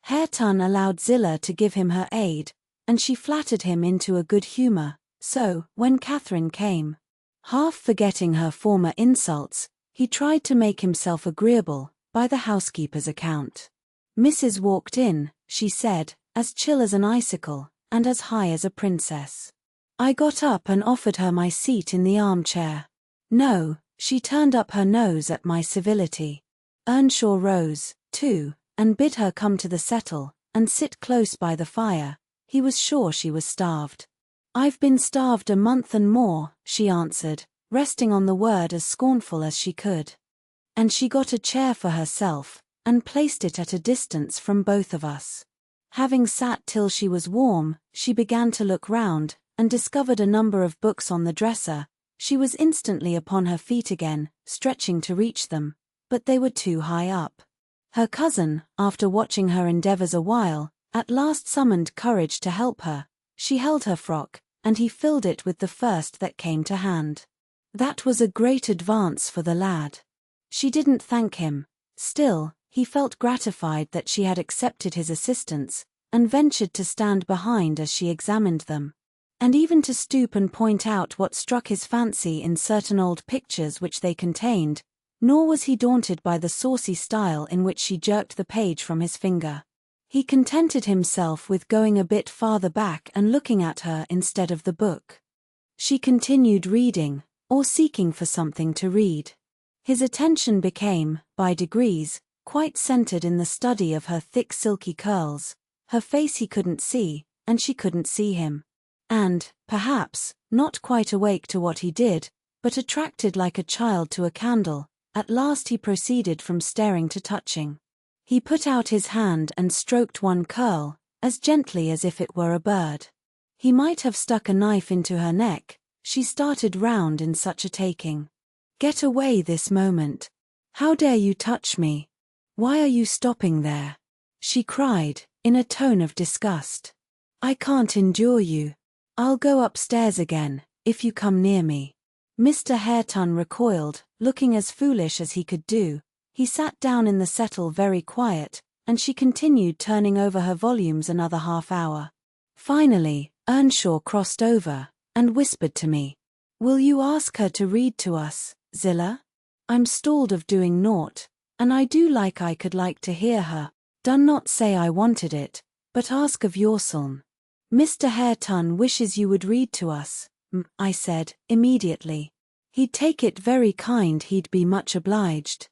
Hareton allowed Zillah to give him her aid, and she flattered him into a good humour, so, when Catherine came, half forgetting her former insults, he tried to make himself agreeable, by the housekeeper's account. Mrs. walked in, she said, as chill as an icicle, and as high as a princess. I got up and offered her my seat in the armchair. No, she turned up her nose at my civility. Earnshaw rose, too, and bid her come to the settle, and sit close by the fire. He was sure she was starved. I've been starved a month and more, she answered, resting on the word as scornful as she could. And she got a chair for herself, and placed it at a distance from both of us. Having sat till she was warm, she began to look round, and discovered a number of books on the dresser. She was instantly upon her feet again, stretching to reach them, but they were too high up. Her cousin, after watching her endeavours a while, at last summoned courage to help her. She held her frock, and he filled it with the first that came to hand. That was a great advance for the lad. She didn't thank him. Still, he felt gratified that she had accepted his assistance, and ventured to stand behind as she examined them, and even to stoop and point out what struck his fancy in certain old pictures which they contained, nor was he daunted by the saucy style in which she jerked the page from his finger. He contented himself with going a bit farther back and looking at her instead of the book. She continued reading, or seeking for something to read. His attention became, by degrees, quite centered in the study of her thick silky curls. Her face he couldn't see, and she couldn't see him. And, perhaps, not quite awake to what he did, but attracted like a child to a candle, at last he proceeded from staring to touching. He put out his hand and stroked one curl, as gently as if it were a bird. He might have stuck a knife into her neck. She started round in such a taking. "Get away this moment. How dare you touch me? Why are you stopping there?" she cried, in a tone of disgust. "I can't endure you. I'll go upstairs again, if you come near me." Mr. Hareton recoiled, looking as foolish as he could do. He sat down in the settle very quiet, and she continued turning over her volumes another half-hour. Finally, Earnshaw crossed over, and whispered to me, "Will you ask her to read to us, Zillah? I'm stalled of doing naught, and I do like to hear her. Done not say I wanted it, but ask of yourseln." "Mr. Hareton wishes you would read to us," I said, immediately. "He'd take it very kind, he'd be much obliged."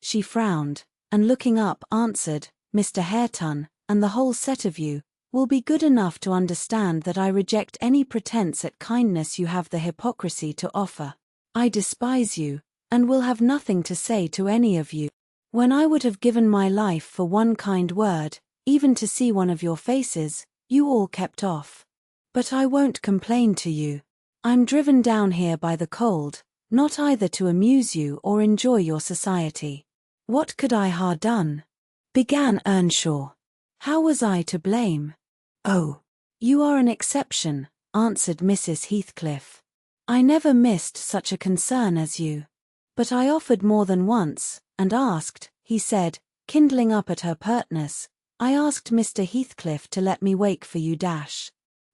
She frowned, and looking up answered, "Mr. Hareton, and the whole set of you, will be good enough to understand that I reject any pretense at kindness you have the hypocrisy to offer. I despise you, and will have nothing to say to any of you. When I would have given my life for one kind word, even to see one of your faces, you all kept off. But I won't complain to you. I'm driven down here by the cold, not either to amuse you or enjoy your society." "What could I ha' done?" began Earnshaw. "How was I to blame?" "Oh, you are an exception," answered Mrs. Heathcliff. "I never missed such a concern as you. But I offered more than once, and asked," he said, kindling up at her pertness, "I asked Mr. Heathcliff to let me wake for you.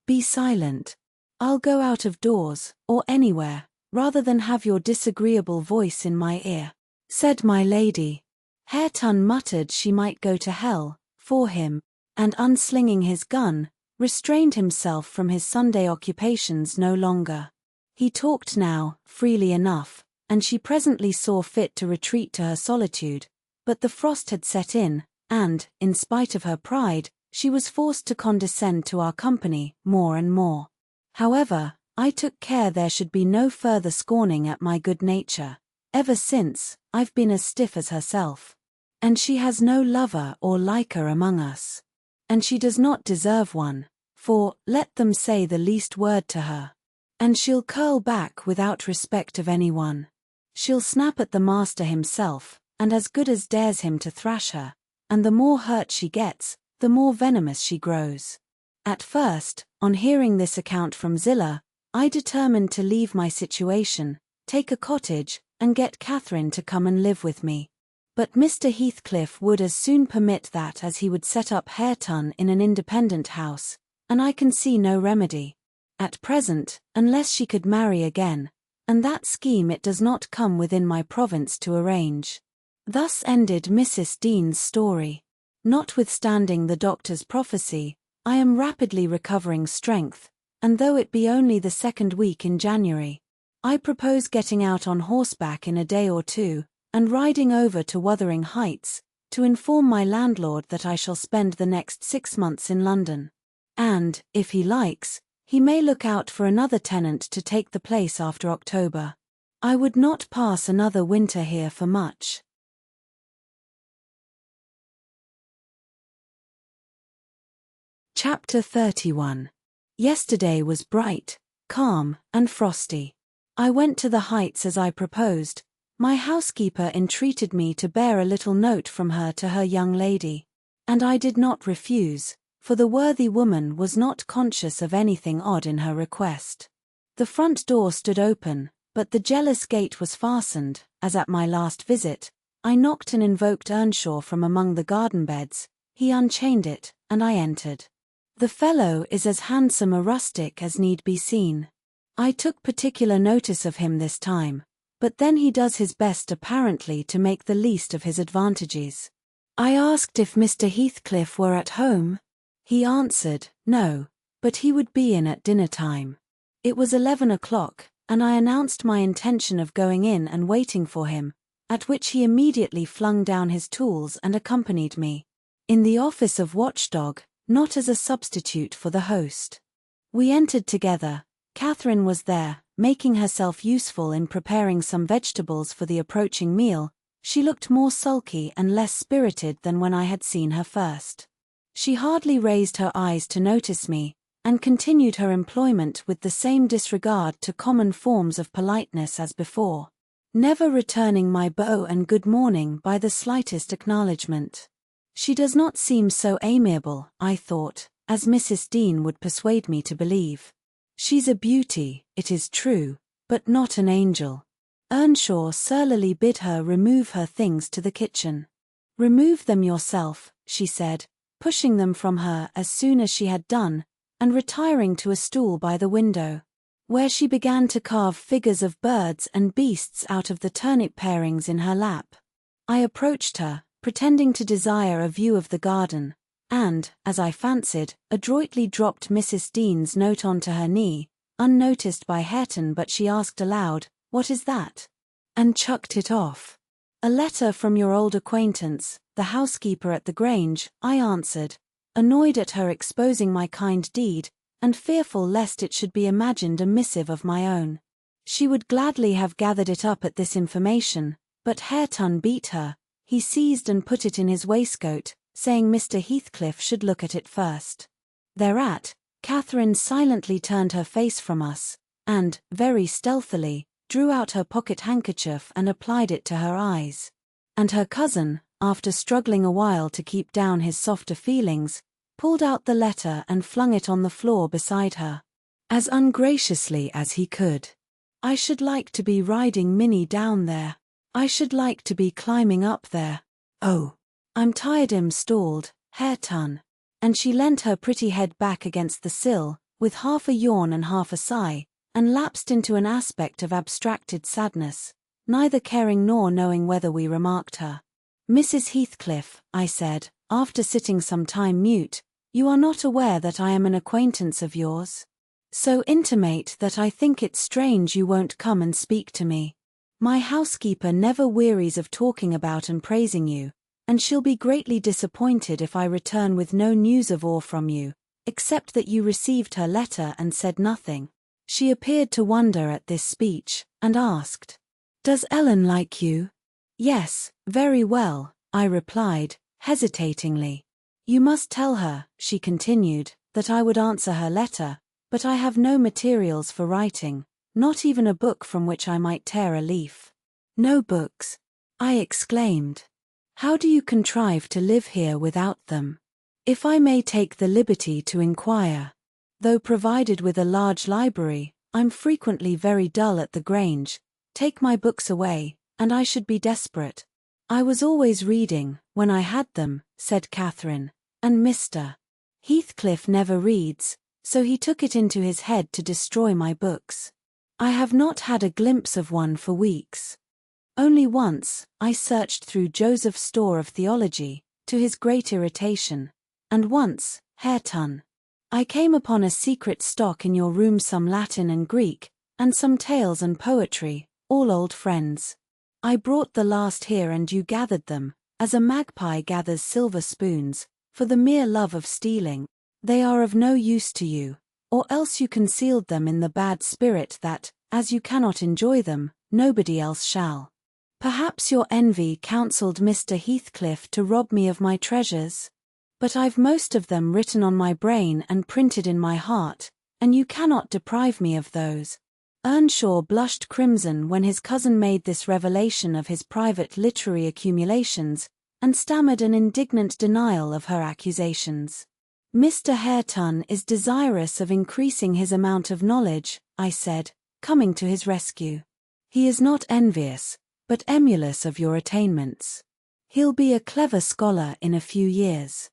Be silent. I'll go out of doors, or anywhere, rather than have your disagreeable voice in my ear," said my lady. Hareton muttered she might go to hell, for him, and unslinging his gun, restrained himself from his Sunday occupations no longer. He talked now, freely enough, and she presently saw fit to retreat to her solitude, but the frost had set in, and, in spite of her pride, she was forced to condescend to our company more and more. However, I took care there should be no further scorning at my good nature. Ever since, I've been as stiff as herself. And she has no lover or liker among us. And she does not deserve one, for, let them say the least word to her, and she'll curl back without respect of anyone. She'll snap at the master himself, and as good as dares him to thrash her, and the more hurt she gets, the more venomous she grows. At first, on hearing this account from Zillah, I determined to leave my situation, take a cottage, and get Catherine to come and live with me. But Mr. Heathcliff would as soon permit that as he would set up Hareton in an independent house, and I can see no remedy, at present, unless she could marry again, and that scheme it does not come within my province to arrange. Thus ended Mrs. Dean's story. Notwithstanding the doctor's prophecy, I am rapidly recovering strength, and though it be only the second week in January, I propose getting out on horseback in a day or two, and riding over to Wuthering Heights, to inform my landlord that I shall spend the next 6 months in London. And, if he likes, he may look out for another tenant to take the place after October. I would not pass another winter here for much. Chapter 31. Yesterday was bright, calm, and frosty. I went to the Heights as I proposed. My housekeeper entreated me to bear a little note from her to her young lady, and I did not refuse, for the worthy woman was not conscious of anything odd in her request. The front door stood open, but the jealous gate was fastened, as at my last visit. I knocked and invoked Earnshaw from among the garden beds. He unchained it, and I entered. The fellow is as handsome a rustic as need be seen. I took particular notice of him this time, but then he does his best apparently to make the least of his advantages. I asked if Mr. Heathcliff were at home. He answered, no, but he would be in at dinner time. It was 11 o'clock, and I announced my intention of going in and waiting for him, at which he immediately flung down his tools and accompanied me. In the office of watchdog, not as a substitute for the host. We entered together. Catherine was there, making herself useful in preparing some vegetables for the approaching meal. She looked more sulky and less spirited than when I had seen her first. She hardly raised her eyes to notice me, and continued her employment with the same disregard to common forms of politeness as before, never returning my bow and good morning by the slightest acknowledgement. She does not seem so amiable, I thought, as Mrs. Dean would persuade me to believe. She's a beauty, it is true, but not an angel. Earnshaw surlily bid her remove her things to the kitchen. Remove them yourself, she said, pushing them from her as soon as she had done, and retiring to a stool by the window, where she began to carve figures of birds and beasts out of the turnip parings in her lap. I approached her, pretending to desire a view of the garden, and, as I fancied, adroitly dropped Mrs. Dean's note onto her knee, unnoticed by Hareton, but she asked aloud, "What is that?" and chucked it off. "A letter from your old acquaintance, the housekeeper at the Grange," I answered, annoyed at her exposing my kind deed, and fearful lest it should be imagined a missive of my own. She would gladly have gathered it up at this information, but Hareton beat her. He seized and put it in his waistcoat, saying Mr. Heathcliff should look at it first. Thereat, Catherine silently turned her face from us, and, very stealthily, drew out her pocket handkerchief and applied it to her eyes. And her cousin, after struggling a while to keep down his softer feelings, pulled out the letter and flung it on the floor beside her, as ungraciously as he could. "I should like to be riding Minnie down there. I should like to be climbing up there. Oh, I'm tired," stalled Hareton, and she leant her pretty head back against the sill, with half a yawn and half a sigh, and lapsed into an aspect of abstracted sadness, neither caring nor knowing whether we remarked her. "Mrs. Heathcliff," I said, after sitting some time mute, "you are not aware that I am an acquaintance of yours? So intimate that I think it strange you won't come and speak to me. My housekeeper never wearies of talking about and praising you, and she'll be greatly disappointed if I return with no news of or from you, except that you received her letter and said nothing." She appeared to wonder at this speech, and asked, "Does Ellen like you?" "Yes, very well," I replied, hesitatingly. "You must tell her," she continued, "that I would answer her letter, but I have no materials for writing, not even a book from which I might tear a leaf." "No books?" I exclaimed. "How do you contrive to live here without them? If I may take the liberty to inquire. Though provided with a large library, I'm frequently very dull at the Grange. Take my books away, and I should be desperate." "I was always reading, when I had them," said Catherine, "and Mr. Heathcliff never reads, so he took it into his head to destroy my books. I have not had a glimpse of one for weeks. Only once, I searched through Joseph's store of theology, to his great irritation, and once, Hareton, I came upon a secret stock in your room, some Latin and Greek, and some tales and poetry, all old friends. I brought the last here and you gathered them, as a magpie gathers silver spoons, for the mere love of stealing. They are of no use to you, or else you concealed them in the bad spirit that, as you cannot enjoy them, nobody else shall. Perhaps your envy counselled Mr. Heathcliff to rob me of my treasures? But I've most of them written on my brain and printed in my heart, and you cannot deprive me of those." Earnshaw blushed crimson when his cousin made this revelation of his private literary accumulations, and stammered an indignant denial of her accusations. Mr. Hareton is desirous of increasing his amount of knowledge, I said, coming to his rescue. He is not envious, but emulous of your attainments. He'll be a clever scholar in a few years.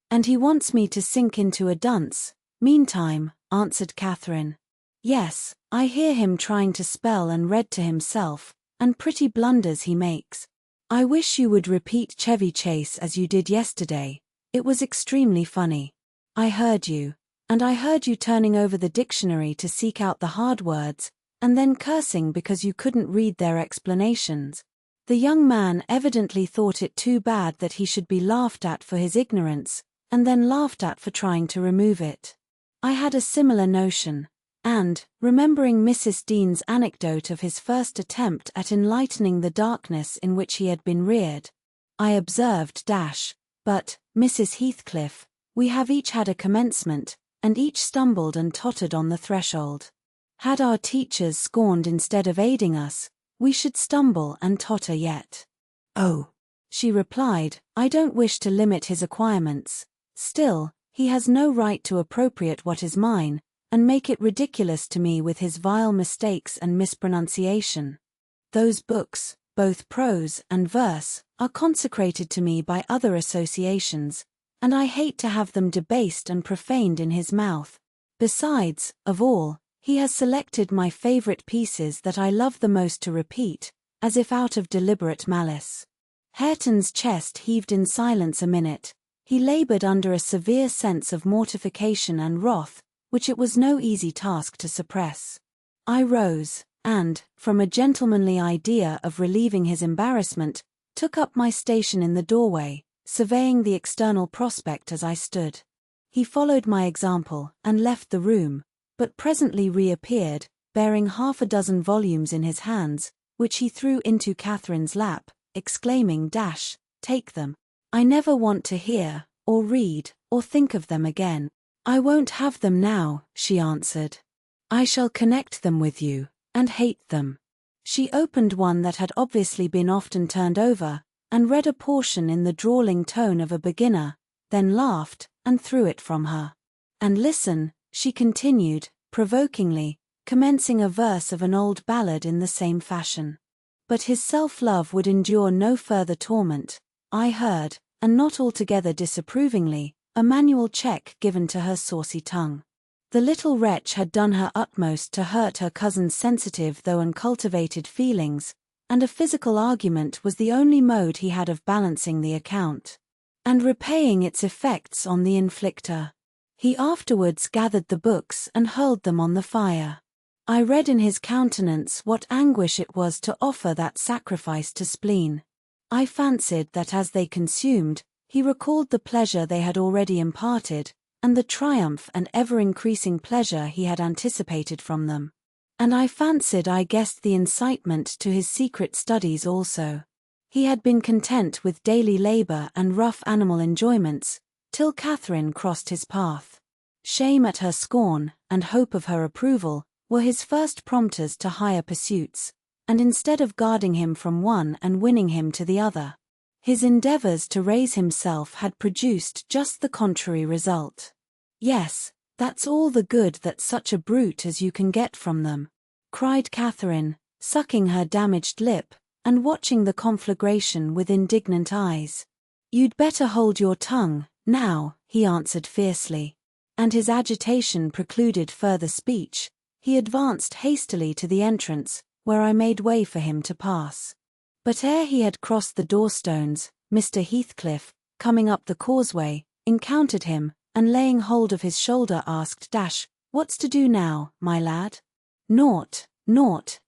And he wants me to sink into a dunce, meantime, answered Catherine. Yes, I hear him trying to spell and read to himself, and pretty blunders he makes. I wish you would repeat Chevy Chase as you did yesterday. It was extremely funny. I heard you, and I heard you turning over the dictionary to seek out the hard words, and then cursing because you couldn't read their explanations. The young man evidently thought it too bad that he should be laughed at for his ignorance, and then laughed at for trying to remove it. I had a similar notion, and, remembering Mrs. Dean's anecdote of his first attempt at enlightening the darkness in which he had been reared, I observed but, Mrs. Heathcliff, we have each had a commencement, and each stumbled and tottered on the threshold. Had our teachers scorned instead of aiding us, we should stumble and totter yet. Oh, she replied, I don't wish to limit his acquirements. Still, he has no right to appropriate what is mine, and make it ridiculous to me with his vile mistakes and mispronunciation. Those books, both prose and verse, are consecrated to me by other associations, and I hate to have them debased and profaned in his mouth. Besides, of all, he has selected my favorite pieces that I love the most to repeat, as if out of deliberate malice. Hareton's chest heaved in silence a minute. He labored under a severe sense of mortification and wrath, which it was no easy task to suppress. I rose, and, from a gentlemanly idea of relieving his embarrassment, took up my station in the doorway, surveying the external prospect as I stood. He followed my example, and left the room, but presently reappeared, bearing 6 volumes in his hands, which he threw into Catherine's lap, exclaiming, Take them. I never want to hear, or read, or think of them again. I won't have them now, she answered. I shall connect them with you, and hate them. She opened one that had obviously been often turned over, and read a portion in the drawling tone of a beginner, then laughed, and threw it from her. And listen, she continued, provokingly, commencing a verse of an old ballad in the same fashion. But his self-love would endure no further torment. I heard, and not altogether disapprovingly, a manual check given to her saucy tongue. The little wretch had done her utmost to hurt her cousin's sensitive though uncultivated feelings, and a physical argument was the only mode he had of balancing the account, and repaying its effects on the inflictor. He afterwards gathered the books and hurled them on the fire. I read in his countenance what anguish it was to offer that sacrifice to spleen. I fancied that as they consumed, he recalled the pleasure they had already imparted, and the triumph and ever-increasing pleasure he had anticipated from them. And I fancied I guessed the incitement to his secret studies also. He had been content with daily labor and rough animal enjoyments, till Catherine crossed his path. Shame at her scorn, and hope of her approval, were his first prompters to higher pursuits, and instead of guarding him from one and winning him to the other, his endeavors to raise himself had produced just the contrary result. Yes, that's all the good that such a brute as you can get from them, cried Catherine, sucking her damaged lip, and watching the conflagration with indignant eyes. You'd better hold your tongue, now, he answered fiercely. And his agitation precluded further speech. He advanced hastily to the entrance, where I made way for him to pass. But ere he had crossed the door-stones, Mr. Heathcliff, coming up the causeway, encountered him, and laying hold of his shoulder asked, What's to do now, my lad? Naught,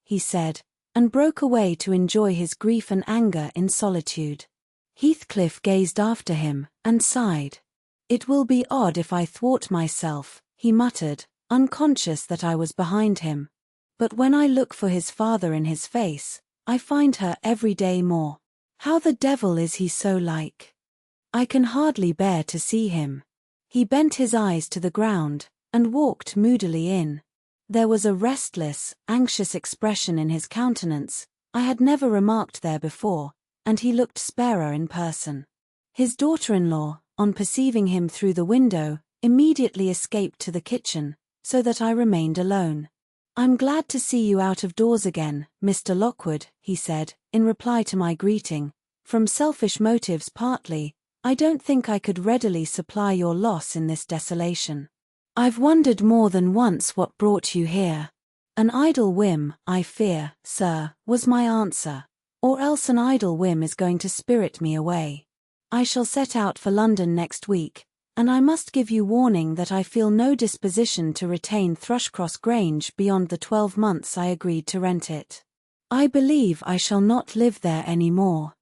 he said, and broke away to enjoy his grief and anger in solitude. Heathcliff gazed after him, and sighed. It will be odd if I thwart myself, he muttered, unconscious that I was behind him. But when I look for his father in his face, I find her every day more. How the devil is he so like? I can hardly bear to see him. He bent his eyes to the ground, and walked moodily in. There was a restless, anxious expression in his countenance I had never remarked there before, and he looked sparer in person. His daughter-in-law, on perceiving him through the window, immediately escaped to the kitchen, so that I remained alone. "I'm glad to see you out of doors again, Mr. Lockwood," he said, in reply to my greeting. "From selfish motives partly, I don't think I could readily supply your loss in this desolation. I've wondered more than once what brought you here." "An idle whim, I fear, sir," was my answer. "Or else an idle whim is going to spirit me away. I shall set out for London next week, and I must give you warning that I feel no disposition to retain Thrushcross Grange beyond the 12 months I agreed to rent it. I believe I shall not live there any more."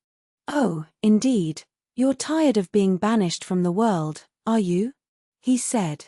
"Oh, indeed, you're tired of being banished from the world, are you?" he said.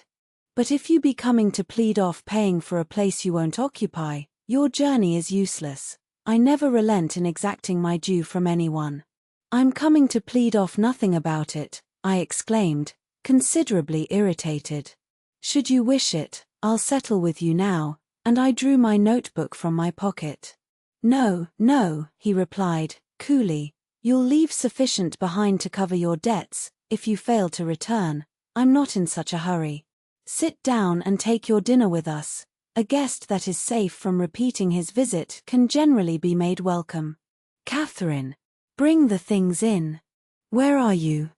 "But if you be coming to plead off paying for a place you won't occupy, your journey is useless. I never relent in exacting my due from anyone." "I'm coming to plead off nothing about it," I exclaimed, considerably irritated. "Should you wish it, I'll settle with you now," and I drew my notebook from my pocket. "No, no," he replied, coolly. "You'll leave sufficient behind to cover your debts, if you fail to return. I'm not in such a hurry. Sit down and take your dinner with us. A guest that is safe from repeating his visit can generally be made welcome. Catherine, bring the things in." "Where are you?"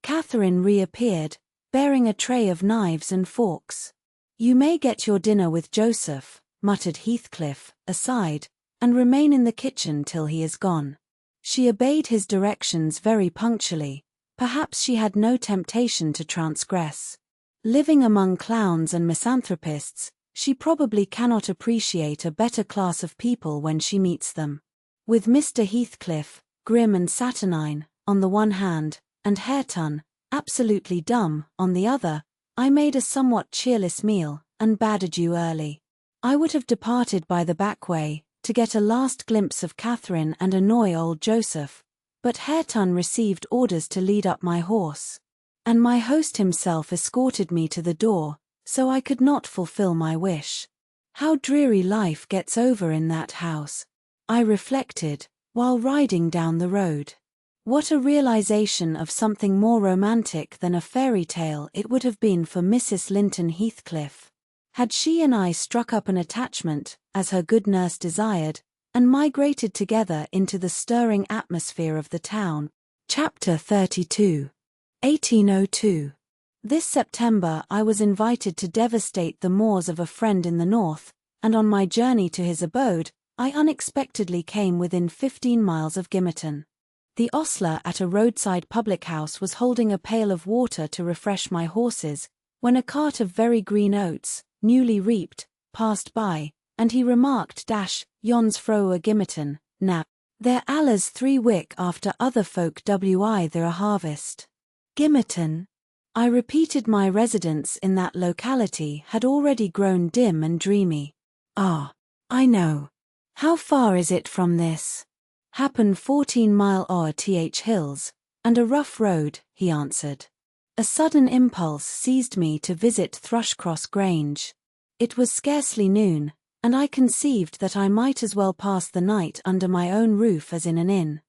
Catherine reappeared, bearing a tray of knives and forks. "You may get your dinner with Joseph," muttered Heathcliff, aside, "and remain in the kitchen till he is gone." She obeyed his directions very punctually. Perhaps she had no temptation to transgress. Living among clowns and misanthropists, she probably cannot appreciate a better class of people when she meets them. With Mr. Heathcliff, grim and saturnine, on the one hand, and Hareton, absolutely dumb, on the other, I made a somewhat cheerless meal, and bade adieu early. I would have departed by the back way, to get a last glimpse of Catherine and annoy old Joseph, but Hareton received orders to lead up my horse, and my host himself escorted me to the door, so I could not fulfill my wish. How dreary life gets over in that house, I reflected, while riding down the road. What a realization of something more romantic than a fairy tale it would have been for Mrs. Linton Heathcliff, had she and I struck up an attachment, as her good nurse desired, and migrated together into the stirring atmosphere of the town. Chapter 32. 1802. This September I was invited to devastate the moors of a friend in the north, and on my journey to his abode, I unexpectedly came within 15 miles of Gimmerton. The ostler at a roadside public house was holding a pail of water to refresh my horses, when a cart of very green oats, newly reaped, passed by, and he remarked, "Yon's fro a Gimmerton, nap. They're allers 3 wick after other folk wi their harvest." Gimmerton? I repeated. My residence in that locality had already grown dim and dreamy. "Ah, I know. How far is it from this?" "Happen 14 mile o'er th hills, and a rough road," he answered. A sudden impulse seized me to visit Thrushcross Grange. It was scarcely noon, and I conceived that I might as well pass the night under my own roof as in an inn.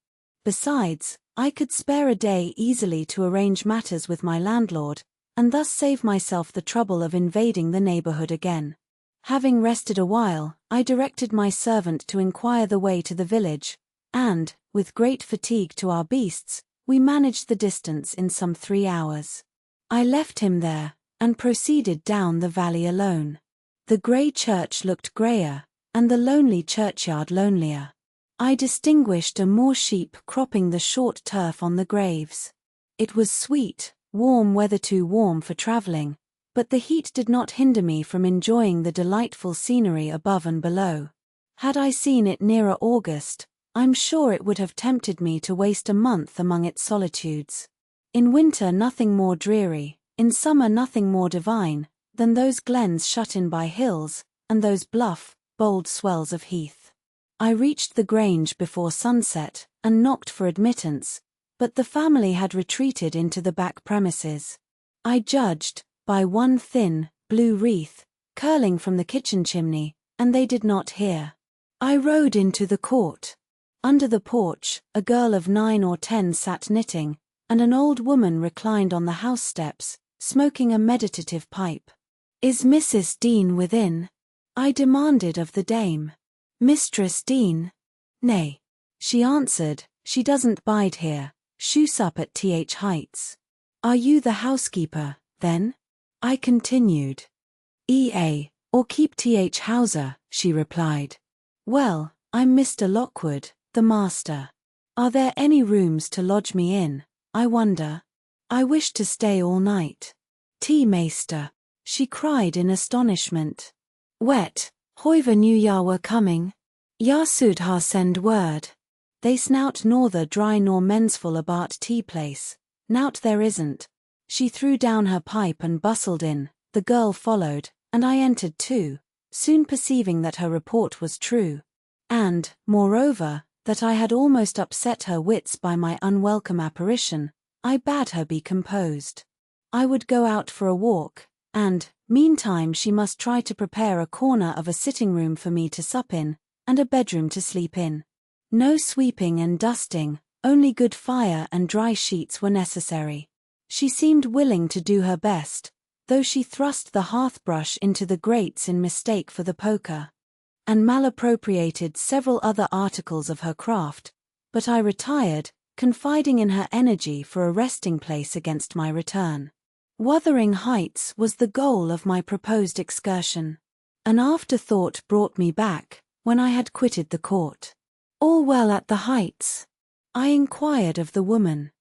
Besides, I could spare a day easily to arrange matters with my landlord, and thus save myself the trouble of invading the neighborhood again. Having rested a while, I directed my servant to inquire the way to the village, and, with great fatigue to our beasts, we managed the distance in some 3 hours. I left him there, and proceeded down the valley alone. The grey church looked greyer, and the lonely churchyard lonelier. I distinguished a moor sheep cropping the short turf on the graves. It was sweet, warm weather, too warm for travelling, but the heat did not hinder me from enjoying the delightful scenery above and below. Had I seen it nearer August, I'm sure it would have tempted me to waste a month among its solitudes. In winter nothing more dreary, in summer nothing more divine, than those glens shut in by hills, and those bluff, bold swells of heath. I reached the Grange before sunset, and knocked for admittance, but the family had retreated into the back premises. I judged, by one thin, blue wreath, curling from the kitchen chimney, and they did not hear. I rode into the court. Under the porch, a girl of 9 or 10 sat knitting, and an old woman reclined on the house steps, smoking a meditative pipe. "Is Mrs. Dean within?" I demanded of the dame. "Mistress Dean?" "Nay," she answered, "she doesn't bide here, she's up at Th Heights." "Are you the housekeeper, then?" I continued. Or keep Th Hauser," she replied. "Well, I'm Mr. Lockwood, the master. Are there any rooms to lodge me in, I wonder? I wish to stay all night." "Tea, meester," she cried in astonishment. "Wet, hoiver knew ya were coming. Ya sould ha send word. They snout norther dry nor mensful about tea place, nout there isn't." She threw down her pipe and bustled in, the girl followed, and I entered too, soon perceiving that her report was true. And, moreover, that I had almost upset her wits by my unwelcome apparition, I bade her be composed. I would go out for a walk, and, meantime she must try to prepare a corner of a sitting-room for me to sup in, and a bedroom to sleep in. No sweeping and dusting, only good fire and dry sheets were necessary. She seemed willing to do her best, though she thrust the hearth-brush into the grates in mistake for the poker, and malappropriated several other articles of her craft, but I retired, confiding in her energy for a resting-place against my return. Wuthering Heights was the goal of my proposed excursion. An afterthought brought me back, when I had quitted the court. "All well at the Heights?" I inquired of the woman.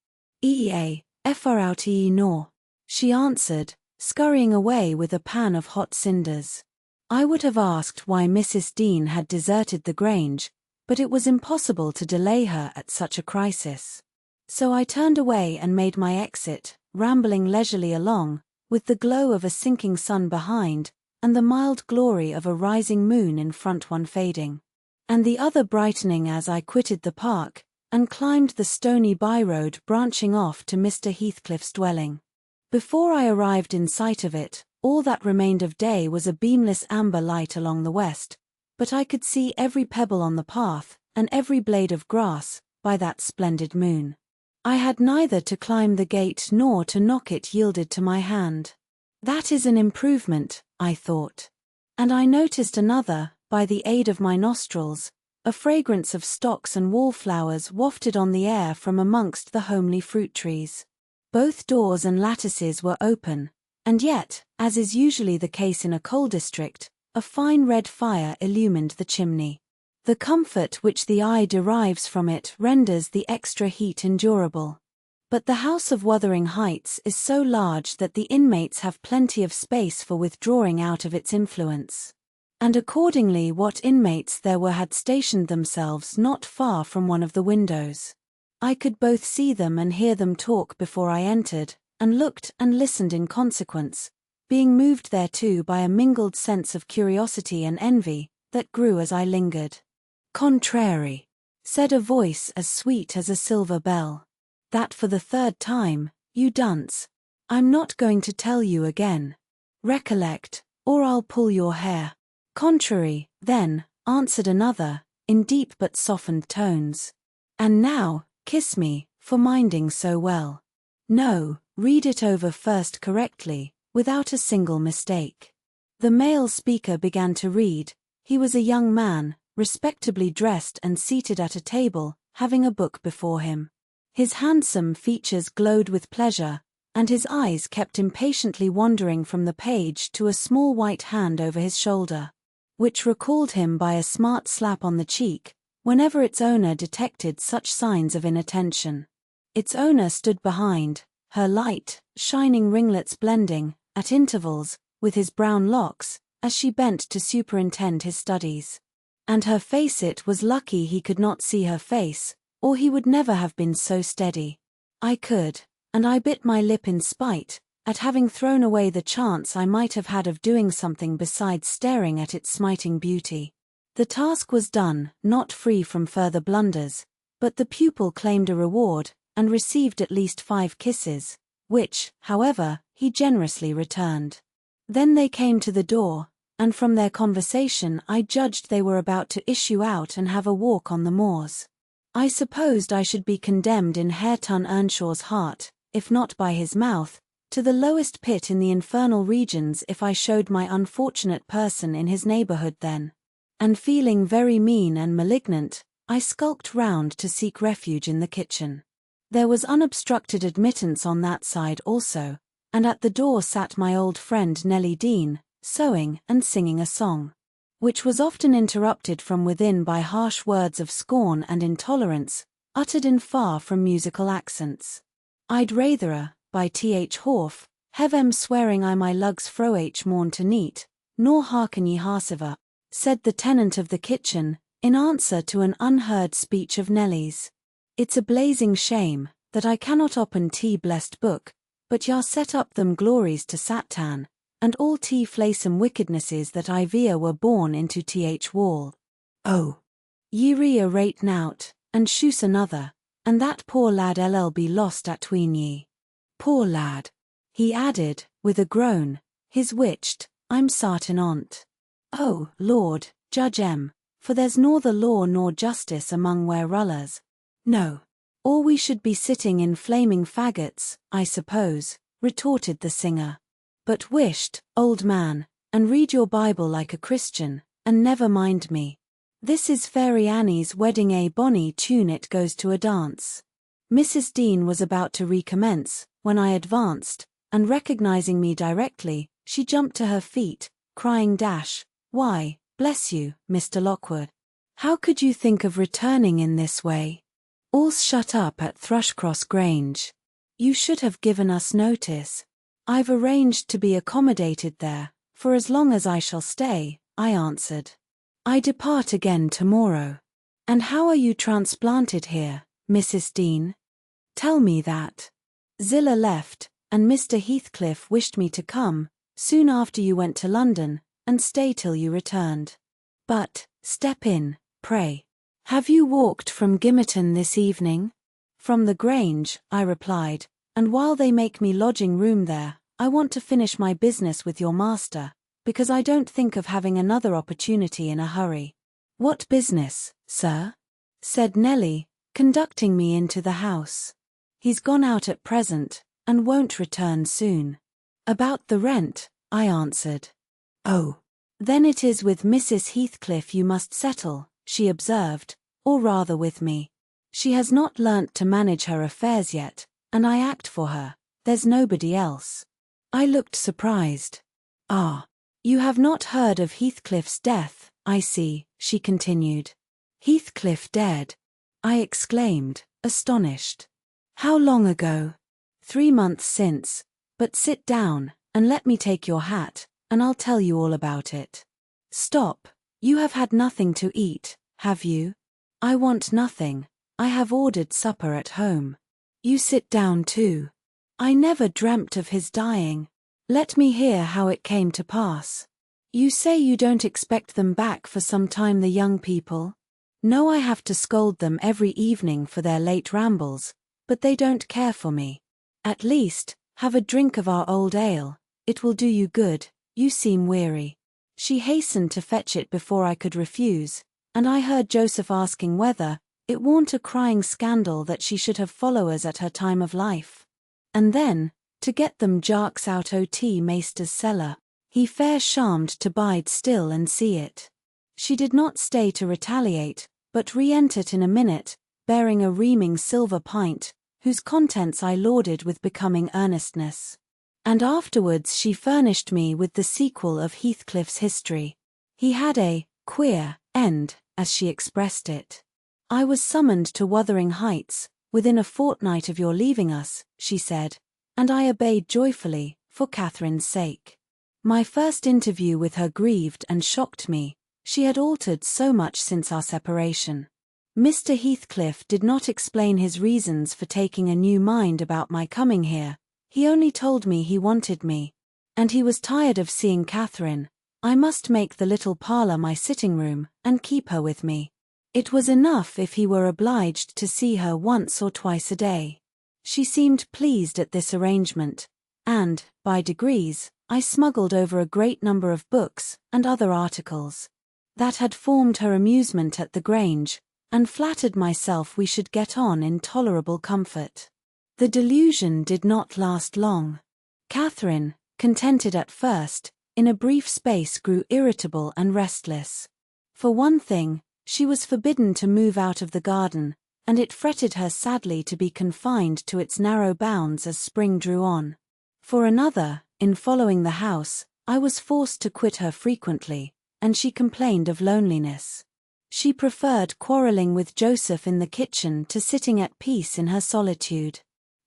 "Far out nor," she answered, scurrying away with a pan of hot cinders. I would have asked why Mrs. Dean had deserted the Grange, but it was impossible to delay her at such a crisis. So I turned away and made my exit, rambling leisurely along, with the glow of a sinking sun behind, and the mild glory of a rising moon in front, one fading, and the other brightening as I quitted the park, and climbed the stony by-road branching off to Mr. Heathcliff's dwelling. Before I arrived in sight of it, all that remained of day was a beamless amber light along the west, but I could see every pebble on the path, and every blade of grass, by that splendid moon. I had neither to climb the gate nor to knock, it yielded to my hand. That is an improvement, I thought. And I noticed another, by the aid of my nostrils, a fragrance of stocks and wallflowers wafted on the air from amongst the homely fruit trees. Both doors and lattices were open, and yet, as is usually the case in a coal district, a fine red fire illumined the chimney. The comfort which the eye derives from it renders the extra heat endurable. But the house of Wuthering Heights is so large that the inmates have plenty of space for withdrawing out of its influence. And accordingly what inmates there were had stationed themselves not far from one of the windows. I could both see them and hear them talk before I entered, and looked and listened in consequence, being moved thereto by a mingled sense of curiosity and envy, that grew as I lingered. "Contrary," said a voice as sweet as a silver bell. "That for the third time, you dunce. I'm not going to tell you again. Recollect, or I'll pull your hair." "Contrary, then," answered another, in deep but softened tones. "And now, kiss me, for minding so well. No, read it over first correctly, without a single mistake." The male speaker began to read. He was a young man, respectably dressed and seated at a table, having a book before him. His handsome features glowed with pleasure, and his eyes kept impatiently wandering from the page to a small white hand over his shoulder, which recalled him by a smart slap on the cheek, whenever its owner detected such signs of inattention. Its owner stood behind, her light, shining ringlets blending, at intervals, with his brown locks, as she bent to superintend his studies. And her face, it was lucky he could not see her face, or he would never have been so steady. I could, and I bit my lip in spite, at having thrown away the chance I might have had of doing something besides staring at its smiting beauty. The task was done, not free from further blunders, but the pupil claimed a reward, and received at least 5 kisses, which, however, he generously returned. Then they came to the door, and from their conversation I judged they were about to issue out and have a walk on the moors. I supposed I should be condemned in Hareton Earnshaw's heart, if not by his mouth, to the lowest pit in the infernal regions if I showed my unfortunate person in his neighborhood then. And feeling very mean and malignant, I skulked round to seek refuge in the kitchen. There was unobstructed admittance on that side also, and at the door sat my old friend Nellie Dean, sewing and singing a song, which was often interrupted from within by harsh words of scorn and intolerance, uttered in far from musical accents. I'd ratherer, by Th. Horf, have swearing I my lugs froh morn to neat, nor hearken ye harsiver, said the tenant of the kitchen, in answer to an unheard speech of Nellie's. It's a blazing shame, that I cannot open blessed book, but yar set up them glories to Satan, and all flaysome wickednesses that I veer were born into Th. wall. Oh! Ye re a rate nout, and shoose another, and that poor lad be lost atween ye. Poor lad! He added, with a groan, his witched, I'm sartin on't. Oh, Lord, Judge for there's nor the law nor justice among where rullers. No. Or we should be sitting in flaming faggots, I suppose, retorted the singer. But wisht, old man, and read your Bible like a Christian, and never mind me. This is Fairy Annie's wedding, a bonny tune, it goes to a dance. Mrs. Dean was about to recommence, when I advanced, and recognizing me directly, she jumped to her feet, crying why, bless you, Mr. Lockwood. How could you think of returning in this way? All's shut up at Thrushcross Grange. You should have given us notice. I've arranged to be accommodated there, for as long as I shall stay, I answered. I depart again tomorrow. And how are you transplanted here, Mrs. Dean? Tell me that. Zillah left, and Mr. Heathcliff wished me to come, soon after you went to London, and stay till you returned. But, step in, pray. Have you walked from Gimmerton this evening? From the Grange, I replied, and while they make me lodging room there, I want to finish my business with your master, because I don't think of having another opportunity in a hurry. What business, sir? Said Nellie, conducting me into the house. He's gone out at present, and won't return soon. About the rent, I answered. Oh, then it is with Mrs. Heathcliff you must settle, she observed, or rather with me. She has not learnt to manage her affairs yet, and I act for her, there's nobody else. I looked surprised. Ah, you have not heard of Heathcliff's death, I see, she continued. Heathcliff dead? I exclaimed, astonished. How long ago? 3 months since, but sit down, and let me take your hat, and I'll tell you all about it. Stop, you have had nothing to eat, have you? I want nothing, I have ordered supper at home. You sit down too. I never dreamt of his dying. Let me hear how it came to pass. You say you don't expect them back for some time, the young people? No, I have to scold them every evening for their late rambles, but they don't care for me. At least, have a drink of our old ale, it will do you good, you seem weary. She hastened to fetch it before I could refuse, and I heard Joseph asking whether it warn't a crying scandal that she should have followers at her time of life. And then, to get them jarks out o' tea maester's cellar, he fair sharmed to bide still and see it. She did not stay to retaliate, but re-entered in a minute, bearing a reaming silver pint, whose contents I lauded with becoming earnestness. And afterwards she furnished me with the sequel of Heathcliff's history. He had a queer end, as she expressed it. I was summoned to Wuthering Heights, within a fortnight of your leaving us, she said, and I obeyed joyfully, for Catherine's sake. My first interview with her grieved and shocked me, she had altered so much since our separation. Mr. Heathcliff did not explain his reasons for taking a new mind about my coming here, he only told me he wanted me, and he was tired of seeing Catherine. I must make the little parlour my sitting room, and keep her with me. It was enough if he were obliged to see her once or twice a day. She seemed pleased at this arrangement, and, by degrees, I smuggled over a great number of books and other articles that had formed her amusement at the Grange, and flattered myself we should get on in tolerable comfort. The delusion did not last long. Catherine, contented at first, in a brief space grew irritable and restless. For one thing, she was forbidden to move out of the garden, and it fretted her sadly to be confined to its narrow bounds as spring drew on. For another, in following the house, I was forced to quit her frequently, and she complained of loneliness. She preferred quarrelling with Joseph in the kitchen to sitting at peace in her solitude.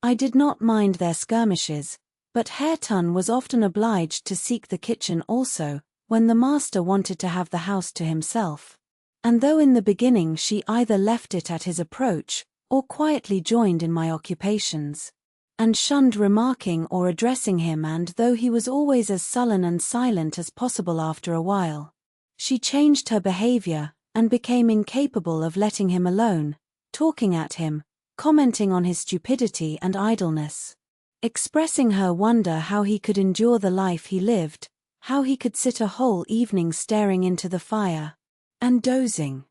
I did not mind their skirmishes, but Hareton was often obliged to seek the kitchen also, when the master wanted to have the house to himself. And though in the beginning she either left it at his approach, or quietly joined in my occupations, and shunned remarking or addressing him, and though he was always as sullen and silent as possible after a while, she changed her behavior, and became incapable of letting him alone, talking at him, commenting on his stupidity and idleness, expressing her wonder how he could endure the life he lived, how he could sit a whole evening staring into the fire, and dozing.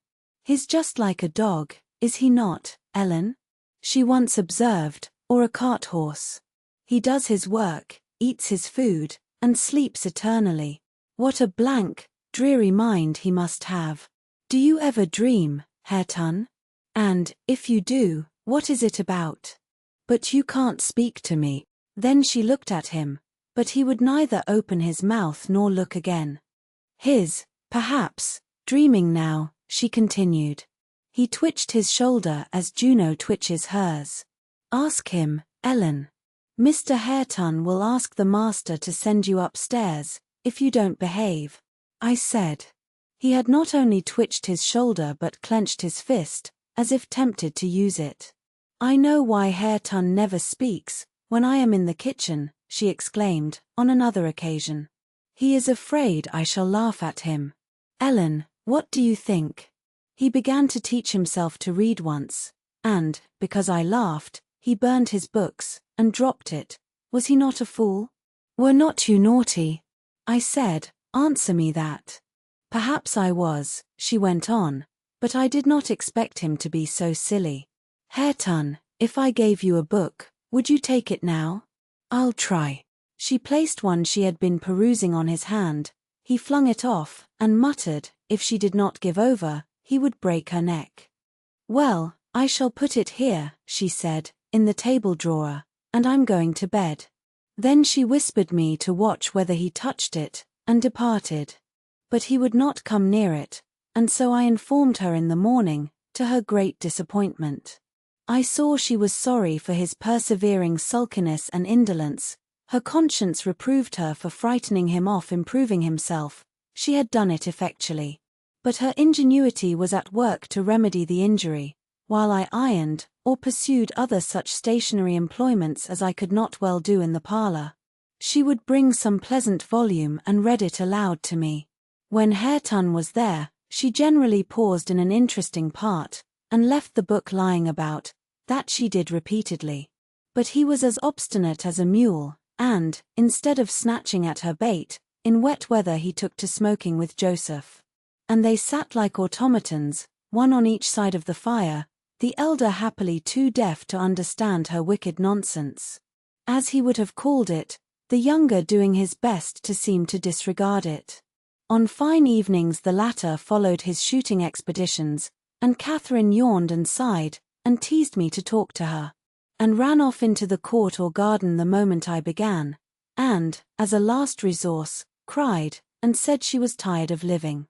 "He's just like a dog, is he not, Ellen?" she once observed, "or a cart horse. He does his work, eats his food, and sleeps eternally. What a blank, dreary mind he must have. Do you ever dream, Hareton? And, if you do, what is it about? But you can't speak to me." Then she looked at him, but he would neither open his mouth nor look again. Perhaps, dreaming now, she continued. He twitched his shoulder as Juno twitches hers. "Ask him, Ellen. Mr. Hareton will ask the master to send you upstairs, if you don't behave," I said. He had not only twitched his shoulder but clenched his fist, as if tempted to use it. "I know why Hareton never speaks, when I am in the kitchen," she exclaimed, on another occasion. "He is afraid I shall laugh at him. Ellen, what do you think? He began to teach himself to read once, and, because I laughed, he burned his books, and dropped it. Was he not a fool? Were not you naughty?" I said, "Answer me that." "Perhaps I was," she went on, "but I did not expect him to be so silly. Hareton, if I gave you a book, would you take it now?" "I'll try." She placed one she had been perusing on his hand. He flung it off, and muttered, if she did not give over, he would break her neck. "Well, I shall put it here," she said, "in the table drawer, and I'm going to bed." Then she whispered me to watch whether he touched it, and departed. But he would not come near it, and so I informed her in the morning, to her great disappointment. I saw she was sorry for his persevering sulkiness and indolence. Her conscience reproved her for frightening him off improving himself. She had done it effectually. But her ingenuity was at work to remedy the injury, while I ironed, or pursued other such stationary employments as I could not well do in the parlour. She would bring some pleasant volume and read it aloud to me. When Hareton was there, she generally paused in an interesting part, and left the book lying about. That she did repeatedly. But he was as obstinate as a mule, and, instead of snatching at her bait, in wet weather he took to smoking with Joseph. And they sat like automatons, one on each side of the fire, the elder happily too deaf to understand her wicked nonsense, as he would have called it, the younger doing his best to seem to disregard it. On fine evenings the latter followed his shooting expeditions, and Catherine yawned and sighed, and teased me to talk to her, and ran off into the court or garden the moment I began, and, as a last resource, cried, and said she was tired of living.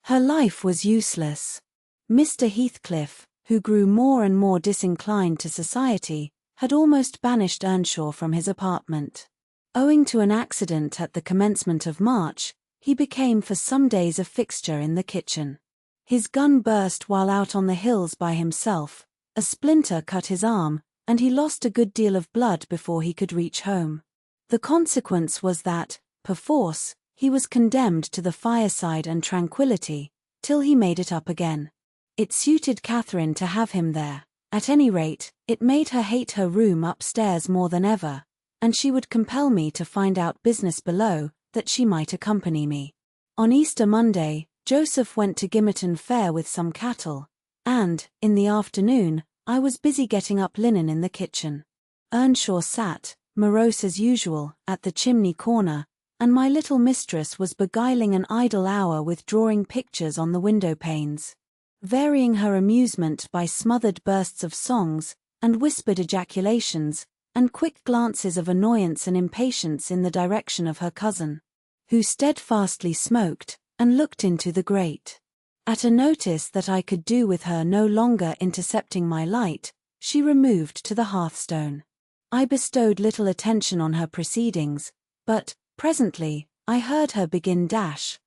Her life was useless. Mr. Heathcliff, who grew more and more disinclined to society, had almost banished Earnshaw from his apartment. Owing to an accident at the commencement of March, he became for some days a fixture in the kitchen. His gun burst while out on the hills by himself, a splinter cut his arm, and he lost a good deal of blood before he could reach home. The consequence was that, perforce, he was condemned to the fireside and tranquillity, till he made it up again. It suited Catherine to have him there. At any rate, it made her hate her room upstairs more than ever, and she would compel me to find out business below, that she might accompany me. On Easter Monday, Joseph went to Gimmerton Fair with some cattle, and, in the afternoon, I was busy getting up linen in the kitchen. Earnshaw sat, morose as usual, at the chimney corner, and my little mistress was beguiling an idle hour with drawing pictures on the window panes, varying her amusement by smothered bursts of songs, and whispered ejaculations, and quick glances of annoyance and impatience in the direction of her cousin, who steadfastly smoked, and looked into the grate. At a notice that I could do with her no longer intercepting my light, she removed to the hearthstone. I bestowed little attention on her proceedings, but, presently, I heard her begin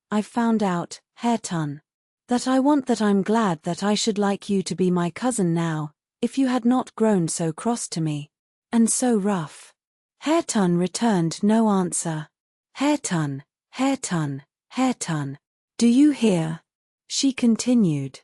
I've found out, Hareton. That I'm glad that I should like you to be my cousin now, if you had not grown so cross to me. And so rough. Hareton returned no answer. Hareton, Hareton, Hareton. Do you hear? She continued.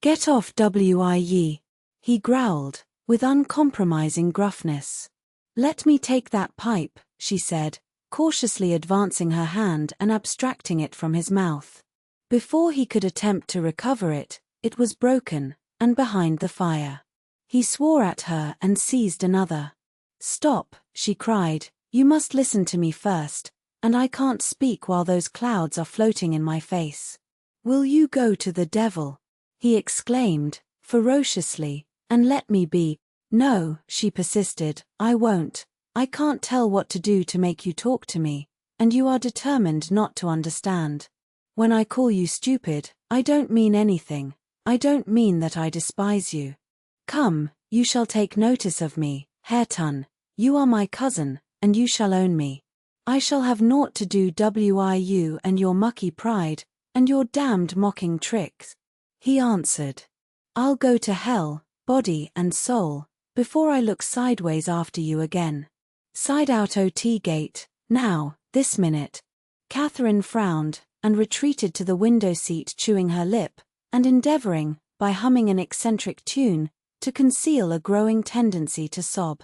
Get off Wye. He growled, with uncompromising gruffness. Let me take that pipe, she said, cautiously advancing her hand and abstracting it from his mouth. Before he could attempt to recover it, it was broken, and behind the fire. He swore at her and seized another. Stop, she cried, you must listen to me first, and I can't speak while those clouds are floating in my face. Will you go to the devil? He exclaimed, ferociously, and let me be. No, she persisted, I won't. I can't tell what to do to make you talk to me, and you are determined not to understand. When I call you stupid, I don't mean anything. I don't mean that I despise you. Come, you shall take notice of me, Hareton. You are my cousin, and you shall own me. I shall have naught to do with you and your mucky pride, and your damned mocking tricks. He answered. I'll go to hell, body and soul, before I look sideways after you again. Side out OT gate, now, this minute. Catherine frowned, and retreated to the window seat chewing her lip, and endeavoring, by humming an eccentric tune, to conceal a growing tendency to sob.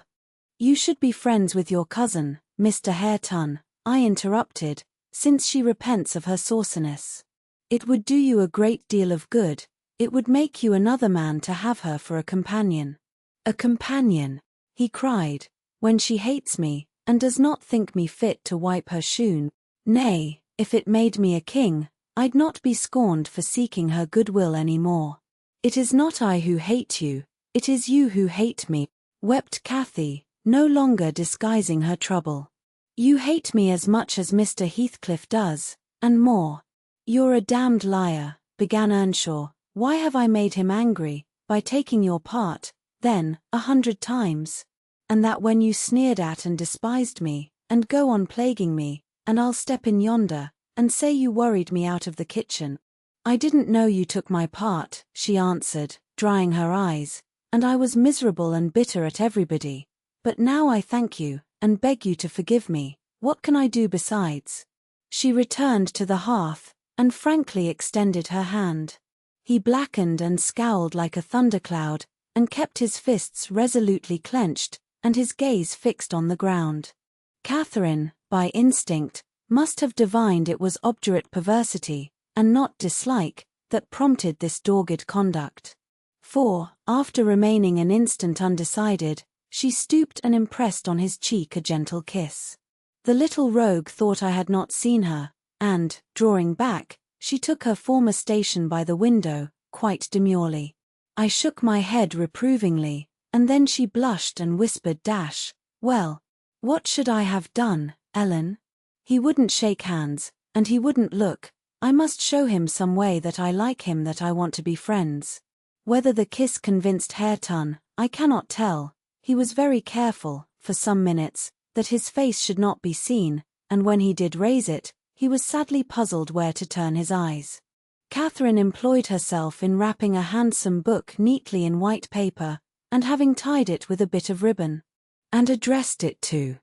You should be friends with your cousin, Mr. Hareton, I interrupted, since she repents of her sauciness. It would do you a great deal of good, it would make you another man to have her for a companion. A companion, he cried, when she hates me, and does not think me fit to wipe her shoon. Nay, if it made me a king, I'd not be scorned for seeking her goodwill any more. It is not I who hate you, it is you who hate me, wept Cathy, no longer disguising her trouble. You hate me as much as Mr. Heathcliff does, and more. You're a damned liar, began Earnshaw. Why have I made him angry? By taking your part, then, 100 times. And that when you sneered at and despised me, and go on plaguing me, and I'll step in yonder, and say you worried me out of the kitchen. I didn't know you took my part, she answered, drying her eyes, and I was miserable and bitter at everybody. But now I thank you, and beg you to forgive me. What can I do besides? She returned to the hearth, and frankly extended her hand. He blackened and scowled like a thundercloud, and kept his fists resolutely clenched, and his gaze fixed on the ground. Catherine, by instinct, must have divined it was obdurate perversity, and not dislike, that prompted this dogged conduct. For, after remaining an instant undecided, she stooped and impressed on his cheek a gentle kiss. The little rogue thought I had not seen her, and, drawing back, she took her former station by the window, quite demurely. I shook my head reprovingly, and then she blushed and whispered, Well, what should I have done, Ellen? He wouldn't shake hands, and he wouldn't look. I must show him some way that I like him, that I want to be friends. Whether the kiss convinced Hareton, I cannot tell. He was very careful, for some minutes, that his face should not be seen, and when he did raise it, he was sadly puzzled where to turn his eyes. Catherine employed herself in wrapping a handsome book neatly in white paper, and having tied it with a bit of ribbon, and addressed it to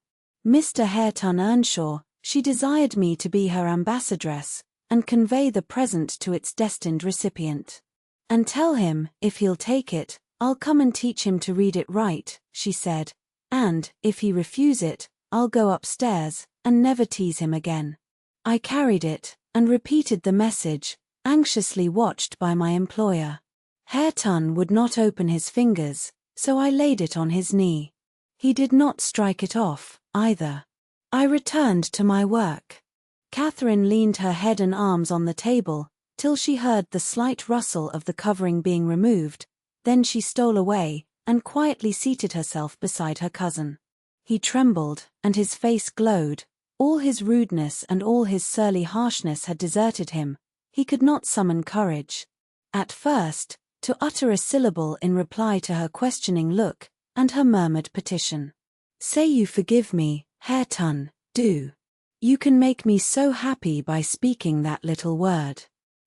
Mr. Hareton Earnshaw. She desired me to be her ambassadress, and convey the present to its destined recipient. And tell him, if he'll take it, I'll come and teach him to read it right, she said, and, if he refuse it, I'll go upstairs, and never tease him again. I carried it, and repeated the message, anxiously watched by my employer. Hareton would not open his fingers, so I laid it on his knee. He did not strike it off, either. I returned to my work. Catherine leaned her head and arms on the table, till she heard the slight rustle of the covering being removed, then she stole away, and quietly seated herself beside her cousin. He trembled, and his face glowed. All his rudeness and all his surly harshness had deserted him. He could not summon courage, at first, to utter a syllable in reply to her questioning look, and her murmured petition. "Say you forgive me, Hareton, do. You can make me so happy by speaking that little word."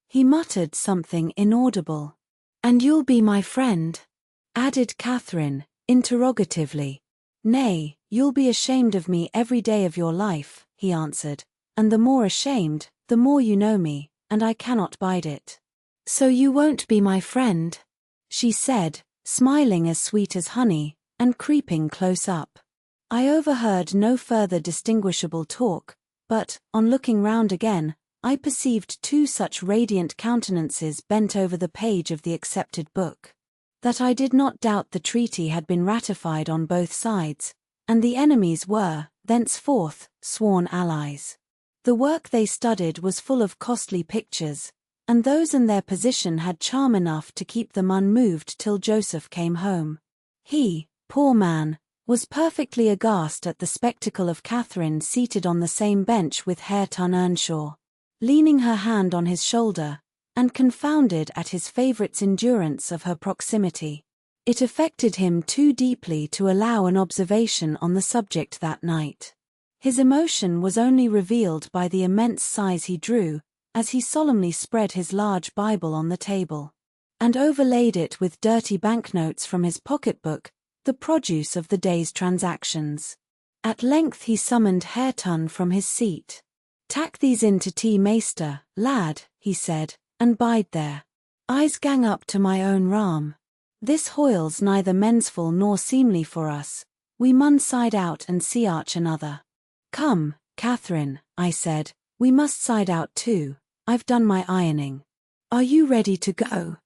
He muttered something inaudible. "And you'll be my friend?" added Catherine, interrogatively. "Nay, you'll be ashamed of me every day of your life," he answered, "and the more ashamed, the more you know me, and I cannot bide it." "So you won't be my friend?" she said, smiling as sweet as honey, and creeping close up. I overheard no further distinguishable talk, but, on looking round again, I perceived two such radiant countenances bent over the page of the accepted book, that I did not doubt the treaty had been ratified on both sides, and the enemies were, thenceforth, sworn allies. The work they studied was full of costly pictures, and those in their position had charm enough to keep them unmoved till Joseph came home. He, poor man, was perfectly aghast at the spectacle of Catherine seated on the same bench with Hareton Earnshaw, leaning her hand on his shoulder, and confounded at his favourite's endurance of her proximity. It affected him too deeply to allow an observation on the subject that night. His emotion was only revealed by the immense sighs he drew, as he solemnly spread his large Bible on the table, and overlaid it with dirty banknotes from his pocketbook, the produce of the day's transactions. At length he summoned Hareton from his seat. "Tak these in to tea, meester, lad," he said, "and bide there. I's gang up to my own ram. This hoyle's neither mensful nor seemly for us. We mun side out and see arch another." "Come, Catherine," I said, "we must side out too. I've done my ironing. Are you ready to go?"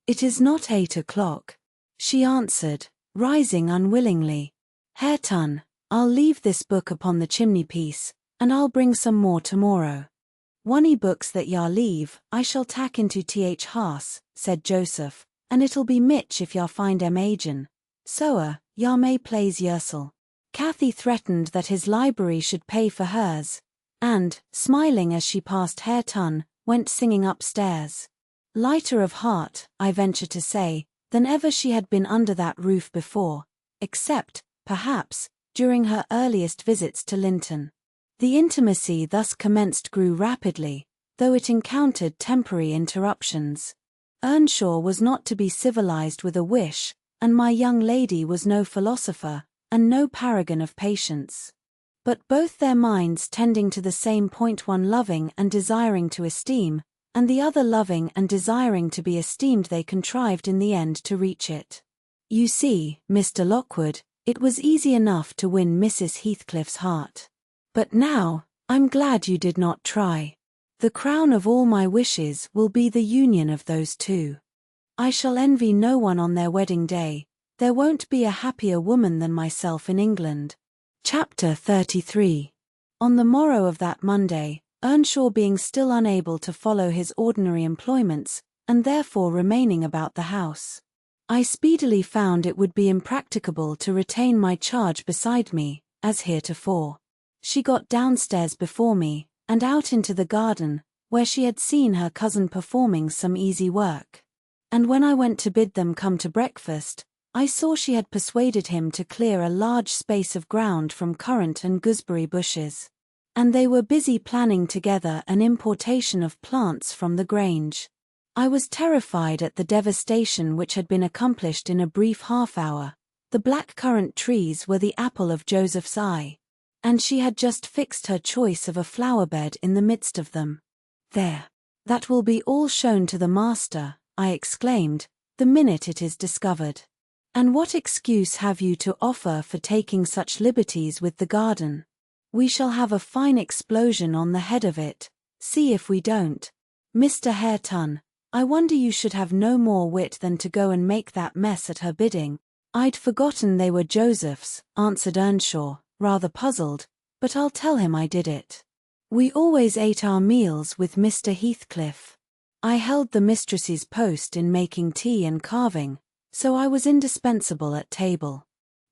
"It is not 8 o'clock," she answered, rising unwillingly. "Hareton, I'll leave this book upon the chimney-piece, and I'll bring some more tomorrow." "Oney books that yar leave, I shall tack into th house," said Joseph, "and it'll be mitch if yar find em agin. So, yar may plaze yersel." Cathy threatened that his library should pay for hers, and, smiling as she passed Hareton, went singing upstairs. Lighter of heart, I venture to say, than ever she had been under that roof before, except, perhaps, during her earliest visits to Linton. The intimacy thus commenced grew rapidly, though it encountered temporary interruptions. Earnshaw was not to be civilized with a wish, and my young lady was no philosopher, and no paragon of patience. But both their minds tending to the same point, one loving and desiring to esteem, and the other loving and desiring to be esteemed, they contrived in the end to reach it. You see, Mr. Lockwood, it was easy enough to win Mrs. Heathcliff's heart. But now, I'm glad you did not try. The crown of all my wishes will be the union of those two. I shall envy no one on their wedding day. There won't be a happier woman than myself in England. Chapter 33. On the morrow of that Monday, Earnshaw being still unable to follow his ordinary employments, and therefore remaining about the house, I speedily found it would be impracticable to retain my charge beside me, as heretofore. She got downstairs before me, and out into the garden, where she had seen her cousin performing some easy work. And when I went to bid them come to breakfast, I saw she had persuaded him to clear a large space of ground from currant and gooseberry bushes, and they were busy planning together an importation of plants from the Grange. I was terrified at the devastation which had been accomplished in a brief half-hour. The black currant trees were the apple of Joseph's eye, and she had just fixed her choice of a flower-bed in the midst of them. "There! That will be all shown to the master," I exclaimed, "the minute it is discovered. And what excuse have you to offer for taking such liberties with the garden? We shall have a fine explosion on the head of it, see if we don't. Mr. Hareton, I wonder you should have no more wit than to go and make that mess at her bidding." "I'd forgotten they were Joseph's," answered Earnshaw, rather puzzled, but I'll tell him I did it. We always ate our meals with Mr. Heathcliff. I held the mistress's post in making tea and carving, so I was indispensable at table.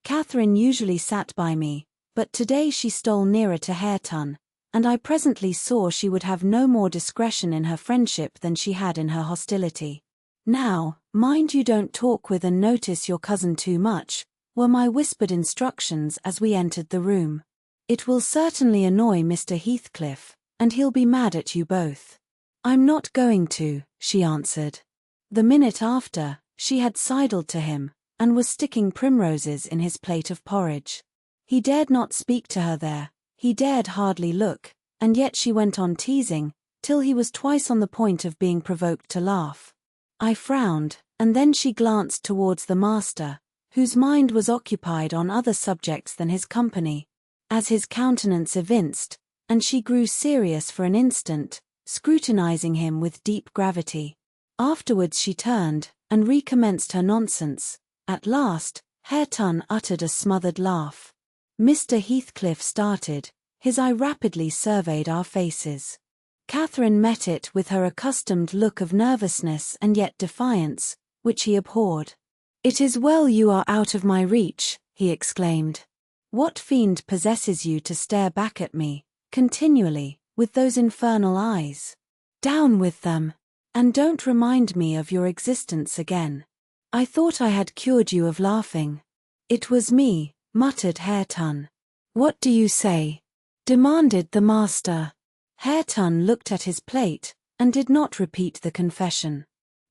Catherine usually sat by me, but today she stole nearer to Hareton, and I presently saw she would have no more discretion in her friendship than she had in her hostility. Now, mind you don't talk with and notice your cousin too much, were my whispered instructions as we entered the room. It will certainly annoy Mr. Heathcliff, and he'll be mad at you both. I'm not going to, she answered. The minute after, she had sidled to him, and was sticking primroses in his plate of porridge. He dared not speak to her there, he dared hardly look, and yet she went on teasing, till he was twice on the point of being provoked to laugh. I frowned, and then she glanced towards the master, whose mind was occupied on other subjects than his company. As his countenance evinced, and she grew serious for an instant, scrutinizing him with deep gravity. Afterwards she turned, and recommenced her nonsense. At last, Hareton uttered a smothered laugh. Mr. Heathcliff started, his eye rapidly surveyed our faces. Catherine met it with her accustomed look of nervousness and yet defiance, which he abhorred. "It is well you are out of my reach," he exclaimed. "What fiend possesses you to stare back at me, continually, with those infernal eyes? Down with them, and don't remind me of your existence again. I thought I had cured you of laughing." "It was me," muttered Hareton. "What do you say?" demanded the master. Hareton looked at his plate, and did not repeat the confession.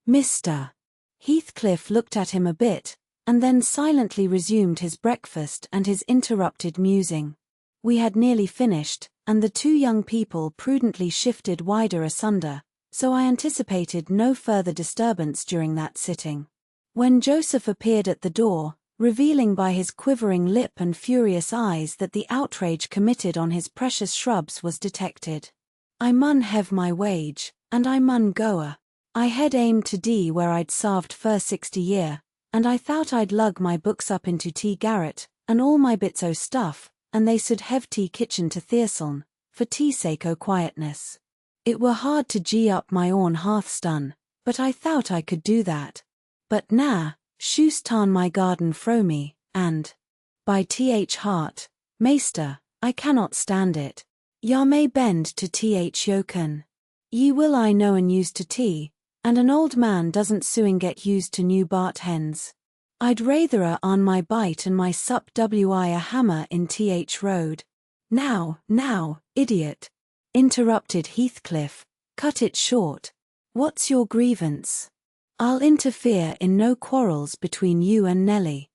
Mr. Heathcliff looked at him a bit, and then silently resumed his breakfast and his interrupted musing. We had nearly finished, and the two young people prudently shifted wider asunder, so I anticipated no further disturbance during that sitting. When Joseph appeared at the door, revealing by his quivering lip and furious eyes that the outrage committed on his precious shrubs was detected. "I mun hev my wage, and I mun goa. I hed aimed to D where I'd sarved for 60 year, and I thought I'd lug my books up into tea garret, and all my bits o' stuff, and they sud hev tea kitchen to Thirseln, for tea sake o' quietness. It were hard to gee up my own hearthstone, but I thought I could do that. But na, shoes tarn my garden fro me, and, by Th heart, maester, I cannot stand it. Ya may bend to Th yoken. Ye will I know and used to tea, and an old man doesn't soon get used to new Bart hens. I'd rather a on my bite and my sup wi a hammer in Th road." Now, idiot," interrupted Heathcliff, "cut it short. What's your grievance? I'll interfere in no quarrels between you and Nelly.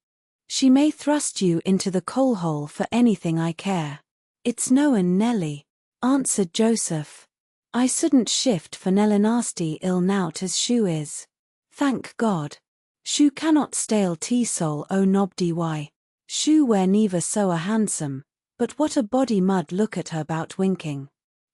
She may thrust you into the coal-hole for anything I care." "It's noan Nelly," answered Joseph. "I sudn't shift for Nellinasty ill nout as Shoo is. Thank God. Shoo cannot stale tea-soul o nobdy why. Shoo were never so a handsome, but what a body mud look at her bout winking.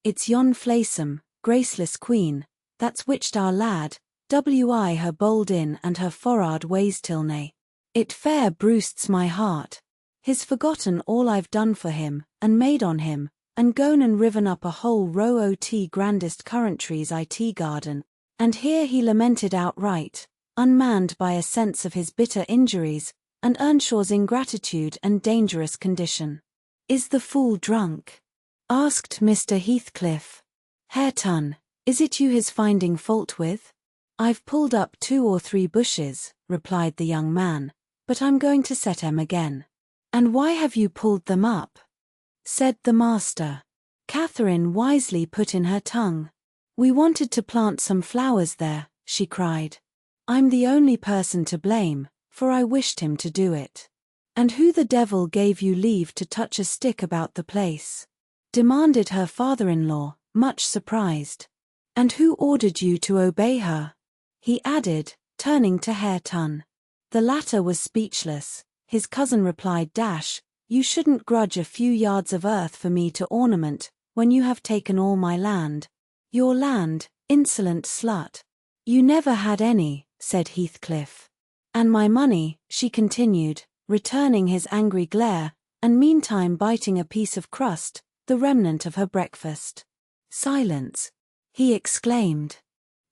It's yon flaysome, graceless queen, that's witched our lad, wi her bold in and her forrard ways till nay. It fair bruists my heart. He's forgotten all I've done for him, and made on him, and gone and riven up a whole row o' tea grandest currant trees I tea garden, and here he lamented outright, unmanned by a sense of his bitter injuries, and Earnshaw's ingratitude and dangerous condition. "Is the fool drunk?" asked Mr. Heathcliff. "Hareton, is it you his finding fault with?" "I've pulled up 2 or 3 bushes," replied the young man, "but I'm going to set 'em again." "And why have you pulled them up?" said the master. Catherine wisely put in her tongue. "We wanted to plant some flowers there," she cried. "I'm the only person to blame, for I wished him to do it." "And who the devil gave you leave to touch a stick about the place?" demanded her father-in-law, much surprised. "And who ordered you to obey her?" he added, turning to Hareton. The latter was speechless. His cousin replied, "You shouldn't grudge a few yards of earth for me to ornament, when you have taken all my land." "Your land, insolent slut. You never had any," said Heathcliff. "And my money," she continued, returning his angry glare, and meantime biting a piece of crust, the remnant of her breakfast. "Silence!" he exclaimed.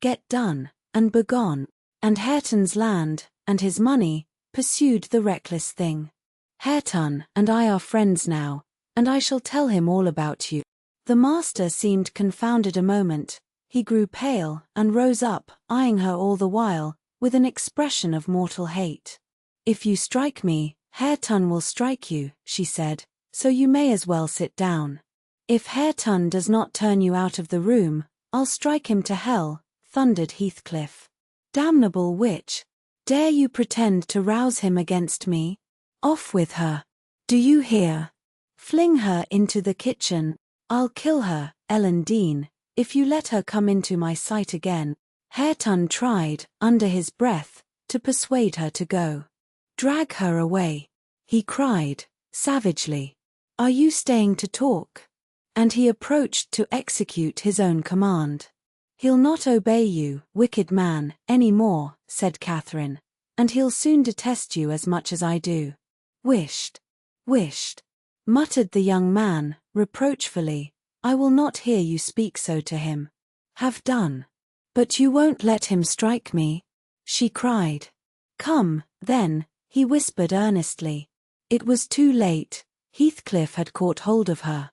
"Get done, and begone." "And Hareton's land, and his money," pursued the reckless thing. "Hareton and I are friends now, and I shall tell him all about you." The master seemed confounded a moment. He grew pale, and rose up, eyeing her all the while, with an expression of mortal hate. "If you strike me, Hareton will strike you," she said, "so you may as well sit down." "If Hareton does not turn you out of the room, I'll strike him to hell," thundered Heathcliff. "Damnable witch! Dare you pretend to rouse him against me? Off with her! Do you hear? Fling her into the kitchen. I'll kill her, Ellen Dean, if you let her come into my sight again." Hareton tried, under his breath, to persuade her to go. "Drag her away," he cried, savagely. "Are you staying to talk?" And he approached to execute his own command. "He'll not obey you, wicked man, any more," said Catherine, "and he'll soon detest you as much as I do." Wished, muttered the young man, reproachfully. "I will not hear you speak so to him. Have done." "But you won't let him strike me?" she cried. "Come, then," he whispered earnestly. It was too late. Heathcliff had caught hold of her.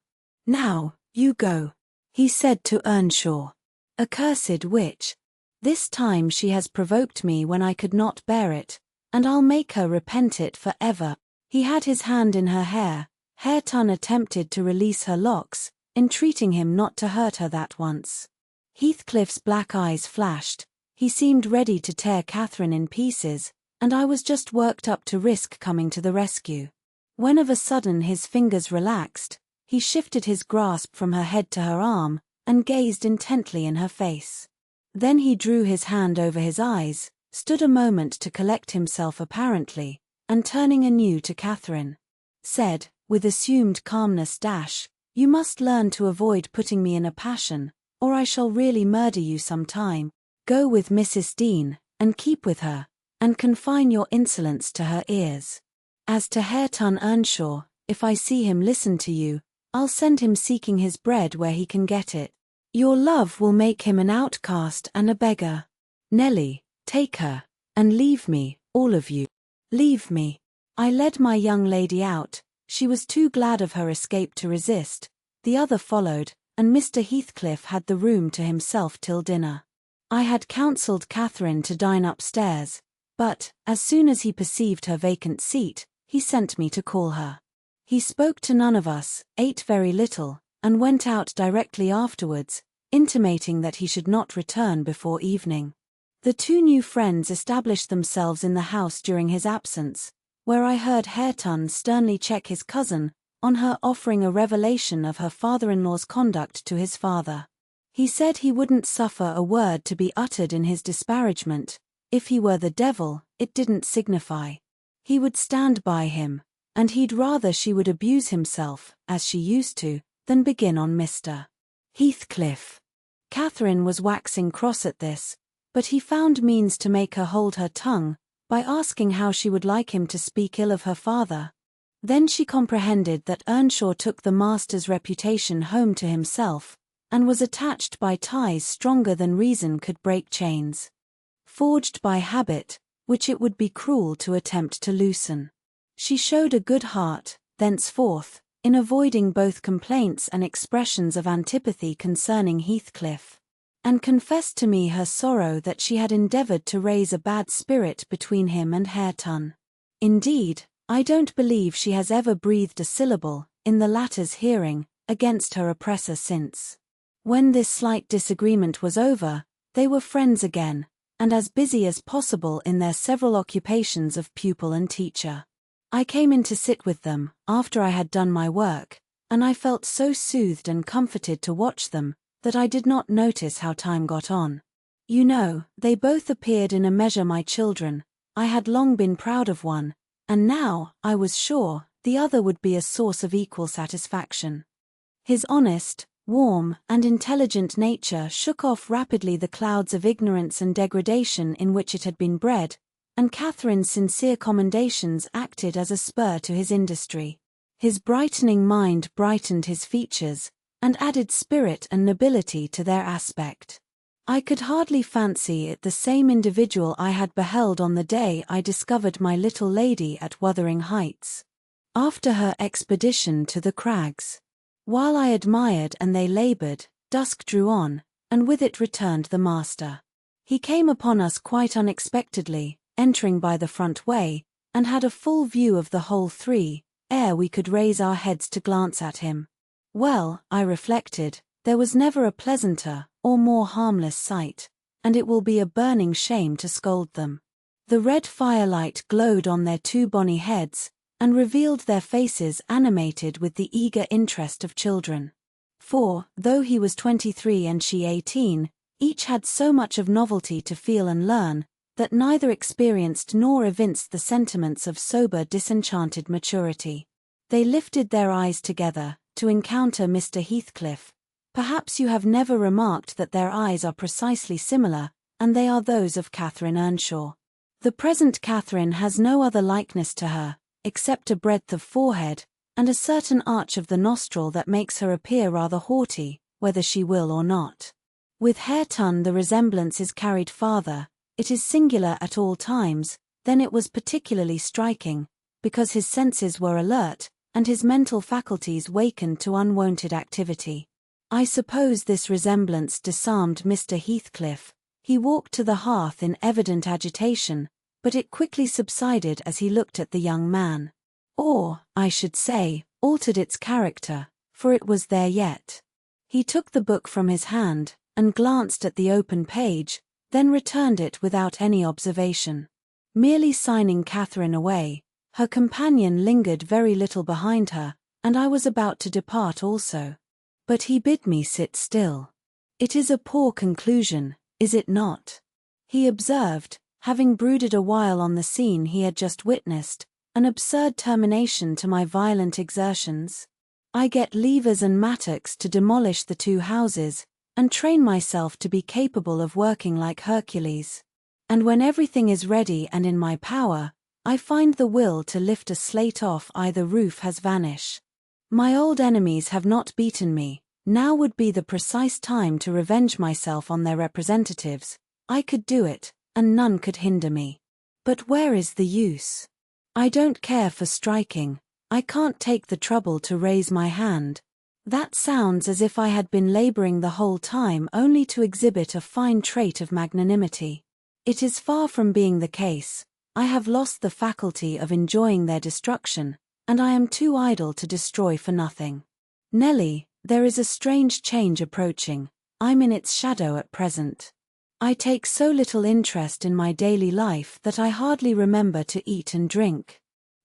"Now, you go," he said to Earnshaw. "Accursed witch! This time she has provoked me when I could not bear it, and I'll make her repent it for ever." He had his hand in her hair. Hareton attempted to release her locks, entreating him not to hurt her that once. Heathcliff's black eyes flashed. He seemed ready to tear Catherine in pieces, and I was just worked up to risk coming to the rescue. When of a sudden his fingers relaxed, he shifted his grasp from her head to her arm, and gazed intently in her face. Then he drew his hand over his eyes, stood a moment to collect himself apparently, and turning anew to Catherine, said, with assumed calmness, "You must learn to avoid putting me in a passion, or I shall really murder you some time. Go with Mrs. Dean, and keep with her, and confine your insolence to her ears. As to Hareton Earnshaw, if I see him listen to you, I'll send him seeking his bread where he can get it. Your love will make him an outcast and a beggar. Nelly, take her, and leave me, all of you. Leave me." I led my young lady out. She was too glad of her escape to resist. The other followed, and Mr. Heathcliff had the room to himself till dinner. I had counselled Catherine to dine upstairs, but, as soon as he perceived her vacant seat, he sent me to call her. He spoke to none of us, ate very little, and went out directly afterwards, intimating that he should not return before evening. The two new friends established themselves in the house during his absence, where I heard Hareton sternly check his cousin on her offering a revelation of her father-in-law's conduct to his father. He said he wouldn't suffer a word to be uttered in his disparagement. If he were the devil, it didn't signify. He would stand by him, and he'd rather she would abuse himself, as she used to, than begin on Mr. Heathcliff. Catherine was waxing cross at this, but he found means to make her hold her tongue, by asking how she would like him to speak ill of her father. Then she comprehended that Earnshaw took the master's reputation home to himself, and was attached by ties stronger than reason could break, chains forged by habit, which it would be cruel to attempt to loosen. She showed a good heart, thenceforth, in avoiding both complaints and expressions of antipathy concerning Heathcliff, and confessed to me her sorrow that she had endeavoured to raise a bad spirit between him and Hareton. Indeed, I don't believe she has ever breathed a syllable, in the latter's hearing, against her oppressor since. When this slight disagreement was over, they were friends again, and as busy as possible in their several occupations of pupil and teacher. I came in to sit with them, after I had done my work, and I felt so soothed and comforted to watch them, that I did not notice how time got on. You know, they both appeared in a measure my children. I had long been proud of one, and now, I was sure, the other would be a source of equal satisfaction. His honest, warm, and intelligent nature shook off rapidly the clouds of ignorance and degradation in which it had been bred, and Catherine's sincere commendations acted as a spur to his industry. His brightening mind brightened his features, and added spirit and nobility to their aspect. I could hardly fancy it the same individual I had beheld on the day I discovered my little lady at Wuthering Heights, after her expedition to the crags. While I admired and they laboured, dusk drew on, and with it returned the master. He came upon us quite unexpectedly, entering by the front way, and had a full view of the whole three, ere we could raise our heads to glance at him. Well, I reflected, there was never a pleasanter or more harmless sight, and it will be a burning shame to scold them. The red firelight glowed on their two bonny heads, and revealed their faces animated with the eager interest of children. For, though he was 23 and she 18, each had so much of novelty to feel and learn, that neither experienced nor evinced the sentiments of sober disenchanted maturity. They lifted their eyes together, to encounter Mr. Heathcliff. Perhaps you have never remarked that their eyes are precisely similar, and they are those of Catherine Earnshaw. The present Catherine has no other likeness to her, except a breadth of forehead, and a certain arch of the nostril that makes her appear rather haughty, whether she will or not. With Hareton the resemblance is carried farther. It is singular at all times, then it was particularly striking, because his senses were alert, and his mental faculties wakened to unwonted activity. I suppose this resemblance disarmed Mr. Heathcliff. He walked to the hearth in evident agitation, but it quickly subsided as he looked at the young man. Or, I should say, altered its character, for it was there yet. He took the book from his hand, and glanced at the open page, then returned it without any observation. Merely signing Catherine away, her companion lingered very little behind her, and I was about to depart also. But he bid me sit still. It is a poor conclusion, is it not? He observed, having brooded a while on the scene he had just witnessed, an absurd termination to my violent exertions. I get levers and mattocks to demolish the two houses, and train myself to be capable of working like Hercules. And when everything is ready and in my power, I find the will to lift a slate off either roof has vanished. My old enemies have not beaten me, now would be the precise time to revenge myself on their representatives. I could do it, and none could hinder me. But where is the use? I don't care for striking, I can't take the trouble to raise my hand. That sounds as if I had been laboring the whole time only to exhibit a fine trait of magnanimity. It is far from being the case. I have lost the faculty of enjoying their destruction, and I am too idle to destroy for nothing. Nelly, there is a strange change approaching. I'm in its shadow at present. I take so little interest in my daily life that I hardly remember to eat and drink.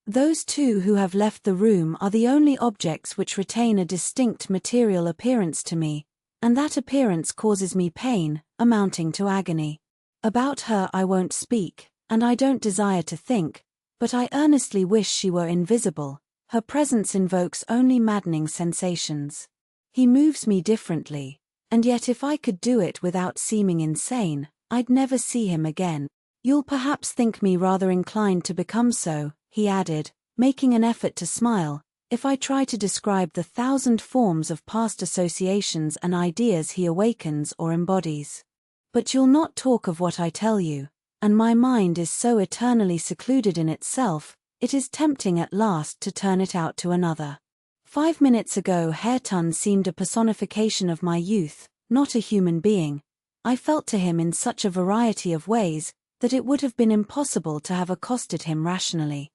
Those two who have left the room are the only objects which retain a distinct material appearance to me, and that appearance causes me pain, amounting to agony. About her I won't speak, and I don't desire to think, but I earnestly wish she were invisible. Her presence invokes only maddening sensations. He moves me differently, and yet if I could do it without seeming insane, I'd never see him again. You'll perhaps think me rather inclined to become so, he added, making an effort to smile, if I try to describe the 1,000 forms of past associations and ideas he awakens or embodies. But you'll not talk of what I tell you, and my mind is so eternally secluded in itself, it is tempting at last to turn it out to another. 5 minutes ago Hareton seemed a personification of my youth, not a human being. I felt to him in such a variety of ways, that it would have been impossible to have accosted him rationally.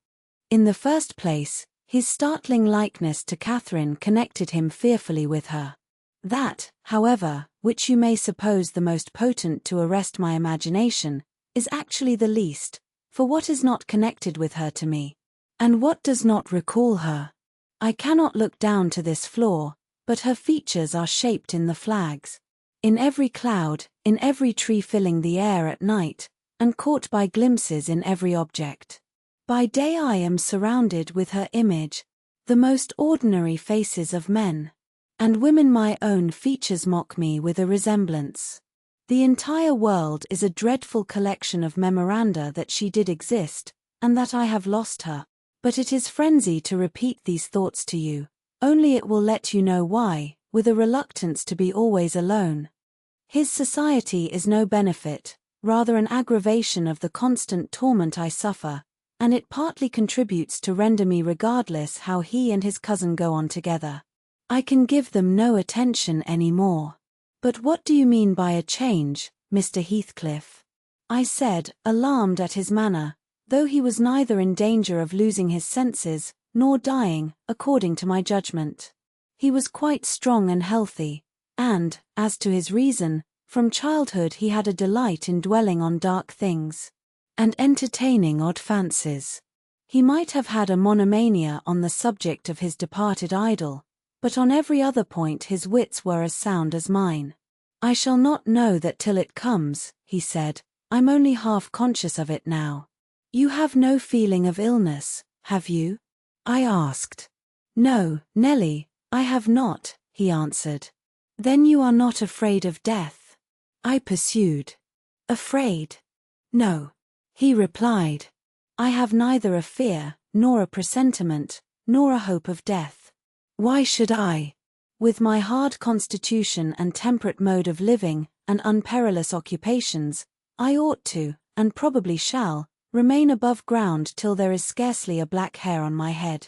In the first place, his startling likeness to Catherine connected him fearfully with her. That, however, which you may suppose the most potent to arrest my imagination, is actually the least, for what is not connected with her to me? And what does not recall her? I cannot look down to this floor, but her features are shaped in the flags. In every cloud, in every tree filling the air at night, and caught by glimpses in every object. By day I am surrounded with her image, the most ordinary faces of men. And women my own features mock me with a resemblance. The entire world is a dreadful collection of memoranda that she did exist, and that I have lost her. But it is frenzy to repeat these thoughts to you, only it will let you know why, with a reluctance to be always alone. His society is no benefit, rather an aggravation of the constant torment I suffer, and it partly contributes to render me regardless how he and his cousin go on together. I can give them no attention any more. But what do you mean by a change, Mr. Heathcliff? I said, alarmed at his manner, though he was neither in danger of losing his senses, nor dying, according to my judgment. He was quite strong and healthy, and, as to his reason, from childhood he had a delight in dwelling on dark things, and entertaining odd fancies. He might have had a monomania on the subject of his departed idol, but on every other point his wits were as sound as mine. I shall not know that till it comes, he said. I'm only half conscious of it now. You have no feeling of illness, have you? I asked. No, Nelly, I have not, he answered. Then you are not afraid of death? I pursued. Afraid? No, he replied. I have neither a fear, nor a presentiment, nor a hope of death. Why should I? With my hard constitution and temperate mode of living, and unperilous occupations, I ought to, and probably shall, remain above ground till there is scarcely a black hair on my head.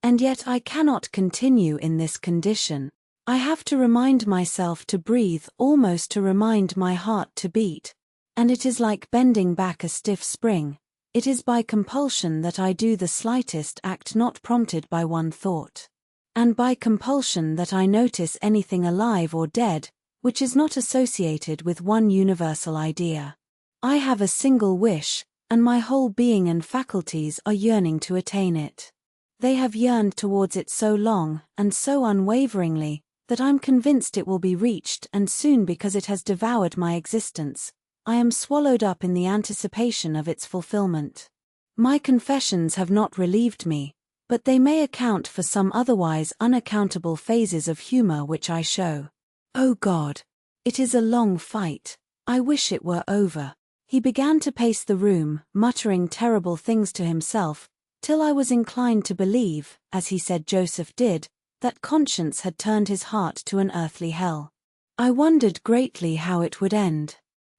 And yet I cannot continue in this condition. I have to remind myself to breathe, almost to remind my heart to beat. And it is like bending back a stiff spring. It is by compulsion that I do the slightest act not prompted by one thought. And by compulsion that I notice anything alive or dead, which is not associated with one universal idea. I have a single wish, and my whole being and faculties are yearning to attain it. They have yearned towards it so long, and so unwaveringly, that I'm convinced it will be reached, and soon, because it has devoured my existence. I am swallowed up in the anticipation of its fulfillment. My confessions have not relieved me, but they may account for some otherwise unaccountable phases of humor which I show. Oh God! It is a long fight. I wish it were over. He began to pace the room, muttering terrible things to himself, till I was inclined to believe, as he said Joseph did, that conscience had turned his heart to an earthly hell. I wondered greatly how it would end.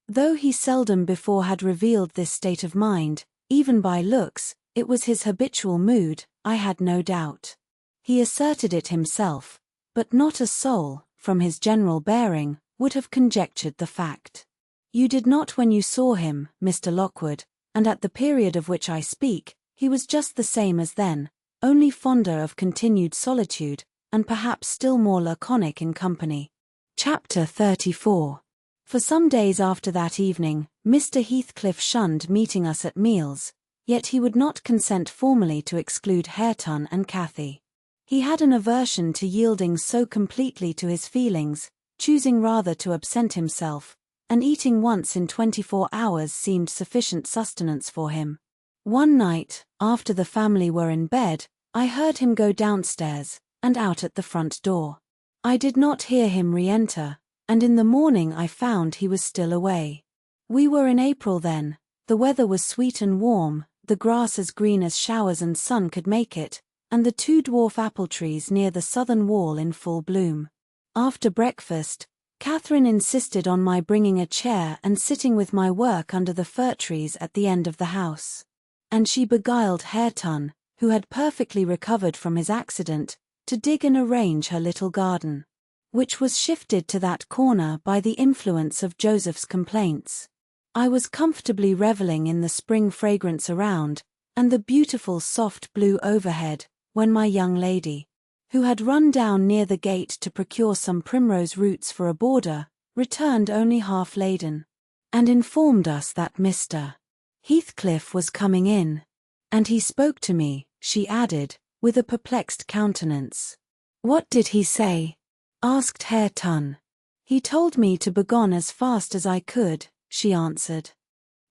Though he seldom before had revealed this state of mind, even by looks, it was his habitual mood, I had no doubt. He asserted it himself, but not a soul, from his general bearing, would have conjectured the fact. You did not when you saw him, Mr. Lockwood, and at the period of which I speak, he was just the same as then, only fonder of continued solitude, and perhaps still more laconic in company. Chapter 34. For some days after that evening, Mr. Heathcliff shunned meeting us at meals, yet he would not consent formally to exclude Hareton and Cathy. He had an aversion to yielding so completely to his feelings, choosing rather to absent himself, and eating once in 24 hours seemed sufficient sustenance for him. One night, after the family were in bed, I heard him go downstairs, and out at the front door. I did not hear him re-enter, and in the morning I found he was still away. We were in April then, the weather was sweet and warm, the grass as green as showers and sun could make it, and the 2 dwarf apple trees near the southern wall in full bloom. After breakfast, Catherine insisted on my bringing a chair and sitting with my work under the fir trees at the end of the house. And she beguiled Hareton, who had perfectly recovered from his accident, to dig and arrange her little garden, which was shifted to that corner by the influence of Joseph's complaints. I was comfortably reveling in the spring fragrance around, and the beautiful soft blue overhead, when my young lady, who had run down near the gate to procure some primrose roots for a border, returned only half laden, and informed us that Mr. Heathcliff was coming in. And he spoke to me, she added, with a perplexed countenance. What did he say? Asked Hareton. He told me to begone as fast as I could, she answered.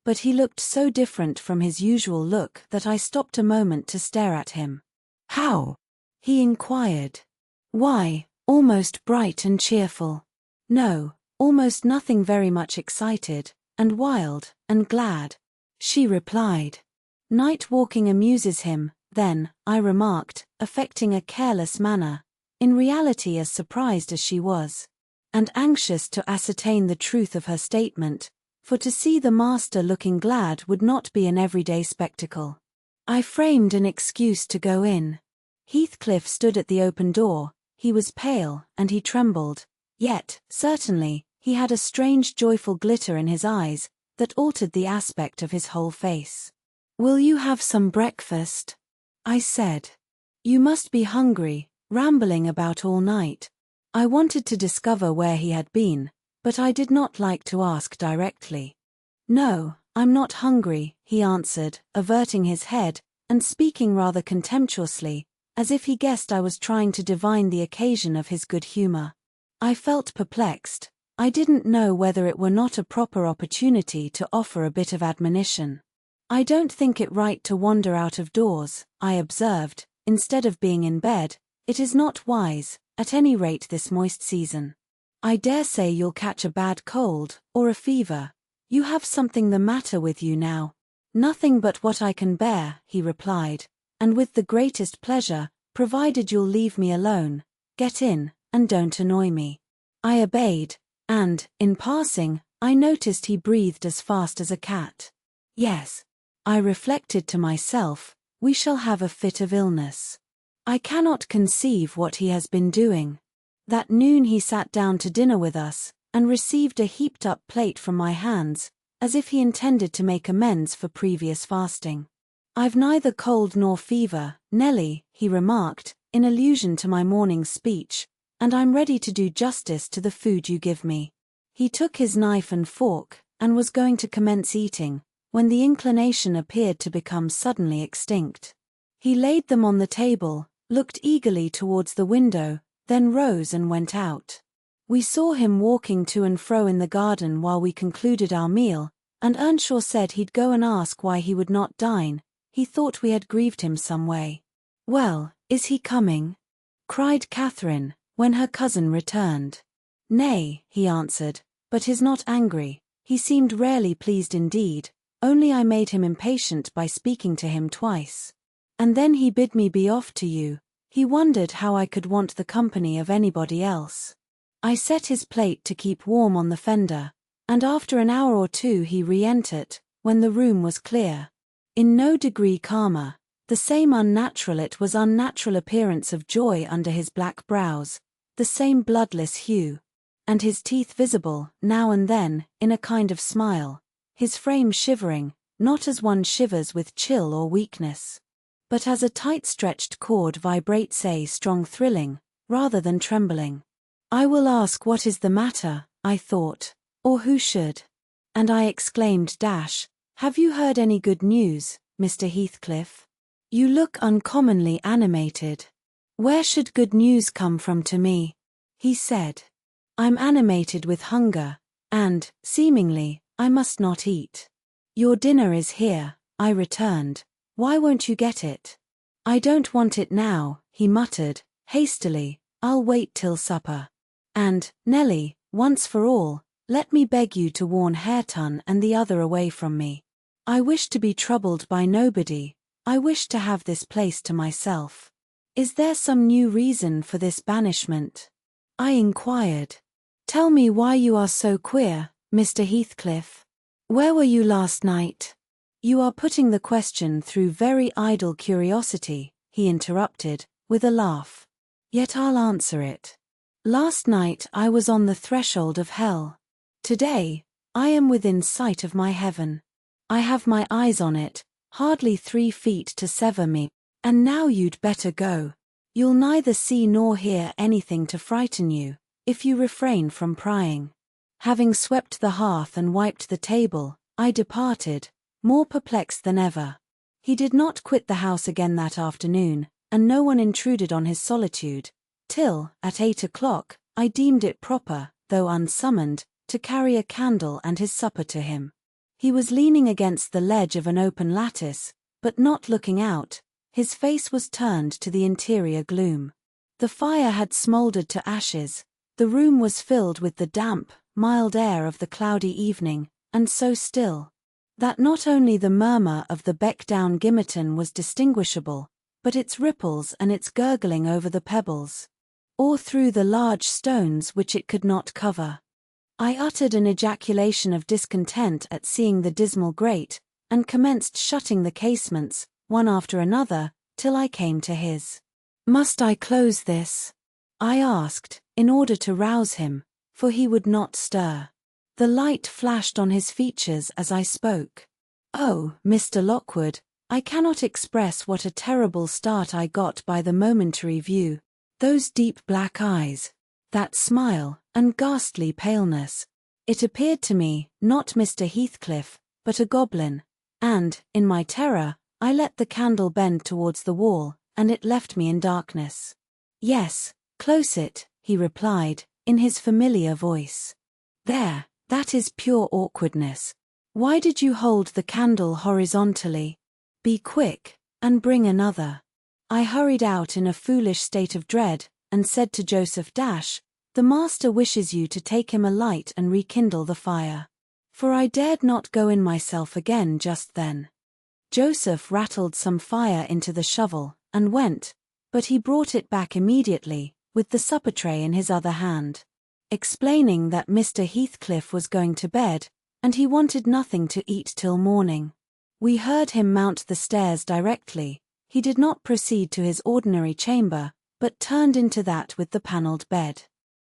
But he looked so different from his usual look that I stopped a moment to stare at him. How? He inquired. Why, almost bright and cheerful. No, almost nothing, very much excited, and wild, and glad, she replied. Night walking amuses him, then, I remarked, affecting a careless manner, in reality as surprised as she was, and anxious to ascertain the truth of her statement, for to see the master looking glad would not be an everyday spectacle. I framed an excuse to go in. Heathcliff stood at the open door. He was pale, and he trembled, yet, certainly, he had a strange joyful glitter in his eyes, that altered the aspect of his whole face. "Will you have some breakfast?" I said. "You must be hungry, rambling about all night." I wanted to discover where he had been, but I did not like to ask directly. "No, I'm not hungry," he answered, averting his head, and speaking rather contemptuously, as if he guessed I was trying to divine the occasion of his good humor. I felt perplexed. I didn't know whether it were not a proper opportunity to offer a bit of admonition. "I don't think it right to wander out of doors," I observed, "instead of being in bed. It is not wise, at any rate this moist season. I dare say you'll catch a bad cold, or a fever. You have something the matter with you now." "Nothing but what I can bear," he replied, "and with the greatest pleasure, provided you'll leave me alone. Get in, and don't annoy me." I obeyed, and, in passing, I noticed he breathed as fast as a cat. Yes, I reflected to myself, we shall have a fit of illness. I cannot conceive what he has been doing. That noon he sat down to dinner with us, and received a heaped-up plate from my hands, as if he intended to make amends for previous fasting. "I've neither cold nor fever, Nelly," he remarked, in allusion to my morning's speech, "and I'm ready to do justice to the food you give me." He took his knife and fork, and was going to commence eating, when the inclination appeared to become suddenly extinct. He laid them on the table, looked eagerly towards the window, then rose and went out. We saw him walking to and fro in the garden while we concluded our meal, and Earnshaw said he'd go and ask why he would not dine. He thought we had grieved him some way. "Well, is he coming?" cried Catherine, when her cousin returned. "Nay," he answered, "but he's not angry. He seemed rarely pleased indeed, only I made him impatient by speaking to him twice. And then he bid me be off to you. He wondered how I could want the company of anybody else. I set his plate to keep warm on the fender, and after an hour or two he re-entered, when the room was clear. In no degree calmer, the same unnatural appearance of joy under his black brows, the same bloodless hue, and his teeth visible, now and then, in a kind of smile, his frame shivering, not as one shivers with chill or weakness, but as a tight-stretched cord vibrates, a strong thrilling, rather than trembling. I will ask what is the matter, I thought, or who should? And I exclaimed, "Have you heard any good news, Mr. Heathcliff? You look uncommonly animated." "Where should good news come from to me?" he said. "I'm animated with hunger, and, seemingly, I must not eat." "Your dinner is here," I returned. "Why won't you get it?" "I don't want it now," he muttered, hastily. "I'll wait till supper. And, Nelly, once for all, let me beg you to warn Hareton and the other away from me. I wish to be troubled by nobody. I wish to have this place to myself." "Is there some new reason for this banishment?" I inquired. "Tell me why you are so queer, Mr. Heathcliff. Where were you last night?" "You are putting the question through very idle curiosity," he interrupted, with a laugh. "Yet I'll answer it. Last night I was on the threshold of hell. Today, I am within sight of my heaven. I have my eyes on it, hardly 3 feet to sever me, and now you'd better go. You'll neither see nor hear anything to frighten you, if you refrain from prying." Having swept the hearth and wiped the table, I departed, more perplexed than ever. He did not quit the house again that afternoon, and no one intruded on his solitude, till, at 8 o'clock, I deemed it proper, though unsummoned, to carry a candle and his supper to him. He was leaning against the ledge of an open lattice, but not looking out. His face was turned to the interior gloom. The fire had smouldered to ashes. The room was filled with the damp, mild air of the cloudy evening, and so still that not only the murmur of the Beckdown Gimmerton was distinguishable, but its ripples and its gurgling over the pebbles, or through the large stones which it could not cover. I uttered an ejaculation of discontent at seeing the dismal grate, and commenced shutting the casements, one after another, till I came to his. "Must I close this?" I asked, in order to rouse him, for he would not stir. The light flashed on his features as I spoke. Oh, Mr. Lockwood, I cannot express what a terrible start I got by the momentary view. Those deep black eyes, that smile, and ghastly paleness. It appeared to me, not Mr. Heathcliff, but a goblin, and, in my terror, I let the candle bend towards the wall, and it left me in darkness. "Yes, close it," he replied, in his familiar voice. "There, that is pure awkwardness. Why did you hold the candle horizontally? Be quick, and bring another." I hurried out in a foolish state of dread, and said to Joseph, "The master wishes you to take him a light and rekindle the fire." For I dared not go in myself again just then. Joseph rattled some fire into the shovel, and went, but he brought it back immediately, with the supper tray in his other hand, explaining that Mr. Heathcliff was going to bed, and he wanted nothing to eat till morning. We heard him mount the stairs directly. He did not proceed to his ordinary chamber, but turned into that with the panelled bed.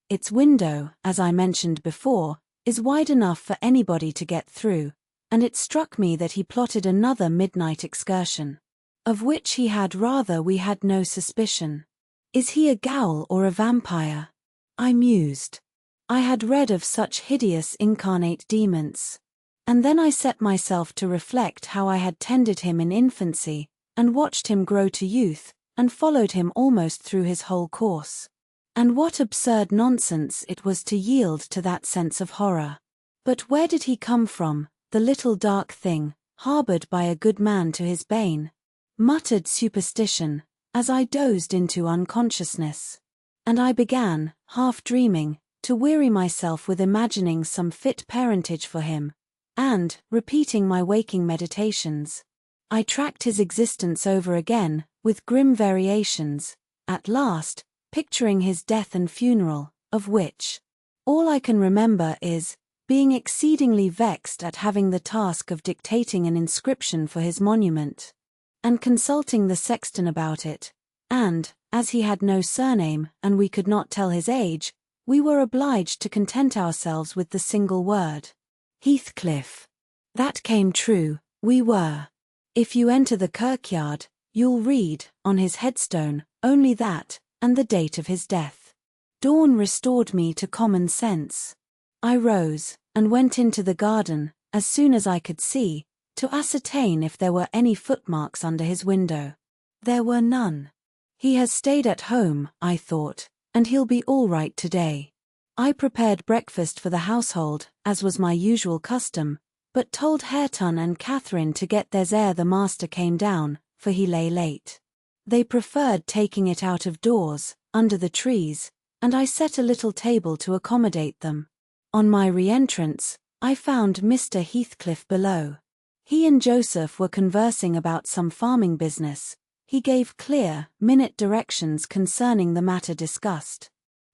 Its window, as I mentioned before, is wide enough for anybody to get through, and it struck me that he plotted another midnight excursion, of which we had no suspicion. Is he a ghoul or a vampire? I mused. I had read of such hideous incarnate demons. And then I set myself to reflect how I had tended him in infancy, and watched him grow to youth, and followed him almost through his whole course. And what absurd nonsense it was to yield to that sense of horror. But where did he come from, the little dark thing, harbored by a good man to his bane? Muttered superstition, as I dozed into unconsciousness. And I began, half dreaming, to weary myself with imagining some fit parentage for him, and, repeating my waking meditations, I tracked his existence over again, with grim variations, at last, picturing his death and funeral, of which all I can remember is being exceedingly vexed at having the task of dictating an inscription for his monument, and consulting the sexton about it, and, as he had no surname and we could not tell his age, we were obliged to content ourselves with the single word, Heathcliff. That came true, we were. If you enter the kirkyard, you'll read, on his headstone, only that, and the date of his death. Dawn restored me to common sense. I rose, and went into the garden, as soon as I could see, to ascertain if there were any footmarks under his window. There were none. He has stayed at home, I thought, and he'll be all right today. I prepared breakfast for the household, as was my usual custom, but told Hareton and Catherine to get theirs ere the master came down, for he lay late. They preferred taking it out of doors, under the trees, and I set a little table to accommodate them. On my re-entrance, I found Mr. Heathcliff below. He and Joseph were conversing about some farming business. He gave clear, minute directions concerning the matter discussed.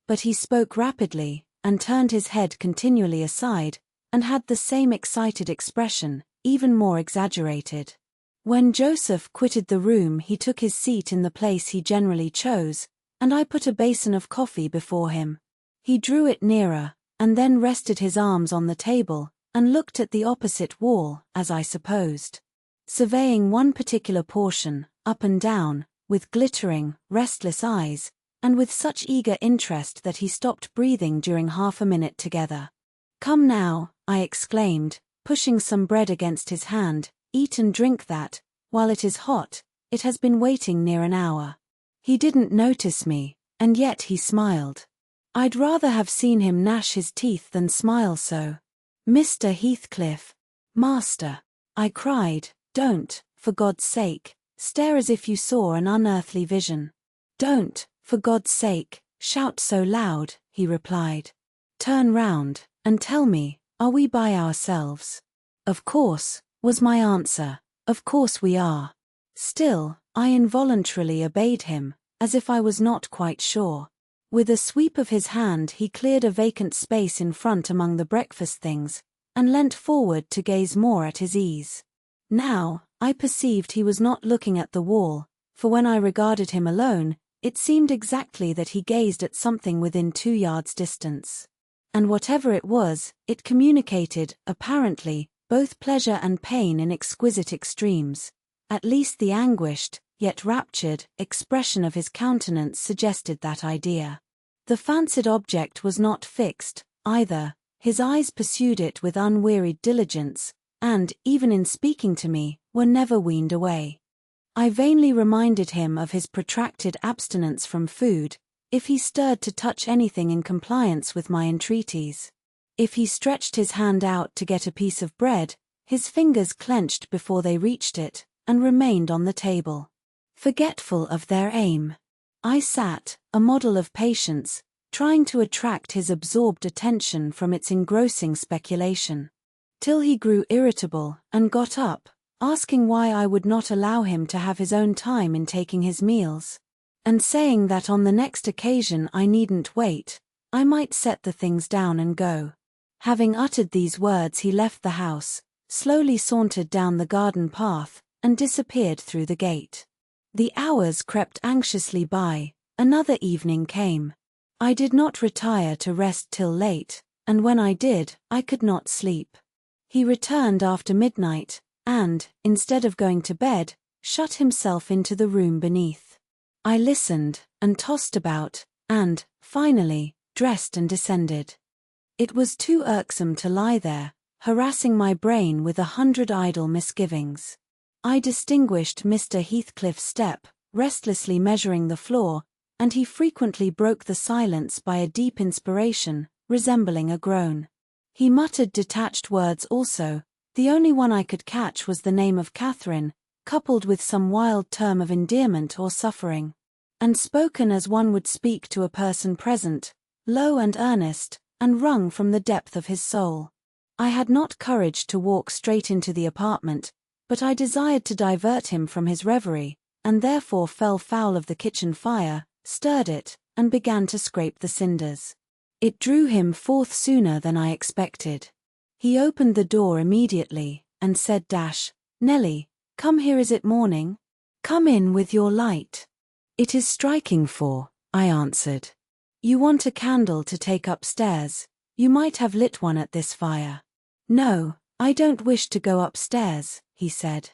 But he spoke rapidly, and turned his head continually aside, and had the same excited expression, even more exaggerated. When Joseph quitted the room he took his seat in the place he generally chose, and I put a basin of coffee before him. He drew it nearer, and then rested his arms on the table, and looked at the opposite wall, as I supposed, surveying one particular portion, up and down, with glittering, restless eyes, and with such eager interest that he stopped breathing during half a minute together. "Come now," I exclaimed, pushing some bread against his hand, "eat and drink that, while it is hot, it has been waiting near an hour." He didn't notice me, and yet he smiled. I'd rather have seen him gnash his teeth than smile so. "Mr. Heathcliff, master," I cried, "don't, for God's sake, stare as if you saw an unearthly vision. Don't, for God's sake, shout so loud," he replied. "Turn round, and tell me, are we by ourselves?" "Of course," was my answer, "of course we are." Still, I involuntarily obeyed him, as if I was not quite sure. With a sweep of his hand he cleared a vacant space in front among the breakfast things, and leant forward to gaze more at his ease. Now, I perceived he was not looking at the wall, for when I regarded him alone, it seemed exactly that he gazed at something within 2 yards distance. And whatever it was, it communicated, apparently, both pleasure and pain in exquisite extremes. At least the anguished, yet raptured, expression of his countenance suggested that idea. The fancied object was not fixed, either. His eyes pursued it with unwearied diligence, and, even in speaking to me, were never weaned away. I vainly reminded him of his protracted abstinence from food, if he stirred to touch anything in compliance with my entreaties. If he stretched his hand out to get a piece of bread, his fingers clenched before they reached it, and remained on the table. Forgetful of their aim, I sat, a model of patience, trying to attract his absorbed attention from its engrossing speculation. Till he grew irritable, and got up, asking why I would not allow him to have his own time in taking his meals, and saying that on the next occasion I needn't wait, I might set the things down and go. Having uttered these words he left the house, slowly sauntered down the garden path, and disappeared through the gate. The hours crept anxiously by, another evening came. I did not retire to rest till late, and when I did, I could not sleep. He returned after midnight, and, instead of going to bed, shut himself into the room beneath. I listened, and tossed about, and, finally, dressed and descended. It was too irksome to lie there, harassing my brain with 100 idle misgivings. I distinguished Mr. Heathcliff's step, restlessly measuring the floor, and he frequently broke the silence by a deep inspiration, resembling a groan. He muttered detached words also. The only one I could catch was the name of Catherine, coupled with some wild term of endearment or suffering, and spoken as one would speak to a person present, low and earnest, and wrung from the depth of his soul. I had not courage to walk straight into the apartment, but I desired to divert him from his reverie, and therefore fell foul of the kitchen fire, stirred it, and began to scrape the cinders. It drew him forth sooner than I expected. He opened the door immediately, and said, "Nelly, come here, is it morning? Come in with your light." "It is striking 4, I answered. "You want a candle to take upstairs. You might have lit one at this fire." "No, I don't wish to go upstairs," he said.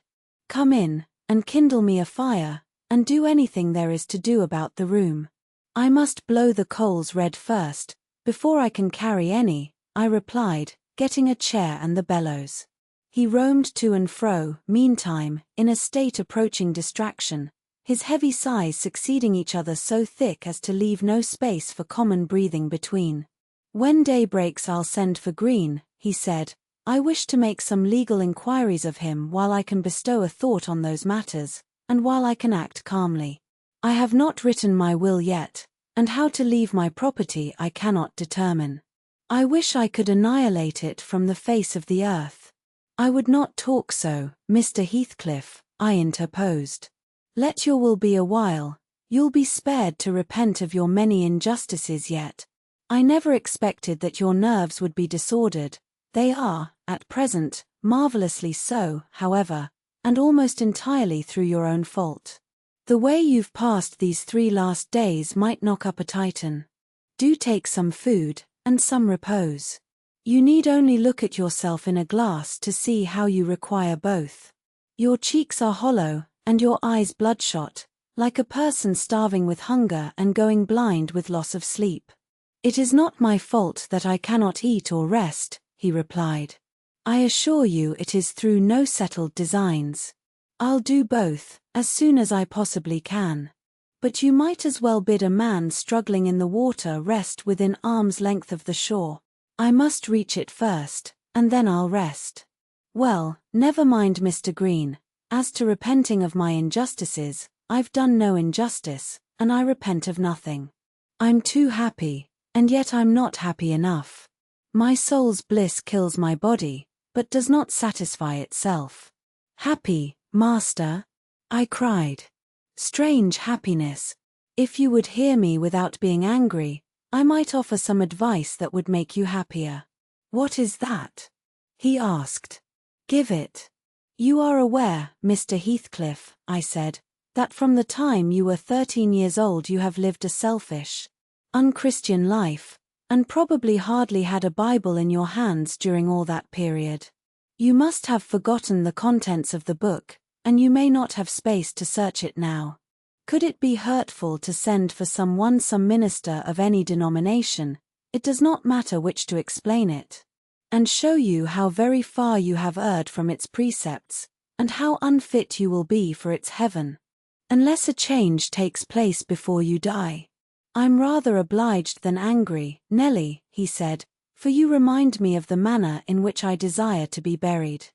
"Come in, and kindle me a fire, and do anything there is to do about the room." "I must blow the coals red first, before I can carry any," I replied, getting a chair and the bellows. He roamed to and fro, meantime, in a state approaching distraction, his heavy sighs succeeding each other so thick as to leave no space for common breathing between. "When day breaks I'll send for Green," he said. "I wish to make some legal inquiries of him while I can bestow a thought on those matters, and while I can act calmly. I have not written my will yet, and how to leave my property I cannot determine. I wish I could annihilate it from the face of the earth." "I would not talk so, Mr. Heathcliff," I interposed. "Let your will be a while, you'll be spared to repent of your many injustices yet. I never expected that your nerves would be disordered. They are, at present, marvelously so, however, and almost entirely through your own fault. The way you've passed these 3 last days might knock up a Titan. Do take some food, and some repose. You need only look at yourself in a glass to see how you require both. Your cheeks are hollow, and your eyes bloodshot, like a person starving with hunger and going blind with loss of sleep." "It is not my fault that I cannot eat or rest," he replied. "I assure you it is through no settled designs. I'll do both, as soon as I possibly can. But you might as well bid a man struggling in the water rest within arm's length of the shore. I must reach it first, and then I'll rest. Well, never mind, Mr. Green. As to repenting of my injustices, I've done no injustice, and I repent of nothing. I'm too happy, and yet I'm not happy enough. My soul's bliss kills my body, but does not satisfy itself." "Happy, master?" I cried. Strange happiness. If you would hear me without being angry, I might offer some advice that would make you happier. What is that? He asked. Give it. You are aware, Mr. Heathcliff, I said, that from the time you were 13 years old you have lived a selfish, unchristian life, and probably hardly had a Bible in your hands during all that period. You must have forgotten the contents of the book, and you may not have space to search it now. Could it be hurtful to send for some minister of any denomination, it does not matter which, to explain it, and show you how very far you have erred from its precepts, and how unfit you will be for its heaven, unless a change takes place before you die? I'm rather obliged than angry, Nelly, he said, for you remind me of the manner in which I desire to be buried.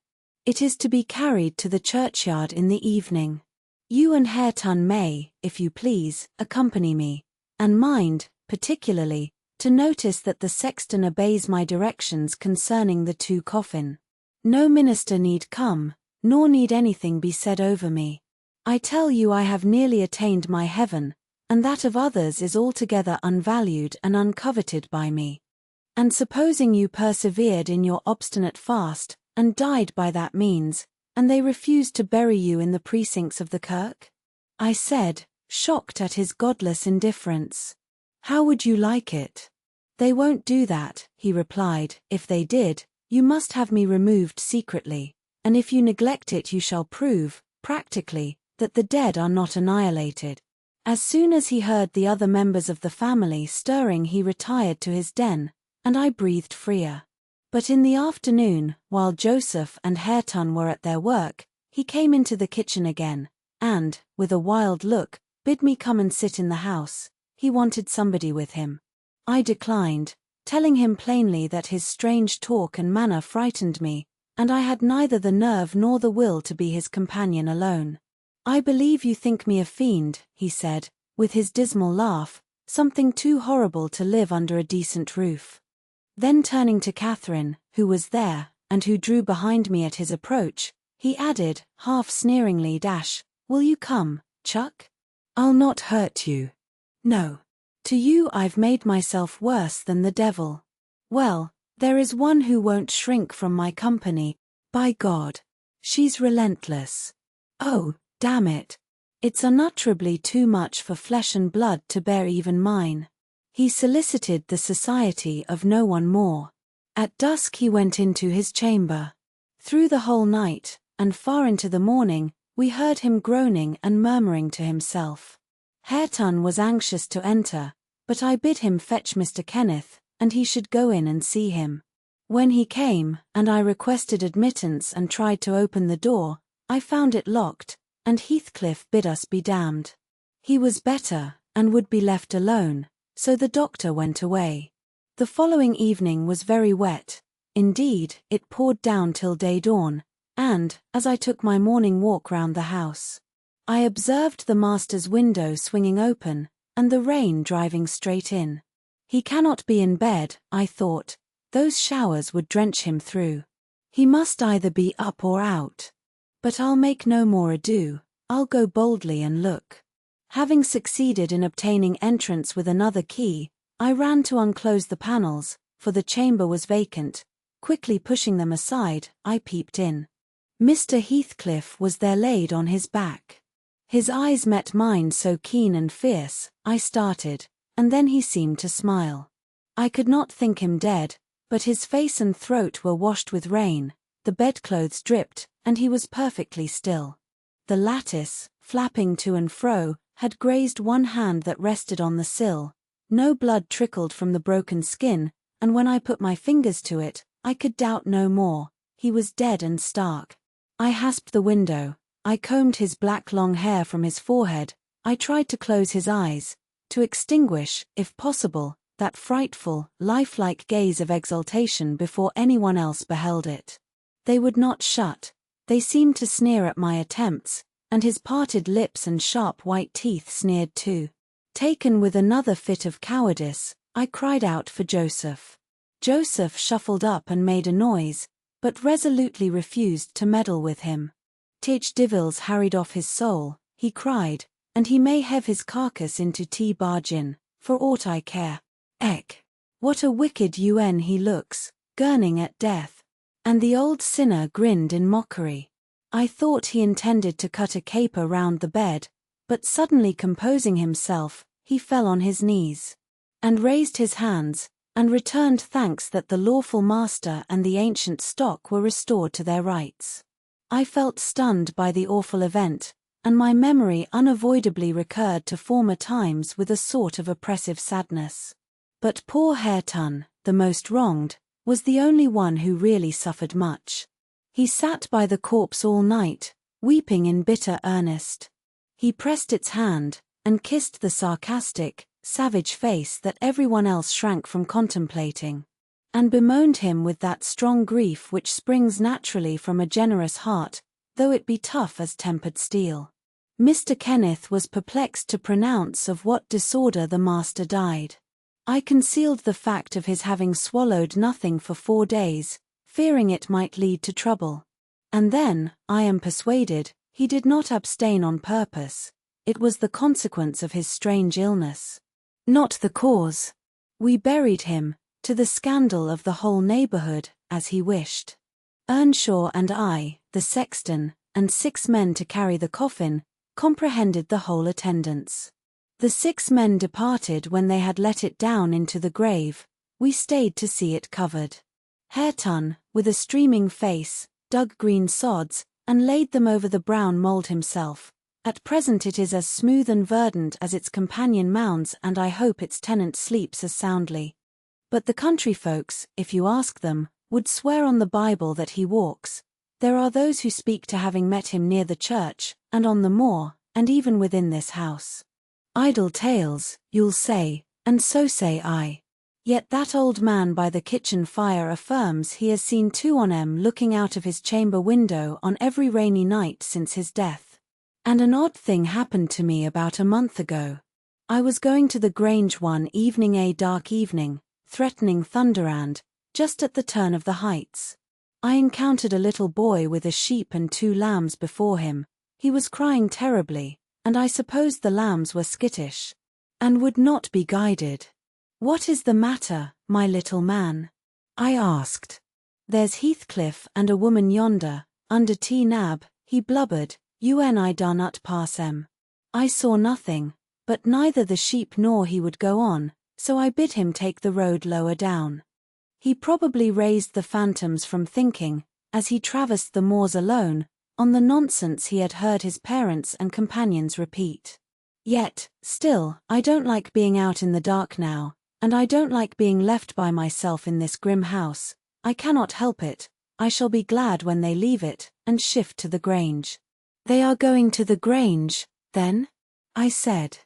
It is to be carried to the churchyard in the evening. You and Hareton may, if you please, accompany me, and mind, particularly, to notice that the sexton obeys my directions concerning the 2 coffin. No minister need come, nor need anything be said over me. I tell you I have nearly attained my heaven, and that of others is altogether unvalued and uncoveted by me. And supposing you persevered in your obstinate fast, and died by that means, and they refused to bury you in the precincts of the kirk? I said, shocked at his godless indifference. How would you like it? They won't do that, he replied. If they did, you must have me removed secretly, and if you neglect it you shall prove, practically, that the dead are not annihilated. As soon as he heard the other members of the family stirring he retired to his den, and I breathed freer. But in the afternoon, while Joseph and Hareton were at their work, he came into the kitchen again, and, with a wild look, bid me come and sit in the house. He wanted somebody with him. I declined, telling him plainly that his strange talk and manner frightened me, and I had neither the nerve nor the will to be his companion alone. I believe you think me a fiend, he said, with his dismal laugh, something too horrible to live under a decent roof. Then turning to Catherine, who was there, and who drew behind me at his approach, he added, half sneeringly, will you come, Chuck? I'll not hurt you. No. To you I've made myself worse than the devil. Well, there is one who won't shrink from my company, by God. She's relentless. Oh, damn it. It's unutterably too much for flesh and blood to bear even mine. He solicited the society of no one more. At dusk he went into his chamber. Through the whole night, and far into the morning, we heard him groaning and murmuring to himself. Hareton was anxious to enter, but I bid him fetch Mr. Kenneth, and he should go in and see him. When he came, and I requested admittance and tried to open the door, I found it locked, and Heathcliff bid us be damned. He was better, and would be left alone, so the doctor went away. The following evening was very wet. Indeed, it poured down till day-dawn, and, as I took my morning walk round the house, I observed the master's window swinging open, and the rain driving straight in. He cannot be in bed, I thought. Those showers would drench him through. He must either be up or out. But I'll make no more ado, I'll go boldly and look. Having succeeded in obtaining entrance with another key, I ran to unclose the panels, for the chamber was vacant. Quickly pushing them aside, I peeped in. Mr. Heathcliff was there laid on his back. His eyes met mine so keen and fierce, I started, and then he seemed to smile. I could not think him dead, but his face and throat were washed with rain, the bedclothes dripped, and he was perfectly still. The lattice, flapping to and fro, had grazed one hand that rested on the sill. No blood trickled from the broken skin, and when I put my fingers to it, I could doubt no more. He was dead and stark. I hasped the window. I combed his black long hair from his forehead. I tried to close his eyes, to extinguish, if possible, that frightful, lifelike gaze of exultation before anyone else beheld it. They would not shut. They seemed to sneer at my attempts, and his parted lips and sharp white teeth sneered too. Taken with another fit of cowardice, I cried out for Joseph. Joseph shuffled up and made a noise, but resolutely refused to meddle with him. Tich Divils harried off his soul, he cried, and he may hev his carcass into tea bargain, for aught I care. Eck! What a wicked UN he looks, gurning at death. And the old sinner grinned in mockery. I thought he intended to cut a caper round the bed, but suddenly composing himself, he fell on his knees, and raised his hands, and returned thanks that the lawful master and the ancient stock were restored to their rights. I felt stunned by the awful event, and my memory unavoidably recurred to former times with a sort of oppressive sadness. But poor Hareton, the most wronged, was the only one who really suffered much. He sat by the corpse all night, weeping in bitter earnest. He pressed its hand, and kissed the sarcastic, savage face that everyone else shrank from contemplating, and bemoaned him with that strong grief which springs naturally from a generous heart, though it be tough as tempered steel. Mr. Kenneth was perplexed to pronounce of what disorder the master died. I concealed the fact of his having swallowed nothing for 4 days, fearing it might lead to trouble. And then, I am persuaded, he did not abstain on purpose. It was the consequence of his strange illness, not the cause. We buried him, to the scandal of the whole neighborhood, as he wished. Earnshaw and I, the sexton, and 6 men to carry the coffin, comprehended the whole attendance. The 6 men departed when they had let it down into the grave. We stayed to see it covered. Hareton, with a streaming face, dug green sods, and laid them over the brown mould himself. At present it is as smooth and verdant as its companion mounds, and I hope its tenant sleeps as soundly. But the country folks, if you ask them, would swear on the Bible that he walks. There are those who speak to having met him near the church, and on the moor, and even within this house. Idle tales, you'll say, and so say I. Yet that old man by the kitchen fire affirms he has seen 2 on 'em looking out of his chamber window on every rainy night since his death. And an odd thing happened to me about a month ago. I was going to the Grange one evening, a dark evening, threatening thunderand, just at the turn of the heights. I encountered a little boy with a sheep and 2 lambs before him. He was crying terribly, and I supposed the lambs were skittish, and would not be guided. "What is the matter, my little man?" I asked. "There's Heathcliff and a woman yonder, under T Nab," he blubbered. "I done not pass 'em. I saw nothing, but neither the sheep nor he would go on, so I bid him take the road lower down." He probably raised the phantoms from thinking, as he traversed the moors alone, on the nonsense he had heard his parents and companions repeat. Yet, still, I don't like being out in the dark now, and I don't like being left by myself in this grim house. I cannot help it. I shall be glad when they leave it, and shift to the Grange. "They are going to the Grange, then?" I said.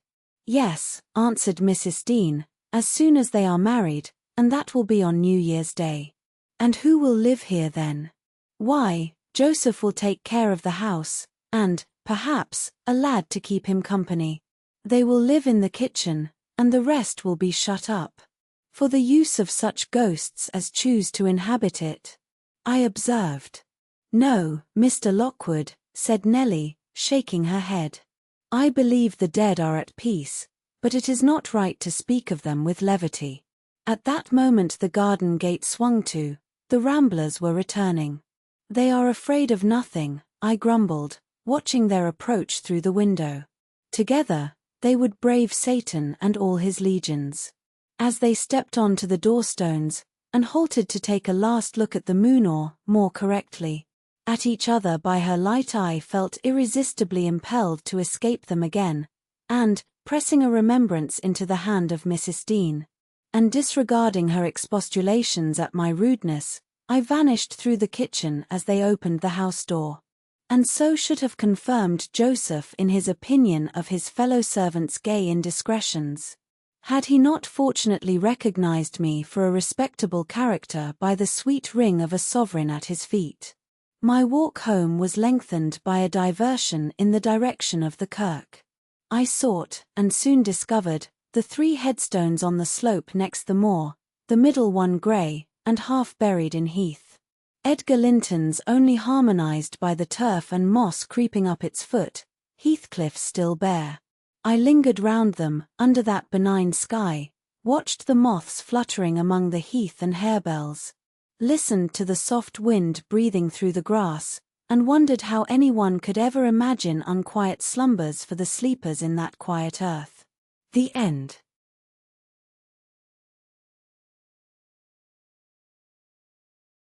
"Yes," answered Mrs. Dean, "as soon as they are married, and that will be on New Year's Day." "And who will live here then?" "Why, Joseph will take care of the house, and, perhaps, a lad to keep him company. They will live in the kitchen, and the rest will be shut up, for the use of such ghosts as choose to inhabit it," I observed. "No, Mr. Lockwood," said Nellie, shaking her head. "I believe the dead are at peace, but it is not right to speak of them with levity." At that moment the garden gate swung to. The ramblers were returning. "They are afraid of nothing," I grumbled, watching their approach through the window. Together, they would brave Satan and all his legions. As they stepped on to the doorstones, and halted to take a last look at the moon, or, more correctly, at each other by her light, I felt irresistibly impelled to escape them again, and, pressing a remembrance into the hand of Mrs. Dean, and disregarding her expostulations at my rudeness, I vanished through the kitchen as they opened the house door. And so should have confirmed Joseph in his opinion of his fellow servants' gay indiscretions, had he not fortunately recognized me for a respectable character by the sweet ring of a sovereign at his feet. My walk home was lengthened by a diversion in the direction of the kirk. I sought, and soon discovered, the 3 headstones on the slope next the moor, the middle one grey, and half buried in heath. Edgar Linton's only harmonized by the turf and moss creeping up its foot, Heathcliff's still bare. I lingered round them, under that benign sky, watched the moths fluttering among the heath and harebells, listened to the soft wind breathing through the grass, and wondered how anyone could ever imagine unquiet slumbers for the sleepers in that quiet earth. The end.